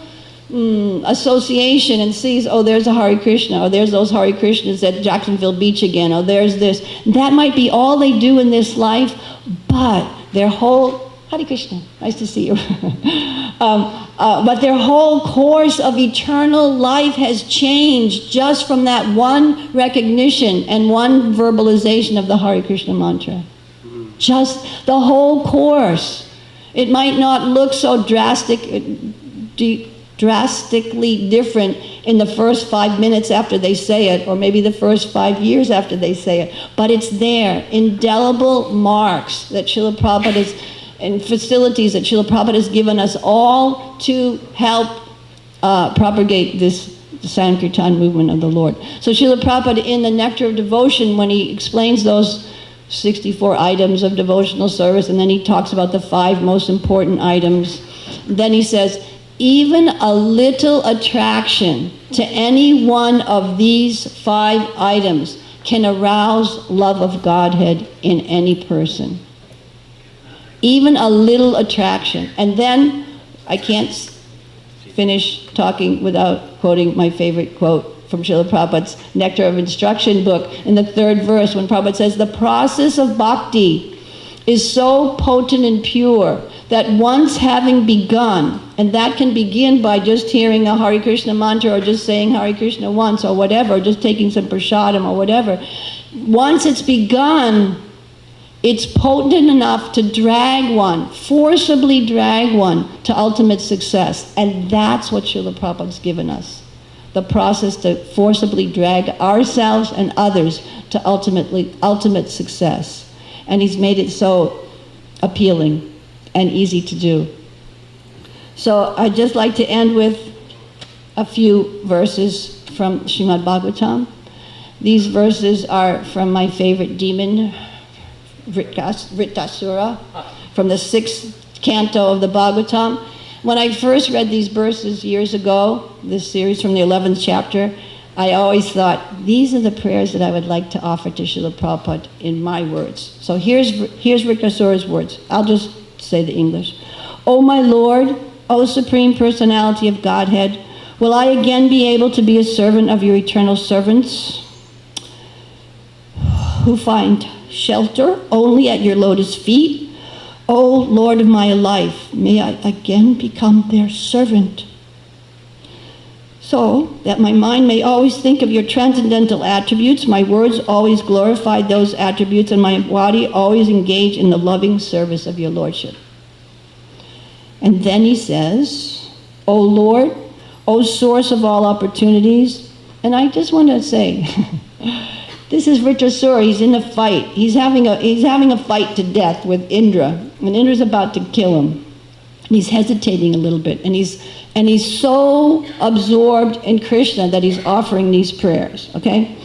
association and sees, oh, there's a Hare Krishna, or there's those Hare Krishnas at Jacksonville Beach again, or there's this, that might be all they do in this life, but their whole, Hare Krishna, nice to see you. But their whole course of eternal life has changed just from that one recognition and one verbalization of the Hare Krishna mantra. Just the whole course. It might not look so drastically different in the first 5 minutes after they say it, or maybe the first 5 years after they say it, but it's there, indelible marks that Srila Prabhupada is, and facilities that Srila Prabhupada has given us all to help propagate this Sankirtan movement of the Lord. So Srila Prabhupada, in the Nectar of Devotion, when he explains those 64 items of devotional service, and then he talks about the 5 most important items, then he says, even a little attraction to any one of these 5 items can arouse love of Godhead in any person. Even a little attraction. And then, I can't finish talking without quoting my favorite quote from Srila Prabhupada's Nectar of Instruction book, in the 3rd verse, when Prabhupada says, the process of bhakti is so potent and pure that once having begun, and that can begin by just hearing a Hare Krishna mantra or just saying Hare Krishna once or whatever, or just taking some prasadam or whatever. Once it's begun, it's potent enough to drag one, forcibly drag one to ultimate success. And that's what Srila Prabhupada's given us. The process to forcibly drag ourselves and others to ultimate success. And he's made it so appealing and easy to do. So I'd just like to end with a few verses from Srimad Bhagavatam. These verses are from my favorite demon, Vritasura, from the 6th canto of the Bhagavatam. When I first read these verses years ago, this series from the 11th chapter, I always thought, these are the prayers that I would like to offer to Srila Prabhupada in my words. So here's Vritasura's words. I'll just say the English. O my Lord, O Supreme Personality of Godhead, will I again be able to be a servant of your eternal servants who find shelter only at your lotus feet? O Lord of my life, may I again become their servant, so that my mind may always think of your transcendental attributes, my words always glorify those attributes, and my body always engage in the loving service of your Lordship. And then he says, O Lord, O source of all opportunities. And I just want to say, this is Vritasura. He's in a fight. He's having a fight to death with Indra, and Indra's about to kill him. And he's hesitating a little bit, and he's so absorbed in Krishna that he's offering these prayers. Okay,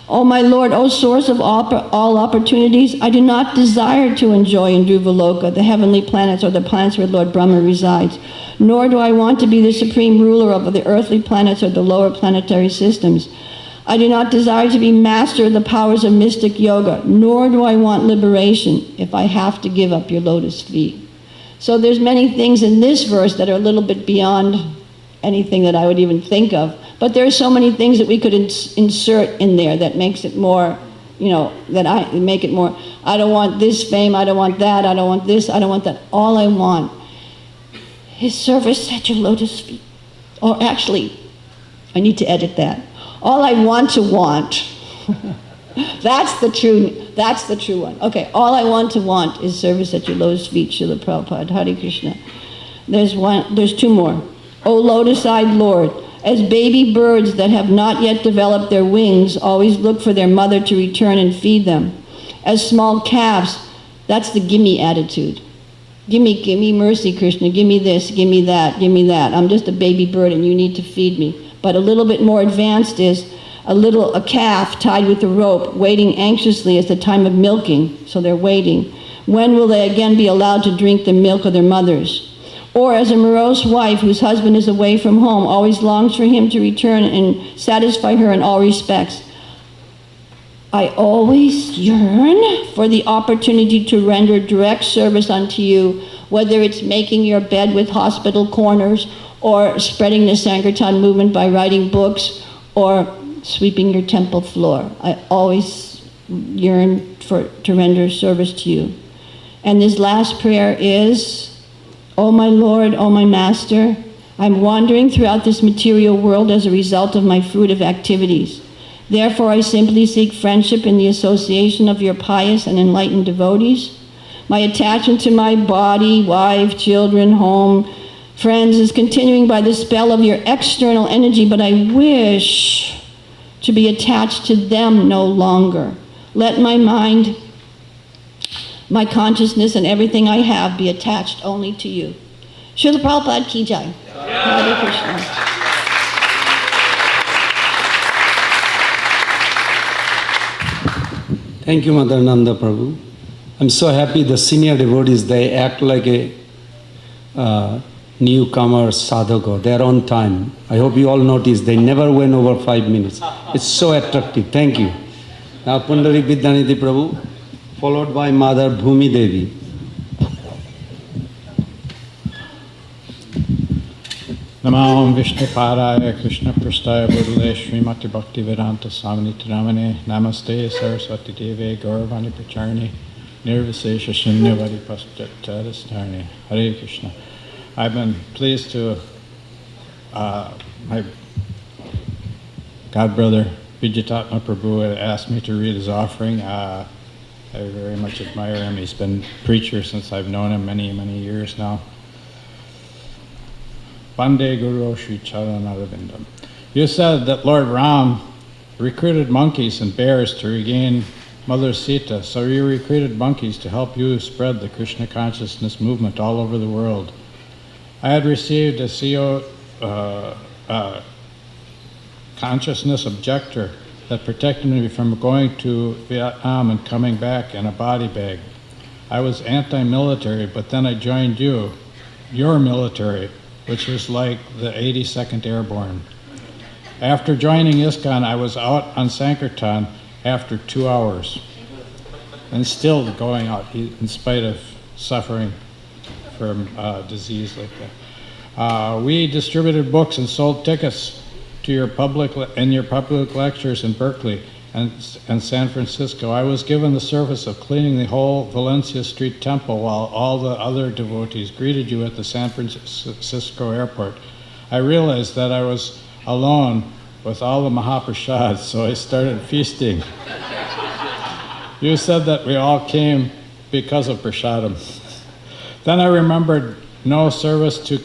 O my Lord, O source of all opportunities, I do not desire to enjoy in Dhruvaloka, the heavenly planets or the planets where Lord Brahma resides, nor do I want to be the supreme ruler of the earthly planets or the lower planetary systems. I do not desire to be master of the powers of mystic yoga, nor do I want liberation if I have to give up your lotus feet. So there's many things in this verse that are a little bit beyond anything that I would even think of. But there are so many things that we could insert in there that makes it more, make it more, I don't want this fame, I don't want that, I don't want this, I don't want that. All I want is service at your lotus feet. Or actually, I need to edit that. All I want to want. That's the true one. Okay, all I want to want is service at your lotus feet, Srila Prabhupada. Hare Krishna. There's two more. O lotus-eyed Lord, as baby birds that have not yet developed their wings always look for their mother to return and feed them. As small calves, that's the gimme attitude. Gimme mercy, Krishna, give me this, give me that, give me that. I'm just a baby bird and you need to feed me. But a little bit more advanced is a calf tied with a rope, waiting anxiously as the time of milking, so they're waiting. When will they again be allowed to drink the milk of their mothers? Or as a morose wife whose husband is away from home, always longs for him to return and satisfy her in all respects. I always yearn for the opportunity to render direct service unto you, whether it's making your bed with hospital corners, or spreading the Sankirtan movement by writing books, or sweeping your temple floor. I always yearn to render service to you. And this last prayer is, O my Lord, O my Master, I'm wandering throughout this material world as a result of my fruitive activities. Therefore, I simply seek friendship in the association of your pious and enlightened devotees. My attachment to my body, wife, children, home, friends is continuing by the spell of your external energy, but I wish to be attached to them no longer. Let my mind, my consciousness, and everything I have be attached only to you. Srila Prabhupada ki jai. Hare Krishna. Thank you, Mother Nanda Prabhu. I'm so happy the senior devotees, they act like a newcomer sadhaka. They're on time. I hope you all noticed they never went over 5 minutes. It's so attractive. Thank you. Now Pundarik Vidyanidhi Prabhu, followed by Mother Bhumi Devi. Namo Vishnu Padaya Krishna Prastaya Budale Srimati Bhakti Vedanta Samaniti Ramane Namaste Saraswati Deve Gauravani Pracharni Nirvisesha Shunyavadi Paschatadhisthani. Hare Krishna. I've been pleased to, my godbrother Vijatatma Prabhu had asked me to read his offering. I very much admire him. He's been a preacher since I've known him many, many years now. Bande Guru Sri Charanarvindam. You said that Lord Ram recruited monkeys and bears to regain Mother Sita, so you recruited monkeys to help you spread the Krishna consciousness movement all over the world. I had received a CO consciousness objector that protected me from going to Vietnam and coming back in a body bag. I was anti-military, but then I joined your military, which was like the 82nd Airborne. After joining ISKCON, I was out on Sankirtan after 2 hours, and still going out in spite of suffering from disease like that. We distributed books and sold tickets to your public lectures in Berkeley and San Francisco. I was given the service of cleaning the whole Valencia Street Temple while all the other devotees greeted you at the San Francisco airport. I realized that I was alone with all the Mahaprasads, so I started feasting. You said that we all came because of prasadam. Then I remembered my service to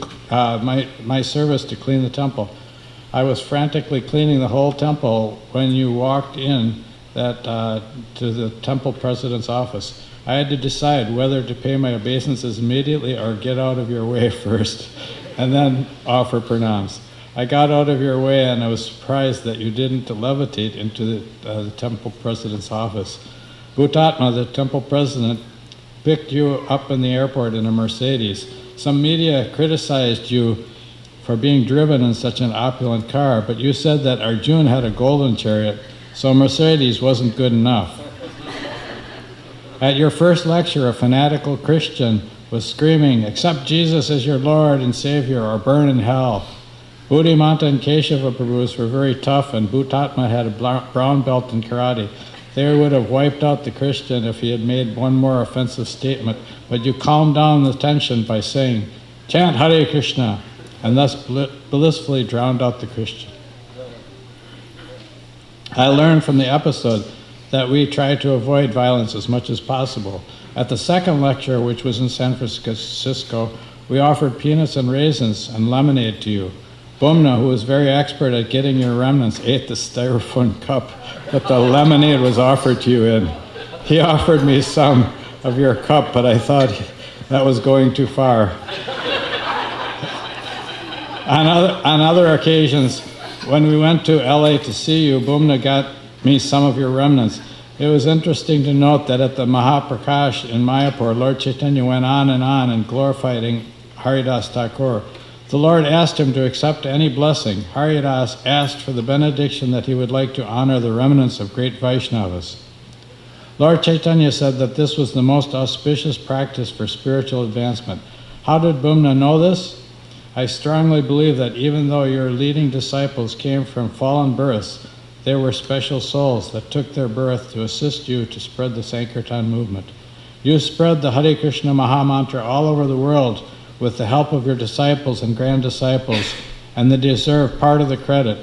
clean the temple. I was frantically cleaning the whole temple when you walked in to the temple president's office. I had to decide whether to pay my obeisances immediately or get out of your way first, and then offer pranams. I got out of your way, and I was surprised that you didn't levitate into the temple president's office. Bhutatma, the temple president, picked you up in the airport in a Mercedes. Some media criticized you for being driven in such an opulent car, but you said that Arjuna had a golden chariot, so Mercedes wasn't good enough. At your first lecture, a fanatical Christian was screaming, "Accept Jesus as your Lord and Savior or burn in hell." Buddhimanta and Keshava Prabhus were very tough, and Bhutatma had a brown belt in karate. They would have wiped out the Christian if he had made one more offensive statement, but you calmed down the tension by saying, "Chant Hare Krishna," and thus blissfully drowned out the Christian. I learned from the episode that we try to avoid violence as much as possible. At the second lecture, which was in San Francisco, we offered peanuts and raisins and lemonade to you. Bumna, who was very expert at getting your remnants, ate the styrofoam cup that the lemonade was offered to you in. He offered me some of your cup, but I thought that was going too far. On other occasions, when we went to LA to see you, Bumna got me some of your remnants. It was interesting to note that at the Mahaprakash in Mayapur, Lord Chaitanya went on and glorifying Haridas Thakur. The Lord asked him to accept any blessing. Haridas asked for the benediction that he would like to honor the remnants of great Vaishnavas. Lord Chaitanya said that this was the most auspicious practice for spiritual advancement. How did Bumna know this? I strongly believe that even though your leading disciples came from fallen births, they were special souls that took their birth to assist you to spread the Sankirtan movement. You spread the Hare Krishna Mahamantra all over the world with the help of your disciples and grand disciples, and they deserve part of the credit.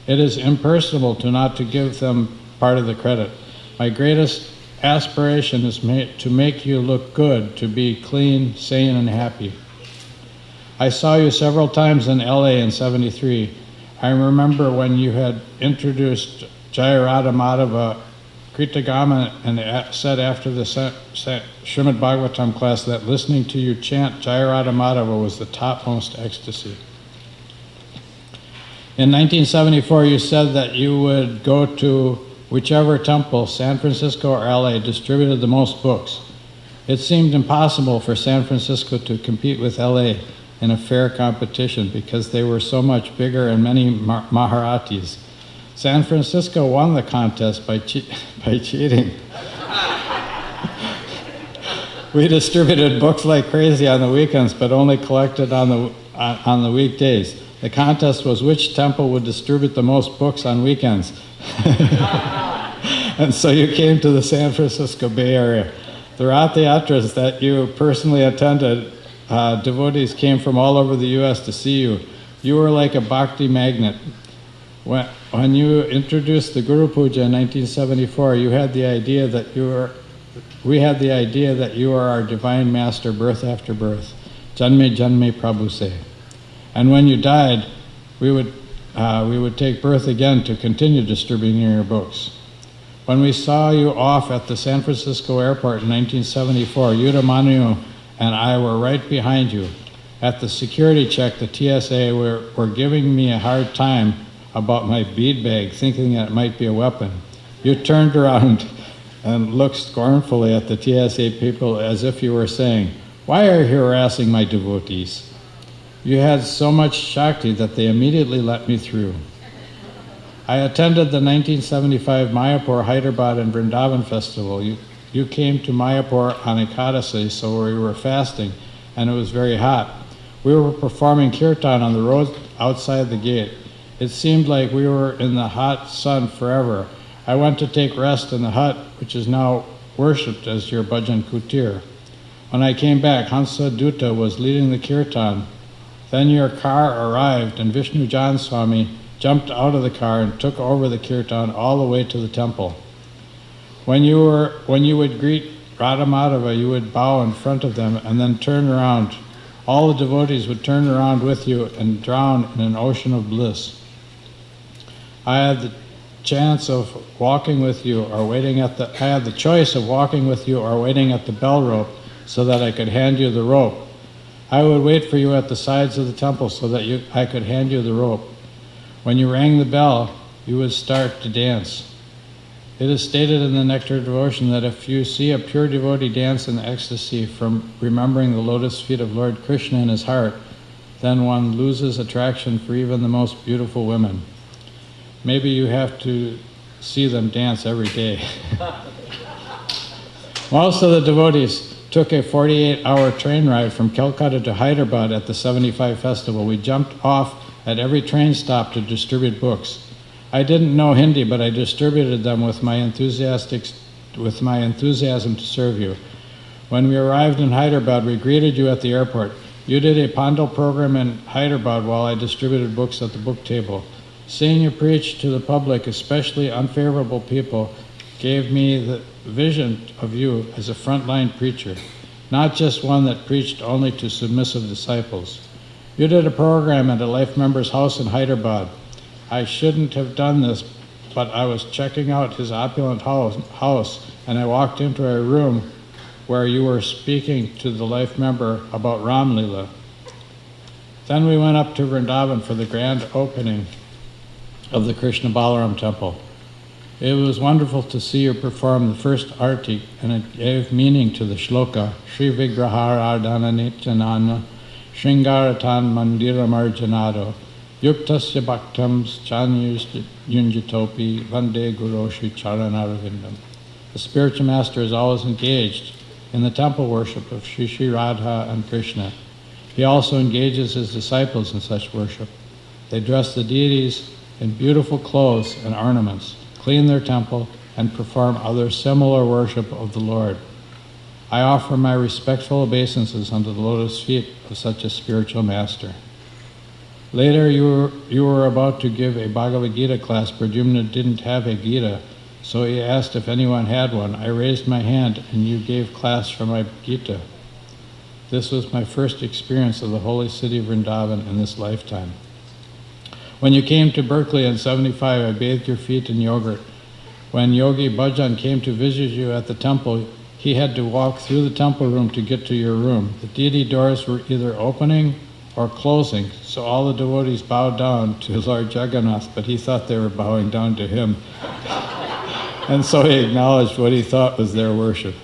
It is impersonal not to give them part of the credit. My greatest aspiration is to make you look good, to be clean, sane, and happy. I saw you several times in LA in '73. I remember when you had introduced Jayarada Madhava Kritagama and said after the Srimad Bhagavatam class that listening to you chant Jayarada Madhava was the topmost ecstasy. In 1974, you said that you would go to whichever temple, San Francisco or LA, distributed the most books. It seemed impossible for San Francisco to compete with LA in a fair competition because they were so much bigger and many Maharatis. San Francisco won the contest by cheating. We distributed books like crazy on the weekends, but only collected on the weekdays. The contest was which temple would distribute the most books on weekends. And so you came to the San Francisco Bay Area. The Rath Yatras that you personally attended, devotees came from all over the U.S. to see you. You were like a bhakti magnet. When you introduced the Guru Puja in 1974, we had the idea that you were our divine master, birth after birth. Janme Janme Prabhu se. And when you died, we would take birth again to continue distributing your books. When we saw you off at the San Francisco airport in 1974, Yuda Manu and I were right behind you. At the security check, the TSA were giving me a hard time about my bead bag, thinking that it might be a weapon. You turned around and looked scornfully at the TSA people as if you were saying, "Why are you harassing my devotees?" You had so much Shakti that they immediately let me through. I attended the 1975 Mayapur, Hyderabad and Vrindavan festival. You came to Mayapur on Ekadasi, so we were fasting, and it was very hot. We were performing kirtan on the road outside the gate. It seemed like we were in the hot sun forever. I went to take rest in the hut, which is now worshipped as your bhajan kutir. When I came back, Hansa Dutta was leading the kirtan. Then your car arrived, and Vishnu Jan Swami jumped out of the car and took over the kirtan all the way to the temple. When you would greet Radha Madhava, you would bow in front of them and then turn around. All the devotees would turn around with you and drown in an ocean of bliss. I had the choice of walking with you or waiting at the bell rope so that I could hand you the rope. I would wait for you at the sides of the temple so that I could hand you the rope. When you rang the bell, you would start to dance. It is stated in the Nectar Devotion that if you see a pure devotee dance in ecstasy from remembering the lotus feet of Lord Krishna in his heart, then one loses attraction for even the most beautiful women. Maybe you have to see them dance every day. Most of the devotees took a 48-hour train ride from Calcutta to Hyderabad at the 75 festival. We jumped off at every train stop to distribute books. I didn't know Hindi, but I distributed them with my enthusiasm to serve you. When we arrived in Hyderabad, we greeted you at the airport. You did a Pandal program in Hyderabad while I distributed books at the book table. Seeing you preach to the public, especially unfavorable people, gave me the vision of you as a frontline preacher, not just one that preached only to submissive disciples. You did a program at a life member's house in Hyderabad. I shouldn't have done this, but I was checking out his opulent house, and I walked into a room where you were speaking to the life member about Ram Lila. Then we went up to Vrindavan for the grand opening of the Krishna Balaram temple. It was wonderful to see you perform the first arti, and it gave meaning to the shloka, Shri Vigrahara Nityanana Shringaratan Mandiram Arjanado Yuktasya Bhaktam Chanyus Yunjitopi Vande Guroshi Charanarvindam. The spiritual master is always engaged in the temple worship of Shri Shri Radha and Krishna. He also engages his disciples in such worship. They dress the deities in beautiful clothes and ornaments, clean their temple, and perform other similar worship of the Lord. I offer my respectful obeisances unto the lotus feet of such a spiritual master. Later, you were about to give a Bhagavad Gita class. Pradyumna didn't have a Gita, so he asked if anyone had one. I raised my hand, and you gave class for my Gita. This was my first experience of the holy city of Vrindavan in this lifetime. When you came to Berkeley in '75, I bathed your feet in yogurt. When Yogi Bhajan came to visit you at the temple, he had to walk through the temple room to get to your room. The deity doors were either opening or closing, so all the devotees bowed down to Lord Jagannath, but he thought they were bowing down to him. And so he acknowledged what he thought was their worship.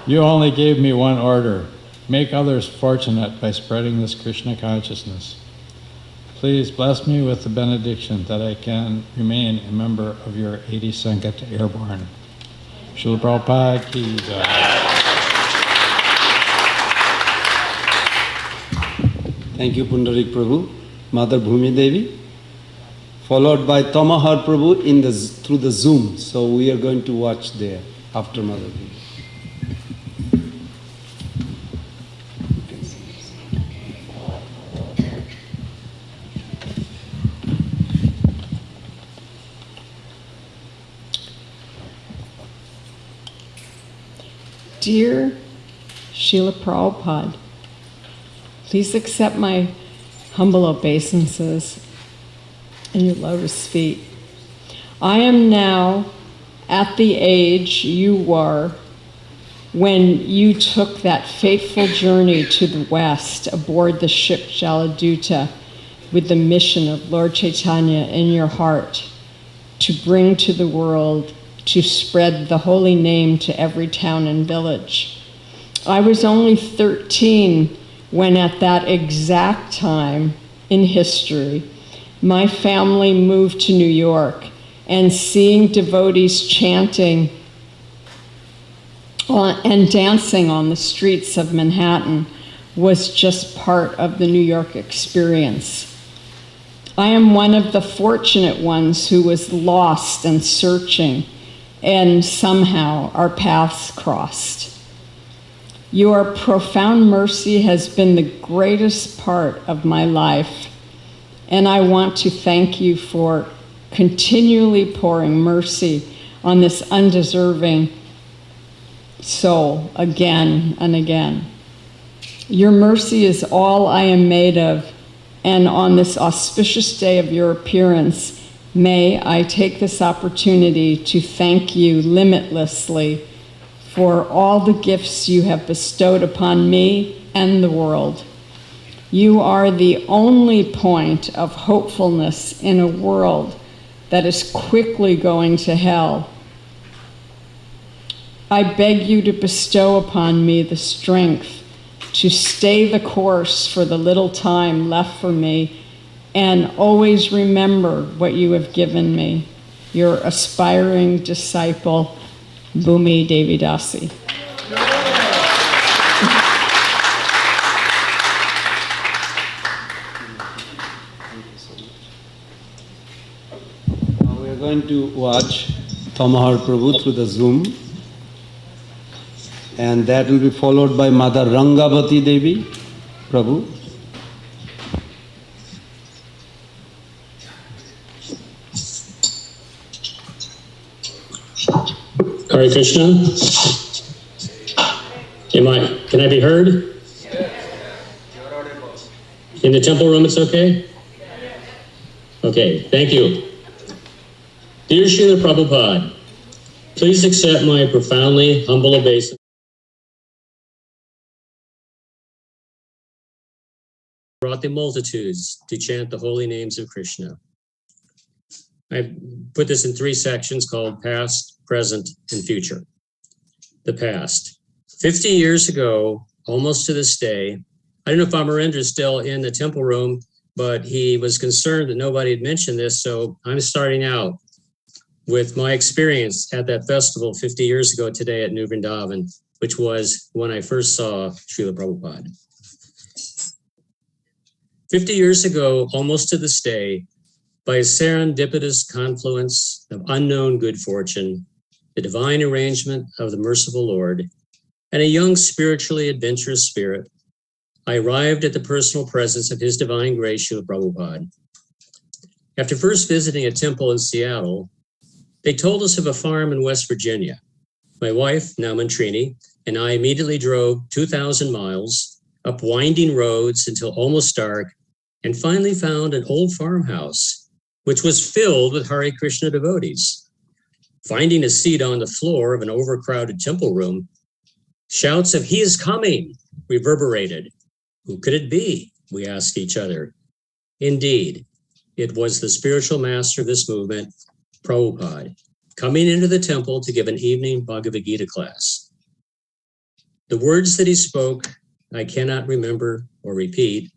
You only gave me one order: make others fortunate by spreading this Krishna consciousness. Please bless me with the benediction that I can remain a member of your 80 Sangat Airborne. Srila Prabhupada ki jai. Thank you, Pundarik Prabhu. Mother Bhumi Devi, followed by Tamahar Prabhu through the Zoom. So we are going to watch there after Mother Bhumi. Dear Srila Prabhupada, please accept my humble obeisances in your lotus feet. I am now at the age you were when you took that fateful journey to the west aboard the ship Jaladuta with the mission of Lord Chaitanya in your heart to bring to the world, to spread the holy name to every town and village. I was only 13 when at that exact time in history, my family moved to New York, and seeing devotees chanting and dancing on the streets of Manhattan was just part of the New York experience. I am one of the fortunate ones who was lost and searching, and somehow our paths crossed. Your profound mercy has been the greatest part of my life, and I want to thank you for continually pouring mercy on this undeserving soul again and again. Your mercy is all I am made of, and on this auspicious day of your appearance, may I take this opportunity to thank you limitlessly for all the gifts you have bestowed upon me and the world. You are the only point of hopefulness in a world that is quickly going to hell. I beg you to bestow upon me the strength to stay the course for the little time left for me, and always remember what you have given me. Your aspiring disciple, Bhumi Devidasi. Now we are going to watch Tamahar Prabhu through the Zoom, and that will be followed by Mother Rangavati Devi Prabhu. Hare Krishna. Can I be heard? In the temple room, it's okay? Okay, thank you. Dear Srila Prabhupada, please accept my profoundly humble obeisance. Brought the multitudes to chant the holy names of Krishna. I put this in 3 sections called past, present, and future. The past. 50 years ago, almost to this day, I don't know if Amarendra is still in the temple room, but he was concerned that nobody had mentioned this, so I'm starting out with my experience at that festival 50 years ago today at New Vrindavan, which was when I first saw Srila Prabhupada. 50 years ago, almost to this day, by a serendipitous confluence of unknown good fortune, the divine arrangement of the merciful Lord, and a young spiritually adventurous spirit, I arrived at the personal presence of His Divine Grace, Srila Prabhupada. After first visiting a temple in Seattle, they told us of a farm in West Virginia. My wife, now Mantrini, and I immediately drove 2,000 miles up winding roads until almost dark, and finally found an old farmhouse, which was filled with Hare Krishna devotees. Finding a seat on the floor of an overcrowded temple room, shouts of "He is coming" reverberated. Who could it be? We asked each other. Indeed, it was the spiritual master of this movement, Prabhupada, coming into the temple to give an evening Bhagavad Gita class. The words that he spoke, I cannot remember or repeat,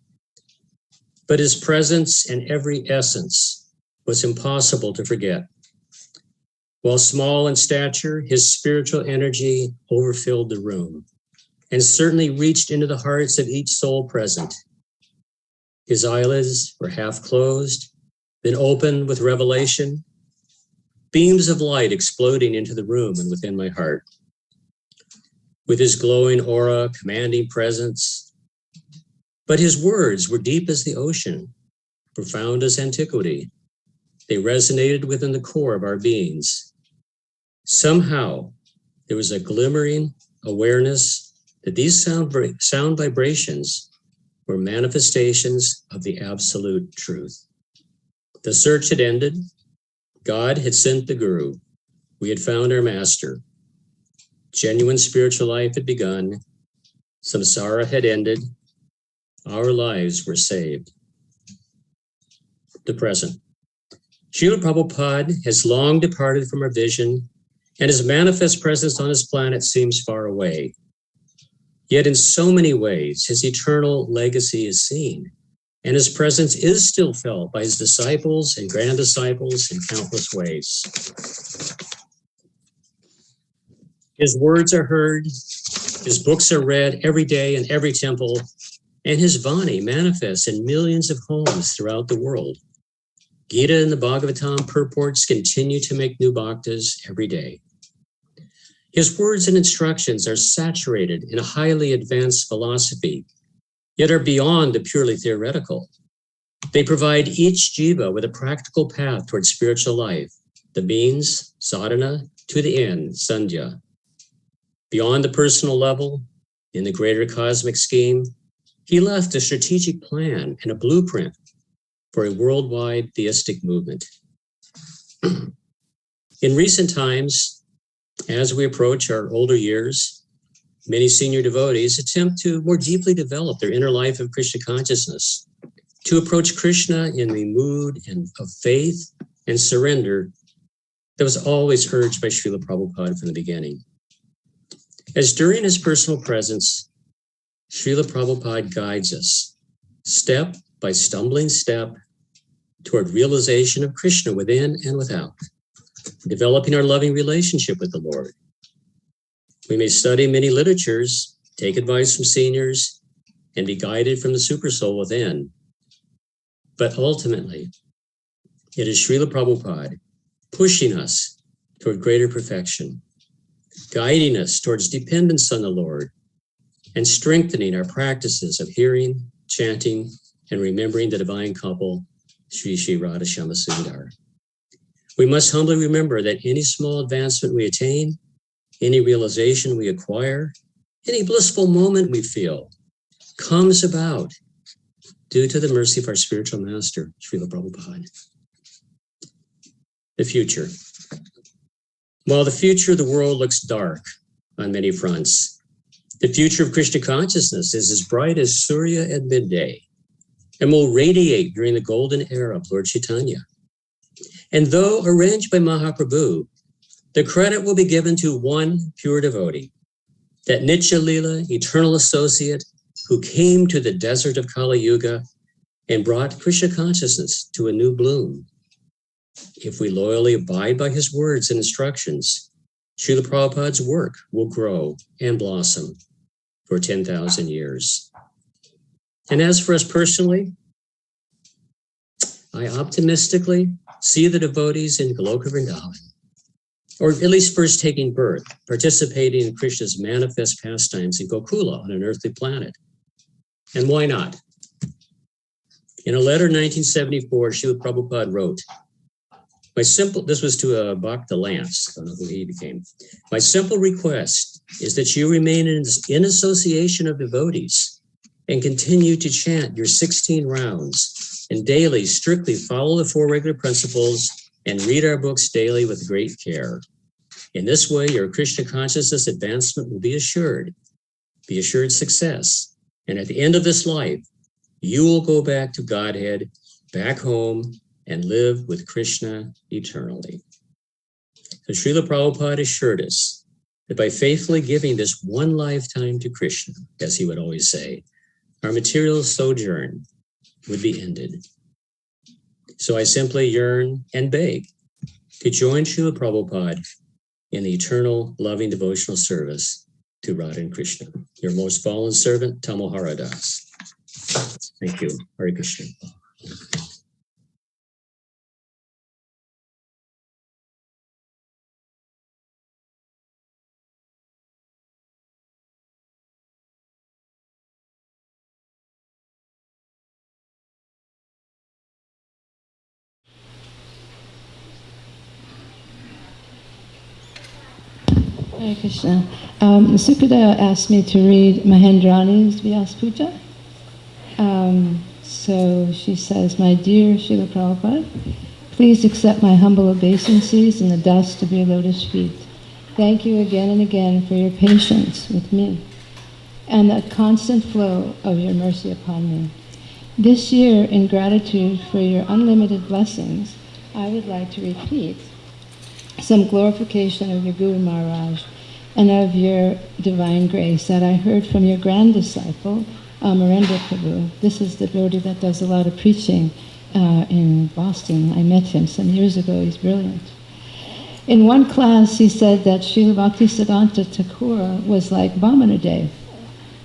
but his presence and every essence was impossible to forget. While small in stature, his spiritual energy overfilled the room and certainly reached into the hearts of each soul present. His eyelids were half closed, then opened with revelation, beams of light exploding into the room and within my heart. With his glowing aura, commanding presence, but his words were deep as the ocean, profound as antiquity. They resonated within the core of our beings. Somehow, there was a glimmering awareness that these sound vibrations were manifestations of the absolute truth. The search had ended. God had sent the Guru. We had found our master. Genuine spiritual life had begun. Samsara had ended. Our lives were saved. The present. Srila Prabhupada has long departed from our vision, and his manifest presence on his planet seems far away. Yet in so many ways, his eternal legacy is seen, and his presence is still felt by his disciples and grand disciples in countless ways. His words are heard, his books are read every day in every temple, and his Vani manifests in millions of homes throughout the world. Gita and the Bhagavatam purports continue to make new bhaktas every day. His words and instructions are saturated in a highly advanced philosophy, yet are beyond the purely theoretical. They provide each jiva with a practical path towards spiritual life, the means, sadhana, to the end, sandhya. Beyond the personal level, in the greater cosmic scheme, he left a strategic plan and a blueprint for a worldwide theistic movement. In recent times, as we approach our older years, many senior devotees attempt to more deeply develop their inner life of Krishna consciousness, to approach Krishna in the mood of faith and surrender that was always urged by Srila Prabhupada from the beginning. As during his personal presence, Srila Prabhupada guides us step by stumbling step toward realization of Krishna within and without, developing our loving relationship with the Lord. We may study many literatures, take advice from seniors, and be guided from the supersoul within. But ultimately, it is Srila Prabhupada pushing us toward greater perfection, guiding us towards dependence on the Lord, and strengthening our practices of hearing, chanting, and remembering the divine couple, Sri Sri Radha Shama Sundar. We must humbly remember that any small advancement we attain, any realization we acquire, any blissful moment we feel, comes about due to the mercy of our spiritual master, Srila Prabhupada. The future. While the future of the world looks dark on many fronts, the future of Krishna consciousness is as bright as Surya at midday and will radiate during the golden era of Lord Chaitanya. And though arranged by Mahaprabhu, the credit will be given to one pure devotee, that Nitya Lila, eternal associate, who came to the desert of Kali Yuga and brought Krishna consciousness to a new bloom. If we loyally abide by his words and instructions, Srila Prabhupada's work will grow and blossom for 10,000 years. And as for us personally, I optimistically see the devotees in Goloka Vrindavan, or at least first taking birth, participating in Krishna's manifest pastimes in Gokula on an earthly planet. And why not? In a letter in 1974, Srila Prabhupada wrote, this was to Bhakta Lance, I don't know who he became. My simple request is that you remain in association of devotees and continue to chant your 16 rounds and daily strictly follow the 4 regular principles and read our books daily with great care. In this way, your Krishna consciousness advancement will be assured success. And at the end of this life, you will go back to Godhead, back home, and live with Krishna eternally. So Srila Prabhupada assured us that by faithfully giving this one lifetime to Krishna, as he would always say, our material sojourn would be ended. So I simply yearn and beg to join Srila Prabhupada in the eternal loving devotional service to Radha and Krishna. Your most fallen servant, Tamal Haradas. Thank you. Hare Krishna. Hare Krishna. Sukada asked me to read Mahendrani's Vyasa Puja. So she says, "My dear Srila Prabhupada, please accept my humble obeisances in the dust of your lotus feet. Thank you again and again for your patience with me and the constant flow of your mercy upon me. This year, in gratitude for your unlimited blessings, I would like to repeat some glorification of your Guru Maharaj and of your divine grace that I heard from your grand disciple, Amarendra Prabhu. This is the devotee that does a lot of preaching in Boston. I met him some years ago. He's brilliant. In one class, he said that Srila Bhaktisiddhanta Thakur was like Vamanadev.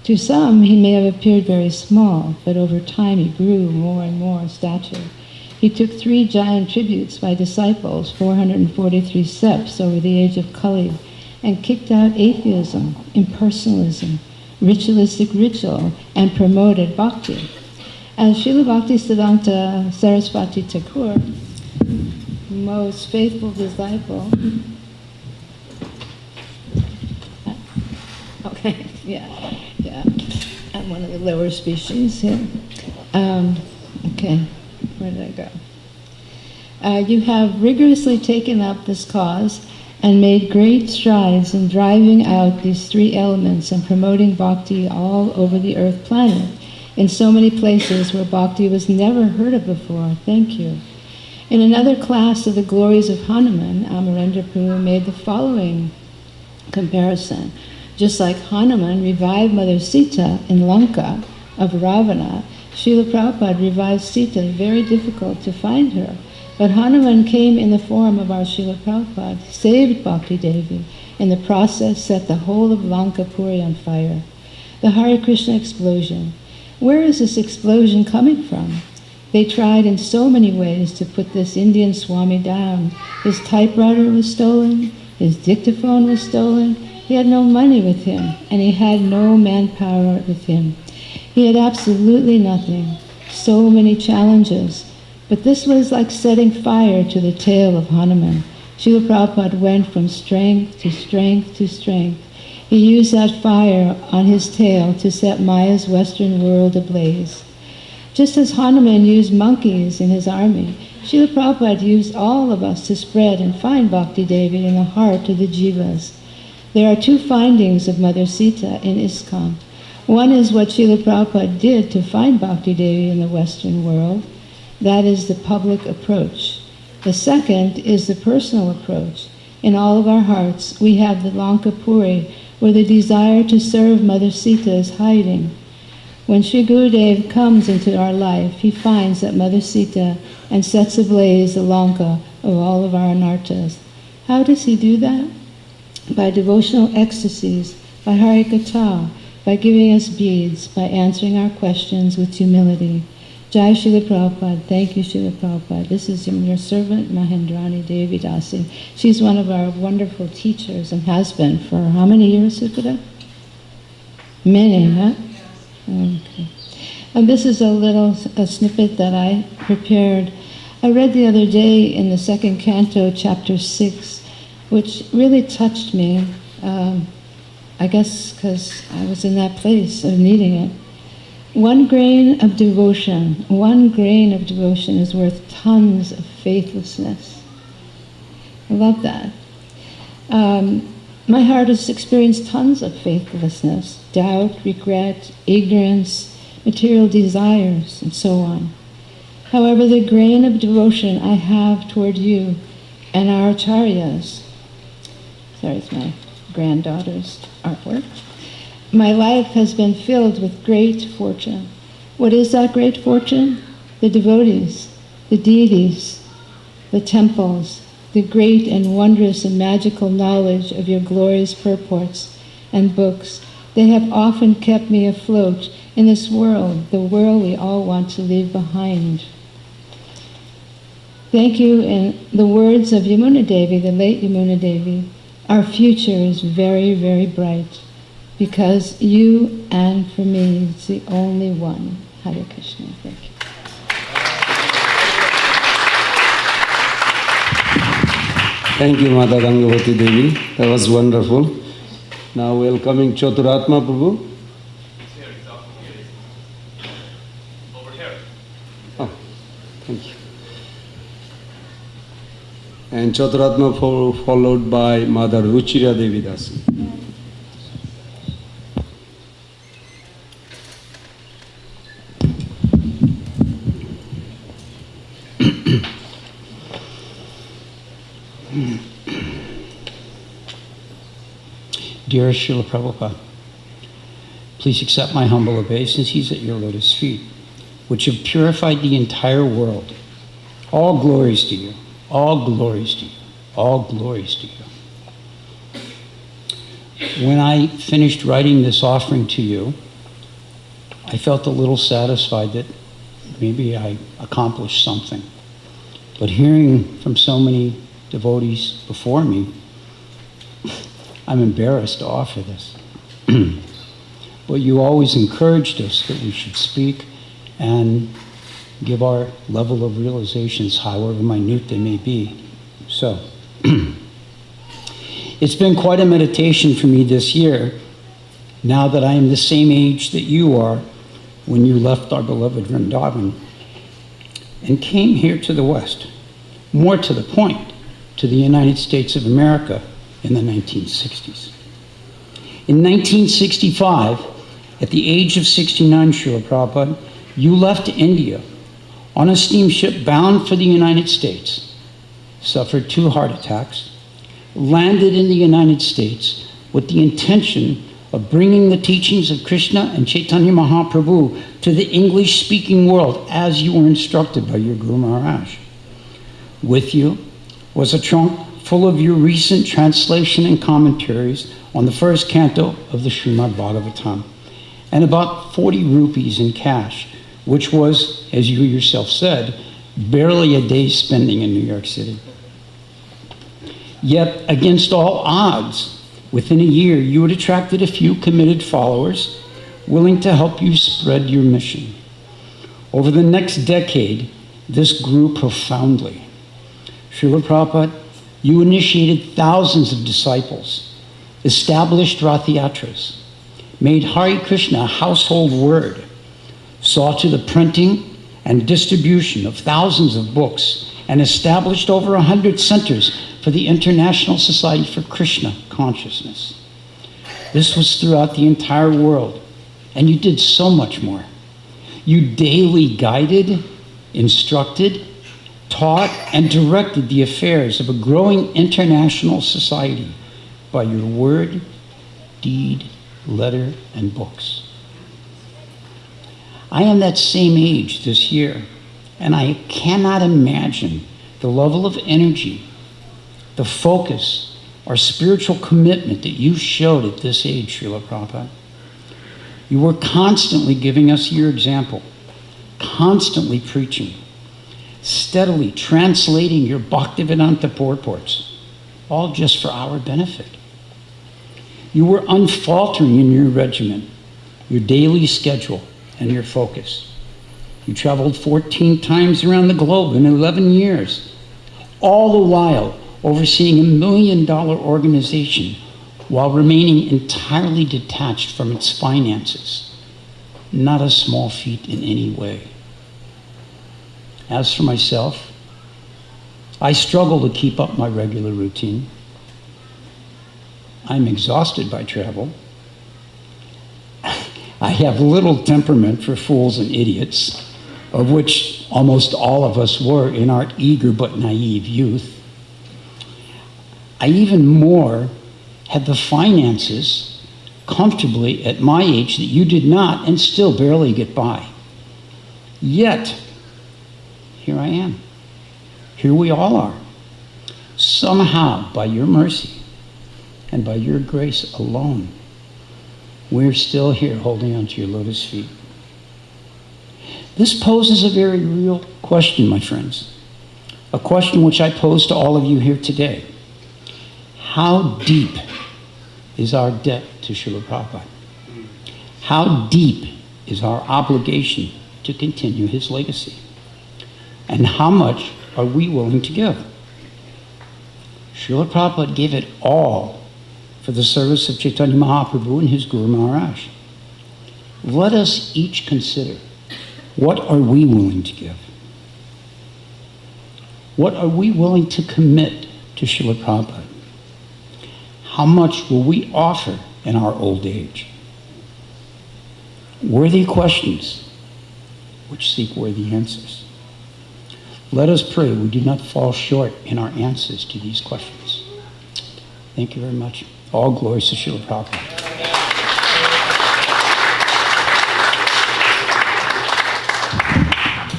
To some, he may have appeared very small, but over time he grew more and more in stature. He took 3 giant tributes by disciples, 443 steps over the age of Kali, and kicked out atheism, impersonalism, ritualistic ritual, and promoted bhakti. As Srila Bhaktisiddhanta Saraswati Thakur, most faithful disciple, okay, yeah, I'm one of the lower species here. Okay, where did I go? You have rigorously taken up this cause and made great strides in driving out these 3 elements and promoting bhakti all over the earth planet, in so many places where bhakti was never heard of before. Thank you. In another class of the glories of Hanuman, Amarendra Prabhu made the following comparison. Just like Hanuman revived Mother Sita in Lanka of Ravana, Srila Prabhupada revived Sita, very difficult to find her. But Hanuman came in the form of our Srila Prabhupada, saved Bhakti Devi, in the process set the whole of Lanka Puri on fire. The Hare Krishna explosion. Where is this explosion coming from? They tried in so many ways to put this Indian Swami down. His typewriter was stolen, his dictaphone was stolen, he had no money with him, and he had no manpower with him. He had absolutely nothing. So many challenges. But this was like setting fire to the tail of Hanuman. Srila Prabhupada went from strength to strength to strength. He used that fire on his tail to set Maya's Western world ablaze. Just as Hanuman used monkeys in his army, Srila Prabhupada used all of us to spread and find Bhakti Devi in the heart of the jivas. There are 2 findings of Mother Sita in ISKCON. One is what Srila Prabhupada did to find Bhakti Devi in the Western world. That is the public approach. The second is the personal approach. In all of our hearts, we have the Lanka Puri, where the desire to serve Mother Sita is hiding. When Sri Gurudev comes into our life, he finds that Mother Sita and sets ablaze the Lanka of all of our anarthas. How does he do that? By devotional ecstasies, by harikatha, by giving us beads, by answering our questions with humility. Jai Srila Prabhupada. Thank you, Srila Prabhupada. This is your servant, Mahendrani Devi Dasi. She's one of our wonderful teachers and has been for how many years, Sukada? Many, huh? Okay. And this is a snippet that I prepared. I read the other day in the 2nd canto, chapter 6, which really touched me, I guess because I was in that place of needing it. 1 grain of devotion is worth tons of faithlessness. I love that. My heart has experienced tons of faithlessness, doubt, regret, ignorance, material desires, and so on. However, the grain of devotion I have toward you and our acharyas, sorry, it's my granddaughter's artwork, my life has been filled with great fortune. What is that great fortune? The devotees, the deities, the temples, the great and wondrous and magical knowledge of your glorious purports and books. They have often kept me afloat in this world, the world we all want to leave behind. Thank you. In the words of Yamuna Devi, the late Yamuna Devi, our future is very, very bright. Because you and for me, it's the only one. Hare Krishna. Thank you. Thank you, Mata Gangavati Devi. That was wonderful. Now welcoming Chaturatma Prabhu. Over here. Oh, thank you. And Chaturatma followed by Mother Ruchira Devi Dasi. Dear Srila Prabhupada, please accept my humble obeisances at your lotus feet, which have purified the entire world. All glories to you, all glories to you, all glories to you. When I finished writing this offering to you, I felt a little satisfied that maybe I accomplished something. But hearing from so many devotees before me, I'm embarrassed to offer this. But you always encouraged us that we should speak and give our level of realizations, however minute they may be. So, it's been quite a meditation for me this year, now that I am the same age that you are when you left our beloved Vrindavan and came here to the West, more to the point, to the United States of America in the 1960s. In 1965, at the age of 69, Srila Prabhupada, you left India on a steamship bound for the United States, suffered 2 heart attacks, landed in the United States with the intention of bringing the teachings of Krishna and Chaitanya Mahaprabhu to the English-speaking world as you were instructed by your Guru Maharaj. With you was a trunk full of your recent translation and commentaries on the first canto of the Srimad Bhagavatam, and about 40 rupees in cash, which was, as you yourself said, barely a day's spending in New York City. Yet, against all odds, within a year, you had attracted a few committed followers willing to help you spread your mission. Over the next decade, this grew profoundly. Srila Prabhupada, you initiated thousands of disciples, established Rath Yatras, made Hare Krishna a household word, saw to the printing and distribution of thousands of books, and established over 100 centers for the International Society for Krishna Consciousness. This was throughout the entire world, and you did so much more. You daily guided, instructed, taught, and directed the affairs of a growing international society by your word, deed, letter, and books. I am that same age this year, and I cannot imagine the level of energy, the focus, or spiritual commitment that you showed at this age, Srila Prabhupada. You were constantly giving us your example, constantly preaching, steadily translating your Bhaktivedanta purports, all just for our benefit. You were unfaltering in your regimen, your daily schedule, and your focus. You traveled 14 times around the globe in 11 years, all the while overseeing $1 million organization while remaining entirely detached from its finances. Not a small feat in any way. As for myself, I struggle to keep up my regular routine. I'm exhausted by travel. I have little temperament for fools and idiots, of which almost all of us were in our eager but naive youth. I even more had the finances comfortably at my age that you did not, and still barely get by. Yet, here I am. Here we all are. Somehow, by your mercy and by your grace alone, we're still here holding onto your lotus feet. This poses a very real question, my friends. A question which I pose to all of you here today. How deep is our debt to Srila Prabhupada? How deep is our obligation to continue his legacy? And how much are we willing to give? Srila Prabhupada gave it all for the service of Chaitanya Mahaprabhu and his Guru Maharaj. Let us each consider, what are we willing to give? What are we willing to commit to Srila Prabhupada? How much will we offer in our old age? Worthy questions which seek worthy answers. Let us pray we do not fall short in our answers to these questions. Thank you very much. All glories to Srila Prabhupada.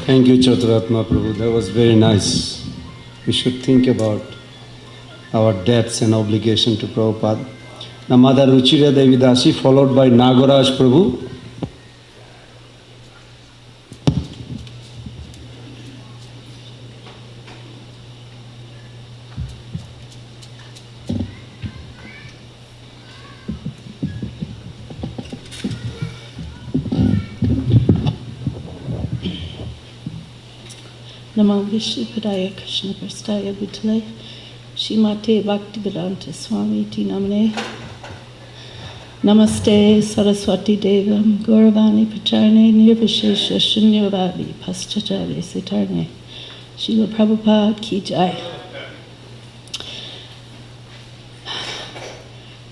Thank you, Chaitanya Prabhu. That was very nice. We should think about our debts and obligation to Prabhupada. Now, Mother Ruchira Devi Dasi, followed by Nagaraj Prabhu. Namo Vishnupadaya Krishna Prastaya Bhutale Shrimate Bhaktivedanta Swami Ti Namane Namaste Saraswati Devam Gauravani Pracharne Nirvishesha Shunyavadi Paschachari Sitarne Srila Prabhupada Ki Jai.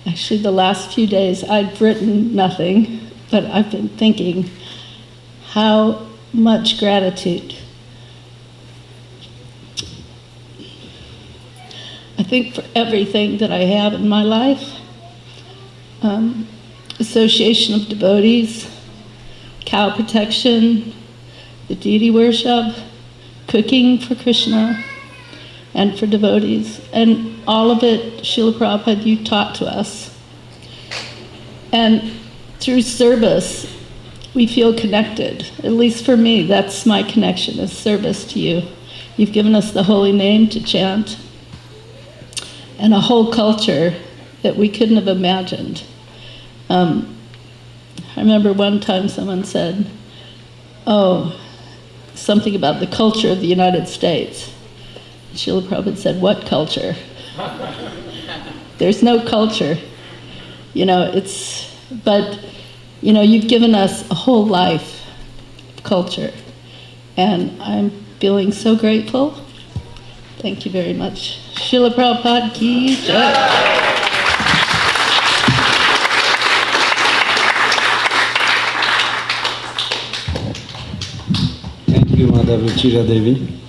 Actually, the last few days I've written nothing, but I've been thinking how much gratitude I think for everything that I have in my life, association of devotees, cow protection, the deity worship, cooking for Krishna, and for devotees. And all of it, Srila Prabhupada, you taught to us. And through service, we feel connected. At least for me, that's my connection, is service to you. You've given us the holy name to chant, and a whole culture that we couldn't have imagined. I remember one time someone said, oh, something about the culture of the United States. Srila Prabhupada said, what culture? There's no culture. But you've given us a whole life of culture. And I'm feeling so grateful. Thank you very much. Srila Prabhupada Ki Jai. Thank you, Mother Ruchira Devi.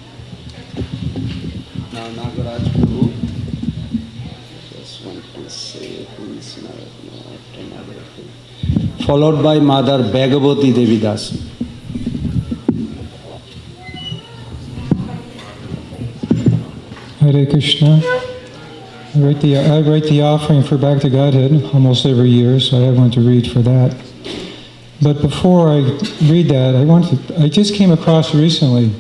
Now, Nagaraj Prabhu. Just one to say things after another. Followed by Mother Bhagavati Devi Das. Hare Krishna. I write the offering for Back to Godhead almost every year, so I have one to read for that. But before I read that, I just came across recently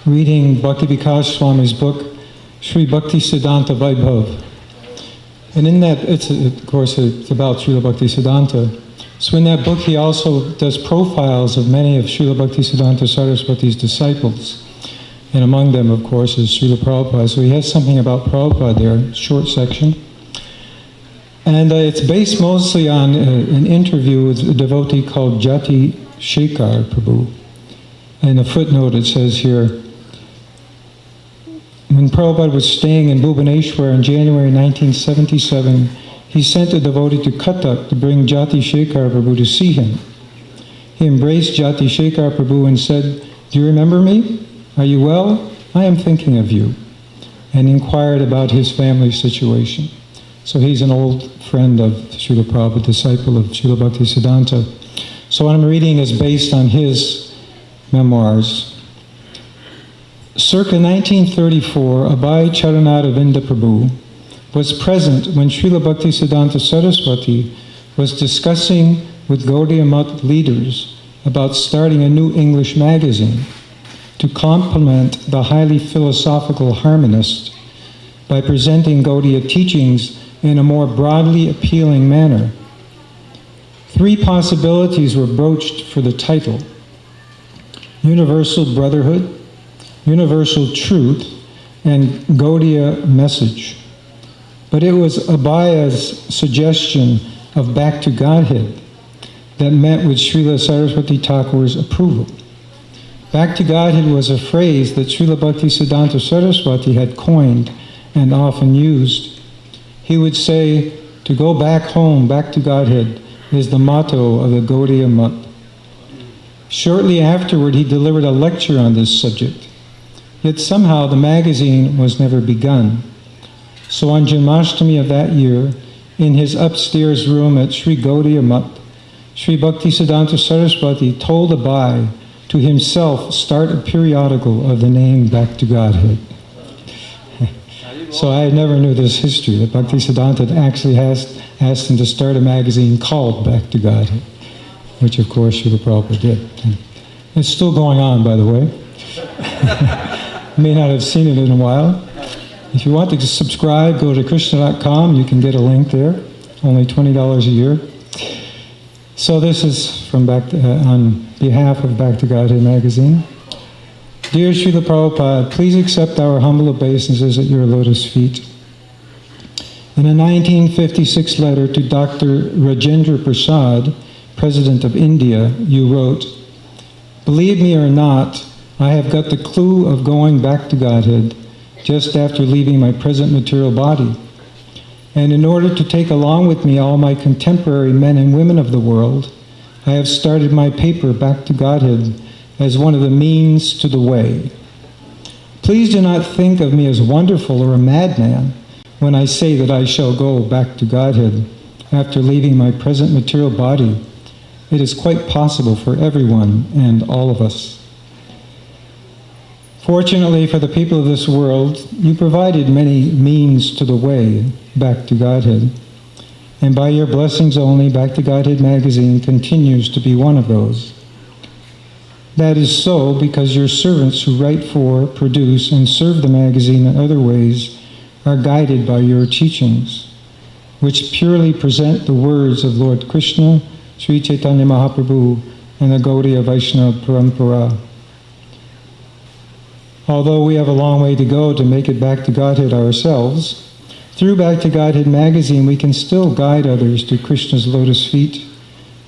reading Bhakti Vikas Swami's book, Sri Bhakti Siddhanta Vaibhav. And in that, it's about Srila Bhakti Siddhanta. So in that book, he also does profiles of many of Srila Bhakti Siddhanta Saraswati's disciples. And among them, of course, is Srila Prabhupada. So he has something about Prabhupada there, short section. And it's based mostly on an interview with a devotee called Jati Shekhar Prabhu. And a footnote, it says here, when Prabhupada was staying in Bhubaneswar in January 1977, he sent a devotee to Cuttack to bring Jati Shekhar Prabhu to see him. He embraced Jati Shekhar Prabhu and said, "Do you remember me? Are you well? I am thinking of you," and inquired about his family situation. So he's an old friend of Srila Prabhupada, disciple of Srila Bhakti Siddhanta. So what I'm reading is based on his memoirs. Circa 1934, Abhay Charanaravinda Prabhu was present when Srila Bhakti Siddhanta Saraswati was discussing with Gaudiya Math leaders about starting a new English magazine to complement the highly philosophical Harmonist by presenting Gaudiya teachings in a more broadly appealing manner. 3 possibilities were broached for the title: Universal Brotherhood, Universal Truth, and Gaudiya Message. But it was Abhaya's suggestion of back to Godhead that met with Srila Saraswati Thakur's approval. Back to Godhead was a phrase that Srila Bhaktisiddhanta Saraswati had coined and often used. He would say, to go back home, back to Godhead, is the motto of the Gaudiya Math. Shortly afterward, he delivered a lecture on this subject. Yet somehow the magazine was never begun. So on Janmashtami of that year, in his upstairs room at Sri Gaudiya Math, Sri Bhaktisiddhanta Saraswati told Abhay to himself start a periodical of the name Back to Godhead. So I never knew this history, that Bhaktisiddhanta actually asked him to start a magazine called Back to Godhead, which of course Srila Prabhupada did. And it's still going on, by the way. You may not have seen it in a while. If you want to subscribe, go to Krishna.com. You can get a link there. Only $20 a year. So this is from on behalf of Back to Godhead magazine. Dear Srila Prabhupada, please accept our humble obeisances at your lotus feet. In a 1956 letter to Dr. Rajendra Prasad, President of India, you wrote, "Believe me or not, I have got the clue of going back to Godhead just after leaving my present material body. And in order to take along with me all my contemporary men and women of the world, I have started my paper Back to Godhead as one of the means to the way. Please do not think of me as wonderful or a madman when I say that I shall go back to Godhead after leaving my present material body. It is quite possible for everyone and all of us. Fortunately for the people of this world, you provided many means to the way back to Godhead. And by your blessings only, Back to Godhead magazine continues to be one of those. That is so because your servants who write for, produce, and serve the magazine in other ways are guided by your teachings, which purely present the words of Lord Krishna, Sri Chaitanya Mahaprabhu, and the Gaudiya Vaishnava Parampara. Although we have a long way to go to make it back to Godhead ourselves, through Back to Godhead magazine we can still guide others to Krishna's lotus feet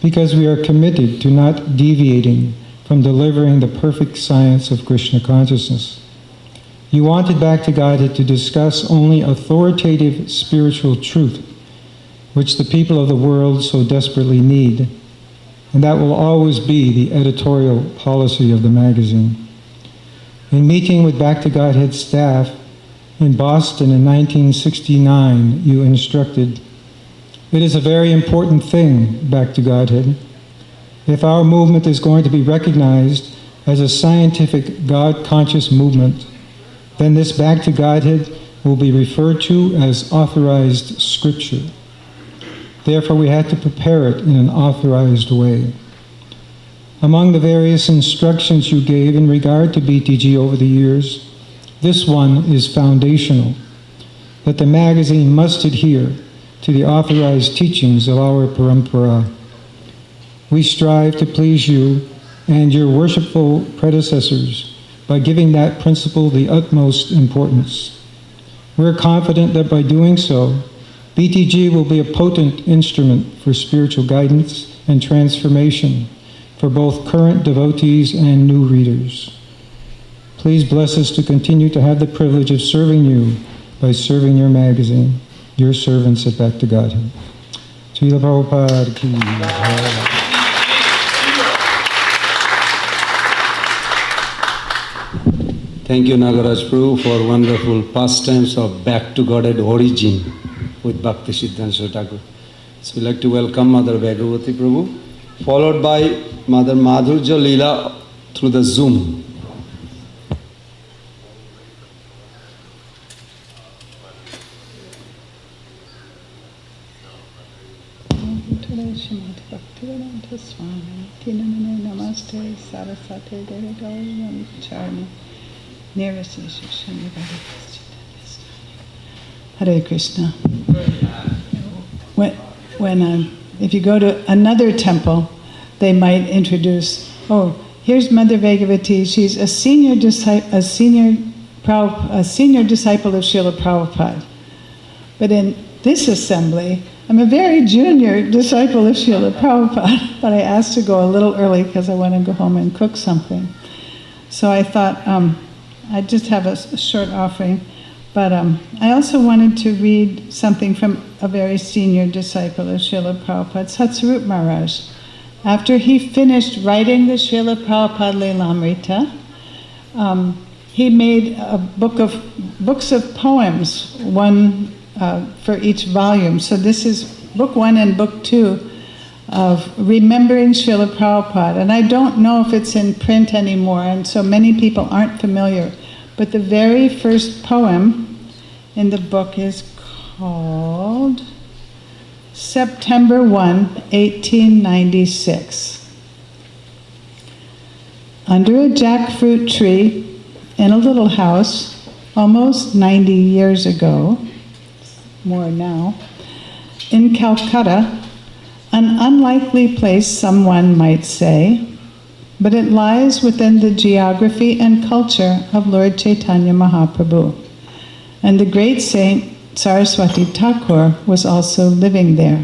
because we are committed to not deviating from delivering the perfect science of Krishna consciousness. You wanted Back to Godhead to discuss only authoritative spiritual truth, which the people of the world so desperately need, and that will always be the editorial policy of the magazine. In meeting with Back to Godhead staff in Boston in 1969, you instructed, "It is a very important thing, Back to Godhead. If our movement is going to be recognized as a scientific God-conscious movement, then this Back to Godhead will be referred to as authorized scripture. Therefore, we had to prepare it in an authorized way. Among the various instructions you gave in regard to BTG over the years, this one is foundational, that the magazine must adhere to the authorized teachings of our parampara. We strive to please you and your worshipful predecessors by giving that principle the utmost importance. We're confident that by doing so, BTG will be a potent instrument for spiritual guidance and transformation for both current devotees and new readers. Please bless us to continue to have the privilege of serving you by serving your magazine, your servants at Back to Godhead. Srila Prabhupada ki jai. Thank you, Nagaraj Prabhu, for wonderful pastimes of Back to Godhead origin with Bhakti Siddhanta Thakur. So we'd like to welcome Mother Bhagavati Prabhu, followed by Mother Madhurja Leela through the Zoom. Hare Krishna. If you go to another temple, they might introduce, oh, here's Mother Bhagavati. She's a senior disciple of Srila Prabhupada. But in this assembly, I'm a very junior disciple of Srila Prabhupada, but I asked to go a little early because I want to go home and cook something. So I thought I'd just have a short offering. But I also wanted to read something from a very senior disciple of Srila Prabhupada, Satsarup Maharaj. After he finished writing the Srila Prabhupada Lilamrita, he made a books of poems, one for each volume. So this is book 1 and book 2 of Remembering Srila Prabhupada. And I don't know if it's in print anymore, and so many people aren't familiar. But the very first poem in the book is called September 1, 1896. Under a jackfruit tree in a little house, almost 90 years ago, more now, in Calcutta, an unlikely place, someone might say, but it lies within the geography and culture of Lord Chaitanya Mahaprabhu. And the great saint Saraswati Thakur was also living there.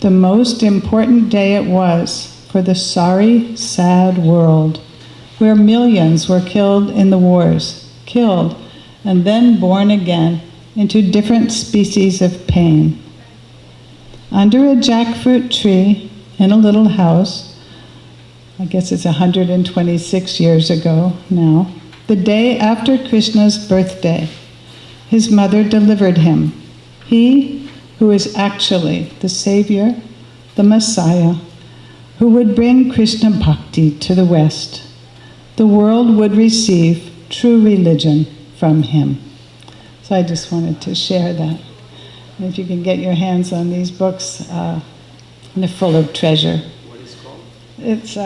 The most important day it was for the sorry, sad world, where millions were killed in the wars, killed and then born again into different species of pain. Under a jackfruit tree in a little house, I guess it's 126 years ago now, the day after Krishna's birthday, his mother delivered him. He who is actually the Savior, the Messiah, who would bring Krishna Bhakti to the West. The world would receive true religion from him. So I just wanted to share that. And if you can get your hands on these books, they're full of treasure. What is it called? It's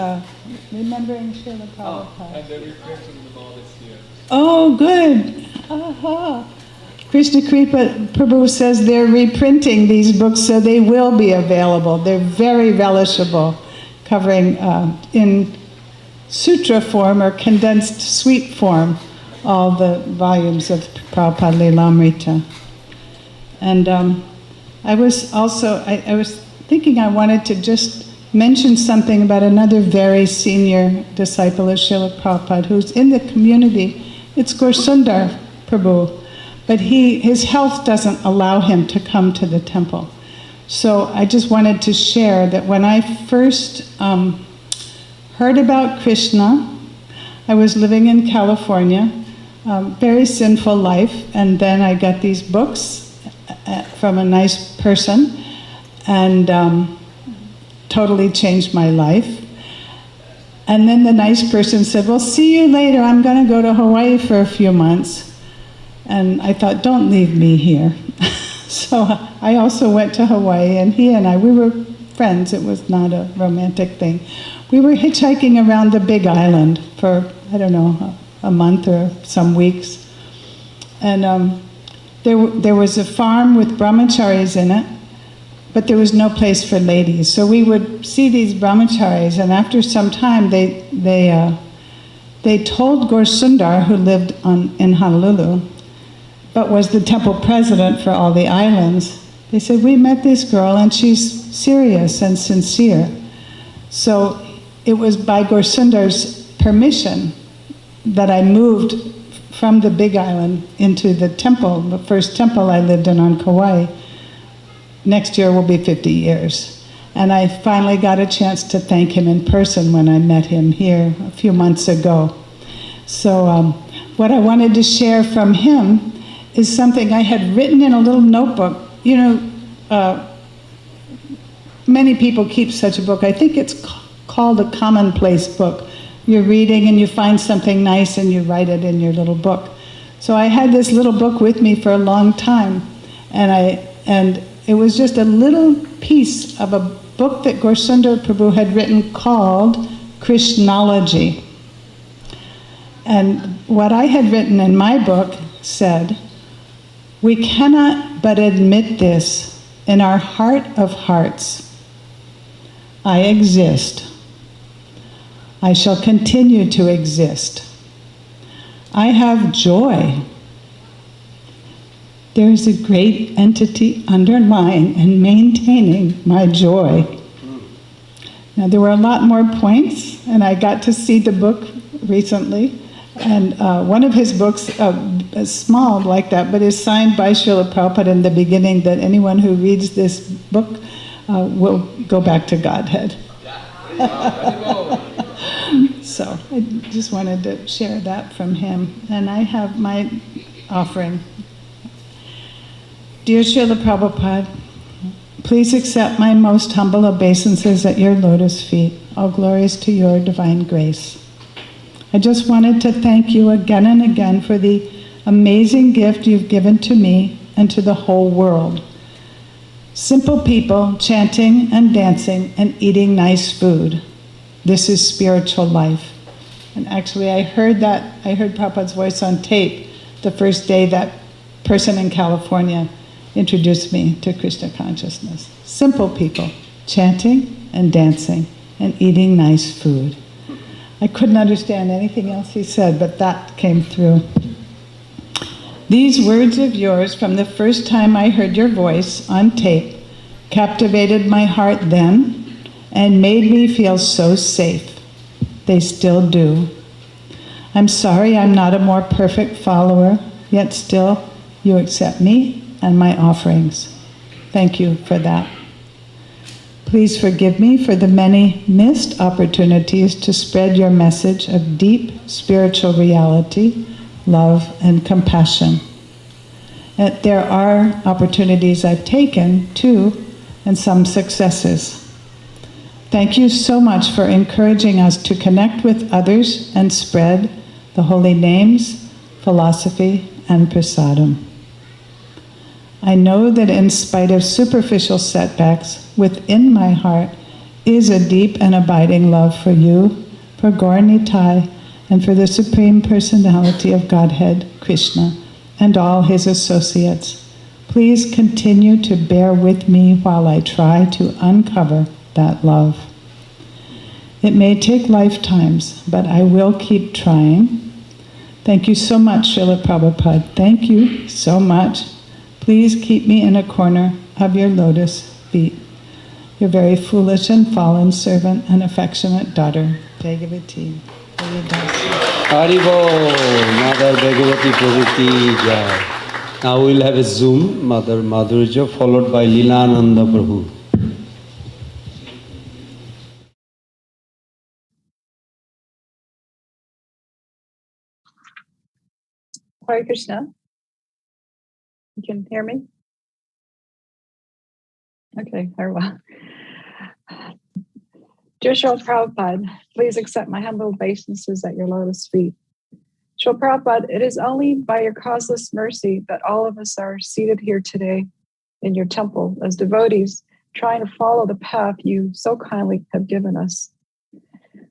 Remembering Srila Prabhupada. And they're reprinting them all this year. Oh, good. Aha. Krishna Kripa Prabhu says they're reprinting these books, so they will be available. They're very relishable, covering in sutra form or condensed sweet form all the volumes of Prabhupada Lilamrita. And I was also, I was thinking I wanted to just mention something about another very senior disciple of Srila Prabhupada who's in the community. It's Gorsundar Prabhu, but his health doesn't allow him to come to the temple. So I just wanted to share that when I first heard about Krishna, I was living in California, very sinful life, and then I got these books from a nice person, and totally changed my life. And then the nice person said, well, see you later, I'm going to go to Hawaii for a few months. And I thought, don't leave me here. So I also went to Hawaii, and he and I, we were friends. It was not a romantic thing. We were hitchhiking around the Big Island for, I don't know, a month or some weeks. And there was a farm with brahmacharis in it, but there was no place for ladies. So we would see these brahmacharis, and after some time, they told Gorsundar, who lived in Honolulu, but was the temple president for all the islands, they said, we met this girl, and she's serious and sincere. So it was by Gorsundar's permission that I moved from the Big Island into the temple, the first temple I lived in on Kauai. Next year will be 50 years. And I finally got a chance to thank him in person when I met him here a few months ago. So what I wanted to share from him is something I had written in a little notebook. You know, many people keep such a book. I think it's called a commonplace book. You're reading and you find something nice and you write it in your little book. So I had this little book with me for a long time, and it was just a little piece of a book that Gorsundar Prabhu had written called Krishnology. And what I had written in my book said, we cannot but admit this in our heart of hearts. I exist. I shall continue to exist. I have joy. There is a great entity underlying and maintaining my joy. Now, there were a lot more points, and I got to see the book recently. And one of his books, is small like that, but is signed by Srila Prabhupada in the beginning, that anyone who reads this book will go back to Godhead. So I just wanted to share that from him. And I have my offering. Dear Srila Prabhupada, please accept my most humble obeisances at your lotus feet. All glories to your divine grace. I just wanted to thank you again and again for the amazing gift you've given to me and to the whole world. Simple people chanting and dancing and eating nice food. This is spiritual life. And actually I heard Prabhupada's voice on tape the first day that person in California introduced me to Krishna consciousness. Simple people chanting and dancing and eating nice food. I couldn't understand anything else he said, but that came through. These words of yours from the first time I heard your voice on tape captivated my heart then and made me feel so safe. They still do. I'm sorry I'm not a more perfect follower, yet still you accept me and my offerings. Thank you for that. Please forgive me for the many missed opportunities to spread your message of deep spiritual reality, love, and compassion. There are opportunities I've taken, too, and some successes. Thank you so much for encouraging us to connect with others and spread the holy names, philosophy, and prasadam. I know that in spite of superficial setbacks, within my heart is a deep and abiding love for you, for Gaur Nitai, and for the Supreme Personality of Godhead, Krishna, and all his associates. Please continue to bear with me while I try to uncover that love. It may take lifetimes, but I will keep trying. Thank you so much, Srila Prabhupada. Thank you so much. Please keep me in a corner of your lotus feet. Your very foolish and fallen servant and affectionate daughter, Bhagavati. Haribo, Mother Bhagavati Prabhu Jai. Now we'll have a Zoom, Mother Madhurja, followed by Leelananda Prabhu. Hare Krishna. You can hear me? Okay, very well. Dear Srila Prabhupada, please accept my humble obeisances at your lotus feet. Srila Prabhupada, it is only by your causeless mercy that all of us are seated here today in your temple as devotees trying to follow the path you so kindly have given us.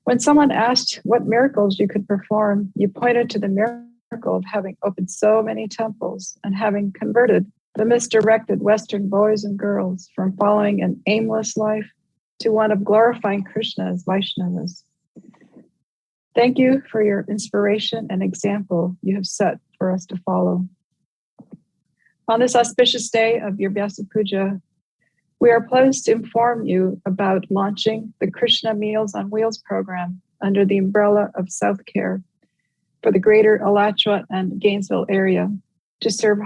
When someone asked what miracles you could perform, you pointed to the miracle of having opened so many temples and having converted the misdirected Western boys and girls from following an aimless life to one of glorifying Krishna as Vaishnavas. Thank you for your inspiration and example you have set for us to follow. On this auspicious day of your Vyasa Puja, we are pleased to inform you about launching the Krishna Meals on Wheels program under the umbrella of South Care for the greater Alachua and Gainesville area to serve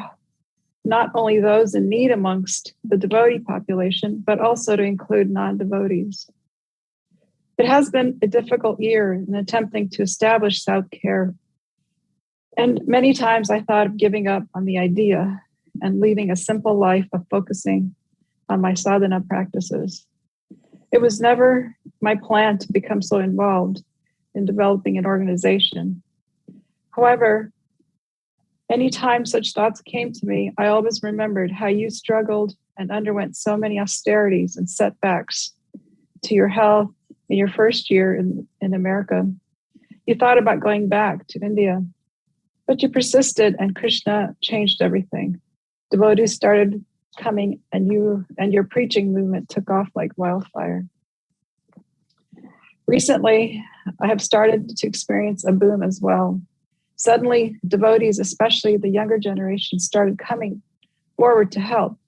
not only those in need amongst the devotee population, but also to include non-devotees. It has been a difficult year in attempting to establish South Care, and many times I thought of giving up on the idea and leading a simple life of focusing on my sadhana practices. It was never my plan to become so involved in developing an organization. However, anytime such thoughts came to me, I always remembered how you struggled and underwent so many austerities and setbacks to your health in your first year in America. You thought about going back to India, but you persisted and Krishna changed everything. Devotees started coming and your preaching movement took off like wildfire. Recently, I have started to experience a boom as well. Suddenly, devotees, especially the younger generation, started coming forward to help.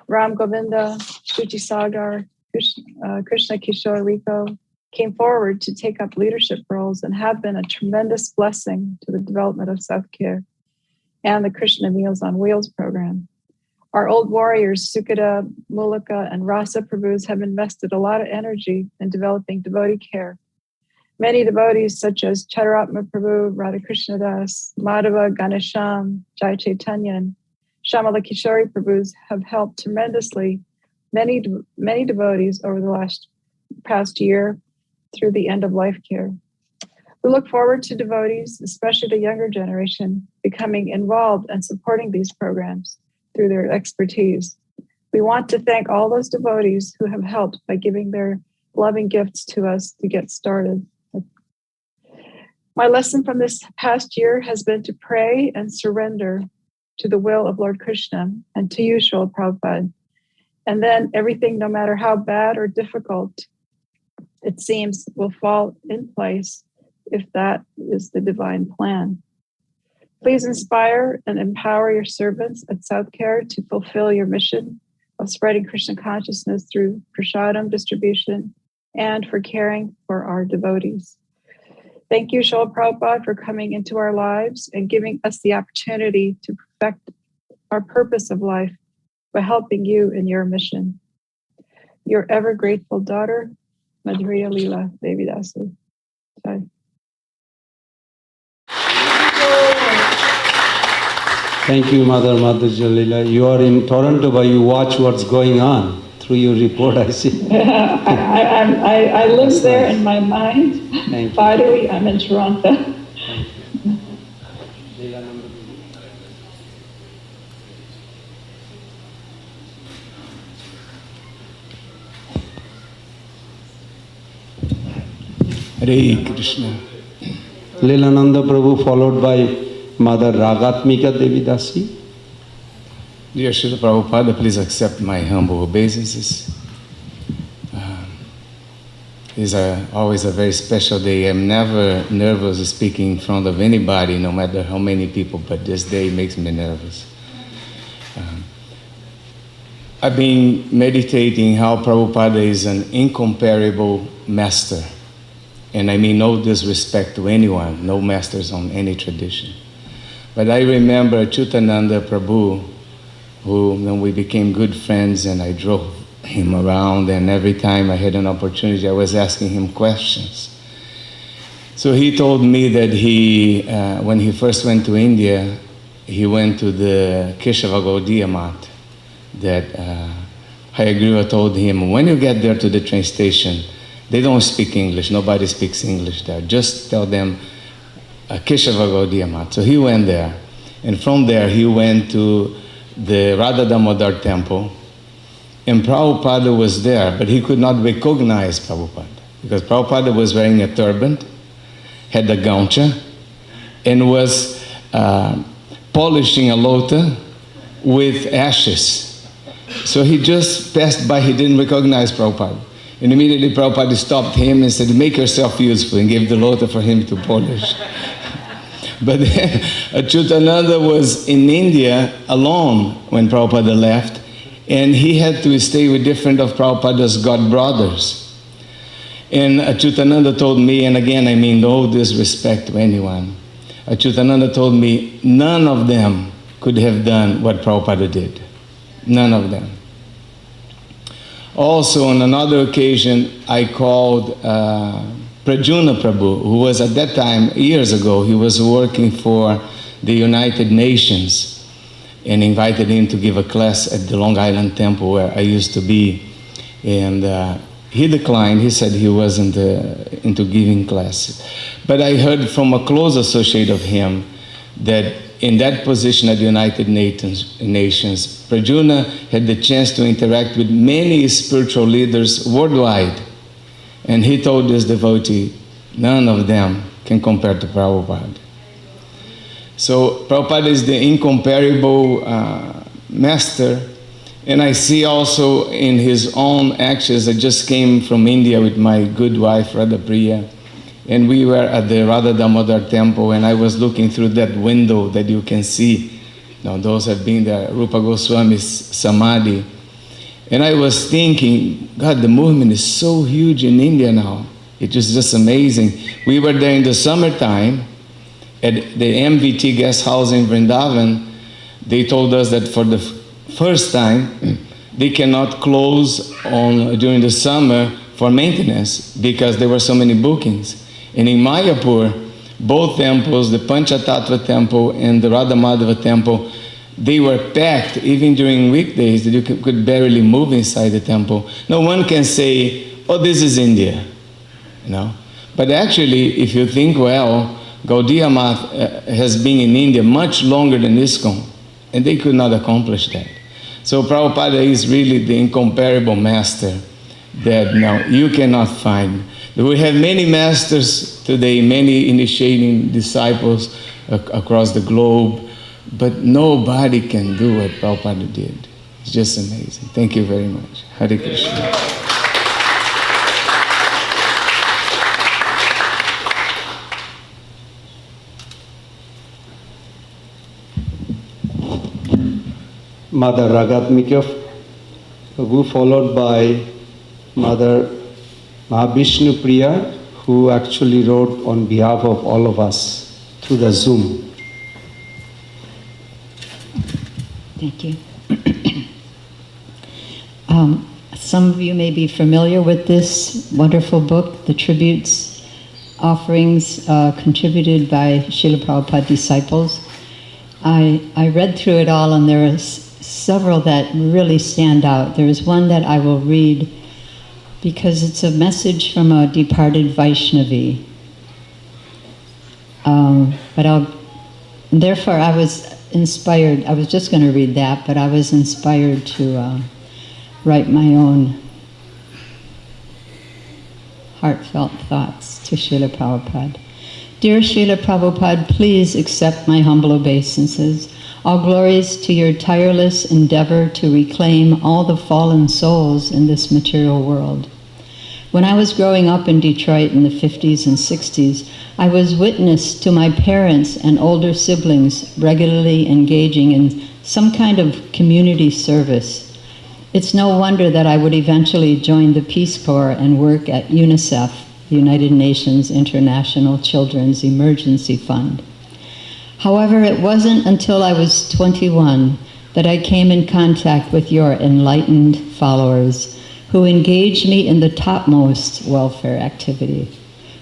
Ram Govinda, Shuchi Sagar, Krishna Kishore Rico came forward to take up leadership roles and have been a tremendous blessing to the development of South Care and the Krishna Meals on Wheels program. Our old warriors, Sukada, Mulika, and Rasa Prabhus have invested a lot of energy in developing devotee care. Many devotees such as Chairatma Prabhu, Radhakrishna Das, Madhava, Ganesham, Jai Chaitanya, and Shamala Kishore Prabhus have helped tremendously many devotees over the past year through the end-of-life care. We look forward to devotees, especially the younger generation, becoming involved and supporting these programs through their expertise. We want to thank all those devotees who have helped by giving their loving gifts to us to get started. My lesson from this past year has been to pray and surrender to the will of Lord Krishna and to you, Srila Prabhupada. And then everything, no matter how bad or difficult it seems, will fall in place if that is the divine plan. Please inspire and empower your servants at South Care to fulfill your mission of spreading Krishna consciousness through prasadam distribution and for caring for our devotees. Thank you, Srila Prabhupada, for coming into our lives and giving us the opportunity to perfect our purpose of life by helping you in your mission. Your ever grateful daughter, Madhurya Leela Devidasi. Bye. Thank you, Mother Jalila. You are in Toronto, but you watch what's going on through your report, I see. I live there in my mind. Thank you. Finally, I'm in Toronto. Hare Krishna. Leelananda Prabhu followed by Mother Ragatmika Devidasi. Dear Srila Prabhupada, please accept my humble obeisances. It's always a very special day. I'm never nervous speaking in front of anybody, no matter how many people, but this day makes me nervous. I've been meditating how Prabhupada is an incomparable master. And I mean no disrespect to anyone, no masters on any tradition. But I remember Chutananda Prabhu, who, when we became good friends and I drove him around, and every time I had an opportunity, I was asking him questions. So he told me that when he first went to India, he went to the Keshava Gaudiya Math, that Hayagriva told him, when you get there to the train station, they don't speak English, nobody speaks English there, just tell them Keshava Gaudiya Math. So he went there, and from there he went to the Radha Damodar temple, and Prabhupada was there, but he could not recognize Prabhupada, because Prabhupada was wearing a turban, had a gauncha, and was polishing a lota with ashes. So he just passed by, he didn't recognize Prabhupada. And immediately Prabhupada stopped him and said, make yourself useful, and gave the lota for him to polish. But then Achyutananda was in India alone when Prabhupada left, and he had to stay with different of Prabhupada's god brothers. And Achyutananda told me, and again I mean no disrespect to anyone, Achyutananda told me none of them could have done what Prabhupada did. None of them. Also, on another occasion, I called Prajuna Prabhu, who was at that time, years ago, he was working for the United Nations, and invited him to give a class at the Long Island Temple where I used to be. And he declined. He said he wasn't into giving classes. But I heard from a close associate of him that in that position at the United Nations, Prajuna had the chance to interact with many spiritual leaders worldwide. And he told this devotee, none of them can compare to Prabhupada. So Prabhupada is the incomparable master. And I see also in his own actions, I just came from India with my good wife, Radha Priya. And we were at the Radha Damodar temple, and I was looking through that window that you can see Now, those have been there, Rupa Goswami's Samadhi. And I was thinking, God, the movement is so huge in India now. It was just amazing. We were there in the summertime at the MVT guest house in Vrindavan. They told us that for the first time, they cannot close during the summer for maintenance because there were so many bookings. And in Mayapur, both temples, the Panchatattva temple and the Radha Madhava temple, they were packed even during weekdays that you could barely move inside the temple. No one can say, oh, this is India, you know. But actually, if you think well, Gaudiya Math has been in India much longer than ISKCON, and they could not accomplish that. So Prabhupada is really the incomparable master that now you cannot find. We have many masters today, many initiating disciples across the globe, but nobody can do what Prabhupada did. It's just amazing. Thank you very much. Hare Krishna. Mother Ragatmika, Prabhu, followed by Mother Mahavishnu Priya, who actually wrote on behalf of all of us through the Zoom. Thank you. Some of you may be familiar with this wonderful book, the tributes, offerings contributed by Srila Prabhupada disciples. I read through it all, and there are several that really stand out. There is one that I will read because it's a message from a departed Vaishnavi. Therefore I was inspired. I was just going to read that, but I was inspired to write my own heartfelt thoughts to Srila Prabhupada. Dear Srila Prabhupada, please accept my humble obeisances. All glories to your tireless endeavor to reclaim all the fallen souls in this material world. When I was growing up in Detroit in the 50s and 60s, I was witness to my parents and older siblings regularly engaging in some kind of community service. It's no wonder that I would eventually join the Peace Corps and work at UNICEF, the United Nations International Children's Emergency Fund. However, it wasn't until I was 21 that I came in contact with your enlightened followers who engaged me in the topmost welfare activity,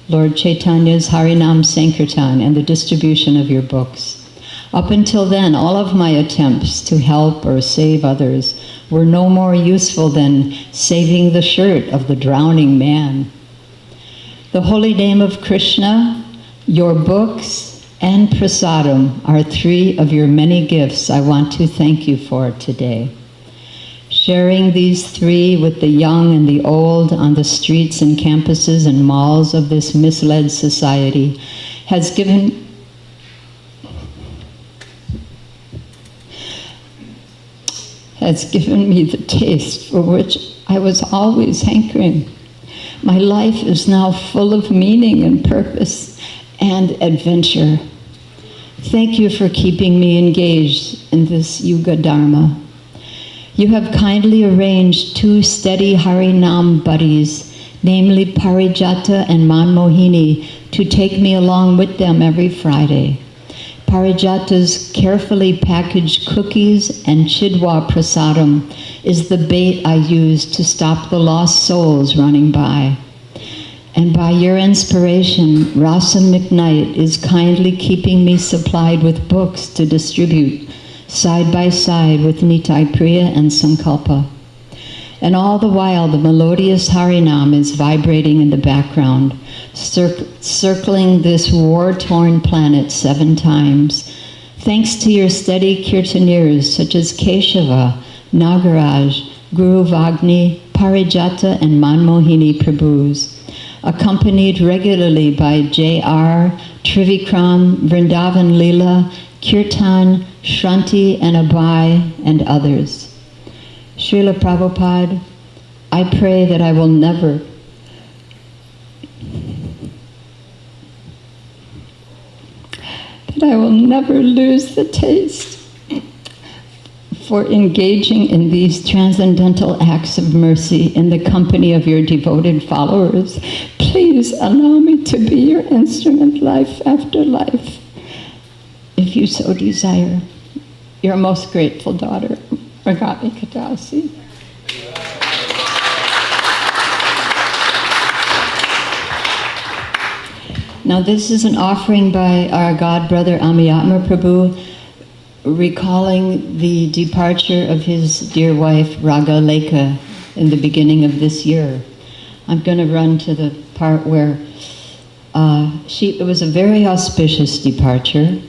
Lord Chaitanya's Harinam Sankirtan and the distribution of your books. Up until then, all of my attempts to help or save others were no more useful than saving the shirt of the drowning man. The holy name of Krishna, your books, and prasadam are three of your many gifts I want to thank you for today. Sharing these three with the young and the old on the streets and campuses and malls of this misled society has given me the taste for which I was always hankering. My life is now full of meaning and purpose and adventure. Thank you for keeping me engaged in this Yuga Dharma. You have kindly arranged two steady Harinam buddies, namely Parijata and Manmohini, to take me along with them every Friday. Parijata's carefully packaged cookies and Chidwa prasadam is the bait I use to stop the lost souls running by. And by your inspiration, Rasa McKnight is kindly keeping me supplied with books to distribute side by side with Nitai Priya and Sankalpa. And all the while, the melodious Harinam is vibrating in the background, circling this war-torn planet 7 times. Thanks to your steady kirtaneers such as Keshava, Nagaraj, Guru Vagni, Parijata, and Manmohini Prabhus, accompanied regularly by J.R., Trivikram, Vrindavan Leela, Kirtan, Shranti, and Abhay, and others. Srila Prabhupada, I pray that I will never lose the taste for engaging in these transcendental acts of mercy in the company of your devoted followers. Please allow me to be your instrument life after life, if you so desire. Your most grateful daughter, Ragami Kadasi. Now this is an offering by our God brother Amiyatma Prabhu, recalling the departure of his dear wife Raga Lekha in the beginning of this year. I'm going to run to the part where it was a very auspicious departure.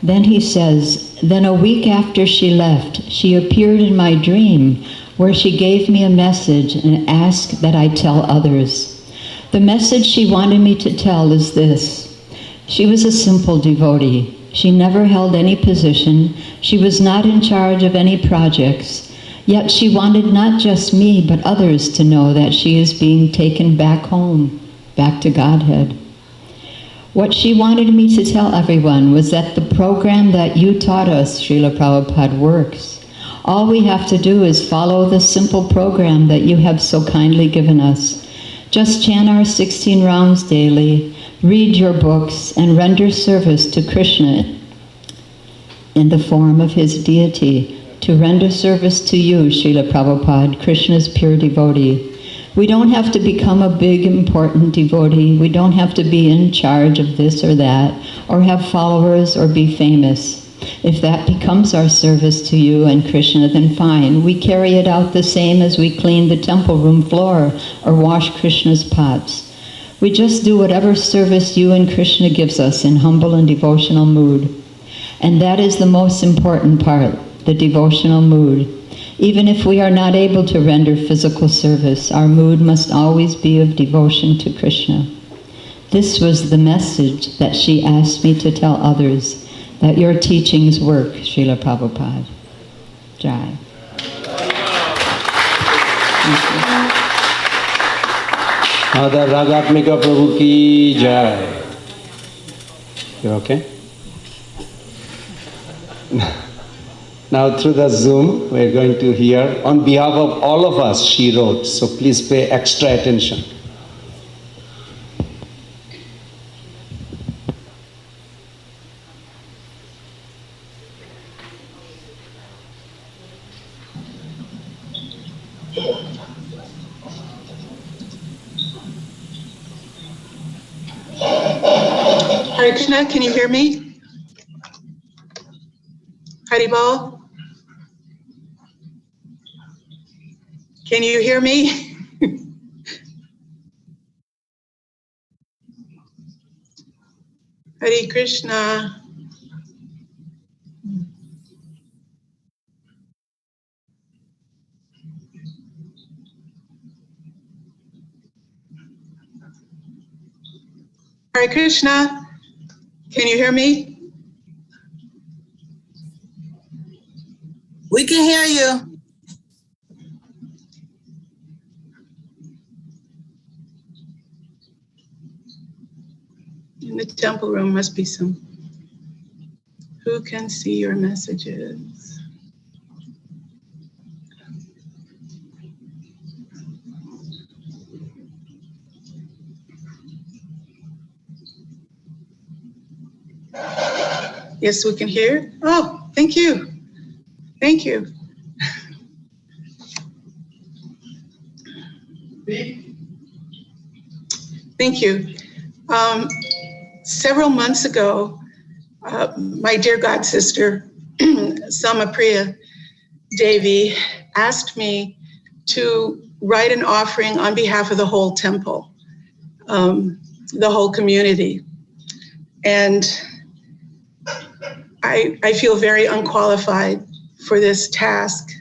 Then he says, then a week after she left, she appeared in my dream where she gave me a message and asked that I tell others. The message she wanted me to tell is this. She was a simple devotee. She never held any position. She was not in charge of any projects. Yet she wanted not just me, but others to know that she is being taken back home, back to Godhead. What she wanted me to tell everyone was that the program that you taught us, Srila Prabhupada, works. All we have to do is follow the simple program that you have so kindly given us. Just chant our 16 rounds daily, read your books, and render service to Krishna in the form of his deity, to render service to you, Srila Prabhupada, Krishna's pure devotee. We don't have to become a big, important devotee. We don't have to be in charge of this or that, or have followers, or be famous. If that becomes our service to you and Krishna, then fine. We carry it out the same as we clean the temple room floor or wash Krishna's pots. We just do whatever service you and Krishna gives us in humble and devotional mood. And that is the most important part, the devotional mood. Even if we are not able to render physical service, our mood must always be of devotion to Krishna. This was the message that she asked me to tell others, that your teachings work, Srila Prabhupada. Jai. Mother Ragatmika Prabhu ki jai. You okay? Now through the Zoom, we're going to hear, on behalf of all of us, she wrote, so please pay extra attention. Hare Krishna, can you hear me? Haribol? Can you hear me? Hare Krishna. Hare Krishna. Can you hear me? We can hear you. In the temple room must be some. Who can see your messages? Yes, we can hear. Oh, thank you. Thank you. Thank you. Several months ago, my dear god sister, Samapriya Devi, asked me to write an offering on behalf of the whole temple, the whole community. And I feel very unqualified for this task.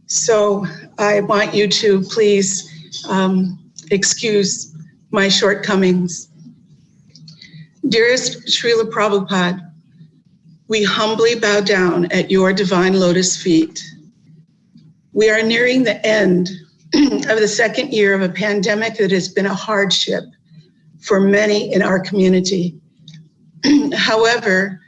So I want you to please excuse my shortcomings. Dearest Srila Prabhupada, we humbly bow down at your divine lotus feet. We are nearing the end of the second year of a pandemic that has been a hardship for many in our community. However,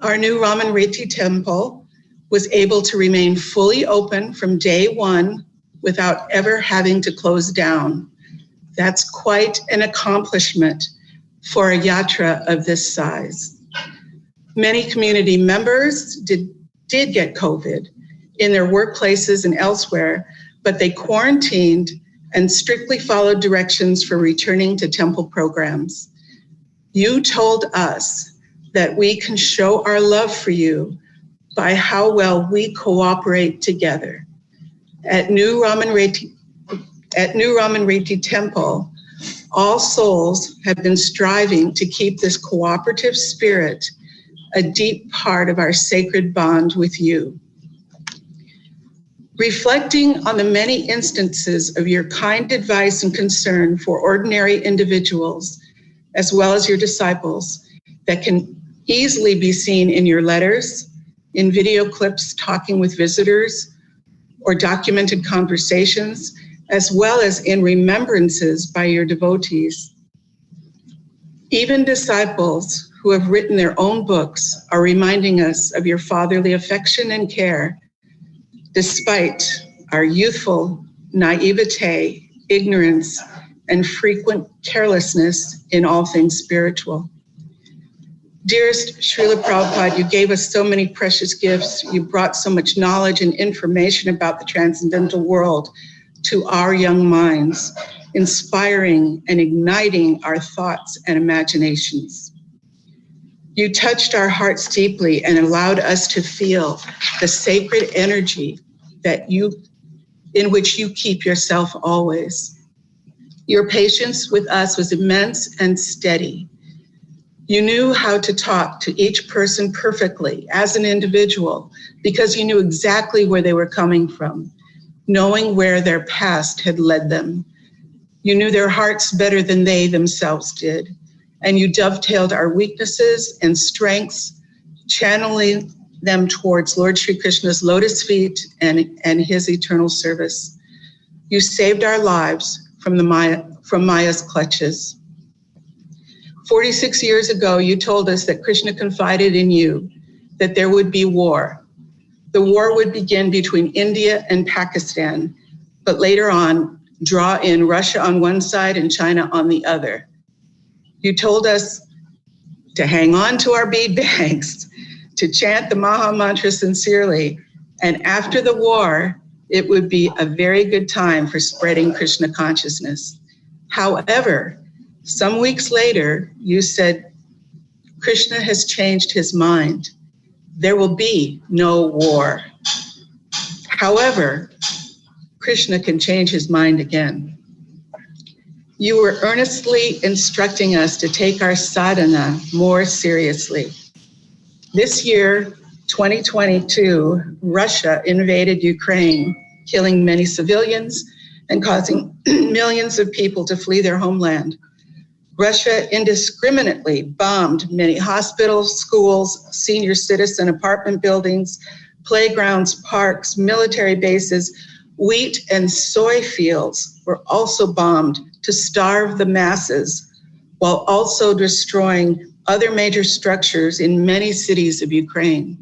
our new Ramanriti temple was able to remain fully open from day one without ever having to close down. That's quite an accomplishment for a yatra of this size. Many community members did get COVID in their workplaces and elsewhere, but they quarantined and strictly followed directions for returning to temple programs. You told us that we can show our love for you by how well we cooperate together. At New Ramanreti Temple, all souls have been striving to keep this cooperative spirit a deep part of our sacred bond with you. Reflecting on the many instances of your kind advice and concern for ordinary individuals, as well as your disciples, that can easily be seen in your letters, in video clips talking with visitors, or documented conversations, as well as in remembrances by your devotees. Even disciples who have written their own books are reminding us of your fatherly affection and care, despite our youthful naivete, ignorance, and frequent carelessness in all things spiritual. Dearest Srila Prabhupada, you gave us so many precious gifts. You brought so much knowledge and information about the transcendental world to our young minds, inspiring and igniting our thoughts and imaginations. You touched our hearts deeply and allowed us to feel the sacred energy in which you keep yourself always. Your patience with us was immense and steady. You knew how to talk to each person perfectly as an individual because you knew exactly where they were coming from, knowing where their past had led them. You knew their hearts better than they themselves did, and you dovetailed our weaknesses and strengths, channeling them towards Lord Sri Krishna's lotus feet and his eternal service. You saved our lives from Maya's clutches. 46 years ago, you told us that Krishna confided in you that there would be war. The war would begin between India and Pakistan, but later on, draw in Russia on one side and China on the other. You told us to hang on to our bead bags, to chant the Maha Mantra sincerely, and after the war, it would be a very good time for spreading Krishna consciousness. However, some weeks later, you said, Krishna has changed his mind. There will be no war. However, Krishna can change his mind again. You were earnestly instructing us to take our sadhana more seriously. This year, 2022, Russia invaded Ukraine, killing many civilians and causing millions of people to flee their homeland. Russia indiscriminately bombed many hospitals, schools, senior citizen apartment buildings, playgrounds, parks, military bases. Wheat and soy fields were also bombed to starve the masses, while also destroying other major structures in many cities of Ukraine.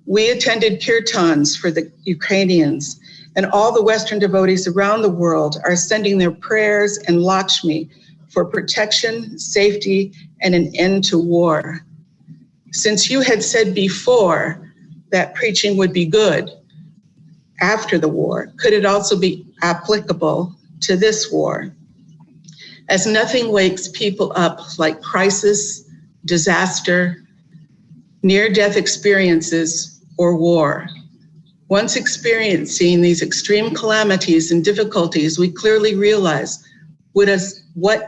We attended kirtans for the Ukrainians, and all the Western devotees around the world are sending their prayers and Lakshmi for protection, safety, and an end to war. Since you had said before that preaching would be good after the war, could it also be applicable to this war? As nothing wakes people up like crisis, disaster, near-death experiences, or war. Once experiencing these extreme calamities and difficulties, we clearly realize what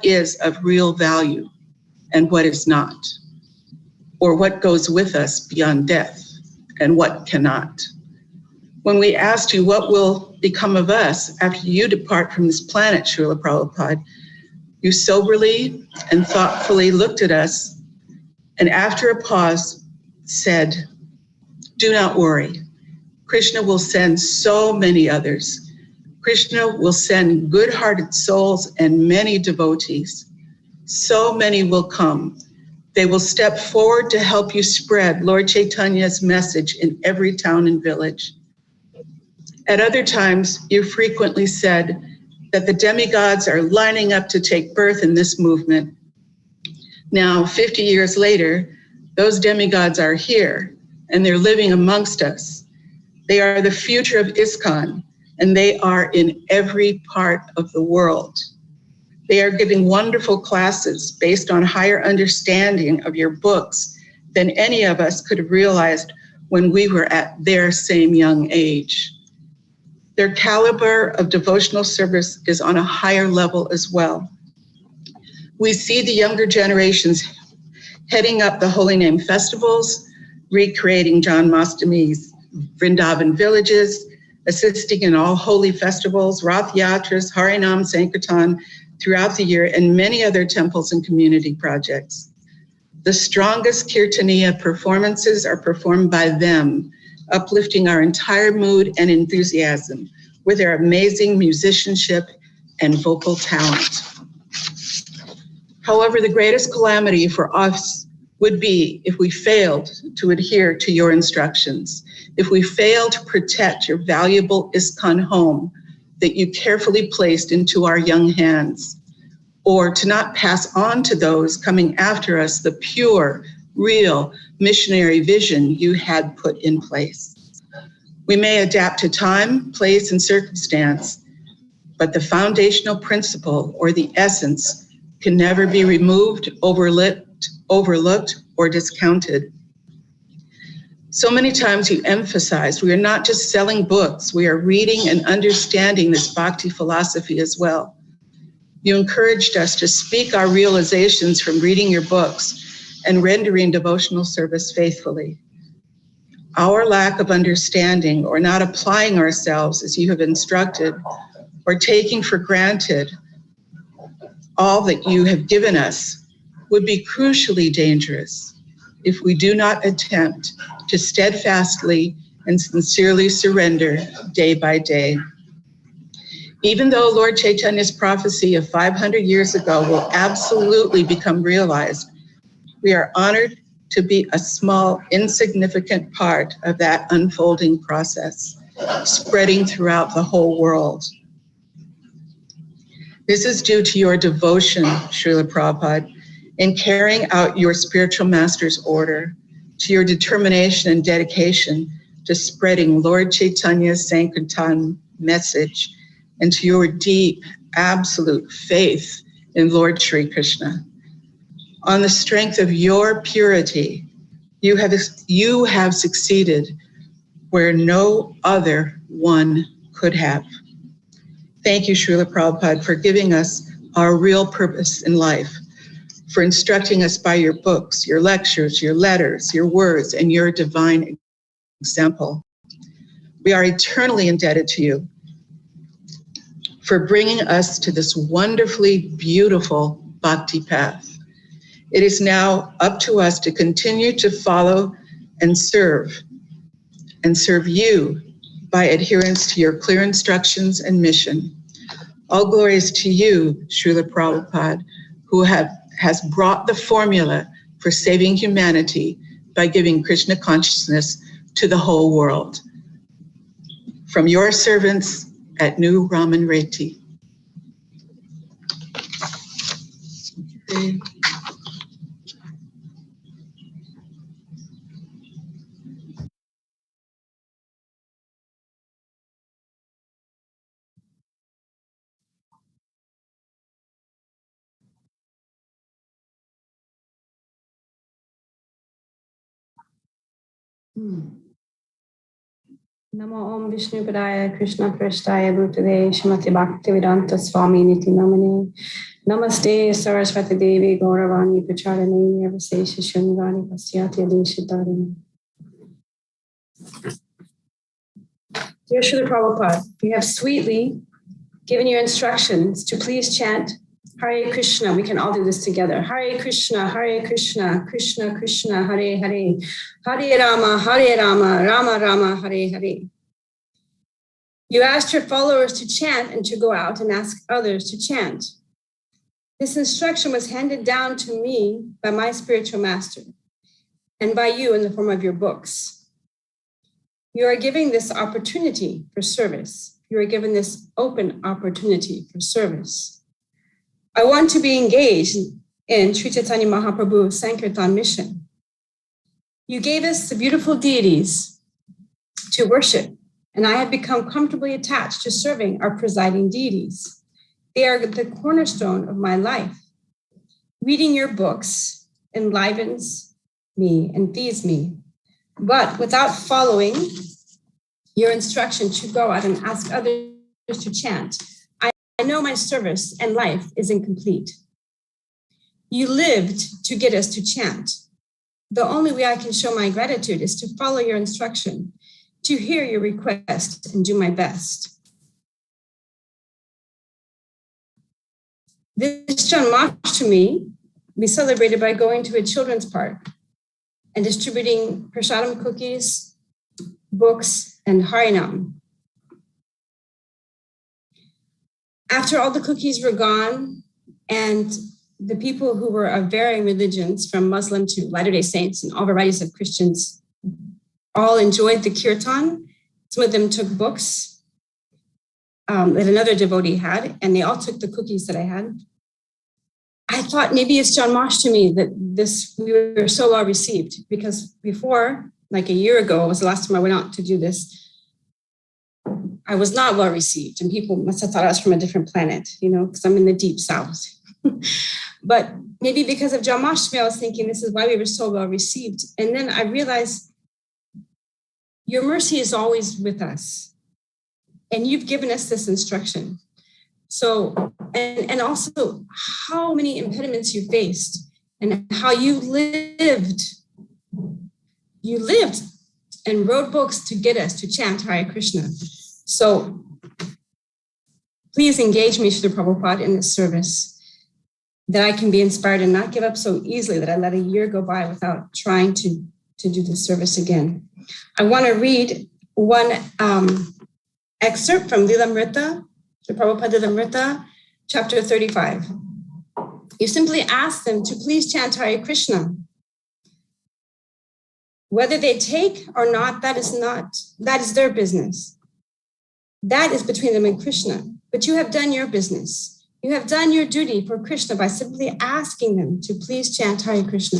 is of real value and what is not, or what goes with us beyond death and what cannot. When we asked you what will become of us after you depart from this planet, Srila Prabhupada, you soberly and thoughtfully looked at us and after a pause said, "Do not worry. Krishna will send so many others. Krishna will send good-hearted souls and many devotees. So many will come They will step forward to help you spread Lord Chaitanya's message in every town and village. At other times, you frequently said that the demigods are lining up to take birth in this movement. Now, 50 years later, those demigods are here, and they're living amongst us. They are the future of ISKCON, and they are in every part of the world. They are giving wonderful classes based on higher understanding of your books than any of us could have realized when we were at their same young age. Their caliber of devotional service is on a higher level as well. We see the younger generations heading up the Holy Name festivals, recreating John Mastami's Vrindavan villages, assisting in all holy festivals, Rath Yatras, Harinama Sankirtan throughout the year, and many other temples and community projects. The strongest Kirtaniya performances are performed by them, uplifting our entire mood and enthusiasm with their amazing musicianship and vocal talent. However, the greatest calamity for us would be if we failed to adhere to your instructions, if we failed to protect your valuable ISKCON home that you carefully placed into our young hands, or to not pass on to those coming after us the pure, real missionary vision you had put in place. We may adapt to time, place, and circumstance, but the foundational principle or the essence can never be removed, overlooked, or discounted. So many times you emphasized we are not just selling books, we are reading and understanding this bhakti philosophy as well. You encouraged us to speak our realizations from reading your books and rendering devotional service faithfully. Our lack of understanding or not applying ourselves as you have instructed, or taking for granted all that you have given us would be crucially dangerous if we do not attempt to steadfastly and sincerely surrender day by day. Even though Lord Chaitanya's prophecy of 500 years ago will absolutely become realized, we are honored to be a small, insignificant part of that unfolding process, spreading throughout the whole world. This is due to your devotion, Srila Prabhupada, in carrying out your spiritual master's order, to your determination and dedication to spreading Lord Chaitanya's Sankirtan message, and to your deep, absolute faith in Lord Sri Krishna. On the strength of your purity, you have succeeded where no other one could have. Thank you, Srila Prabhupada, for giving us our real purpose in life, for instructing us by your books, your lectures, your letters, your words, and your divine example. We are eternally indebted to you for bringing us to this wonderfully beautiful bhakti path. It is now up to us to continue to follow and serve you by adherence to your clear instructions and mission. All glories to you, Srila Prabhupada, who has brought the formula for saving humanity by giving Krishna consciousness to the whole world. From your servants at New Raman Reti. Namo Om Vishnu Padaya Krishna Prasthaya Bhutade Shrimati Bhaktivedanta Swami Niti Namane Namaste Saraswati Devi Gauravani Pracharane Nirvasesha Shunyavani Pasyati Adeshitarini. Dear Srila Prabhupada, you have sweetly given your instructions to please chant Hare Krishna. We can all do this together. Hare Krishna, Krishna Krishna, Hare Hare, Hare Rama, Rama Rama, Hare Hare. You asked your followers to chant and to go out and ask others to chant. This instruction was handed down to me by my spiritual master and by you in the form of your books. You are giving this opportunity for service. You are given this open opportunity for service. I want to be engaged in Sri Chaitanya Mahaprabhu's Sankirtan mission. You gave us the beautiful deities to worship, and I have become comfortably attached to serving our presiding deities. They are the cornerstone of my life. Reading your books enlivens me and feeds me, but without following your instruction to go out and ask others to chant, I know my service and life is incomplete. You lived to get us to chant. The only way I can show my gratitude is to follow your instruction, to hear your request and do my best. This Janmashtami we celebrated by going to a children's park and distributing prasadam cookies, books, and Harinama. After all the cookies were gone and the people who were of varying religions, from Muslim to Latter-day Saints and all varieties of Christians, all enjoyed the kirtan. Some of them took books that another devotee had, and they all took the cookies that I had. I thought maybe it's Janmashtami that we were so well received, because before, like a year ago, was the last time I went out to do this, I was not well received, and people must have thought I was from a different planet, because I'm in the deep south. But maybe because of Janmashtami, I was thinking this is why we were so well received. And then I realized your mercy is always with us, and you've given us this instruction. So, and also how many impediments you faced and how you lived and wrote books to get us to chant Hare Krishna. So please engage me, Srila Prabhupada, in this service, that I can be inspired and not give up so easily that I let a year go by without trying to do this service again. I want to read one excerpt from Lilamrita, the Prabhupada Lilamrita, chapter 35. You simply ask them to please chant Hare Krishna. Whether they take or not, that is their business. That is between them and Krishna. But you have done your business. You have done your duty for Krishna by simply asking them to please chant Hare Krishna.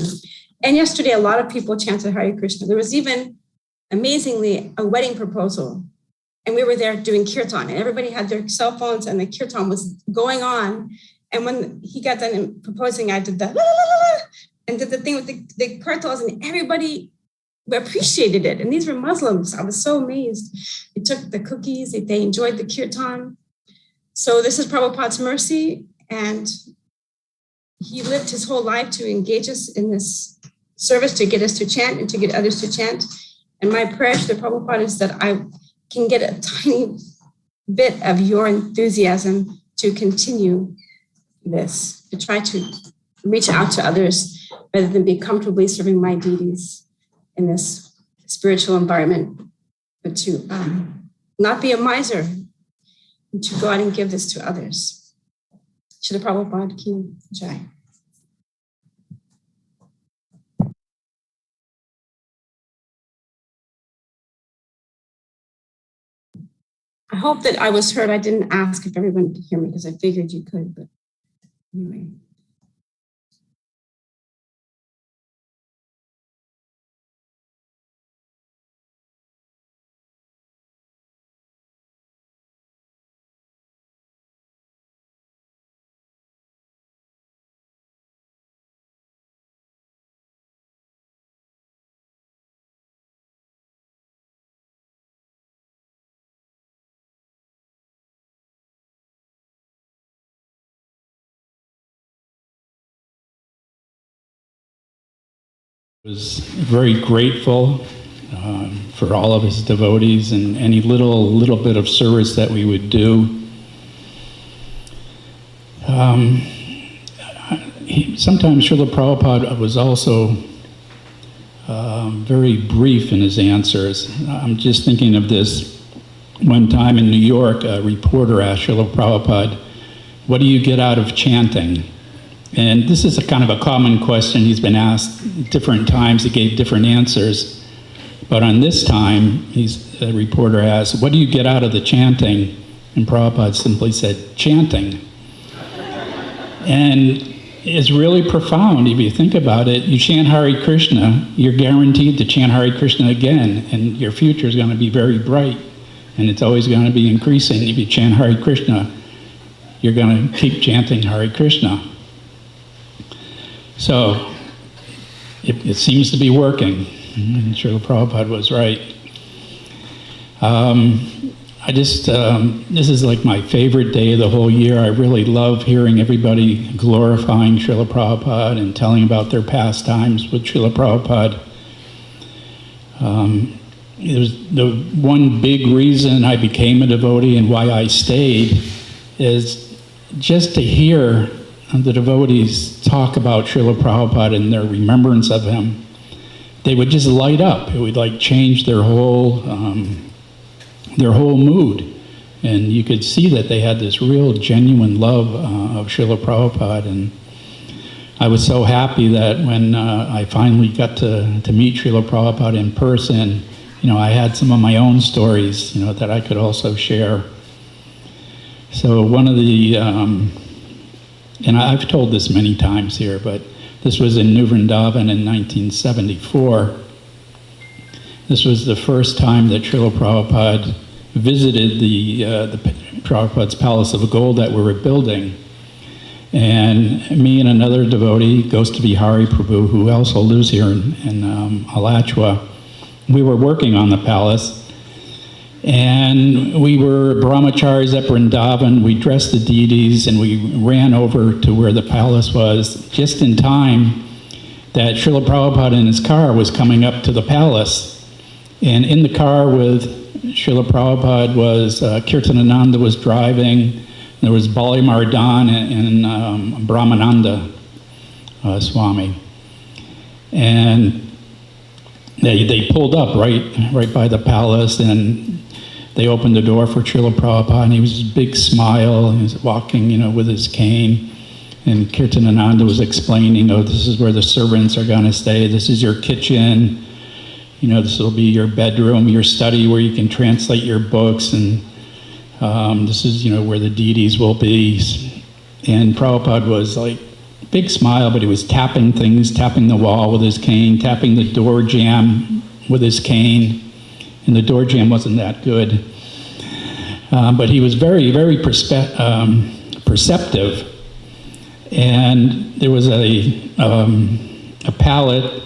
And yesterday, a lot of people chanted Hare Krishna. There was even, amazingly, a wedding proposal. And we were there doing kirtan, and everybody had their cell phones, and the kirtan was going on. And when he got done proposing, I did the la, la, la, la, and did the thing with the kartals, and everybody appreciated it. And these were Muslims. I was so amazed. They took the cookies, they enjoyed the kirtan. So this is Prabhupada's mercy, and he lived his whole life to engage us in this service, to get us to chant and to get others to chant. And my prayer to the Prabhupada is that I can get a tiny bit of your enthusiasm to continue this, to try to reach out to others rather than be comfortably serving my deities in this spiritual environment, but to not be a miser, and to go out and give this to others. Srila Prabhupada Ki Jai. I hope that I was heard. I didn't ask if everyone could hear me because I figured you could, but anyway. Was very grateful for all of his devotees and any little bit of service that we would do. Sometimes Srila Prabhupada was also very brief in his answers. I'm just thinking of this one time in New York, a reporter asked Srila Prabhupada, "What do you get out of chanting?" And this is a kind of a common question. He's been asked different times. He gave different answers. But on this time, a reporter asked, what do you get out of the chanting? And Prabhupada simply said, chanting. And it's really profound if you think about it. You chant Hare Krishna, you're guaranteed to chant Hare Krishna again, and your future is going to be very bright, and it's always going to be increasing. If you chant Hare Krishna, you're going to keep chanting Hare Krishna. So it seems to be working. And Srila Prabhupada was right. This is like my favorite day of the whole year. I really love hearing everybody glorifying Srila Prabhupada and telling about their pastimes with Srila Prabhupada. The one big reason I became a devotee and why I stayed is just to hear the devotees talk about Srila Prabhupada and their remembrance of him. They would just light up. It would like change their whole mood. And you could see that they had this real genuine love of Srila Prabhupada. And I was so happy that when I finally got to meet Srila Prabhupada in person, I had some of my own stories, that I could also share. So one of the, and I've told this many times here, but this was in New Vrindavan in 1974. This was the first time that Srila Prabhupada visited the Prabhupada's Palace of Gold that we were building. And me and another devotee, Ghost Vihari Prabhu, who also lives here in Alachua, we were working on the palace. And we were brahmacharis at Vrindavan. We dressed the deities and we ran over to where the palace was just in time that Srila Prabhupada in his car was coming up to the palace. And in the car with Srila Prabhupada was Kirtanananda was driving. There was Bali Mardan and Brahmananda Swami. And they pulled up right by the palace, and they opened the door for Srila Prabhupada, and he was a big smile. He was walking, with his cane. And Kirtanananda was explaining, this is where the servants are going to stay. This is your kitchen. This will be your bedroom, your study where you can translate your books. And this is, where the deities will be. And Prabhupada was like, big smile, but he was tapping things, tapping the wall with his cane, tapping the door jamb with his cane. And the door jamb wasn't that good. But he was very, very perceptive. And there was a pallet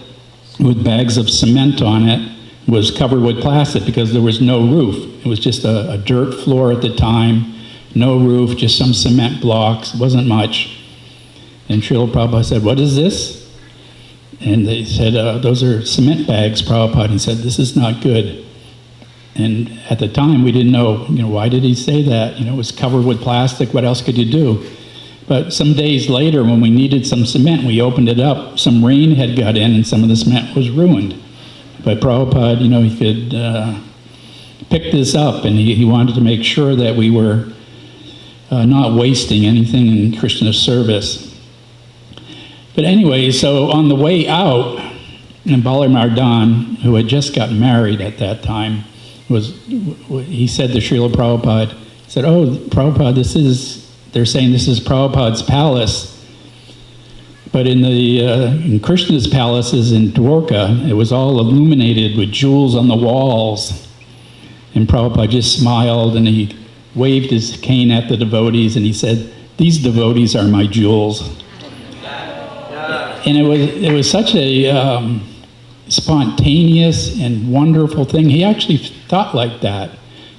with bags of cement on it, was covered with plastic because there was no roof. It was just a dirt floor at the time, no roof, just some cement blocks, wasn't much. And Srila Prabhupada said, what is this? And they said, those are cement bags, Prabhupada. He said, this is not good. And at the time, we didn't know, why did he say that? It was covered with plastic. What else could you do? But some days later, when we needed some cement, we opened it up. Some rain had got in, and some of the cement was ruined. But Prabhupada, he could pick this up, and he wanted to make sure that we were not wasting anything in Krishna's service. But anyway, so on the way out, and Bali Mardan, who had just gotten married at that time, he said to Srila Prabhupada, he said, Prabhupada, they're saying this is Prabhupada's palace. But in Krishna's palaces in Dwarka, it was all illuminated with jewels on the walls. And Prabhupada just smiled and he waved his cane at the devotees and he said, these devotees are my jewels. And it was such a spontaneous and wonderful thing. He actually thought like that.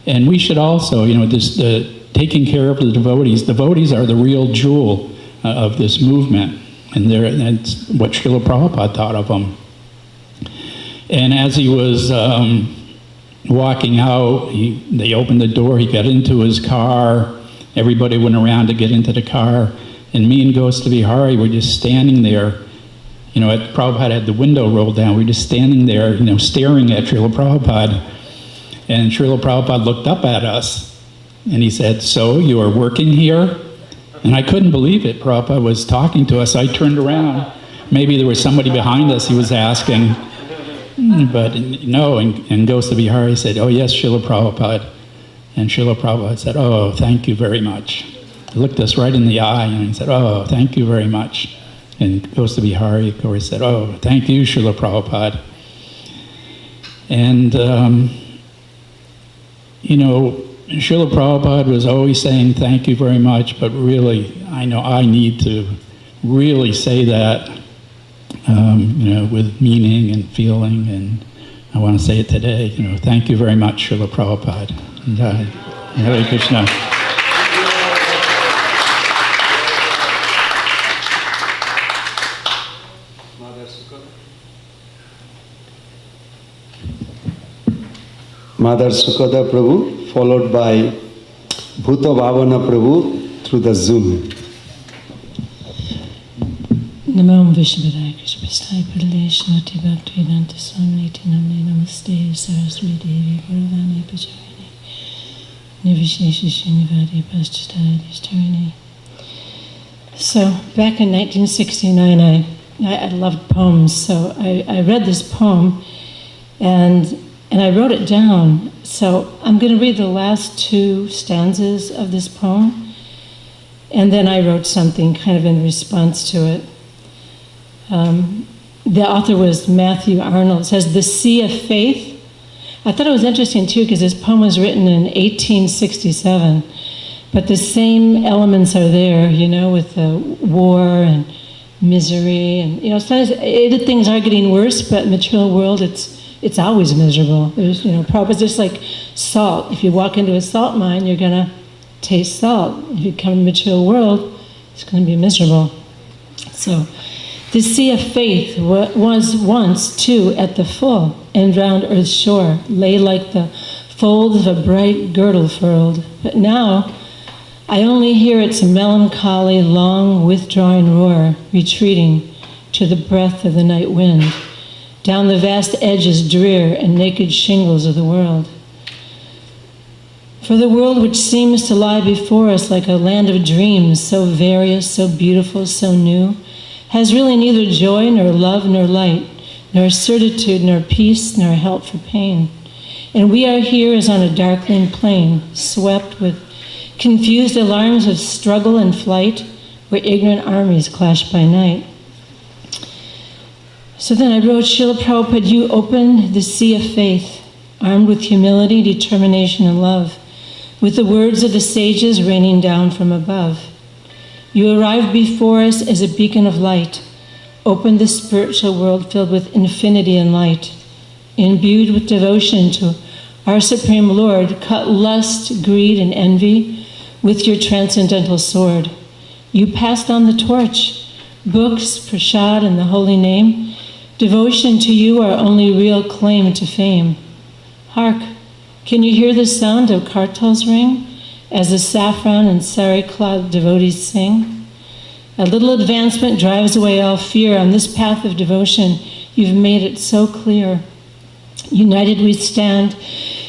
And we should also, taking care of the devotees. Devotees are the real jewel of this movement. And that's what Srila Prabhupada thought of them. And as he was walking out, they opened the door, he got into his car, everybody went around to get into the car, and me and Ghost Vihari were just standing there. Prabhupada had the window rolled down, we were just standing there, staring at Srila Prabhupada. And Srila Prabhupada looked up at us, and he said, so you are working here? And I couldn't believe it. Prabhupada was talking to us. I turned around. Maybe there was somebody behind us he was asking. But no, and Gosa Bihari said, "Oh yes, Srila Prabhupada." And Srila Prabhupada said, "Oh, thank you very much." He looked us right in the eye and he said, "Oh, thank you very much." And Gosa Bihari, of course, said, "Oh, thank you, Srila Prabhupada." And, you know, Srila Prabhupada was always saying thank you very much, but really, I know I need to really say that, you know, with meaning and feeling, and I want to say it today, you know, thank you very much, Srila Prabhupada. And, Hare Krishna. Mother Sukada Prabhu, followed by Bhuta Bhavana Prabhu through the Zoom. Namo Vishwadaya Krishna Prasthaya Pradalesh Nati Bhaktivedanta Swami Namne Namaste Saraswati Devi Guruvani Pacharini Nirvishesha Srinivadi Paschataya Dishtarini. So back in 1969, I loved poems, so I read this poem and I wrote it down. So I'm going to read the last two stanzas of this poem, and then I wrote something kind of in response to it. The author was Matthew Arnold. It says, "The Sea of Faith." I thought it was interesting too because this poem was written in 1867, but the same elements are there, you know, with the war and misery, and you know, sometimes things are getting worse, but in the material world, it's always miserable. There's, you know, Prabhupada's just like salt. If you walk into a salt mine, you're gonna taste salt. If you come in the material world, it's gonna be miserable. So, the sea of faith was once, too, at the full, and round earth's shore lay like the folds of a bright girdle furled. But now, I only hear its melancholy, long withdrawing roar, retreating to the breath of the night wind, down the vast edges drear and naked shingles of the world. For the world which seems to lie before us like a land of dreams, so various, so beautiful, so new, has really neither joy nor love nor light, nor certitude nor peace nor help for pain. And we are here as on a darkling plain, swept with confused alarms of struggle and flight, where ignorant armies clash by night. So then I wrote, Srila Prabhupada, you opened the sea of faith, armed with humility, determination, and love, with the words of the sages raining down from above. You arrived before us as a beacon of light, opened the spiritual world filled with infinity and light, imbued with devotion to our Supreme Lord, cut lust, greed, and envy with your transcendental sword. You passed on the torch, books, prasad, and the holy name. Devotion to you our only real claim to fame. Hark, can you hear the sound of kartals ring as the saffron and sari-clad devotees sing? A little advancement drives away all fear. On this path of devotion, you've made it so clear. United we stand,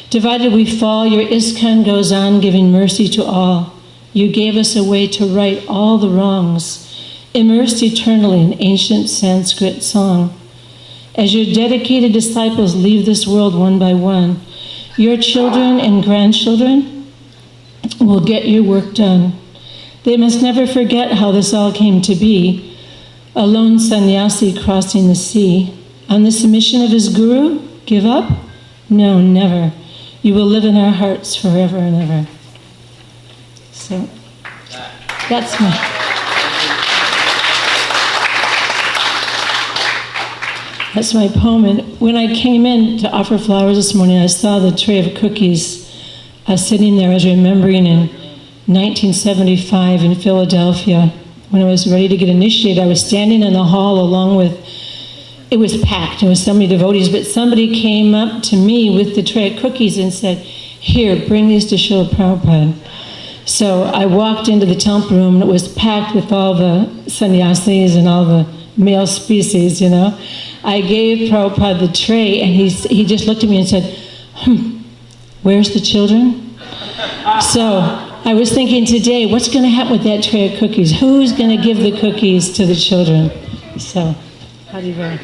divided we fall. Your ISKCON goes on giving mercy to all. You gave us a way to right all the wrongs, immersed eternally in ancient Sanskrit song. As your dedicated disciples leave this world one by one, your children and grandchildren will get your work done. They must never forget how this all came to be. A lone sannyasi crossing the sea. On the submission of his guru, give up? No, never. You will live in our hearts forever and ever. So, that's my poem. And when I came in to offer flowers this morning, I saw the tray of cookies sitting there. I was remembering in 1975 in Philadelphia, when I was ready to get initiated, I was standing in the hall along with, it was packed, it was so many devotees, but somebody came up to me with the tray of cookies and said, here, bring these to Srila Prabhupada. So I walked into the temple room and it was packed with all the sannyasis and all the male species, you know. I gave Prabhupada the tray and he just looked at me and said, where's the children? So I was thinking today, what's going to happen with that tray of cookies? Who's going to give the cookies to the children? So, Haribol.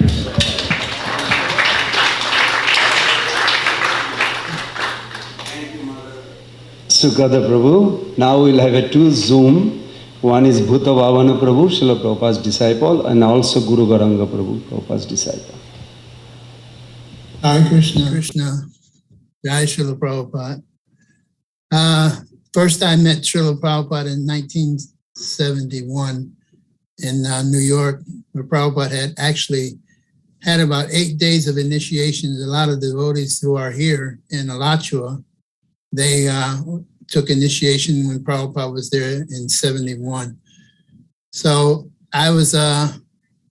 Sukada Prabhu. Now we'll have a two Zoom. One is Bhuta Bhavana Prabhu, Srila Prabhupada's disciple, and also Guru Garanga Prabhu, Prabhupada's disciple. Hare Krishna. Krishna. Jai Srila Prabhupada. First I met Srila Prabhupada in 1971 in New York, where Prabhupada had actually had about 8 days of initiations. A lot of devotees who are here in Alachua, they took initiation when Prabhupada was there in 71. So I was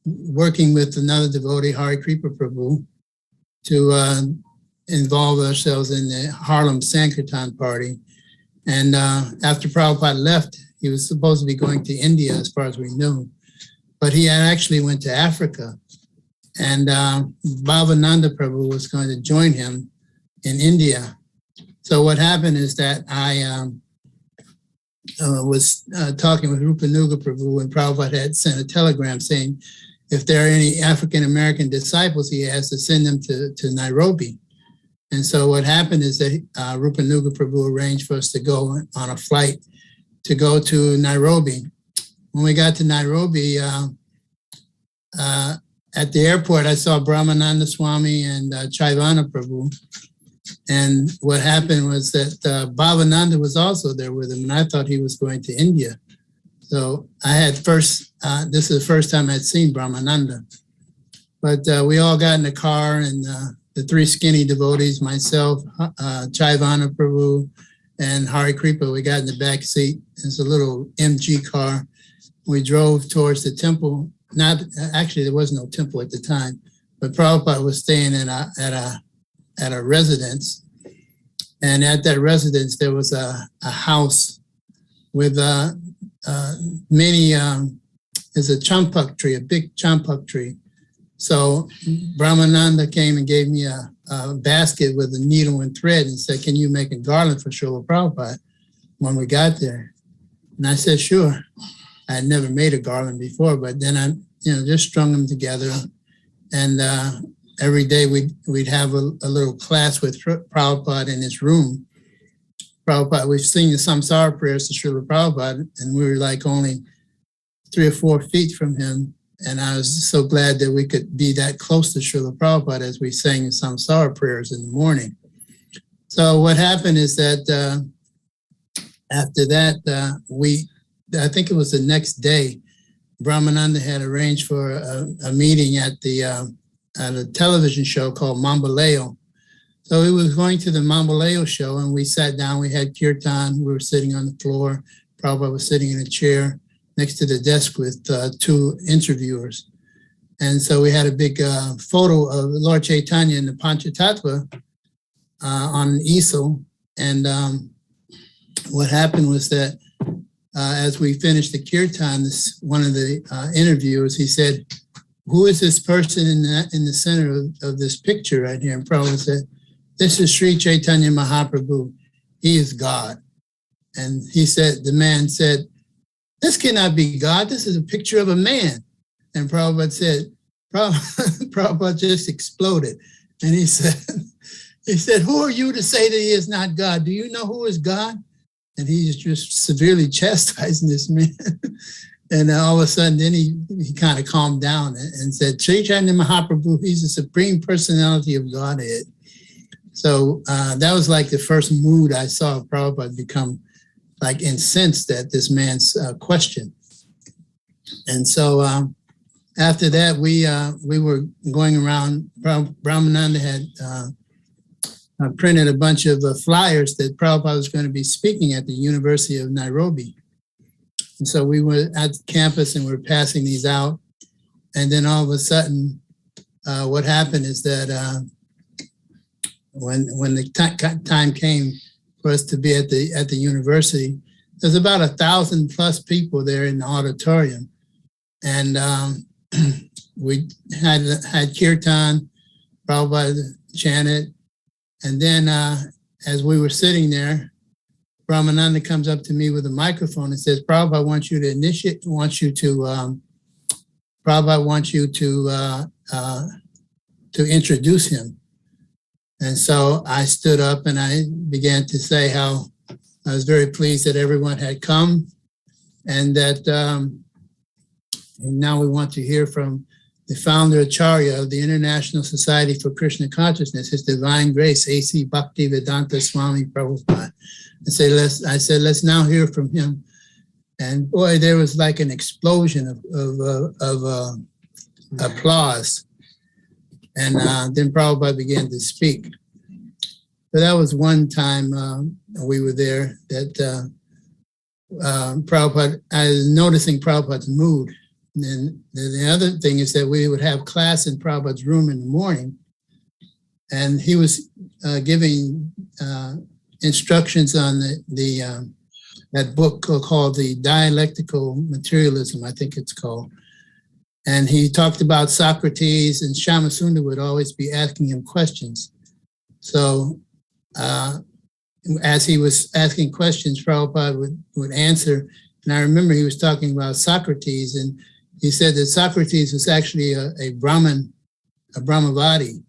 working with another devotee, Hari Kripa Prabhu, to involve ourselves in the Harlem Sankirtan party. And after Prabhupada left, he was supposed to be going to India as far as we knew, but he had actually went to Africa. And Bhavananda Prabhu was going to join him in India. So what happened is that I was talking with Rupanuga Prabhu, and Prabhupada had sent a telegram saying, if there are any African-American disciples, he has to send them to Nairobi. And so what happened is that Rupanuga Prabhu arranged for us to go on a flight to go to Nairobi. When we got to Nairobi, at the airport, I saw Brahmananda Swami and Chaivana Prabhu. And what happened was that Bhavananda was also there with him, and I thought he was going to India. So I had this is the first time I'd seen Brahmananda. But we all got in the car, and the three skinny devotees, myself, Chaivana Prabhu, and Hari Kripa, we got in the back seat. It's a little MG car. We drove towards the temple. Actually, there was no temple at the time, but Prabhupada was staying at a residence. And at that residence, there was a house with many, there's a champak tree, a big champak tree. So Brahmananda came and gave me a basket with a needle and thread and said, can you make a garland for Srila Prabhupada when we got there? And I said, sure. I had never made a garland before, but then I just strung them together. And every day we'd have a little class with Prabhupada in his room. Prabhupada, we've sing the Samsara prayers to Srila Prabhupada, and we were like only 3 or 4 feet from him. And I was so glad that we could be that close to Srila Prabhupada as we sang the Samsara prayers in the morning. So what happened is that after that, I think it was the next day, Brahmananda had arranged for a meeting at a television show called Mambaleo. So we was going to the Mambaleo show, and we sat down, we had kirtan, we were sitting on the floor, Prabhupada was sitting in a chair next to the desk with 2 interviewers. And so we had a big photo of Lord Chaitanya and the Panchatattva on an easel. And what happened was that as we finished the kirtan, one of the interviewers, he said, who is this person in the center of this picture right here? And Prabhupada said, this is Sri Chaitanya Mahaprabhu. He is God. And he said, the man said, this cannot be God. This is a picture of a man. And Prabhupada said, Prabhupada just exploded. And he said, who are you to say that he is not God? Do you know who is God? And he's just severely chastising this man. And all of a sudden, then he kind of calmed down and said, Chaitanya Mahaprabhu, he's the supreme personality of Godhead. So that was like the first mood I saw of Prabhupada become like incensed at this man's question. And so after that, we were going around. Brahmananda had printed a bunch of flyers that Prabhupada was going to be speaking at the University of Nairobi. And so we were at the campus and we were passing these out. And then all of a sudden, what happened is that when the time came for us to be at the university, there's about 1,000 plus people there in the auditorium. And we had kirtan, Prabhupada chanted. And then as we were sitting there, Brahmananda comes up to me with a microphone and says, Prabhupada wants you to Prabhupada wants you to introduce him. And so I stood up and I began to say how I was very pleased that everyone had come, and that and now we want to hear from the founder Acharya of the International Society for Krishna Consciousness, His Divine Grace, A.C. Bhaktivedanta Swami Prabhupada. I said, let's now hear from him. And boy, there was like an explosion of applause. And then Prabhupada began to speak. So that was one time we were there that Prabhupada, I was noticing Prabhupada's mood. And then the other thing is that we would have class in Prabhupada's room in the morning, and he was giving instructions on that book called The Dialectical Materialism, I think it's called. And he talked about Socrates, and Shamasundar would always be asking him questions. So as he was asking questions, Prabhupada would answer. And I remember he was talking about Socrates, and he said that Socrates was actually a Brahman, a Brahmavadi,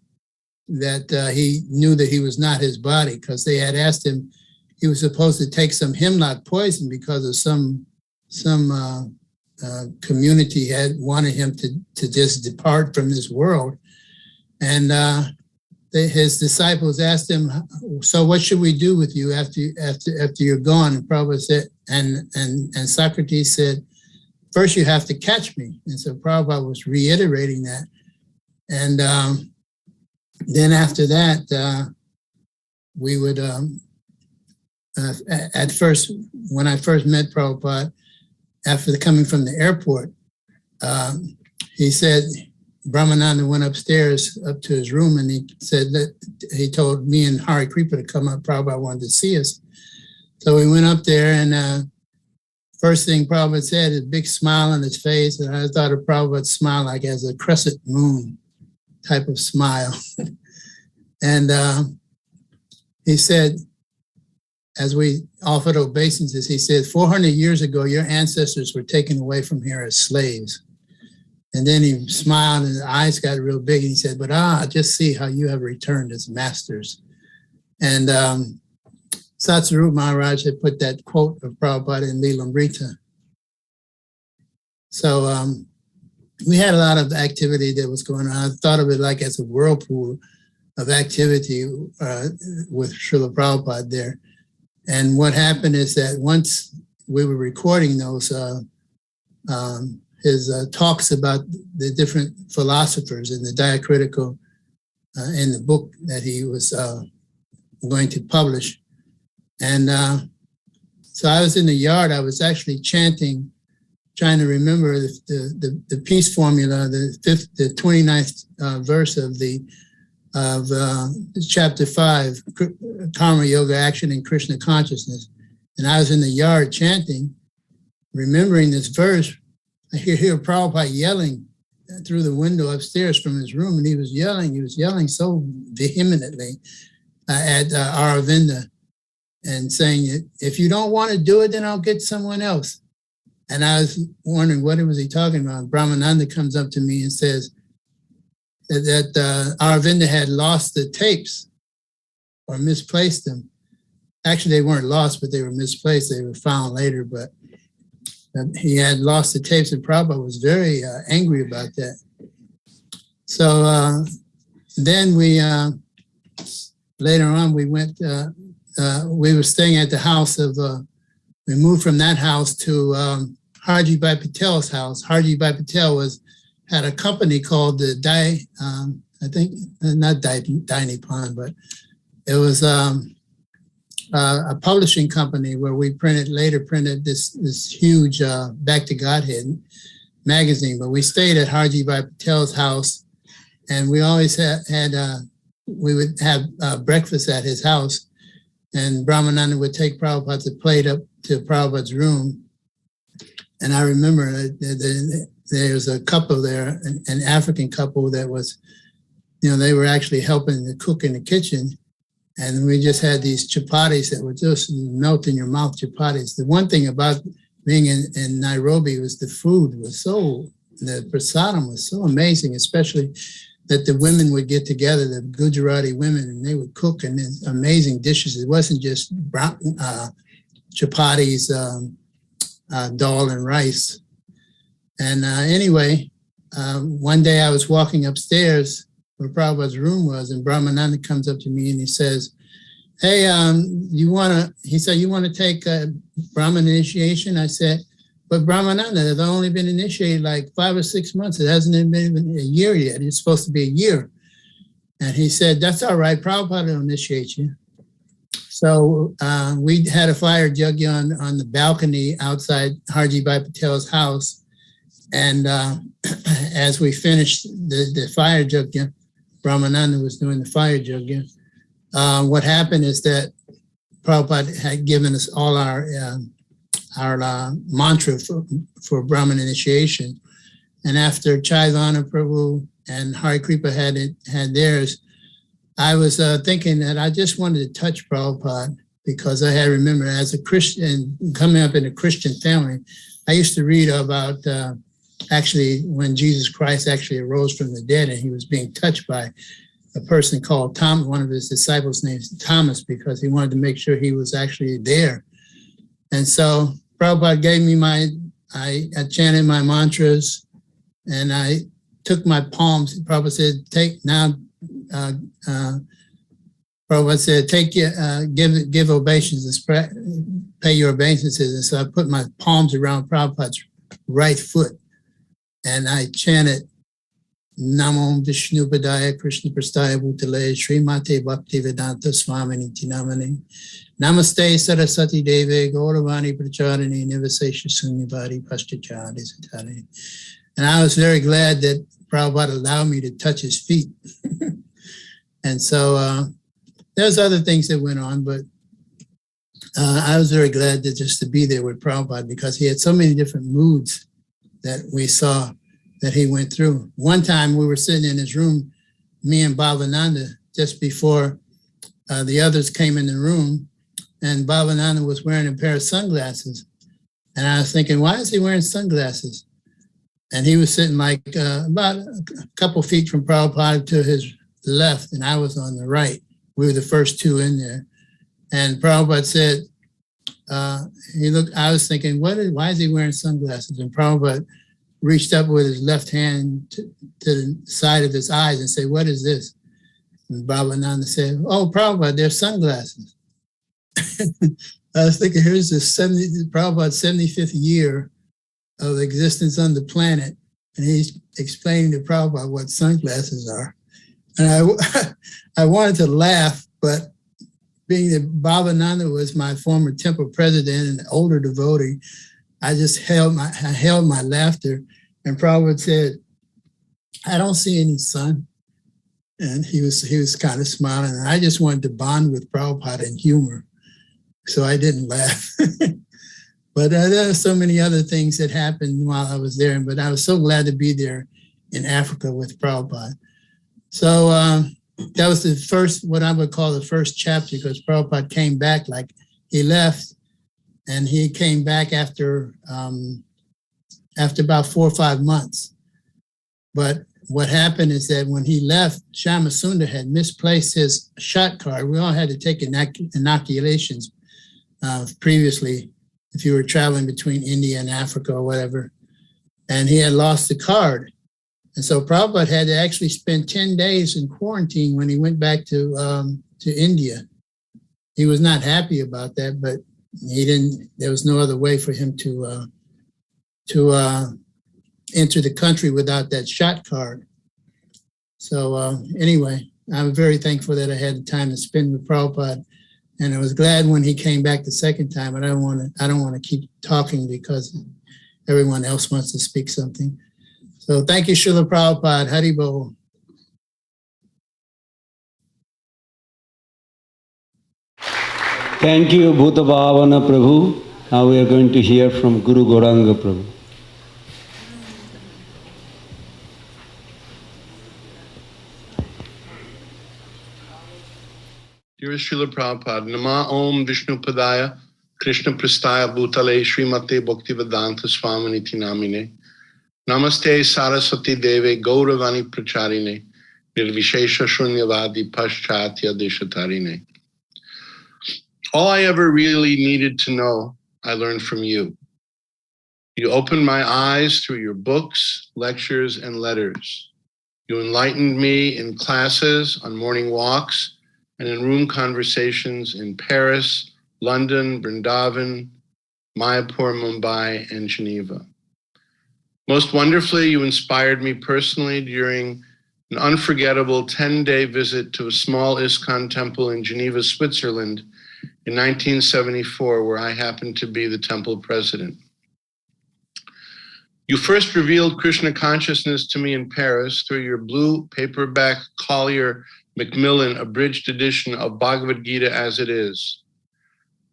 that he knew that he was not his body, because they had asked him, he was supposed to take some hemlock poison because of some community had wanted him to just depart from this world. And his disciples asked him, so what should we do with you after you're gone? And Prabhupada said, and Socrates said, first you have to catch me. And so Prabhupada was reiterating that. And then after that, we would, at first, when I first met Prabhupada, after coming from the airport, he said, Brahmananda went upstairs up to his room, and he said that he told me and Hari Kripa to come up. Prabhupada wanted to see us. So we went up there, and first thing Prabhupada said, a big smile on his face, and I thought of Prabhupada's smile like as a crescent moon type of smile. And he said, as we offered obeisances, he said, 400 years ago, your ancestors were taken away from here as slaves. And then he smiled and his eyes got real big, and he said, but just see how you have returned as masters. And Satsarup Maharaj had put that quote of Prabhupada in Lilamrita. So we had a lot of activity that was going on. I thought of it like as a whirlpool of activity with Srila Prabhupada there. And what happened is that once we were recording those, his talks about the different philosophers in the diacritical, in the book that he was going to publish. And so I was in the yard, I was actually chanting, trying to remember the peace formula, the 29th verse of chapter 5, Karma Yoga, Action in Krishna Consciousness. And I was in the yard chanting, remembering this verse. I hear Prabhupada yelling through the window upstairs from his room, and he was yelling so vehemently at Aravinda and saying, if you don't want to do it, then I'll get someone else. And I was wondering, what was he talking about? Brahmananda comes up to me and says that Aravinda had lost the tapes or misplaced them. Actually, they weren't lost, but they were misplaced. They were found later, but he had lost the tapes, and Prabhupada was very angry about that. So then we, later on, we went, we were staying at the house of, we moved from that house to Harji Bhai Patel's house. Harji Bhai Patel had a company called the I think, not Dai Nippon, but it was a publishing company where we later printed this huge Back to Godhead magazine. But we stayed at Harji Bhai Patel's house, and we always we would have breakfast at his house, and Brahmananda would take Prabhupada's plate up to Prabhupada's room. And I remember there's a couple there, an African couple that was, they were actually helping to cook in the kitchen. And we just had these chapatis that were just melt in your mouth chapatis. The one thing about being in Nairobi was the food was the prasadam was so amazing, especially that the women would get together, the Gujarati women, and they would cook and amazing dishes. It wasn't just chapatis, dal and rice. And anyway, one day I was walking upstairs where Prabhupada's room was, and Brahmananda comes up to me and he says, hey, you want to take a Brahman initiation? I said, but Brahmananda, I've only been initiated like 5 or 6 months. It hasn't been even a year yet. It's supposed to be a year. And he said, that's all right. Prabhupada will initiate you. So we had a fire yajna on the balcony outside Harji Bhai Patel's house. And as we finished the fire yajna, Brahmananda was doing the fire yajna. What happened is that Prabhupada had given us all our mantra for Brahman initiation. And after Chaitanya Prabhu and Hari Kripa had theirs, I was thinking that I just wanted to touch Prabhupada because I had remembered as a Christian, coming up in a Christian family, I used to read about actually when Jesus Christ actually arose from the dead and he was being touched by a person called Thomas, one of his disciples named Thomas, because he wanted to make sure he was actually there. And so Prabhupada gave me I chanted my mantras and I took my palms. Prabhupada said, give obeisances, pay your obeisances. And so I put my palms around Prabhupada's right foot and I chanted, Namo Vishnu Padaya Krishna Prastaya Bhutale Srimate Bhakti Vedanta Swamini Tinamani Namaste Saraswati Deve Gauravani Pracharini Nivasesha Sunyavadi Paschachadi Satani. And I was very glad that Prabhupada allowed me to touch his feet. And so there's other things that went on, but I was very glad just to be there with Prabhupada because he had so many different moods that we saw that he went through. One time we were sitting in his room, me and Bhavananda, just before the others came in the room, and Bhavananda was wearing a pair of sunglasses. And I was thinking, why is he wearing sunglasses? And he was sitting like about a couple feet from Prabhupada to his left, and I was on the right. We were the first two in there. And Prabhupada said, I was thinking, why is he wearing sunglasses? And Prabhupada reached up with his left hand to the side of his eyes and said, what is this? And Bhavananda said, oh, Prabhupada, they're sunglasses. I was thinking, here's Prabhupada's 75th year of existence on the planet, and he's explaining to Prabhupada what sunglasses are. And I wanted to laugh, but being that Bhavananda was my former temple president and older devotee, I just held my laughter, and Prabhupada said, I don't see any sun. And he was kind of smiling, and I just wanted to bond with Prabhupada in humor, so I didn't laugh. But there are so many other things that happened while I was there, but I was so glad to be there in Africa with Prabhupada. So that was the first, what I would call the first chapter, because Prabhupada came back, like he left, and he came back after about 4 or 5 months. But what happened is that when he left, Shama Sundar had misplaced his shot card. We all had to take inoculations previously if you were traveling between India and Africa or whatever. And he had lost the card. And so Prabhupada had to actually spend 10 days in quarantine when he went back to India. He was not happy about that, but there was no other way for him to enter the country without that shot card. So anyway, I'm very thankful that I had the time to spend with Prabhupada. And I was glad when he came back the second time, but I don't want to keep talking because everyone else wants to speak something. So thank you, Srila Prabhupada. Hari Bol. Thank you, Bhuta Bhavana Prabhu. Now we are going to hear from Guru Gauranga Prabhu. Dear Srila Prabhupada, Nama Om Vishnu Padaya, Krishna Prastaya Bhutale, Srimate Bhaktivedanta Swaminiti Namine, Namaste Saraswati Deve, Gauravani Pracharine, Nirvishesha Shunyavadi Paschatya Deshatarine. All I ever really needed to know, I learned from you. You opened my eyes through your books, lectures, and letters. You enlightened me in classes, on morning walks, and in room conversations in Paris, London, Vrindavan, Mayapur, Mumbai, and Geneva. Most wonderfully, you inspired me personally during an unforgettable 10-day visit to a small ISKCON temple in Geneva, Switzerland in 1974, where I happened to be the temple president. You first revealed Krishna consciousness to me in Paris through your blue paperback Collier Macmillan abridged edition of Bhagavad Gita as it is.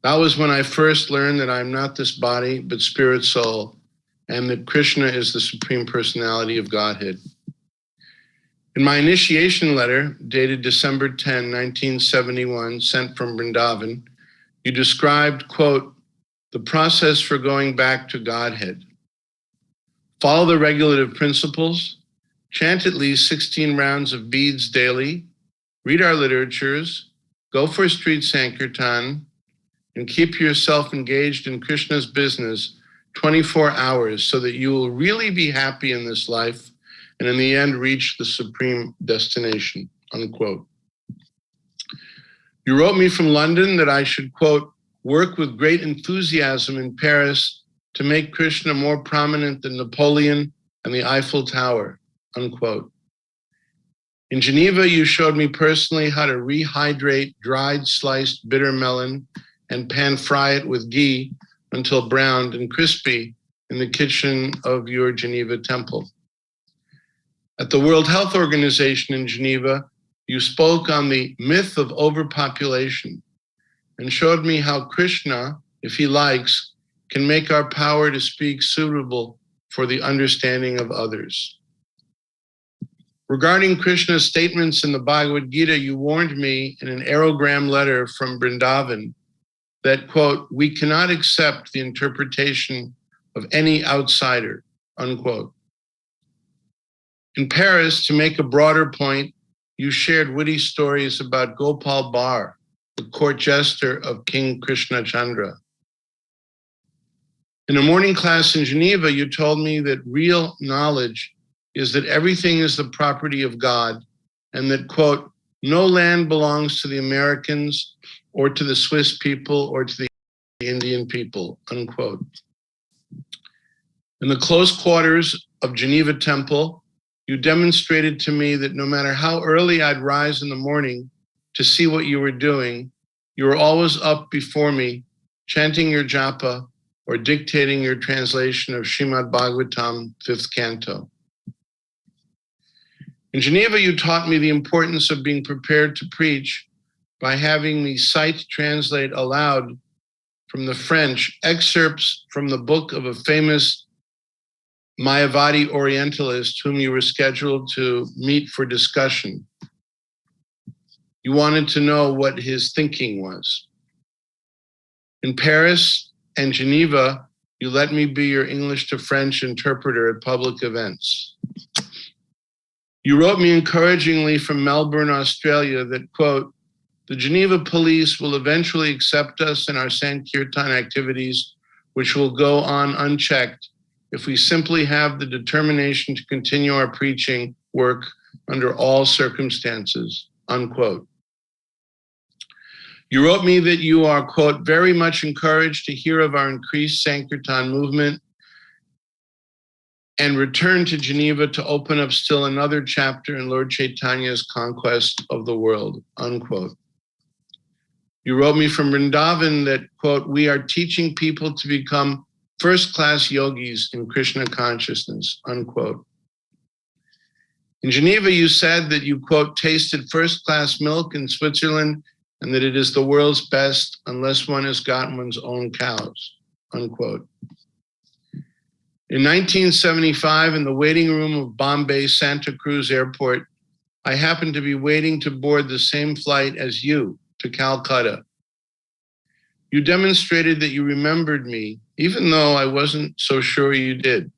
That was when I first learned that I'm not this body, but spirit soul, and that Krishna is the Supreme Personality of Godhead. In my initiation letter, dated December 10, 1971, sent from Vrindavan, you described, quote, the process for going back to Godhead. Follow the regulative principles, chant at least 16 rounds of beads daily, read our literatures, go for street sankirtan, and keep yourself engaged in Krishna's business 24 hours so that you will really be happy in this life and in the end reach the supreme destination, unquote. You wrote me from London that I should, quote, work with great enthusiasm in Paris to make Krishna more prominent than Napoleon and the Eiffel Tower, unquote. In Geneva, you showed me personally how to rehydrate dried sliced bitter melon and pan fry it with ghee until browned and crispy in the kitchen of your Geneva temple. At the World Health Organization in Geneva, you spoke on the myth of overpopulation and showed me how Krishna, if he likes, can make our power to speak suitable for the understanding of others. Regarding Krishna's statements in the Bhagavad Gita, you warned me in an aerogram letter from Vrindavan that, quote, we cannot accept the interpretation of any outsider, unquote. In Paris, to make a broader point, you shared witty stories about Gopal Bhaur, the court jester of King Krishna Chandra. In a morning class in Geneva, you told me that real knowledge is that everything is the property of God and that, quote, no land belongs to the Americans or to the Swiss people or to the Indian people, unquote. In the close quarters of Geneva Temple, you demonstrated to me that no matter how early I'd rise in the morning to see what you were doing, you were always up before me, chanting your japa or dictating your translation of Srimad Bhagavatam, 5th canto. In Geneva, you taught me the importance of being prepared to preach by having me translate aloud from the French excerpts from the book of a famous Mayavadi Orientalist whom you were scheduled to meet for discussion. You wanted to know what his thinking was. In Paris and Geneva, you let me be your English to French interpreter at public events. You wrote me encouragingly from Melbourne, Australia that, quote, the Geneva police will eventually accept us in our Sankirtan activities, which will go on unchecked if we simply have the determination to continue our preaching work under all circumstances, unquote. You wrote me that you are, quote, very much encouraged to hear of our increased Sankirtan movement and return to Geneva to open up still another chapter in Lord Chaitanya's conquest of the world, unquote. You wrote me from Vrindavan that, quote, we are teaching people to become first-class yogis in Krishna consciousness, unquote. In Geneva, you said that you, quote, tasted first-class milk in Switzerland and that it is the world's best unless one has got one's own cows, unquote. In 1975, in the waiting room of Bombay Santa Cruz Airport, I happened to be waiting to board the same flight as you to to Calcutta. You demonstrated that you remembered me, even though I wasn't so sure you did.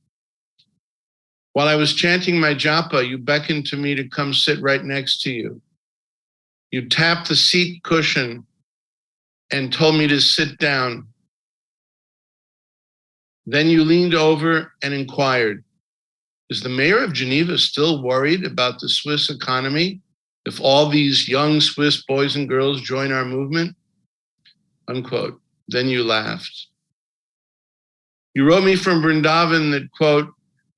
While I was chanting my japa, you beckoned to me to come sit right next to you. You tapped the seat cushion and told me to sit down. Then you leaned over and inquired, is the mayor of Geneva still worried about the Swiss economy if all these young Swiss boys and girls join our movement? Unquote. Then you laughed. You wrote me from Vrindavan that, quote,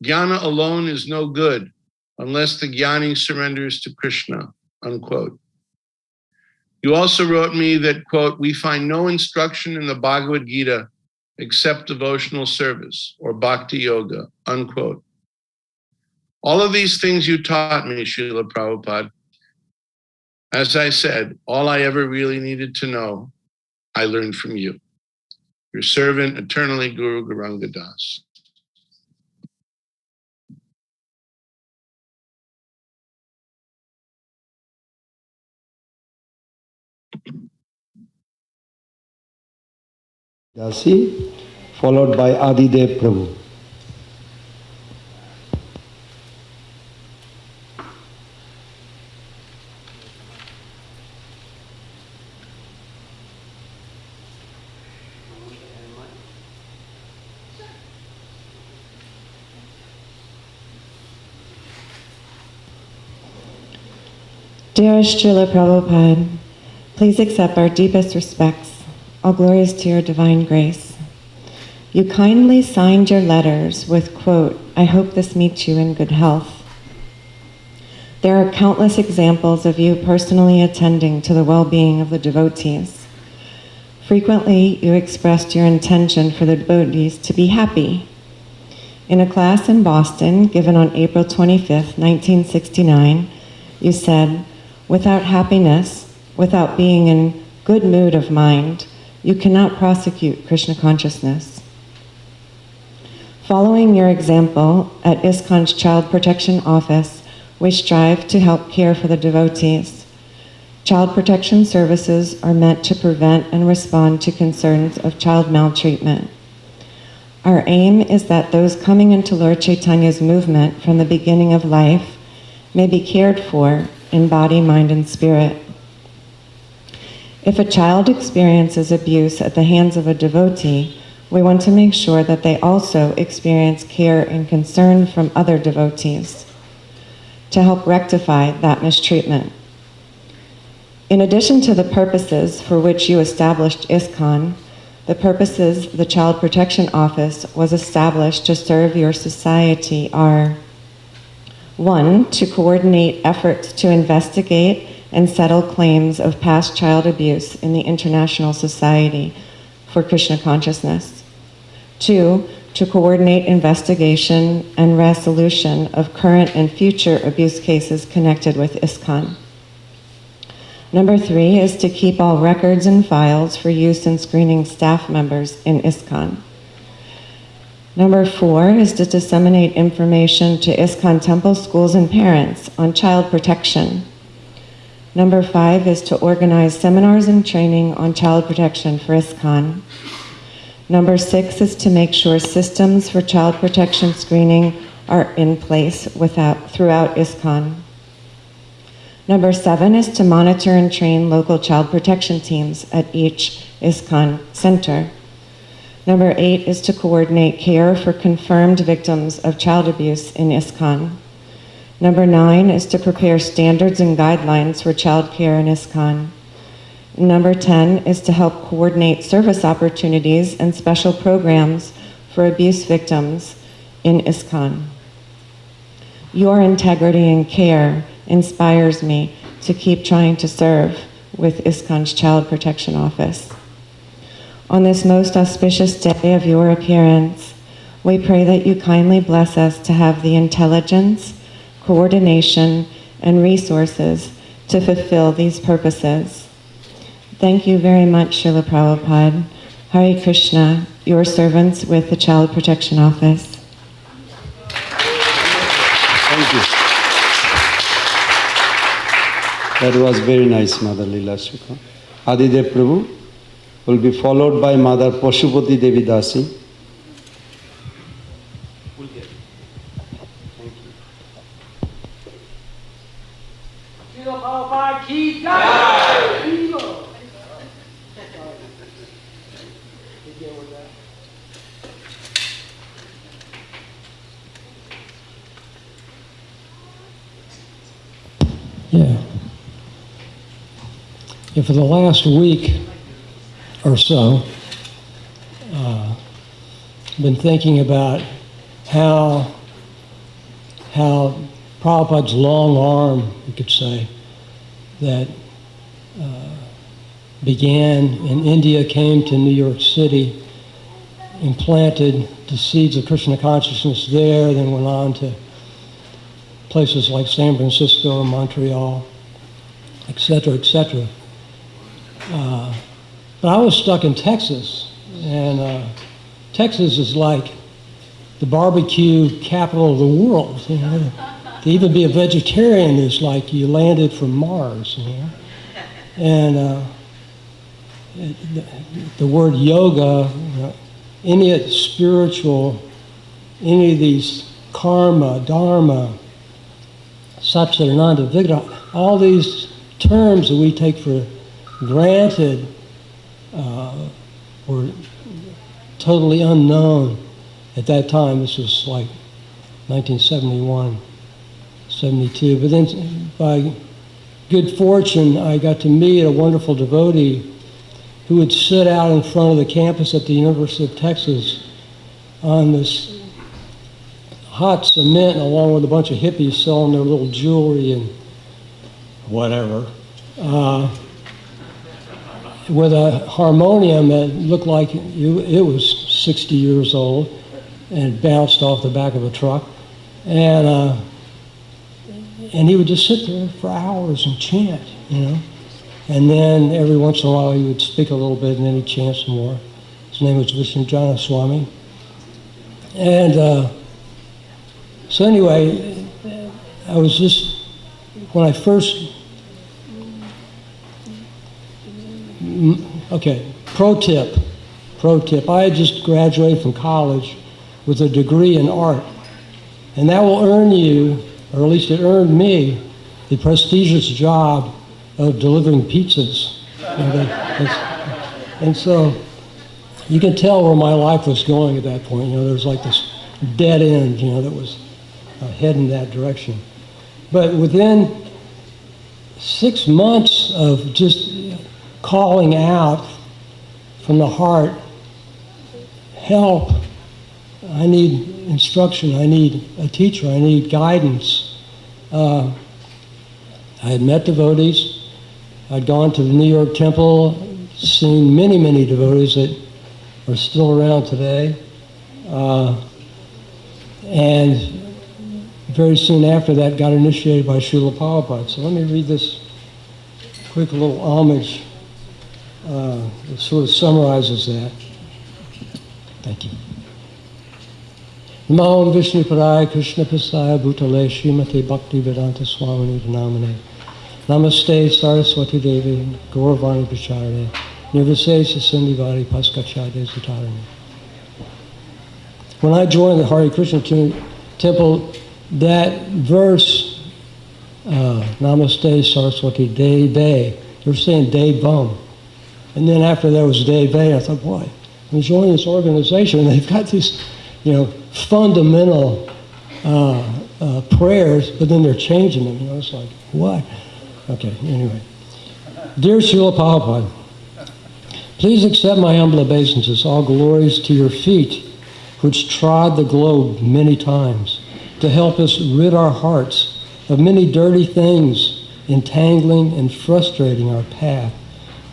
Jnana alone is no good unless the Jnani surrenders to Krishna, unquote. You also wrote me that, quote, we find no instruction in the Bhagavad Gita except devotional service or bhakti yoga, unquote. All of these things you taught me, Srila Prabhupada. As I said, all I ever really needed to know, I learned from you. Your servant, eternally, Guru Gauranga Das. Dasi, followed by Adidev Prabhu. Dearest Srila Prabhupada, please accept our deepest respects. All glories to your divine grace. You kindly signed your letters with, quote, I hope this meets you in good health. There are countless examples of you personally attending to the well-being of the devotees. Frequently, you expressed your intention for the devotees to be happy. In a class in Boston, given on April 25th, 1969, you said, without happiness, without being in good mood of mind, you cannot prosecute Krishna consciousness. Following your example, at ISKCON's Child Protection Office, we strive to help care for the devotees. Child protection services are meant to prevent and respond to concerns of child maltreatment. Our aim is that those coming into Lord Chaitanya's movement from the beginning of life may be cared for in body, mind, and spirit. If a child experiences abuse at the hands of a devotee, we want to make sure that they also experience care and concern from other devotees to help rectify that mistreatment. In addition to the purposes for which you established ISKCON, the purposes the Child Protection Office was established to serve your society are: 1, to coordinate efforts to investigate and settle claims of past child abuse in the International Society for Krishna Consciousness. 2, to coordinate investigation and resolution of current and future abuse cases connected with ISKCON. Number 3 is to keep all records and files for use in screening staff members in ISKCON. Number 4 is to disseminate information to ISKCON temple schools and parents on child protection. Number 5 is to organize seminars and training on child protection for ISKCON. Number 6 is to make sure systems for child protection screening are in place throughout ISKCON. Number 7 is to monitor and train local child protection teams at each ISKCON center. Number 8 is to coordinate care for confirmed victims of child abuse in ISKCON. Number 9 is to prepare standards and guidelines for child care in ISKCON. Number 10 is to help coordinate service opportunities and special programs for abuse victims in ISKCON. Your integrity and care inspires me to keep trying to serve with ISKCON's Child Protection Office. On this most auspicious day of your appearance, we pray that you kindly bless us to have the intelligence, coordination, and resources to fulfill these purposes. Thank you very much, Srila Prabhupada. Hare Krishna, your servants with the Child Protection Office. Thank you. That was very nice, Mother Leela Shukla. Adidev Prabhu will be followed by Mother Pashupati Devi Dasi. Yeah, for the last week or so, I've been thinking about how Prabhupada's long arm, you could say, that began in India, came to New York City, implanted the seeds of Krishna consciousness there, then went on to places like San Francisco, Montreal, etc., etc. But I was stuck in Texas, and Texas is like the barbecue capital of the world. You know? To even be a vegetarian is like you landed from Mars. You know? And the word yoga, any spiritual, any of these karma, dharma, Satchidananda, Vigra, all these terms that we take for granted were totally unknown at that time. This was like 1971, 72. But then by good fortune, I got to meet a wonderful devotee who would sit out in front of the campus at the University of Texas on this hot cement along with a bunch of hippies selling their little jewelry and whatever, with a harmonium that looked like it was 60 years old and bounced off the back of a truck. And he would just sit there for hours and chant, you know. And then every once in a while he would speak a little bit and then he'd chant some more. His name was Vishnujana Swami. And so anyway, I was just, when I first, okay, pro tip. I had just graduated from college with a degree in art. And that will earn you, or at least it earned me, the prestigious job of delivering pizzas. And so you can tell where my life was going at that point. You know, there was like this dead end, you know, that was heading that direction. But within 6 months of just calling out from the heart, help, I need instruction, I need a teacher, I need guidance. I had met devotees. I'd gone to the New York Temple, seen many, many devotees that are still around today. And very soon after that, got initiated by Srila Prabhupada. So let me read this quick little homage. It sort of summarizes that. Thank you. Namo Vishnu Padaya Krishna Pasaya Bhutale Srimate Bhakti Vedanta Swamini Dhanamane Namaste Saraswati Devi Gauravani Pracharane Nirvase Sasindhivari Paskachade Sutarane. When I joined the Hare Krishna temple, that verse, Namaste Saraswati Deve, they were saying Devam. And then after that was Deve, I thought, boy, I'm joining this organization and they've got these, you know, fundamental prayers, but then they're changing them. You know, it's like, what? Okay, anyway. Dear Srila Prabhupada, please accept my humble obeisances, all glories to your feet, which trod the globe many times, to help us rid our hearts of many dirty things, entangling and frustrating our path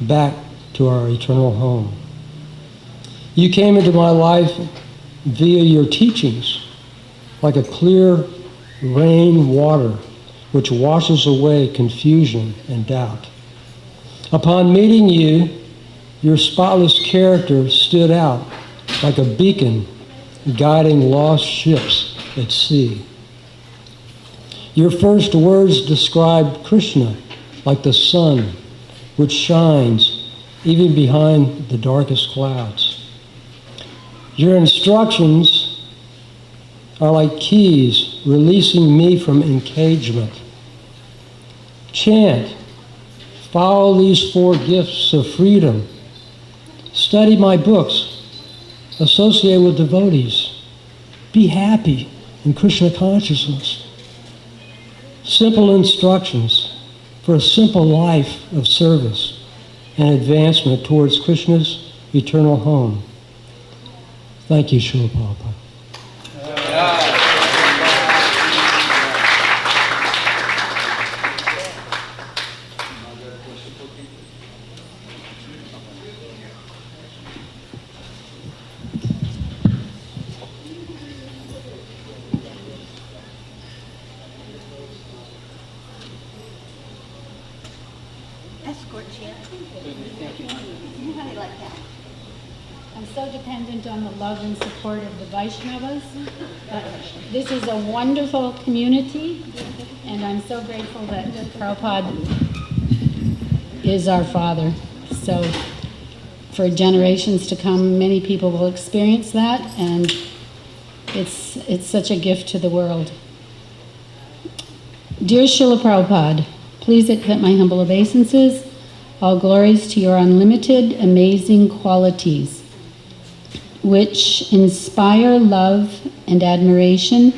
back to our eternal home. You came into my life via your teachings, like a clear rain water which washes away confusion and doubt. Upon meeting you, your spotless character stood out like a beacon guiding lost ships at sea. Your first words described Krishna like the sun which shines even behind the darkest clouds. Your instructions are like keys releasing me from engagement. Chant, follow these 4 gifts of freedom. Study my books, associate with devotees. Be happy in Krishna consciousness. Simple instructions for a simple life of service and advancement towards Krishna's eternal home. Thank you, Srila Prabhupada. I'm so dependent on the love and support of the Vaishnavas. This is a wonderful community, and I'm so grateful that Prabhupada is our father. So for generations to come, many people will experience that, and it's such a gift to the world. Dear Srila Prabhupada, please accept my humble obeisances. All glories to your unlimited, amazing qualities, which inspire love and admiration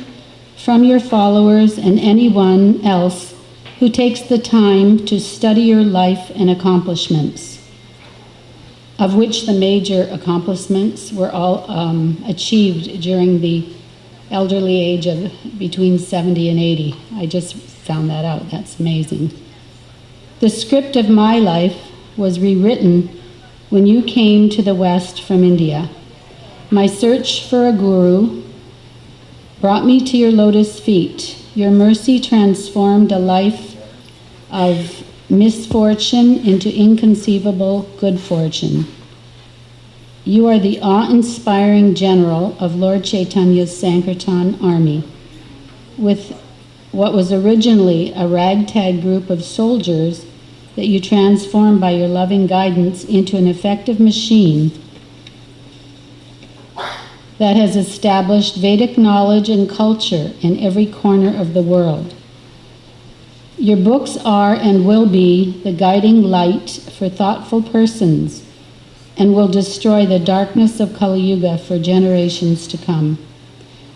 from your followers and anyone else who takes the time to study your life and accomplishments, of which the major accomplishments were all achieved during the elderly age of between 70 and 80. I just found that out. That's amazing. The script of my life was rewritten when you came to the West from India. My search for a guru brought me to your lotus feet. Your mercy transformed a life of misfortune into inconceivable good fortune. You are the awe-inspiring general of Lord Chaitanya's Sankirtan army. With what was originally a ragtag group of soldiers that you transformed by your loving guidance into an effective machine that has established Vedic knowledge and culture in every corner of the world. Your books are and will be the guiding light for thoughtful persons and will destroy the darkness of Kali Yuga for generations to come.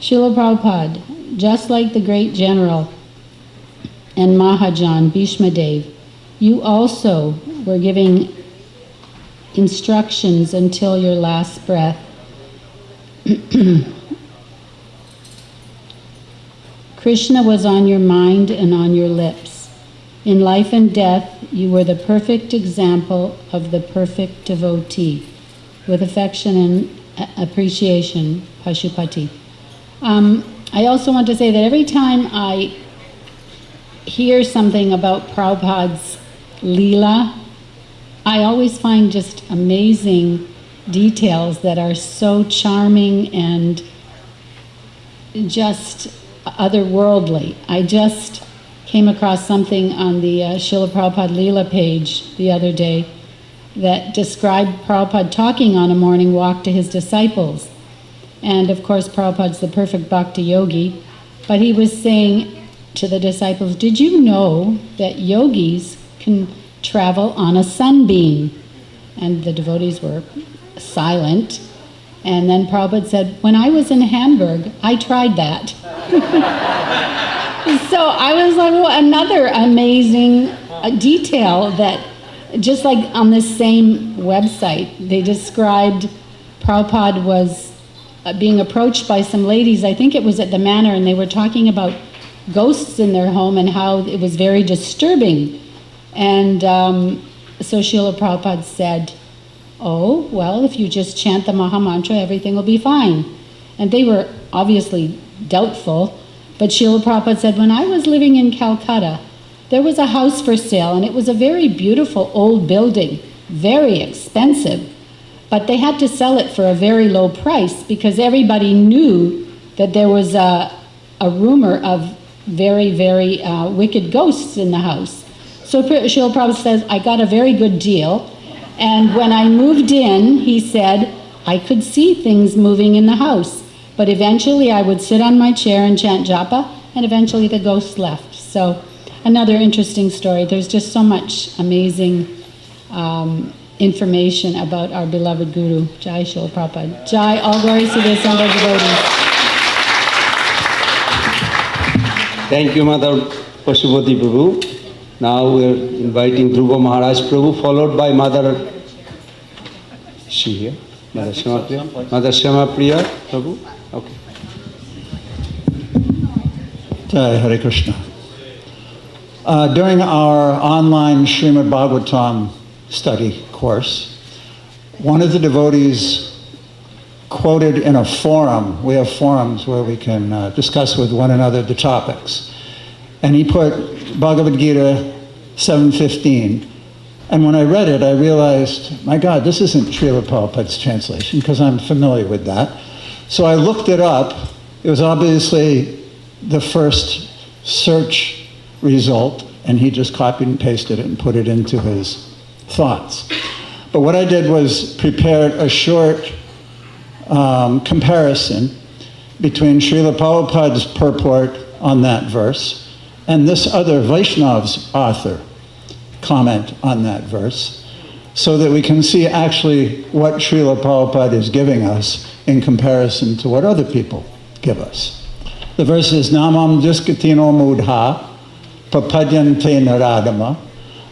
Srila Prabhupada, just like the great general and Mahajan Bhishma Dev, you also were giving instructions until your last breath. Krishna was on your mind and on your lips. In life and death, you were the perfect example of the perfect devotee. With affection and appreciation, Pashupati. I also want to say that every time I hear something about Prabhupada's Leela, I always find just amazing details that are so charming and just otherworldly. I just came across something on the Srila Prabhupada Leela page the other day that described Prabhupada talking on a morning walk to his disciples. And of course, Prabhupada's the perfect bhakti yogi, but he was saying to the disciples, did you know that yogis can travel on a sunbeam? And the devotees were silent. And then Prabhupada said, when I was in Hamburg, I tried that. So I was like, well, another amazing detail that just like on this same website, they described Prabhupada was being approached by some ladies, I think it was at the manor, and they were talking about ghosts in their home and how it was very disturbing. And so Srila Prabhupada said, oh, well, if you just chant the Maha Mantra, everything will be fine. And they were obviously doubtful, but Srila Prabhupada said, when I was living in Calcutta, there was a house for sale, and it was a very beautiful old building, very expensive, but they had to sell it for a very low price because everybody knew that there was a rumor of very, very wicked ghosts in the house. So Srila Prabhupada says, I got a very good deal, And when I moved in, he said, I could see things moving in the house. But eventually I would sit on my chair and chant japa, and eventually the ghost left. So another interesting story. There's just so much amazing information about our beloved Guru. Jai Srila Prabhupada. Jai, all glories to the assembled devotees. Thank you, Mother Pashupati Prabhu. Now we're inviting Dhruva Maharaj Prabhu, followed by Mother, is she here? Mother Shama Priya? Mother Shama Priya Prabhu? Okay. Jai Hare Krishna. During our online Srimad Bhagavatam study course, one of the devotees quoted in a forum, we have forums where we can discuss with one another the topics, and he put Bhagavad Gita 7:15, and when I read it I realized, my God, this isn't Srila Prabhupada's translation, because I'm familiar with that. So I looked it up. It was obviously the first search result, and he just copied and pasted it and put it into his thoughts. But what I did was prepared a short comparison between Srila Prabhupada's purport on that verse and this other Vaishnav's author comment on that verse, so that we can see actually what Srila Prabhupada is giving us in comparison to what other people give us. The verse is, Namam Diskatino Mudha Papadyante Naradama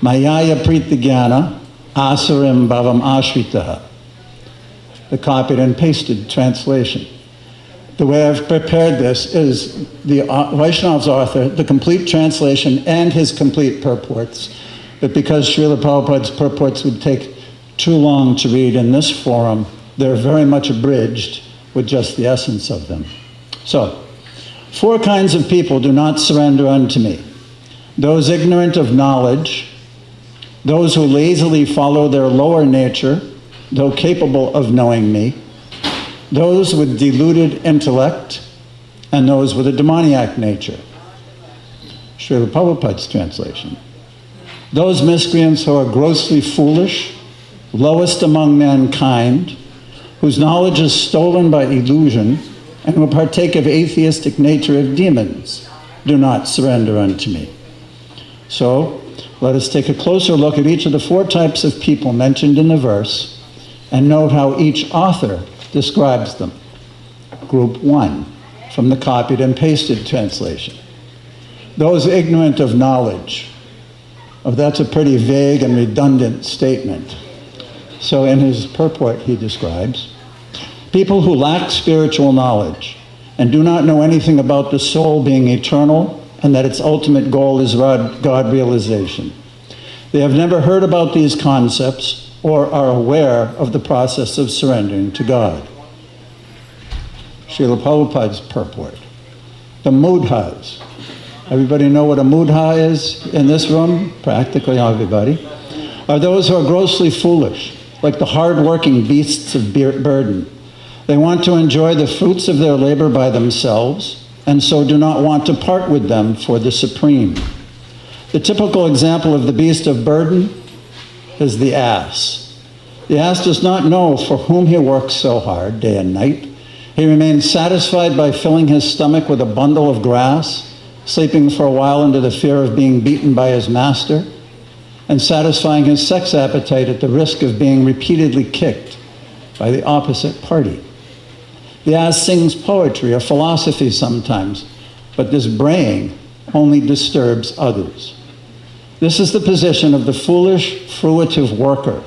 Mayaya Pritigyana Asarim Bhavam Ashritaha. The copied and pasted translation. The way I've prepared this is the Vaishnav's author, the complete translation and his complete purports. But because Srila Prabhupada's purports would take too long to read in this forum, they're very much abridged with just the essence of them. So, 4 kinds of people do not surrender unto me. Those ignorant of knowledge, those who lazily follow their lower nature, though capable of knowing me, those with deluded intellect, and those with a demoniac nature. Srila Prabhupada's translation. Those miscreants who are grossly foolish, lowest among mankind, whose knowledge is stolen by illusion, and who partake of atheistic nature of demons, do not surrender unto me. So, let us take a closer look at each of the 4 types of people mentioned in the verse and note how each author describes them. Group 1, from the copied and pasted translation. Those ignorant of knowledge. Oh, that's a pretty vague and redundant statement. So in his purport he describes people who lack spiritual knowledge and do not know anything about the soul being eternal and that its ultimate goal is God realization. They have never heard about these concepts or are aware of the process of surrendering to God. Srila Prabhupada's purport. The mudhas. Everybody know what a mudha is in this room? Practically everybody. Are those who are grossly foolish, like the hard-working beasts of burden. They want to enjoy the fruits of their labor by themselves, and so do not want to part with them for the supreme. The typical example of the beast of burden is the ass. The ass does not know for whom he works so hard day and night. He remains satisfied by filling his stomach with a bundle of grass, sleeping for a while under the fear of being beaten by his master, and satisfying his sex appetite at the risk of being repeatedly kicked by the opposite party. The ass sings poetry or philosophy sometimes, but this braying only disturbs others. This is the position of the foolish, fruitive worker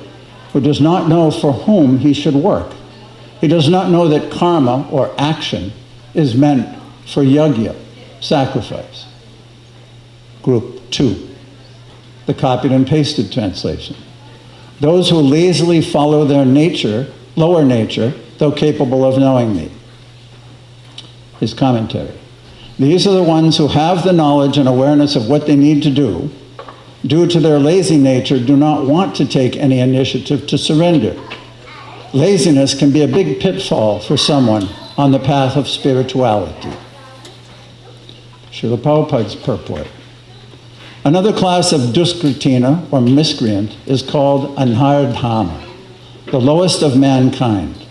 who does not know for whom he should work. He does not know that karma, or action, is meant for yajna, sacrifice. Group 2, the copied and pasted translation. Those who lazily follow their nature, lower nature, though capable of knowing me. His commentary. These are the ones who have the knowledge and awareness of what they need to do, due to their lazy nature, do not want to take any initiative to surrender. Laziness can be a big pitfall for someone on the path of spirituality. Srila Prabhupada's purport. Another class of duskritina, or miscreant, is called anhardhama, the lowest of mankind.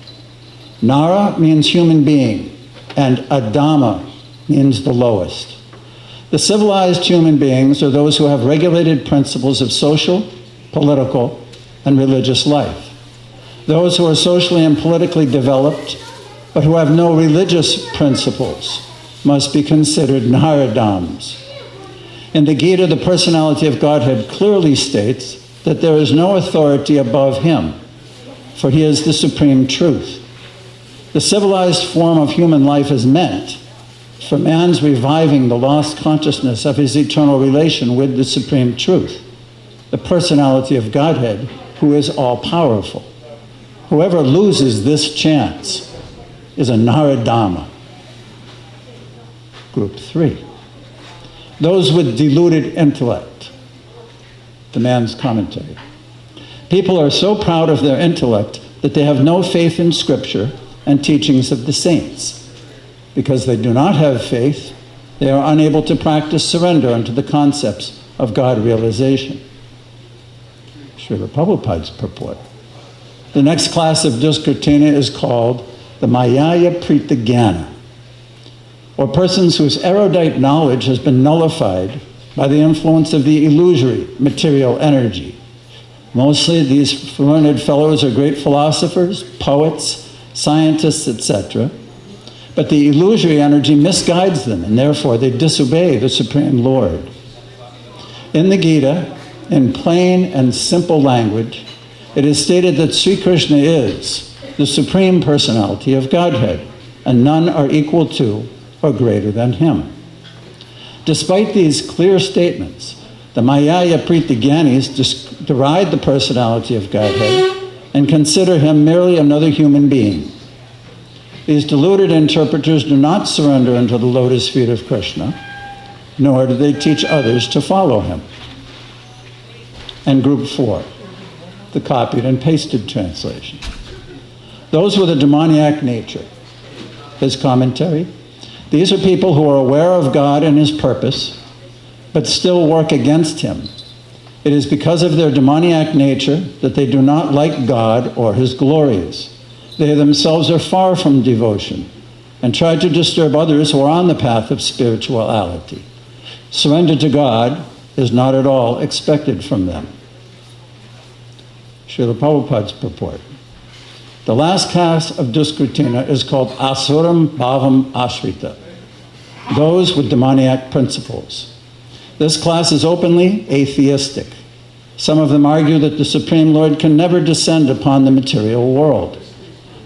Nara means human being, and adama means the lowest. The civilized human beings are those who have regulated principles of social, political, and religious life. Those who are socially and politically developed, but who have no religious principles, must be considered Naradams. In the Gita, the personality of Godhead clearly states that there is no authority above him, for he is the supreme truth. The civilized form of human life is meant for man's reviving the lost consciousness of his eternal relation with the supreme truth, the personality of Godhead, who is all-powerful. Whoever loses this chance is a Naradama. Group 3. Those with deluded intellect. The man's commentary. People are so proud of their intellect that they have no faith in Scripture and teachings of the saints. Because they do not have faith, they are unable to practice surrender unto the concepts of God realization. Srila Prabhupada's purport. The next class of duskritina is called the Mayaya Pritagana, or persons whose erudite knowledge has been nullified by the influence of the illusory material energy. Mostly these learned fellows are great philosophers, poets, scientists, etc., but the illusory energy misguides them, and therefore they disobey the Supreme Lord. In the Gita, in plain and simple language, it is stated that Sri Krishna is the Supreme Personality of Godhead, and none are equal to or greater than him. Despite these clear statements, the Mayaya Pritaganis deride the personality of Godhead and consider him merely another human being. These deluded interpreters do not surrender unto the lotus feet of Krishna, nor do they teach others to follow him. And group 4, the copied and pasted translation. Those with a demoniac nature. His commentary. These are people who are aware of God and his purpose, but still work against him. It is because of their demoniac nature that they do not like God or his glories. They themselves are far from devotion and try to disturb others who are on the path of spirituality. Surrender to God is not at all expected from them. Srila Prabhupada's purport. The last class of duskritina is called Asuram Bhavam Ashrita, those with demoniac principles. This class is openly atheistic. Some of them argue that the Supreme Lord can never descend upon the material world,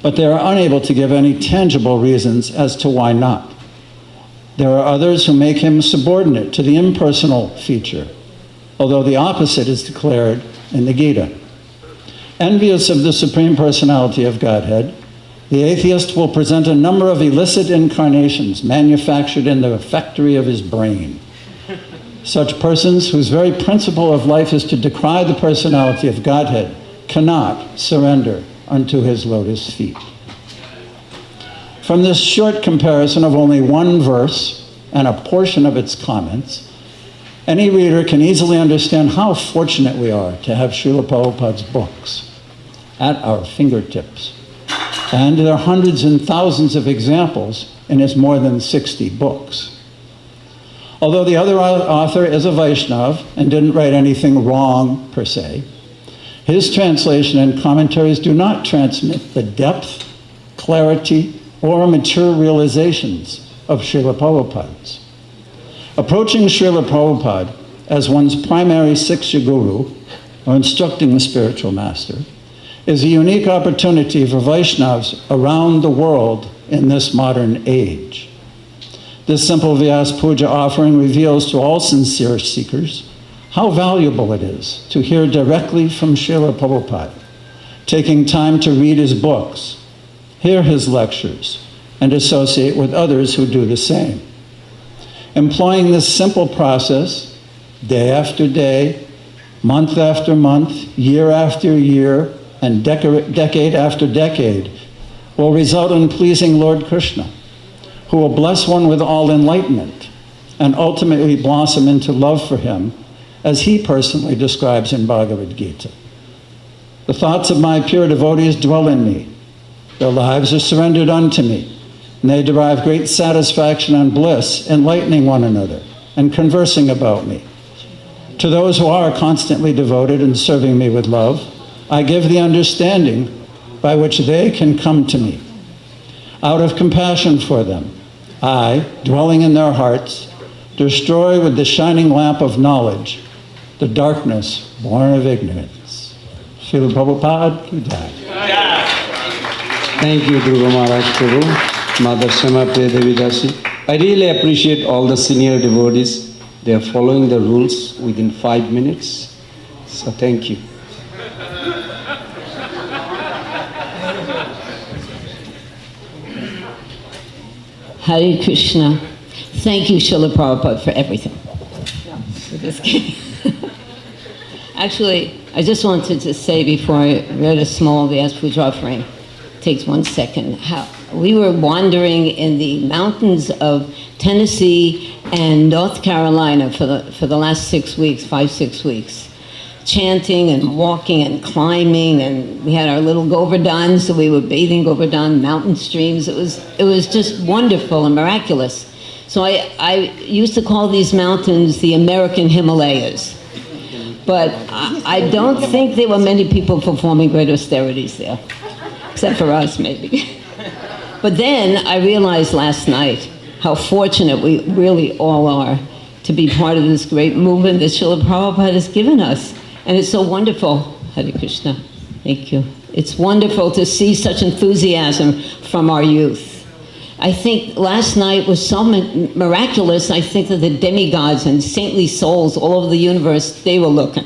but they are unable to give any tangible reasons as to why not. There are others who make him subordinate to the impersonal feature, although the opposite is declared in the Gita. Envious of the Supreme Personality of Godhead, the atheist will present a number of illicit incarnations manufactured in the factory of his brain. Such persons, whose very principle of life is to decry the personality of Godhead, cannot surrender unto his lotus feet. From this short comparison of only one verse and a portion of its comments, any reader can easily understand how fortunate we are to have Srila Prabhupada's books at our fingertips. And there are hundreds and thousands of examples in his more than 60 books. Although the other author is a Vaishnav and didn't write anything wrong per se, his translation and commentaries do not transmit the depth, clarity, or mature realizations of Srila Prabhupada's. Approaching Srila Prabhupada as one's primary Siksha Guru, or instructing the spiritual master, is a unique opportunity for Vaishnavas around the world in this modern age. This simple Vyasa Puja offering reveals to all sincere seekers how valuable it is to hear directly from Srila Prabhupada, taking time to read his books, hear his lectures, and associate with others who do the same. Employing this simple process, day after day, month after month, year after year, and decade after decade, will result in pleasing Lord Krishna, who will bless one with all enlightenment and ultimately blossom into love for him as he personally describes in Bhagavad Gita. The thoughts of my pure devotees dwell in me. Their lives are surrendered unto me, and they derive great satisfaction and bliss, enlightening one another and conversing about me. To those who are constantly devoted and serving me with love, I give the understanding by which they can come to me. Out of compassion for them, I, dwelling in their hearts, destroy with the shining lamp of knowledge the darkness born of ignorance. Srila Prabhupada ki jai. Thank you, Dhruva Maharaj Prabhu, Mother Shama Priya Devi Dasi. I really appreciate all the senior devotees. They are following the rules within 5 minutes. So thank you. Hare Krishna. Thank you, Srila Prabhupada, for everything. Actually, I just wanted to say before I read a small Vyasa Puja offering, takes 1 second, how we were wandering in the mountains of Tennessee and North Carolina for the last 6 weeks, 5-6 weeks, chanting and walking and climbing, and we had our little Govardhan, so we were bathing Govardhan mountain streams. It was just wonderful and miraculous. So I used to call these mountains the American Himalayas. But I don't think there were many people performing great austerities there, except for us maybe. But then I realized last night how fortunate we really all are to be part of this great movement that Srila Prabhupada has given us. And it's so wonderful. Hare Krishna. Thank you. It's wonderful to see such enthusiasm from our youth. I think last night was so miraculous. I think that the demigods and saintly souls all over the universe, they were looking,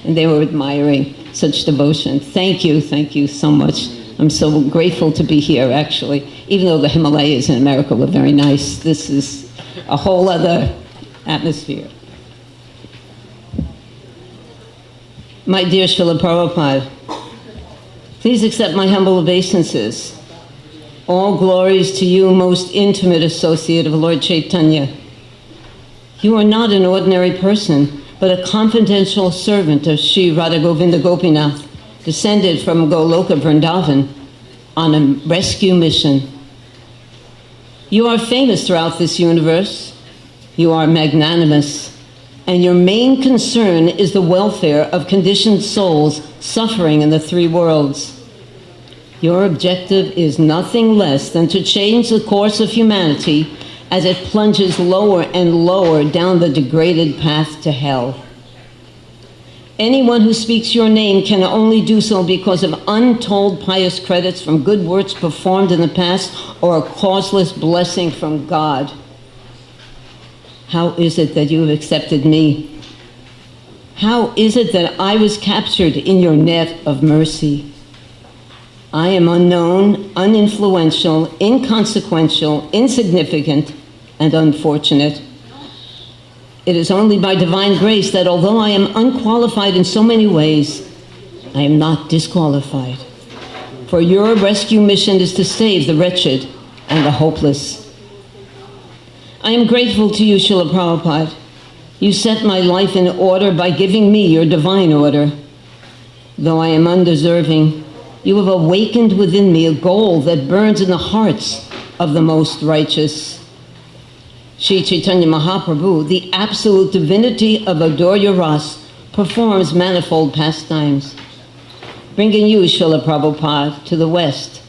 and they were admiring such devotion. Thank you so much. I'm so grateful to be here, actually. Even though the Himalayas in America were very nice, this is a whole other atmosphere. My dear Srila Prabhupada, please accept my humble obeisances. All glories to you, most intimate associate of Lord Chaitanya. You are not an ordinary person, but a confidential servant of Sri Radha Govinda Gopinath, descended from Goloka Vrindavan on a rescue mission. You are famous throughout this universe. You are magnanimous, and your main concern is the welfare of conditioned souls suffering in the 3 worlds. Your objective is nothing less than to change the course of humanity as it plunges lower and lower down the degraded path to hell. Anyone who speaks your name can only do so because of untold pious credits from good works performed in the past or a causeless blessing from God. How is it that you have accepted me? How is it that I was captured in your net of mercy? I am unknown, uninfluential, inconsequential, insignificant, and unfortunate. It is only by divine grace that although I am unqualified in so many ways, I am not disqualified. For your rescue mission is to save the wretched and the hopeless. I am grateful to you, Srila Prabhupada. You set my life in order by giving me your divine order. Though I am undeserving, you have awakened within me a goal that burns in the hearts of the most righteous. Sri Chaitanya Mahaprabhu, the absolute divinity of Adorya Ras, performs manifold pastimes. Bringing you, Srila Prabhupada, to the West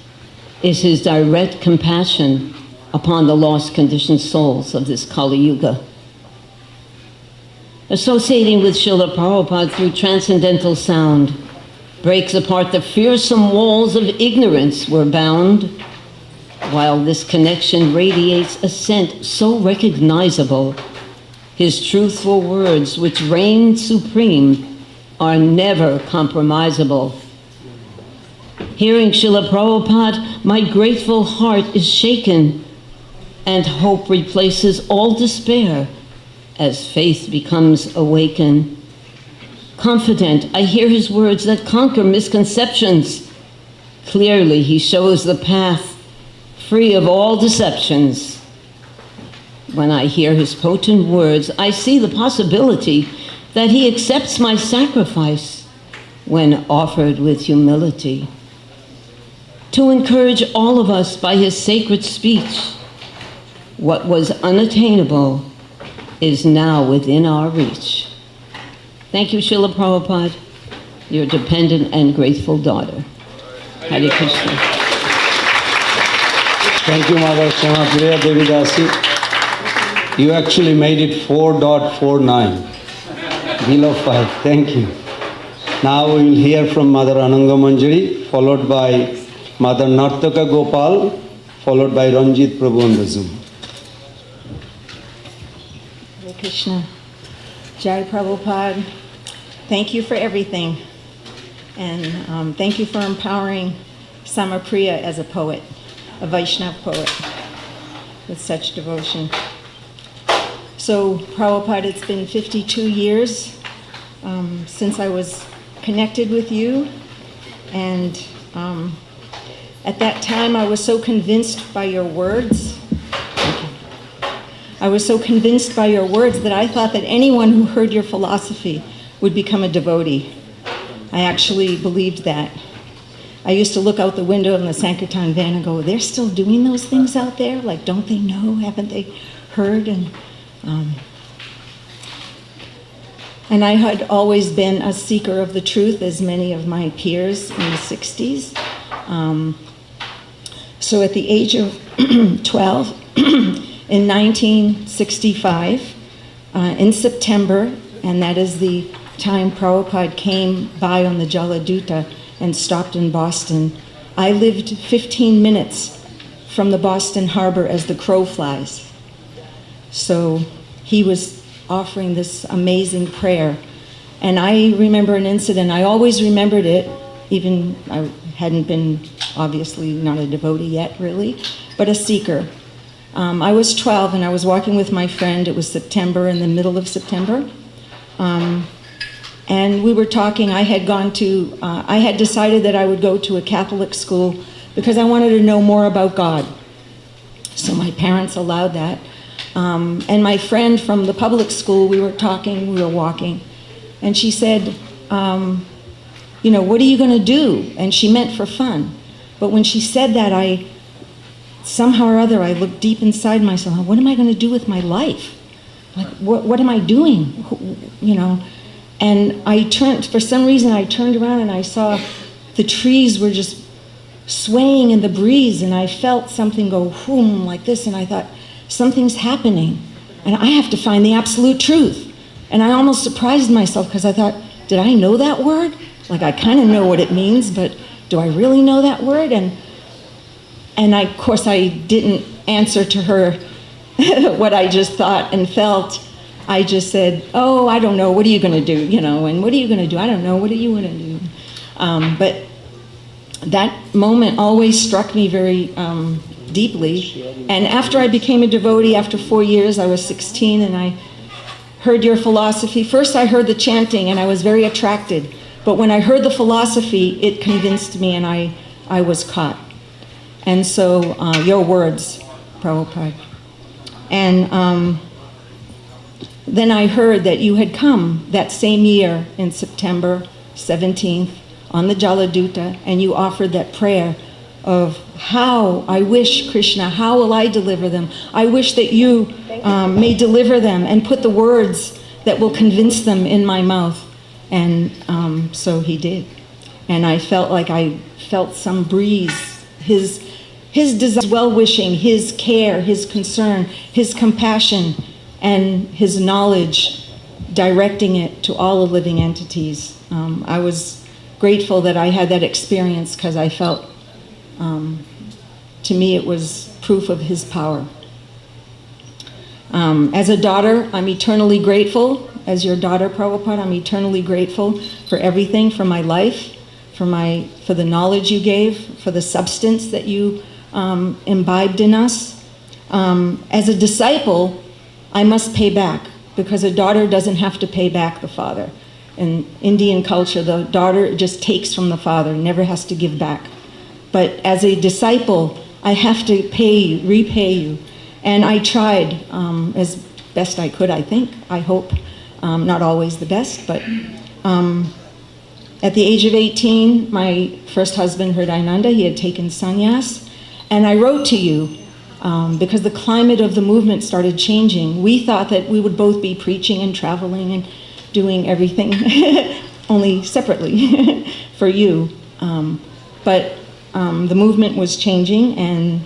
is his direct compassion upon the lost conditioned souls of this Kali Yuga. Associating with Srila Prabhupada through transcendental sound breaks apart the fearsome walls of ignorance we're bound, while this connection radiates a scent so recognizable. His truthful words, which reign supreme, are never compromisable. Hearing Srila Prabhupada, my grateful heart is shaken, and hope replaces all despair as faith becomes awakened. Confident, I hear his words that conquer misconceptions. Clearly, he shows the path, free of all deceptions. When I hear his potent words, I see the possibility that he accepts my sacrifice when offered with humility. To encourage all of us by his sacred speech, what was unattainable is now within our reach. Thank you, Srila Prabhupada, your dependent and grateful daughter. Hare Krishna. Thank you, Mother Shamapriya Devi Dasi. You actually made it 4.49, below 5. Thank you. Now we will hear from Mother Ananga Manjari, followed by Mother Nartaka Gopal, followed by Ranjit Prabhu on the Zoom. Hare Krishna. Jai Prabhupada. Thank you for everything. And thank you for empowering Samapriya as a poet, a Vaishnava poet, with such devotion. So, Prabhupada, it's been 52 years since I was connected with you. And at that time, I was so convinced by your words. I was so convinced by your words that I thought that anyone who heard your philosophy would become a devotee. I actually believed that. I used to look out the window in the Sankirtan van and go, they're still doing those things out there? Like, don't they know? Haven't they heard? And I had always been a seeker of the truth, as many of my peers in the 60s. So at the age of 12, in 1965, in September, and that is the time Prabhupada came by on the Jaladuta and stopped in Boston, I lived 15 minutes from the Boston harbor as the crow flies. So he was offering this amazing prayer. And I remember an incident, I always remembered it, even I hadn't been, obviously not a devotee yet really, but a seeker. I was 12 and I was walking with my friend. It was September, in the middle of September. And we were talking. I had decided that I would go to a Catholic school because I wanted to know more about God. So my parents allowed that. And my friend from the public school, we were talking, we were walking, and she said, what are you going to do? And she meant for fun. But when she said that, somehow or other, I looked deep inside myself. What am I going to do with my life? Like, what am I doing? And for some reason, I turned around and I saw the trees were just swaying in the breeze, and I felt something go whoom like this, and I thought, something's happening, and I have to find the absolute truth. And I almost surprised myself because I thought, did I know that word? Like, I kind of know what it means, but do I really know that word? And of course, I didn't answer to her what I just thought and felt. I just said, oh, I don't know, what are you going to do? And what are you going to do? I don't know, what are you going to do? But that moment always struck me very deeply. And after I became a devotee, after 4 years, I was 16, and I heard your philosophy. First, I heard the chanting, and I was very attracted. But when I heard the philosophy, it convinced me, and I was caught. And so, your words, Prabhupada. And then I heard that you had come that same year in September 17th on the Jaladuta, and you offered that prayer of how I wish, Krishna, how will I deliver them? I wish that you may deliver them and put the words that will convince them in my mouth. And so he did. And I felt like I felt some breeze, his desire, well-wishing, his care, his concern, his compassion, and his knowledge, directing it to all the living entities. I was grateful that I had that experience because I felt, to me, it was proof of his power. As a daughter, I'm eternally grateful. As your daughter, Prabhupada, I'm eternally grateful for everything, for my life, for the knowledge you gave, for the substance that you imbibed in us. As a disciple, I must pay back, because a daughter doesn't have to pay back the father. In Indian culture, the daughter just takes from the father, never has to give back. But as a disciple, I have to repay you. And I tried as best I could, I think, I hope. Not always the best, but at the age of 18, my first husband, Hridayananda, he had taken sannyas, and I wrote to you because the climate of the movement started changing. We thought that we would both be preaching and traveling and doing everything, only separately for you. But the movement was changing, and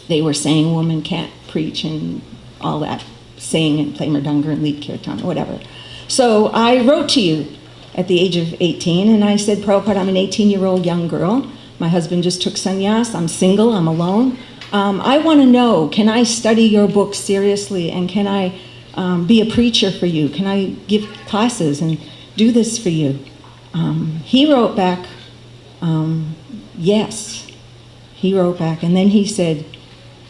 they were saying women can't preach and all that, sing and play mridanga and lead kirtan, whatever. So I wrote to you at the age of 18, and I said, Prabhupada, I'm an 18-year-old young girl. My husband just took sannyas. I'm single. I'm alone. I want to know, can I study your book seriously, and can I be a preacher for you? Can I give classes and do this for you? He wrote back, yes. He wrote back, and then he said,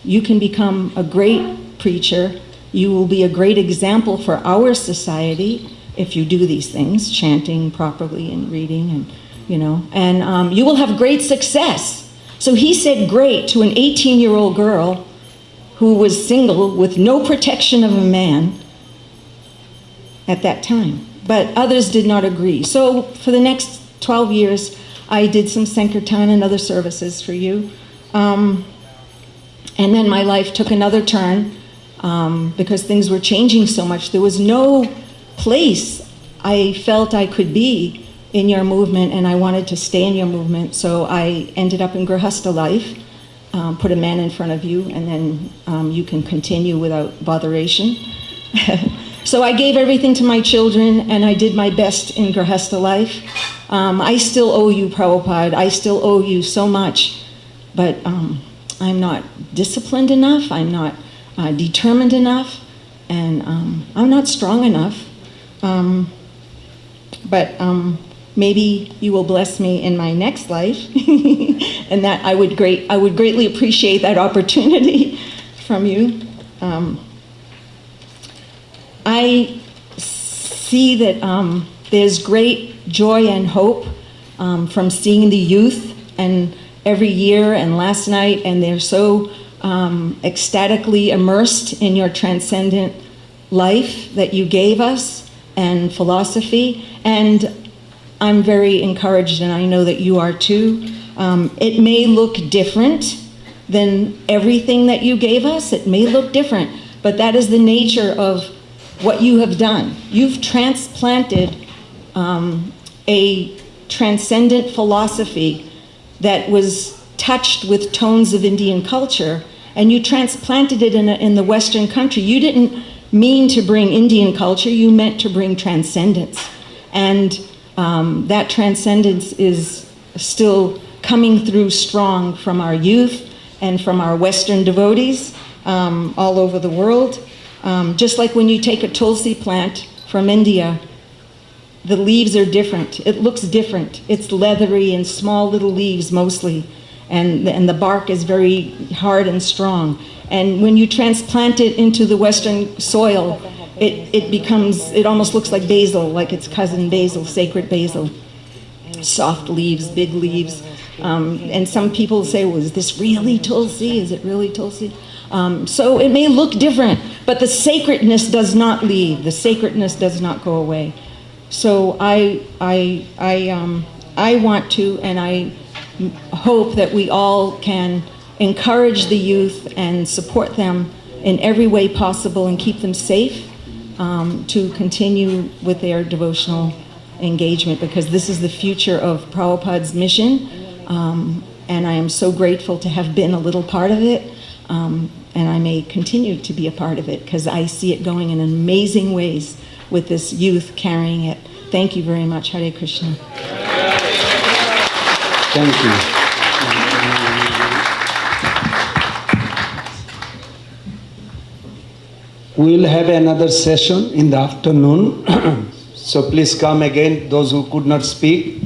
you can become a great preacher. You will be a great example for our society if you do these things, chanting properly and reading, and and you will have great success. So he said great to an 18-year-old girl who was single with no protection of a man at that time. But others did not agree. So for the next 12 years, I did some Sankirtan and other services for you. And then my life took another turn because things were changing so much. There was no place I felt I could be in your movement, and I wanted to stay in your movement. So I ended up in Grihastha life, put a man in front of you, and then you can continue without botheration. So I gave everything to my children, and I did my best in Grihastha life. I still owe you, Prabhupada. I still owe you so much, but I'm not disciplined enough. I'm not determined enough, and I'm not strong enough. But maybe you will bless me in my next life, and that I would greatly appreciate that opportunity from you. I see that there's great joy and hope from seeing the youth and every year and last night, and they're so ecstatically immersed in your transcendent life that you gave us and philosophy, and I'm very encouraged, and I know that you are too. It may look different than everything that you gave us. It may look different, but that is the nature of what you have done. You've transplanted a transcendent philosophy that was touched with tones of Indian culture, and you transplanted it in the Western country. You didn't mean to bring Indian culture, you meant to bring transcendence. And that transcendence is still coming through strong from our youth and from our Western devotees all over the world. Just like when you take a tulsi plant from India, the leaves are different. It looks different. It's leathery and small little leaves mostly, and the bark is very hard and strong. And when you transplant it into the Western soil, it almost looks like basil, like its cousin basil, sacred basil. Soft leaves, big leaves. And some people say, well, is this really tulsi? Is it really tulsi? So it may look different, but the sacredness does not leave. The sacredness does not go away. So I want to, and I hope that we all can encourage the youth and support them in every way possible and keep them safe to continue with their devotional engagement, because this is the future of Prabhupada's mission, and I am so grateful to have been a little part of it, and I may continue to be a part of it because I see it going in amazing ways with this youth carrying it. Thank you very much. Hare Krishna. Thank you. We'll have another session in the afternoon. So please come again, those who could not speak.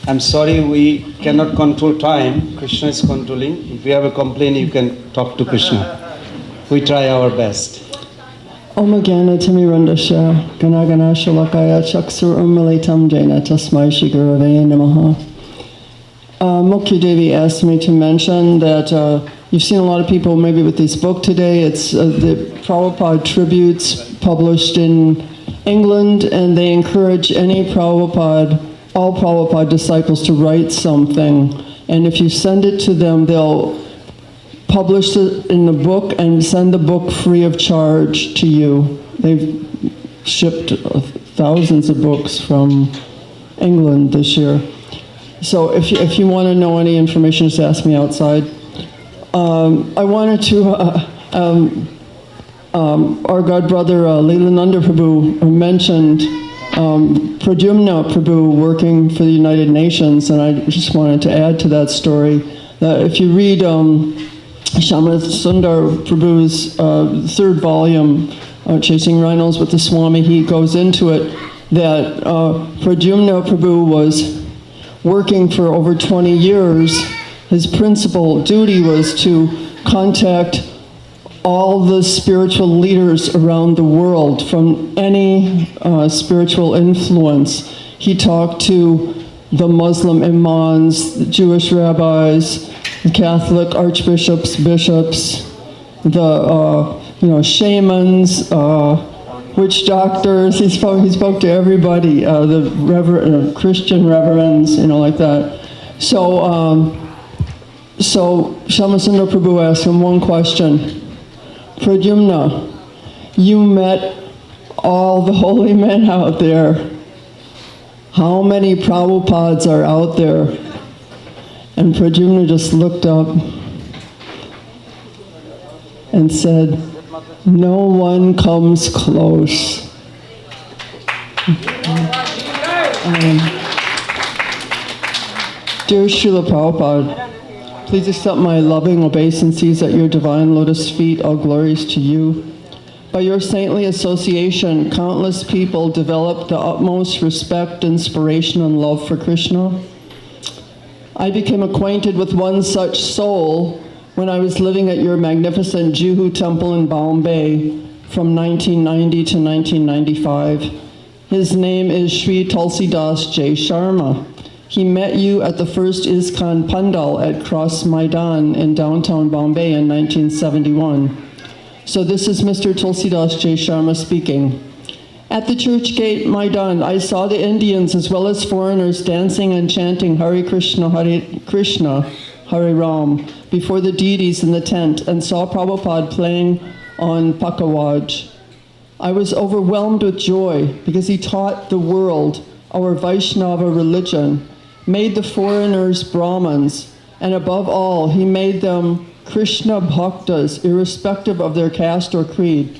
I'm sorry we cannot control time. Krishna is controlling. If you have a complaint, you can talk to Krishna. We try our best. Om Gyana Timirandasha Ganagana Shalakaya Chaksur Umalitam Jena Tasmai Shigurave Namaha. Mukhi Devi asked me to mention that You've seen a lot of people maybe with this book today. It's the Prabhupada tributes published in England, and they encourage all Prabhupada disciples to write something. And if you send it to them, they'll publish it in the book and send the book free of charge to you. They've shipped thousands of books from England this year. So if you want to know any information, just ask me outside. I wanted to, our God brother Leelananda Prabhu mentioned Pradyumna Prabhu working for the United Nations, and I just wanted to add to that story that if you read Shama Sundar Prabhu's third volume, Chasing Rhinos with the Swami, he goes into it that Pradyumna Prabhu was working for over 20 years. His principal duty was to contact all the spiritual leaders around the world from any spiritual influence. He talked to the Muslim imams, the Jewish rabbis, the Catholic archbishops, bishops, the shamans, witch doctors. He spoke to everybody, the Christian reverends, like that. So Shamasundar Prabhu asked him one question. Pradyumna, you met all the holy men out there. How many Prabhupads are out there? And Pradyumna just looked up and said, no one comes close. Dear Srila Prabhupada, please accept my loving obeisances at your divine lotus feet. All glories to you. By your saintly association, countless people developed the utmost respect, inspiration, and love for Krishna. I became acquainted with one such soul when I was living at your magnificent Juhu temple in Bombay from 1990 to 1995. His name is Sri Tulsidas J. Sharma. He met you at the first ISKCON Pandal at Cross Maidan in downtown Bombay in 1971. So this is Mr. Tulsidas J. Sharma speaking. At the church gate Maidan, I saw the Indians as well as foreigners dancing and chanting Hare Krishna, Hare Ram before the deities in the tent, and saw Prabhupada playing on pakawaj. I was overwhelmed with joy because he taught the world our Vaishnava religion, made the foreigners Brahmins, and above all, he made them Krishna Bhaktas, irrespective of their caste or creed.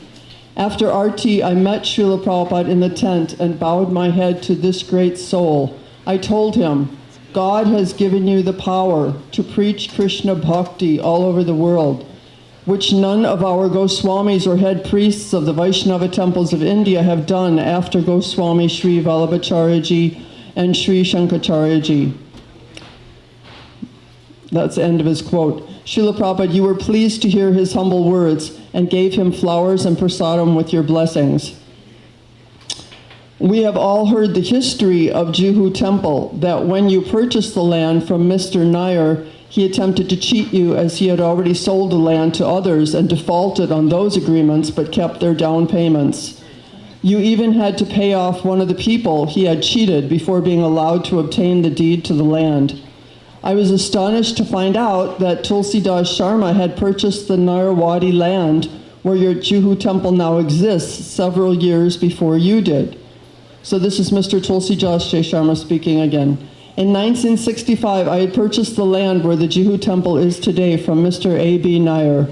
After Arti, I met Srila Prabhupada in the tent and bowed my head to this great soul. I told him, God has given you the power to preach Krishna Bhakti all over the world, which none of our Goswamis or head priests of the Vaishnava temples of India have done after Goswami Sri Vallabhacharya and Sri Shankaracharya. That's the end of his quote. Srila Prabhupada, you were pleased to hear his humble words and gave him flowers and prasadam with your blessings. We have all heard the history of Juhu Temple, that when you purchased the land from Mr. Nair, he attempted to cheat you as he had already sold the land to others and defaulted on those agreements but kept their down payments. You even had to pay off one of the people he had cheated before being allowed to obtain the deed to the land. I was astonished to find out that Tulsidas Sharma had purchased the Nairwadi land where your Juhu temple now exists several years before you did. So this is Mr. Tulsidas J. Sharma speaking again. In 1965, I had purchased the land where the Juhu temple is today from Mr. A.B. Nair.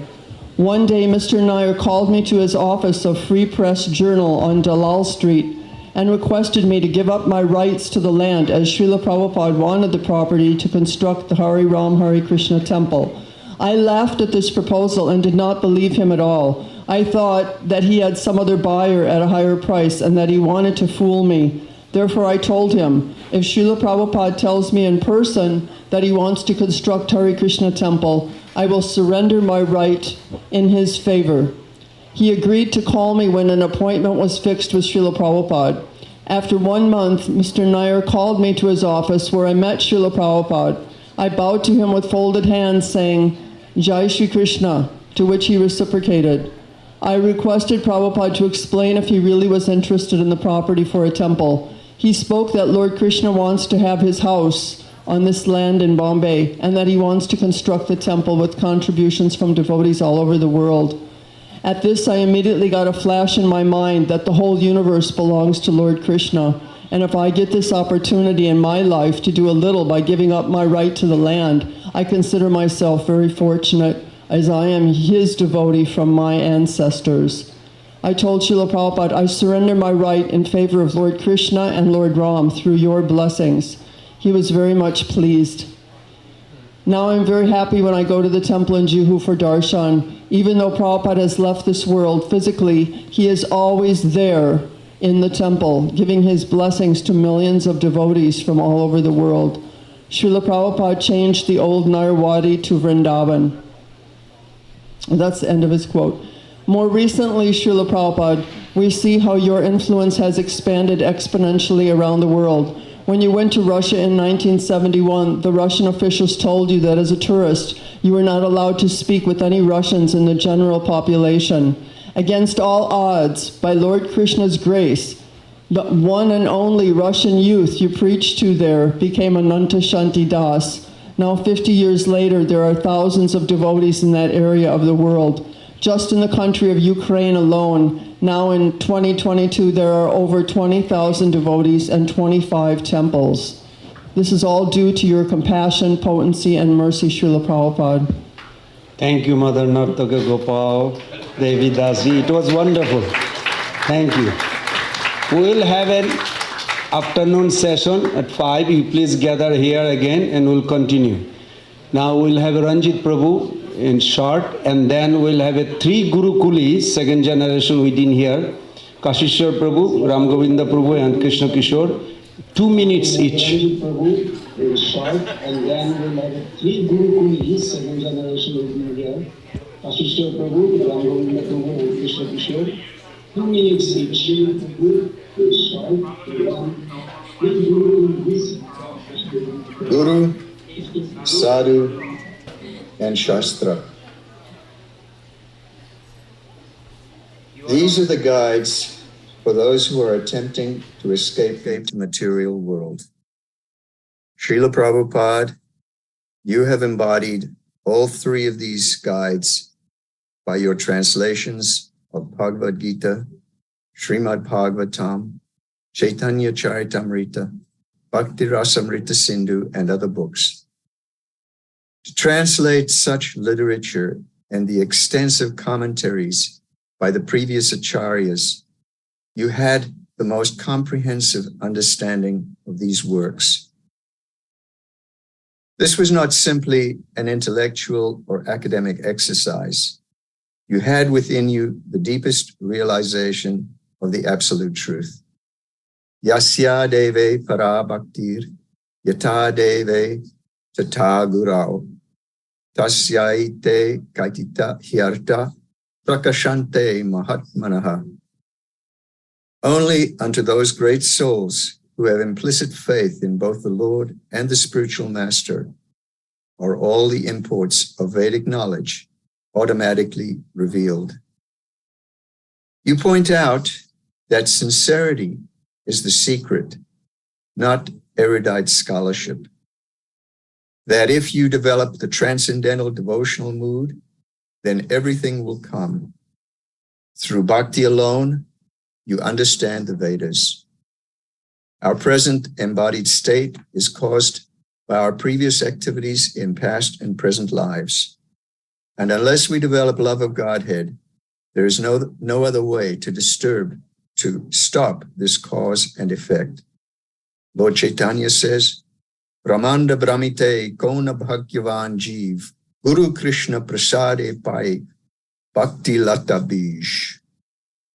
One day, Mr. Nair called me to his office of Free Press Journal on Dalal Street and requested me to give up my rights to the land as Srila Prabhupada wanted the property to construct the Hari Ram Hare Krishna temple. I laughed at this proposal and did not believe him at all. I thought that he had some other buyer at a higher price and that he wanted to fool me. Therefore, I told him, if Srila Prabhupada tells me in person that he wants to construct Hare Krishna temple, I will surrender my right in his favor. He agreed to call me when an appointment was fixed with Srila Prabhupada. After 1 month, Mr. Nair called me to his office where I met Srila Prabhupada. I bowed to him with folded hands saying, Jai Shri Krishna, to which he reciprocated. I requested Prabhupada to explain if he really was interested in the property for a temple. He spoke that Lord Krishna wants to have his house on this land in Bombay, and that he wants to construct the temple with contributions from devotees all over the world. At this, I immediately got a flash in my mind that the whole universe belongs to Lord Krishna, and if I get this opportunity in my life to do a little by giving up my right to the land, I consider myself very fortunate, as I am his devotee from my ancestors. I told Srila Prabhupada, I surrender my right in favor of Lord Krishna and Lord Ram through your blessings. He was very much pleased. Now I'm very happy when I go to the temple in Juhu for darshan. Even though Prabhupada has left this world physically, he is always there in the temple, giving his blessings to millions of devotees from all over the world. Srila Prabhupada changed the old Narwadi to Vrindavan. That's the end of his quote. More recently, Srila Prabhupada, we see how your influence has expanded exponentially around the world. When you went to Russia in 1971, the Russian officials told you that as a tourist, you were not allowed to speak with any Russians in the general population. Against all odds, by Lord Krishna's grace, the one and only Russian youth you preached to there became Ananta Shanti Das. Now 50 years later, there are thousands of devotees in that area of the world. Just in the country of Ukraine alone, now in 2022, there are over 20,000 devotees and 25 temples. This is all due to your compassion, potency, and mercy, Srila Prabhupada. Thank you, Mother Nartaka Gopal, Devi Dasi. It was wonderful. Thank you. We will have an afternoon session at 5. You please gather here again and we'll continue. Now we'll have Ranjit Prabhu in short, and then we'll have a 3 Guru Kulis, second generation within here. Kashishwar Prabhu, Ram Govinda Prabhu, and Krishna Kishore. 2 minutes each. Prabhu in short, and then we'll have a 3 Guru Kulis, second generation within here. Kashishwar Prabhu, Ram Govinda Prabhu, and Krishna Kishore. 2 minutes each. Prabhu in short, and then 3 Guru Kulis. Guru, Sadhu, and Shastra. These are the guides for those who are attempting to escape the material world. Srila Prabhupada, you have embodied all 3 of these guides by your translations of Bhagavad Gita, Srimad Bhagavatam, Chaitanya Charitamrita, Bhakti Rasamrita Sindhu, and other books. To translate such literature and the extensive commentaries by the previous acharyas, you had the most comprehensive understanding of these works. This was not simply an intellectual or academic exercise. You had within you the deepest realization of the absolute truth. Yasya deve para bhaktir, yata deve tata gurao. Tasyaite kaitita hyarta prakashante mahatmanaha. Only unto those great souls who have implicit faith in both the Lord and the spiritual master are all the imports of Vedic knowledge automatically revealed. You point out that sincerity is the secret, not erudite scholarship. That if you develop the transcendental devotional mood, then everything will come. Through bhakti alone, you understand the Vedas. Our present embodied state is caused by our previous activities in past and present lives. And unless we develop love of Godhead, there is no other way to stop this cause and effect. Lord Chaitanya says, Brahmanda Brahmite Kona Bhagyavan Jeev Guru Krishna Prasade Pai Bhakti Lata Bij.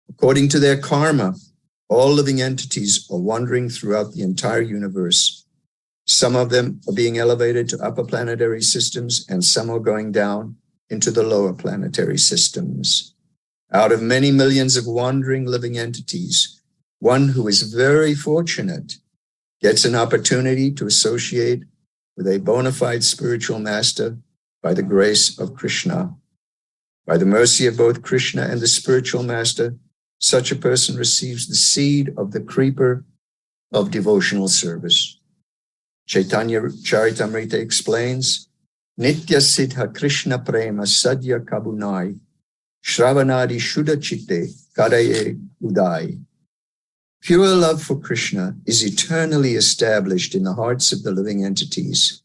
According to their karma, all living entities are wandering throughout the entire universe. Some of them are being elevated to upper planetary systems, and some are going down into the lower planetary systems. Out of many millions of wandering living entities, one who is very fortunate gets an opportunity to associate with a bona fide spiritual master by the grace of Krishna. By the mercy of both Krishna and the spiritual master, such a person receives the seed of the creeper of devotional service. Chaitanya Charitamrita explains, Nitya Siddha Krishna Prema Sadhya Kabunai, Shravanadi Shuddha Chitte Kadaye Udai. Pure love for Krishna is eternally established in the hearts of the living entities.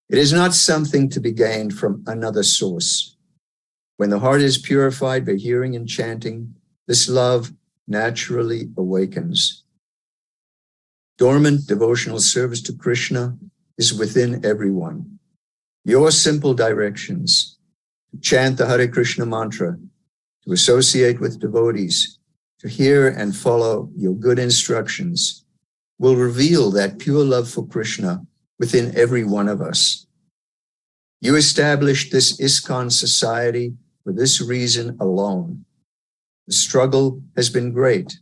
It is not something to be gained from another source. When the heart is purified by hearing and chanting, this love naturally awakens. Dormant devotional service to Krishna is within everyone. Your simple directions, to chant the Hare Krishna mantra, to associate with devotees, to hear and follow your good instructions, will reveal that pure love for Krishna within every one of us. You established this ISKCON society for this reason alone. The struggle has been great.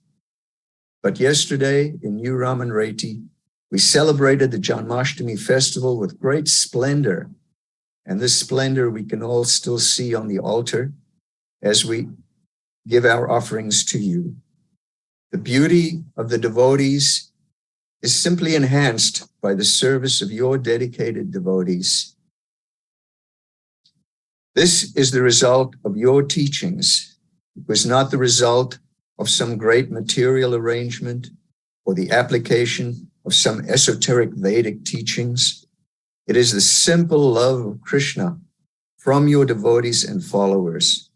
But yesterday in New Ramanreti, we celebrated the Janmashtami festival with great splendor. And this splendor we can all still see on the altar as we give our offerings to you. The beauty of the devotees is simply enhanced by the service of your dedicated devotees. This is the result of your teachings. It was not the result of some great material arrangement or the application of some esoteric Vedic teachings. It is the simple love of Krishna from your devotees and followers.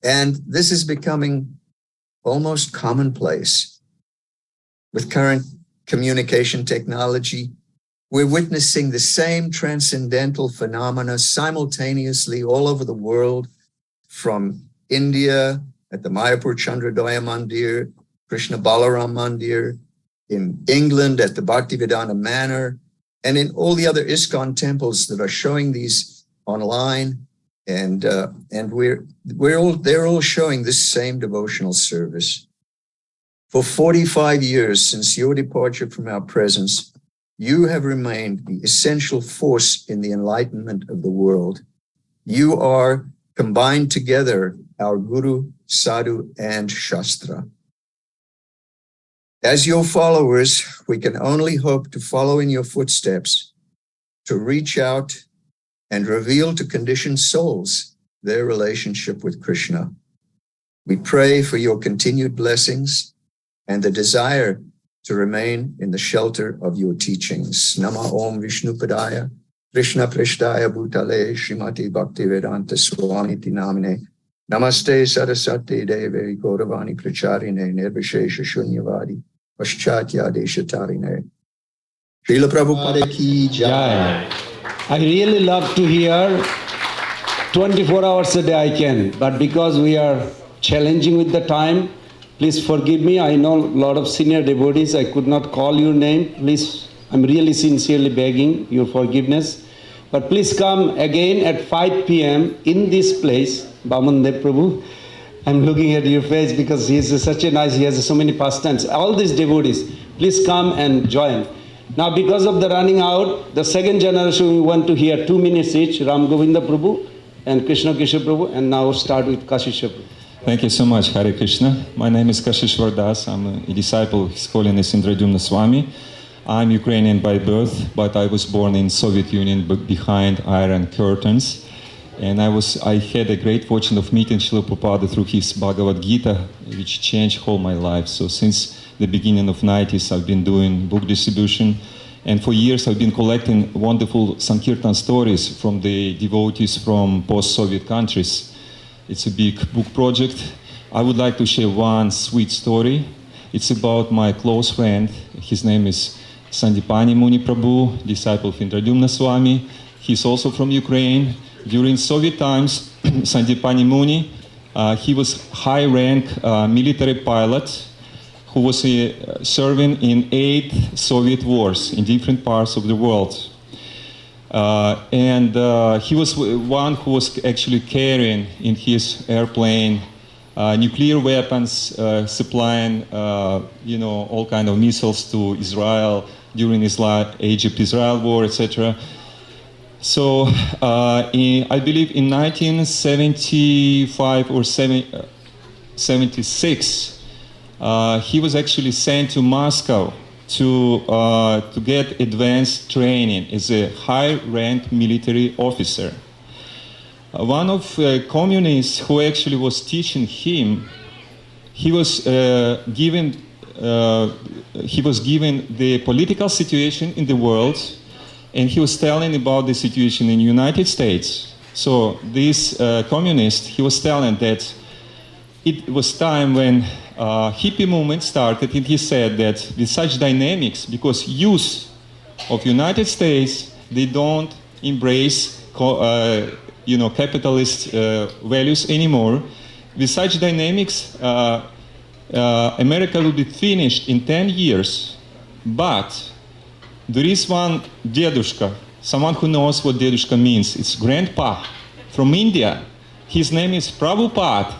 And this is becoming almost commonplace. With current communication technology, we're witnessing the same transcendental phenomena simultaneously all over the world, from India at the Mayapur Chandrodaya Mandir, Krishna Balaram Mandir, in England at the Bhaktivedanta Manor, and in all the other ISKCON temples that are showing these online. And they're all showing this same devotional service. For 45 years since your departure from our presence, you have remained the essential force in the enlightenment of the world. You are combined together our Guru, Sadhu, and Shastra. As your followers, we can only hope to follow in your footsteps, to reach out and reveal to conditioned souls their relationship with Krishna. We pray for your continued blessings and the desire to remain in the shelter of your teachings. Nama Om Vishnupadaya, Krishna Prishtaya Bhutale, Srimati Bhaktivedanta Swami Namine, Namaste Saraswati Deve Gauravani Pracharine, Nirvishesha Shunyavadi, Paschatya Deshatarine. Srila Prabhupada Ki Jai. I really love to hear 24 hours a day I can, but because we are challenging with the time, please forgive me. I know a lot of senior devotees, I could not call your name. Please, I'm really sincerely begging your forgiveness. But please come again at 5 p.m. in this place, Bamandev Prabhu. I'm looking at your face because he is such a nice, he has so many pastimes. All these devotees, please come and join. Now, because of the running out, the second generation we want to hear 2 minutes each, Ram Govinda Prabhu and Krishna Kishore Prabhu, and now start with Kashisha Prabhu. Thank you so much, Hare Krishna. My name is Kashishwar Das. I'm a disciple of His Holiness Indradyumna Swami. I'm Ukrainian by birth, but I was born in Soviet Union behind iron curtains. And I had a great fortune of meeting Srila Prabhupada through his Bhagavad Gita, which changed whole my life. So since the beginning of 90s, I've been doing book distribution. And for years, I've been collecting wonderful Sankirtan stories from the devotees from post-Soviet countries. It's a big book project. I would like to share one sweet story. It's about my close friend. His name is Sandipani Muni Prabhu, disciple of Indradyumna Swami. He's also from Ukraine. During Soviet times, Sandipani Muni, he was high-rank military pilot who was serving in 8 Soviet wars in different parts of the world. And he was one who was actually carrying in his airplane nuclear weapons, supplying all kind of missiles to Israel during Egypt-Israel war, etc. So I believe in 1975 or 76, he was actually sent to Moscow to get advanced training as a high-ranked military officer. One of communists who actually was teaching him, he was given the political situation in the world, and he was telling about the situation in the United States. So this communist, he was telling that it was time when hippie movement started, and he said that with such dynamics, because youth of United States, they don't embrace capitalist values anymore. With such dynamics, America will be finished in 10 years. But there is one dedushka, someone who knows what dedushka means. It's grandpa from India. His name is Prabhupada,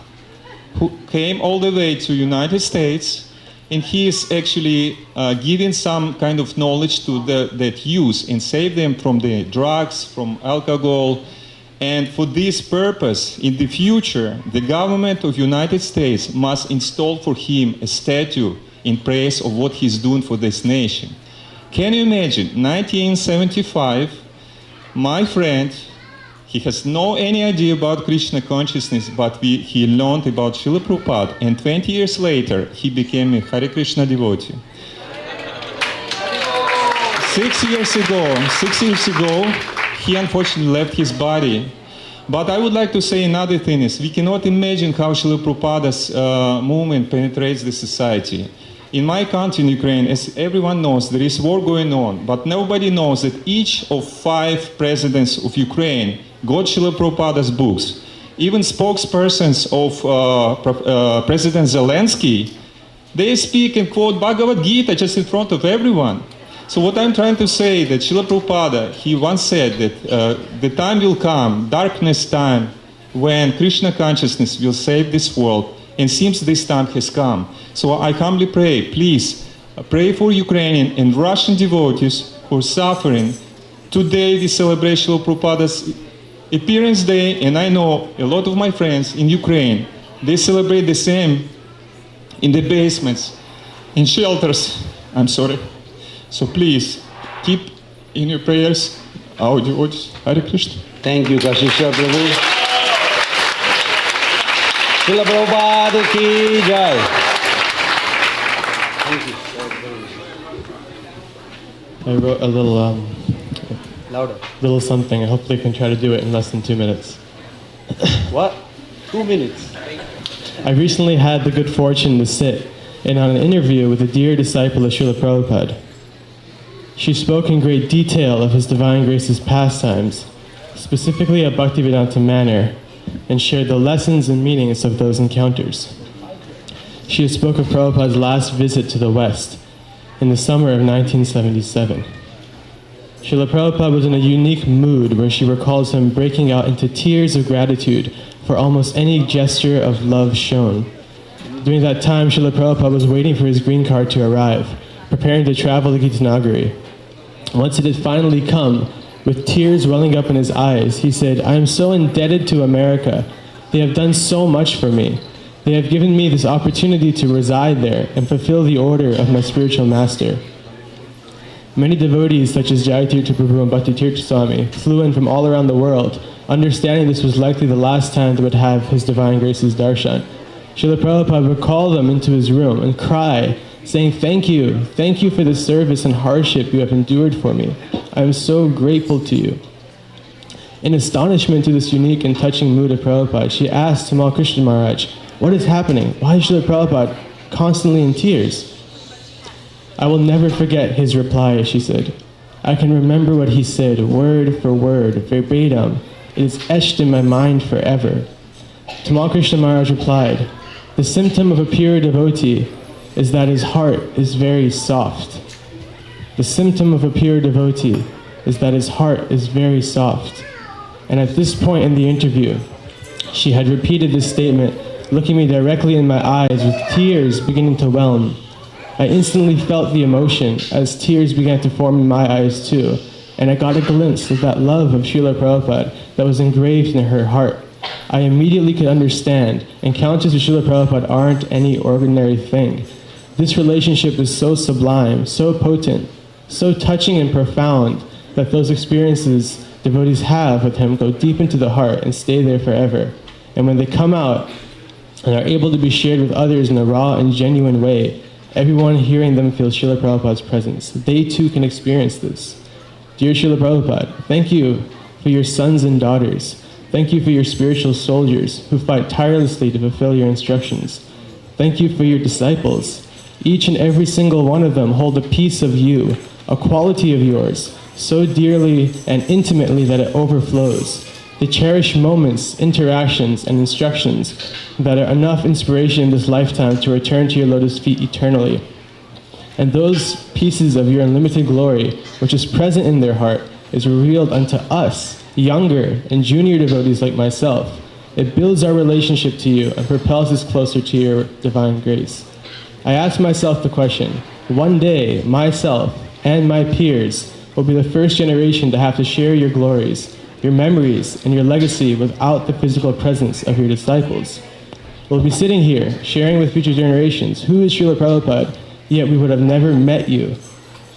who came all the way to United States, and he is actually giving some kind of knowledge to that youth and save them from the drugs, from alcohol. And for this purpose, in the future, the government of United States must install for him a statue in praise of what he's doing for this nation. Can you imagine, 1975, my friend, he has no any idea about Krishna consciousness, but he learned about Srila Prabhupada, and 20 years later, he became a Hare Krishna devotee. 6 years ago, he unfortunately left his body. But I would like to say another thing is, we cannot imagine how Srila Prabhupada's movement penetrates the society. In my country, in Ukraine, as everyone knows, there is war going on, but nobody knows that each of 5 presidents of Ukraine got Srila Prabhupada's books. Even spokespersons of President Zelensky, they speak and quote Bhagavad Gita just in front of everyone. So what I'm trying to say that Srila Prabhupada, he once said that the time will come, darkness time, when Krishna consciousness will save this world, and seems this time has come. So I humbly pray, please, pray for Ukrainian and Russian devotees who are suffering. Today we celebrate Srila Prabhupada's appearance day, and I know a lot of my friends in Ukraine, they celebrate the same in the basements, in shelters. I'm sorry. So please, keep in your prayers our devotees. Hare Krishna. Thank you, Kashisha Prabhu. Srila Prabhupada ki jai. Thank you. I wrote a little, louder, little something. I hopefully can try to do it in less than 2 minutes. What? 2 minutes. I recently had the good fortune to sit in on an interview with a dear disciple of Srila Prabhupada. She spoke in great detail of His Divine Grace's pastimes, specifically a Bhaktivedanta manner, and shared the lessons and meanings of those encounters. She spoke of Prabhupada's last visit to the West in the summer of 1977. Srila Prabhupada was in a unique mood where she recalls him breaking out into tears of gratitude for almost any gesture of love shown. During that time, Srila Prabhupada was waiting for his green card to arrive, preparing to travel to Gitanagari. Once it had finally come, with tears welling up in his eyes, he said, "I am so indebted to America. They have done so much for me. They have given me this opportunity to reside there and fulfill the order of my spiritual master." Many devotees, such as Jayatirtha Prabhu and Bhakti Tirtha Swami, flew in from all around the world, understanding this was likely the last time they would have His Divine Grace's darshan. Srila Prabhupada would call them into his room and cry, saying, thank you for the service and hardship you have endured for me. I am so grateful to you." In astonishment to this unique and touching mood of Prabhupada, she asked Tamal Krishna Maharaj, "What is happening? Why is Srila Prabhupada constantly in tears?" "I will never forget his reply," she said. "I can remember what he said, word for word, verbatim. It is etched in my mind forever." Tamal Krishna Maharaj replied, "The symptom of a pure devotee is that his heart is very soft. The symptom of a pure devotee is that his heart is very soft." And at this point in the interview, she had repeated this statement, looking me directly in my eyes with tears beginning to whelm. I instantly felt the emotion as tears began to form in my eyes too, and I got a glimpse of that love of Srila Prabhupada that was engraved in her heart. I immediately could understand encounters with Srila Prabhupada aren't any ordinary thing. This relationship is so sublime, so potent, so touching and profound that those experiences devotees have with him go deep into the heart and stay there forever. And when they come out and are able to be shared with others in a raw and genuine way, everyone hearing them feels Srila Prabhupada's presence. They too can experience this. Dear Srila Prabhupada, thank you for your sons and daughters. Thank you for your spiritual soldiers who fight tirelessly to fulfill your instructions. Thank you for your disciples. Each and every single one of them hold a piece of you, a quality of yours, so dearly and intimately that it overflows. They cherish moments, interactions, and instructions that are enough inspiration in this lifetime to return to your lotus feet eternally. And those pieces of your unlimited glory, which is present in their heart, is revealed unto us, younger and junior devotees like myself. It builds our relationship to you and propels us closer to your divine grace. I ask myself the question, one day, myself and my peers will be the first generation to have to share your glories, your memories, and your legacy without the physical presence of your disciples. We'll be sitting here, sharing with future generations, who is Srila Prabhupada, yet we would have never met you.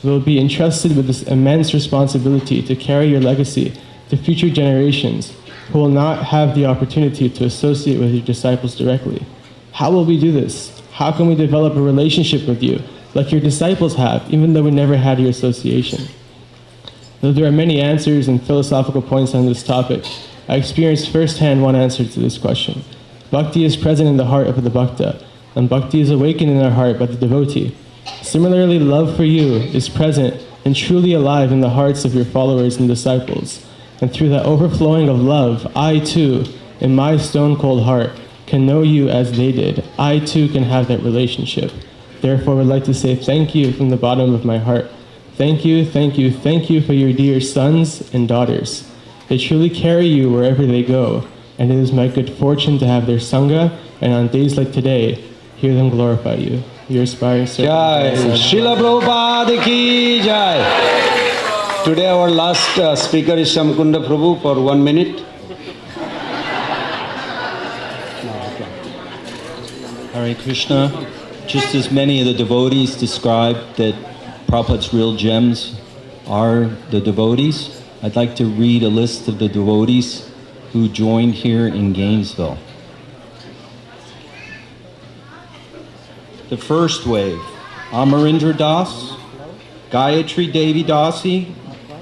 We'll be entrusted with this immense responsibility to carry your legacy to future generations who will not have the opportunity to associate with your disciples directly. How will we do this? How can we develop a relationship with you like your disciples have, even though we never had your association? Though there are many answers and philosophical points on this topic, I experienced firsthand one answer to this question. Bhakti is present in the heart of the bhakta, and bhakti is awakened in our heart by the devotee. Similarly, love for you is present and truly alive in the hearts of your followers and disciples. And through that overflowing of love, I too, in my stone-cold heart, can know you as they did. I too can have that relationship. Therefore, I would like to say thank you from the bottom of my heart. Thank you, thank you, thank you for your dear sons and daughters. They truly carry you wherever they go, and it is my good fortune to have their sangha, and on days like today, hear them glorify you. Your aspiring servant. Jai. Srila Prabhupada ki jai. Today our last speaker is Shamkunda Prabhu for 1 minute. Hare Krishna. Just as many of the devotees described that Prabhupada's real gems are the devotees, I'd like to read a list of the devotees who joined here in Gainesville. The first wave, Amarindra Das, Gayatri Devi Dasi,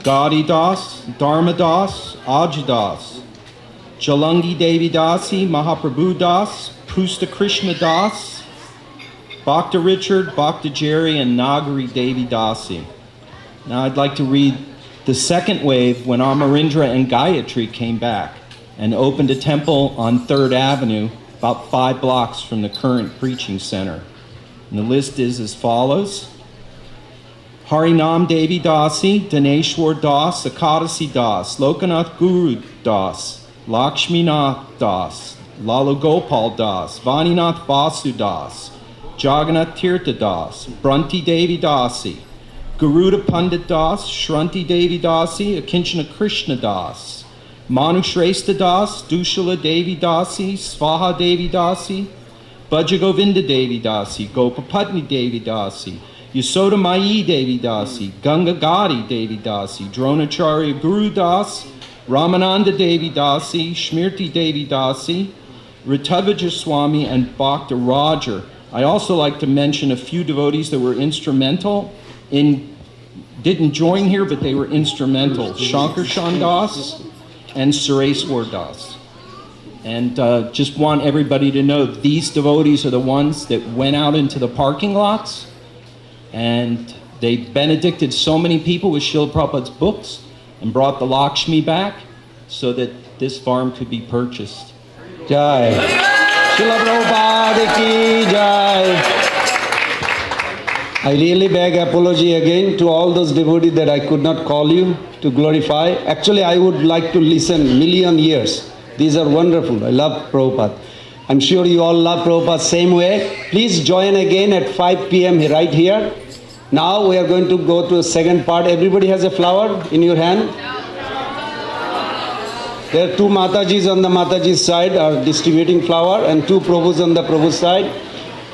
Gaudiya Das, Dharma Das, Aj Das, Jalangi Devi Dasi, Mahaprabhu Das, Prusta Krishna Das, Bhakta Richard, Bhakta Jerry, and Nagari Devi Dasi. Now I'd like to read the second wave when Amarindra and Gayatri came back and opened a temple on 3rd Avenue, about 5 blocks from the current preaching center. And the list is as follows. Harinama Devi Dasi, Dineshwar Das, Akadasi Das, Lokanath Guru Das, Lakshminath Das, Lalu Gopal Das, Vaninath Vasu Das, Jagannath Tirtha Das, Brunti Devi Dasi, Garuda Pandit Das, Shranti Devi Dasi, Akinchana Krishna Das, Manu Shrestha Das, Dushala Devi Dasi, Svaha Devi Dasi, Bhajagovinda Devi Dasi, Gopapatni Devi Dasi, Yasoda Mai Devi Dasi, Ganga Gadi Devi Dasi, Dronacharya Guru Das, Ramananda Devi Dasi, Shmirti Devi Dasi, Ritavaja Swami, and Bhakta Roger. I also like to mention a few devotees that were instrumental didn't join here, but they were instrumental. Shankar Shandas and Sureswar Das. And just want everybody to know these devotees are the ones that went out into the parking lots and they benedicted so many people with Srila Prabhupada's books and brought the Lakshmi back so that this farm could be purchased. Jai. Srila Prabhupada ki jai. I really beg apology again to all those devotees that I could not call you to glorify. Actually, I would like to listen million years. These are wonderful. I love Prabhupada. I'm sure you all love Prabhupada same way. Please join again at 5 p.m. right here. Now we are going to go to the second part. Everybody has a flower in your hand? There are two Matajis on the Mataji's side are distributing flower and two Prabhus on the Prabhu's side.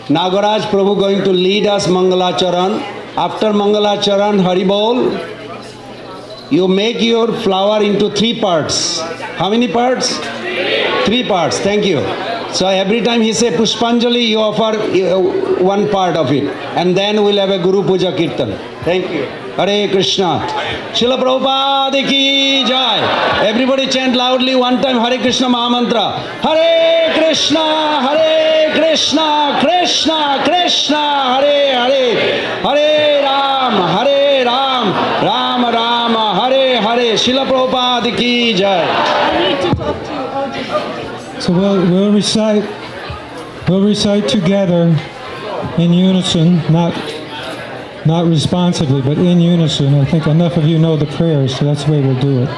Nagaraj Prabhu going to lead us Mangalacharan. After Mangalacharan, Haribol, you make your flower into 3 parts. How many parts? 3 parts. Thank you. So every time he say Pushpanjali, you offer 1 part of it. And then we'll have a Guru Puja Kirtan. Thank you. Hare Krishna. Srila Prabhupada ki jai. Everybody chant loudly one time Hare Krishna Mahamantra. Hare Krishna, Hare Krishna, Krishna Krishna, Hare Hare. Hare Ram, Ram Ram, Hare Hare. Srila Prabhupada ki jai. I need to talk to you. Oh, just... So we'll recite together in unison, not responsively, but in unison. I think enough of you know the prayers, so that's the way we'll do it.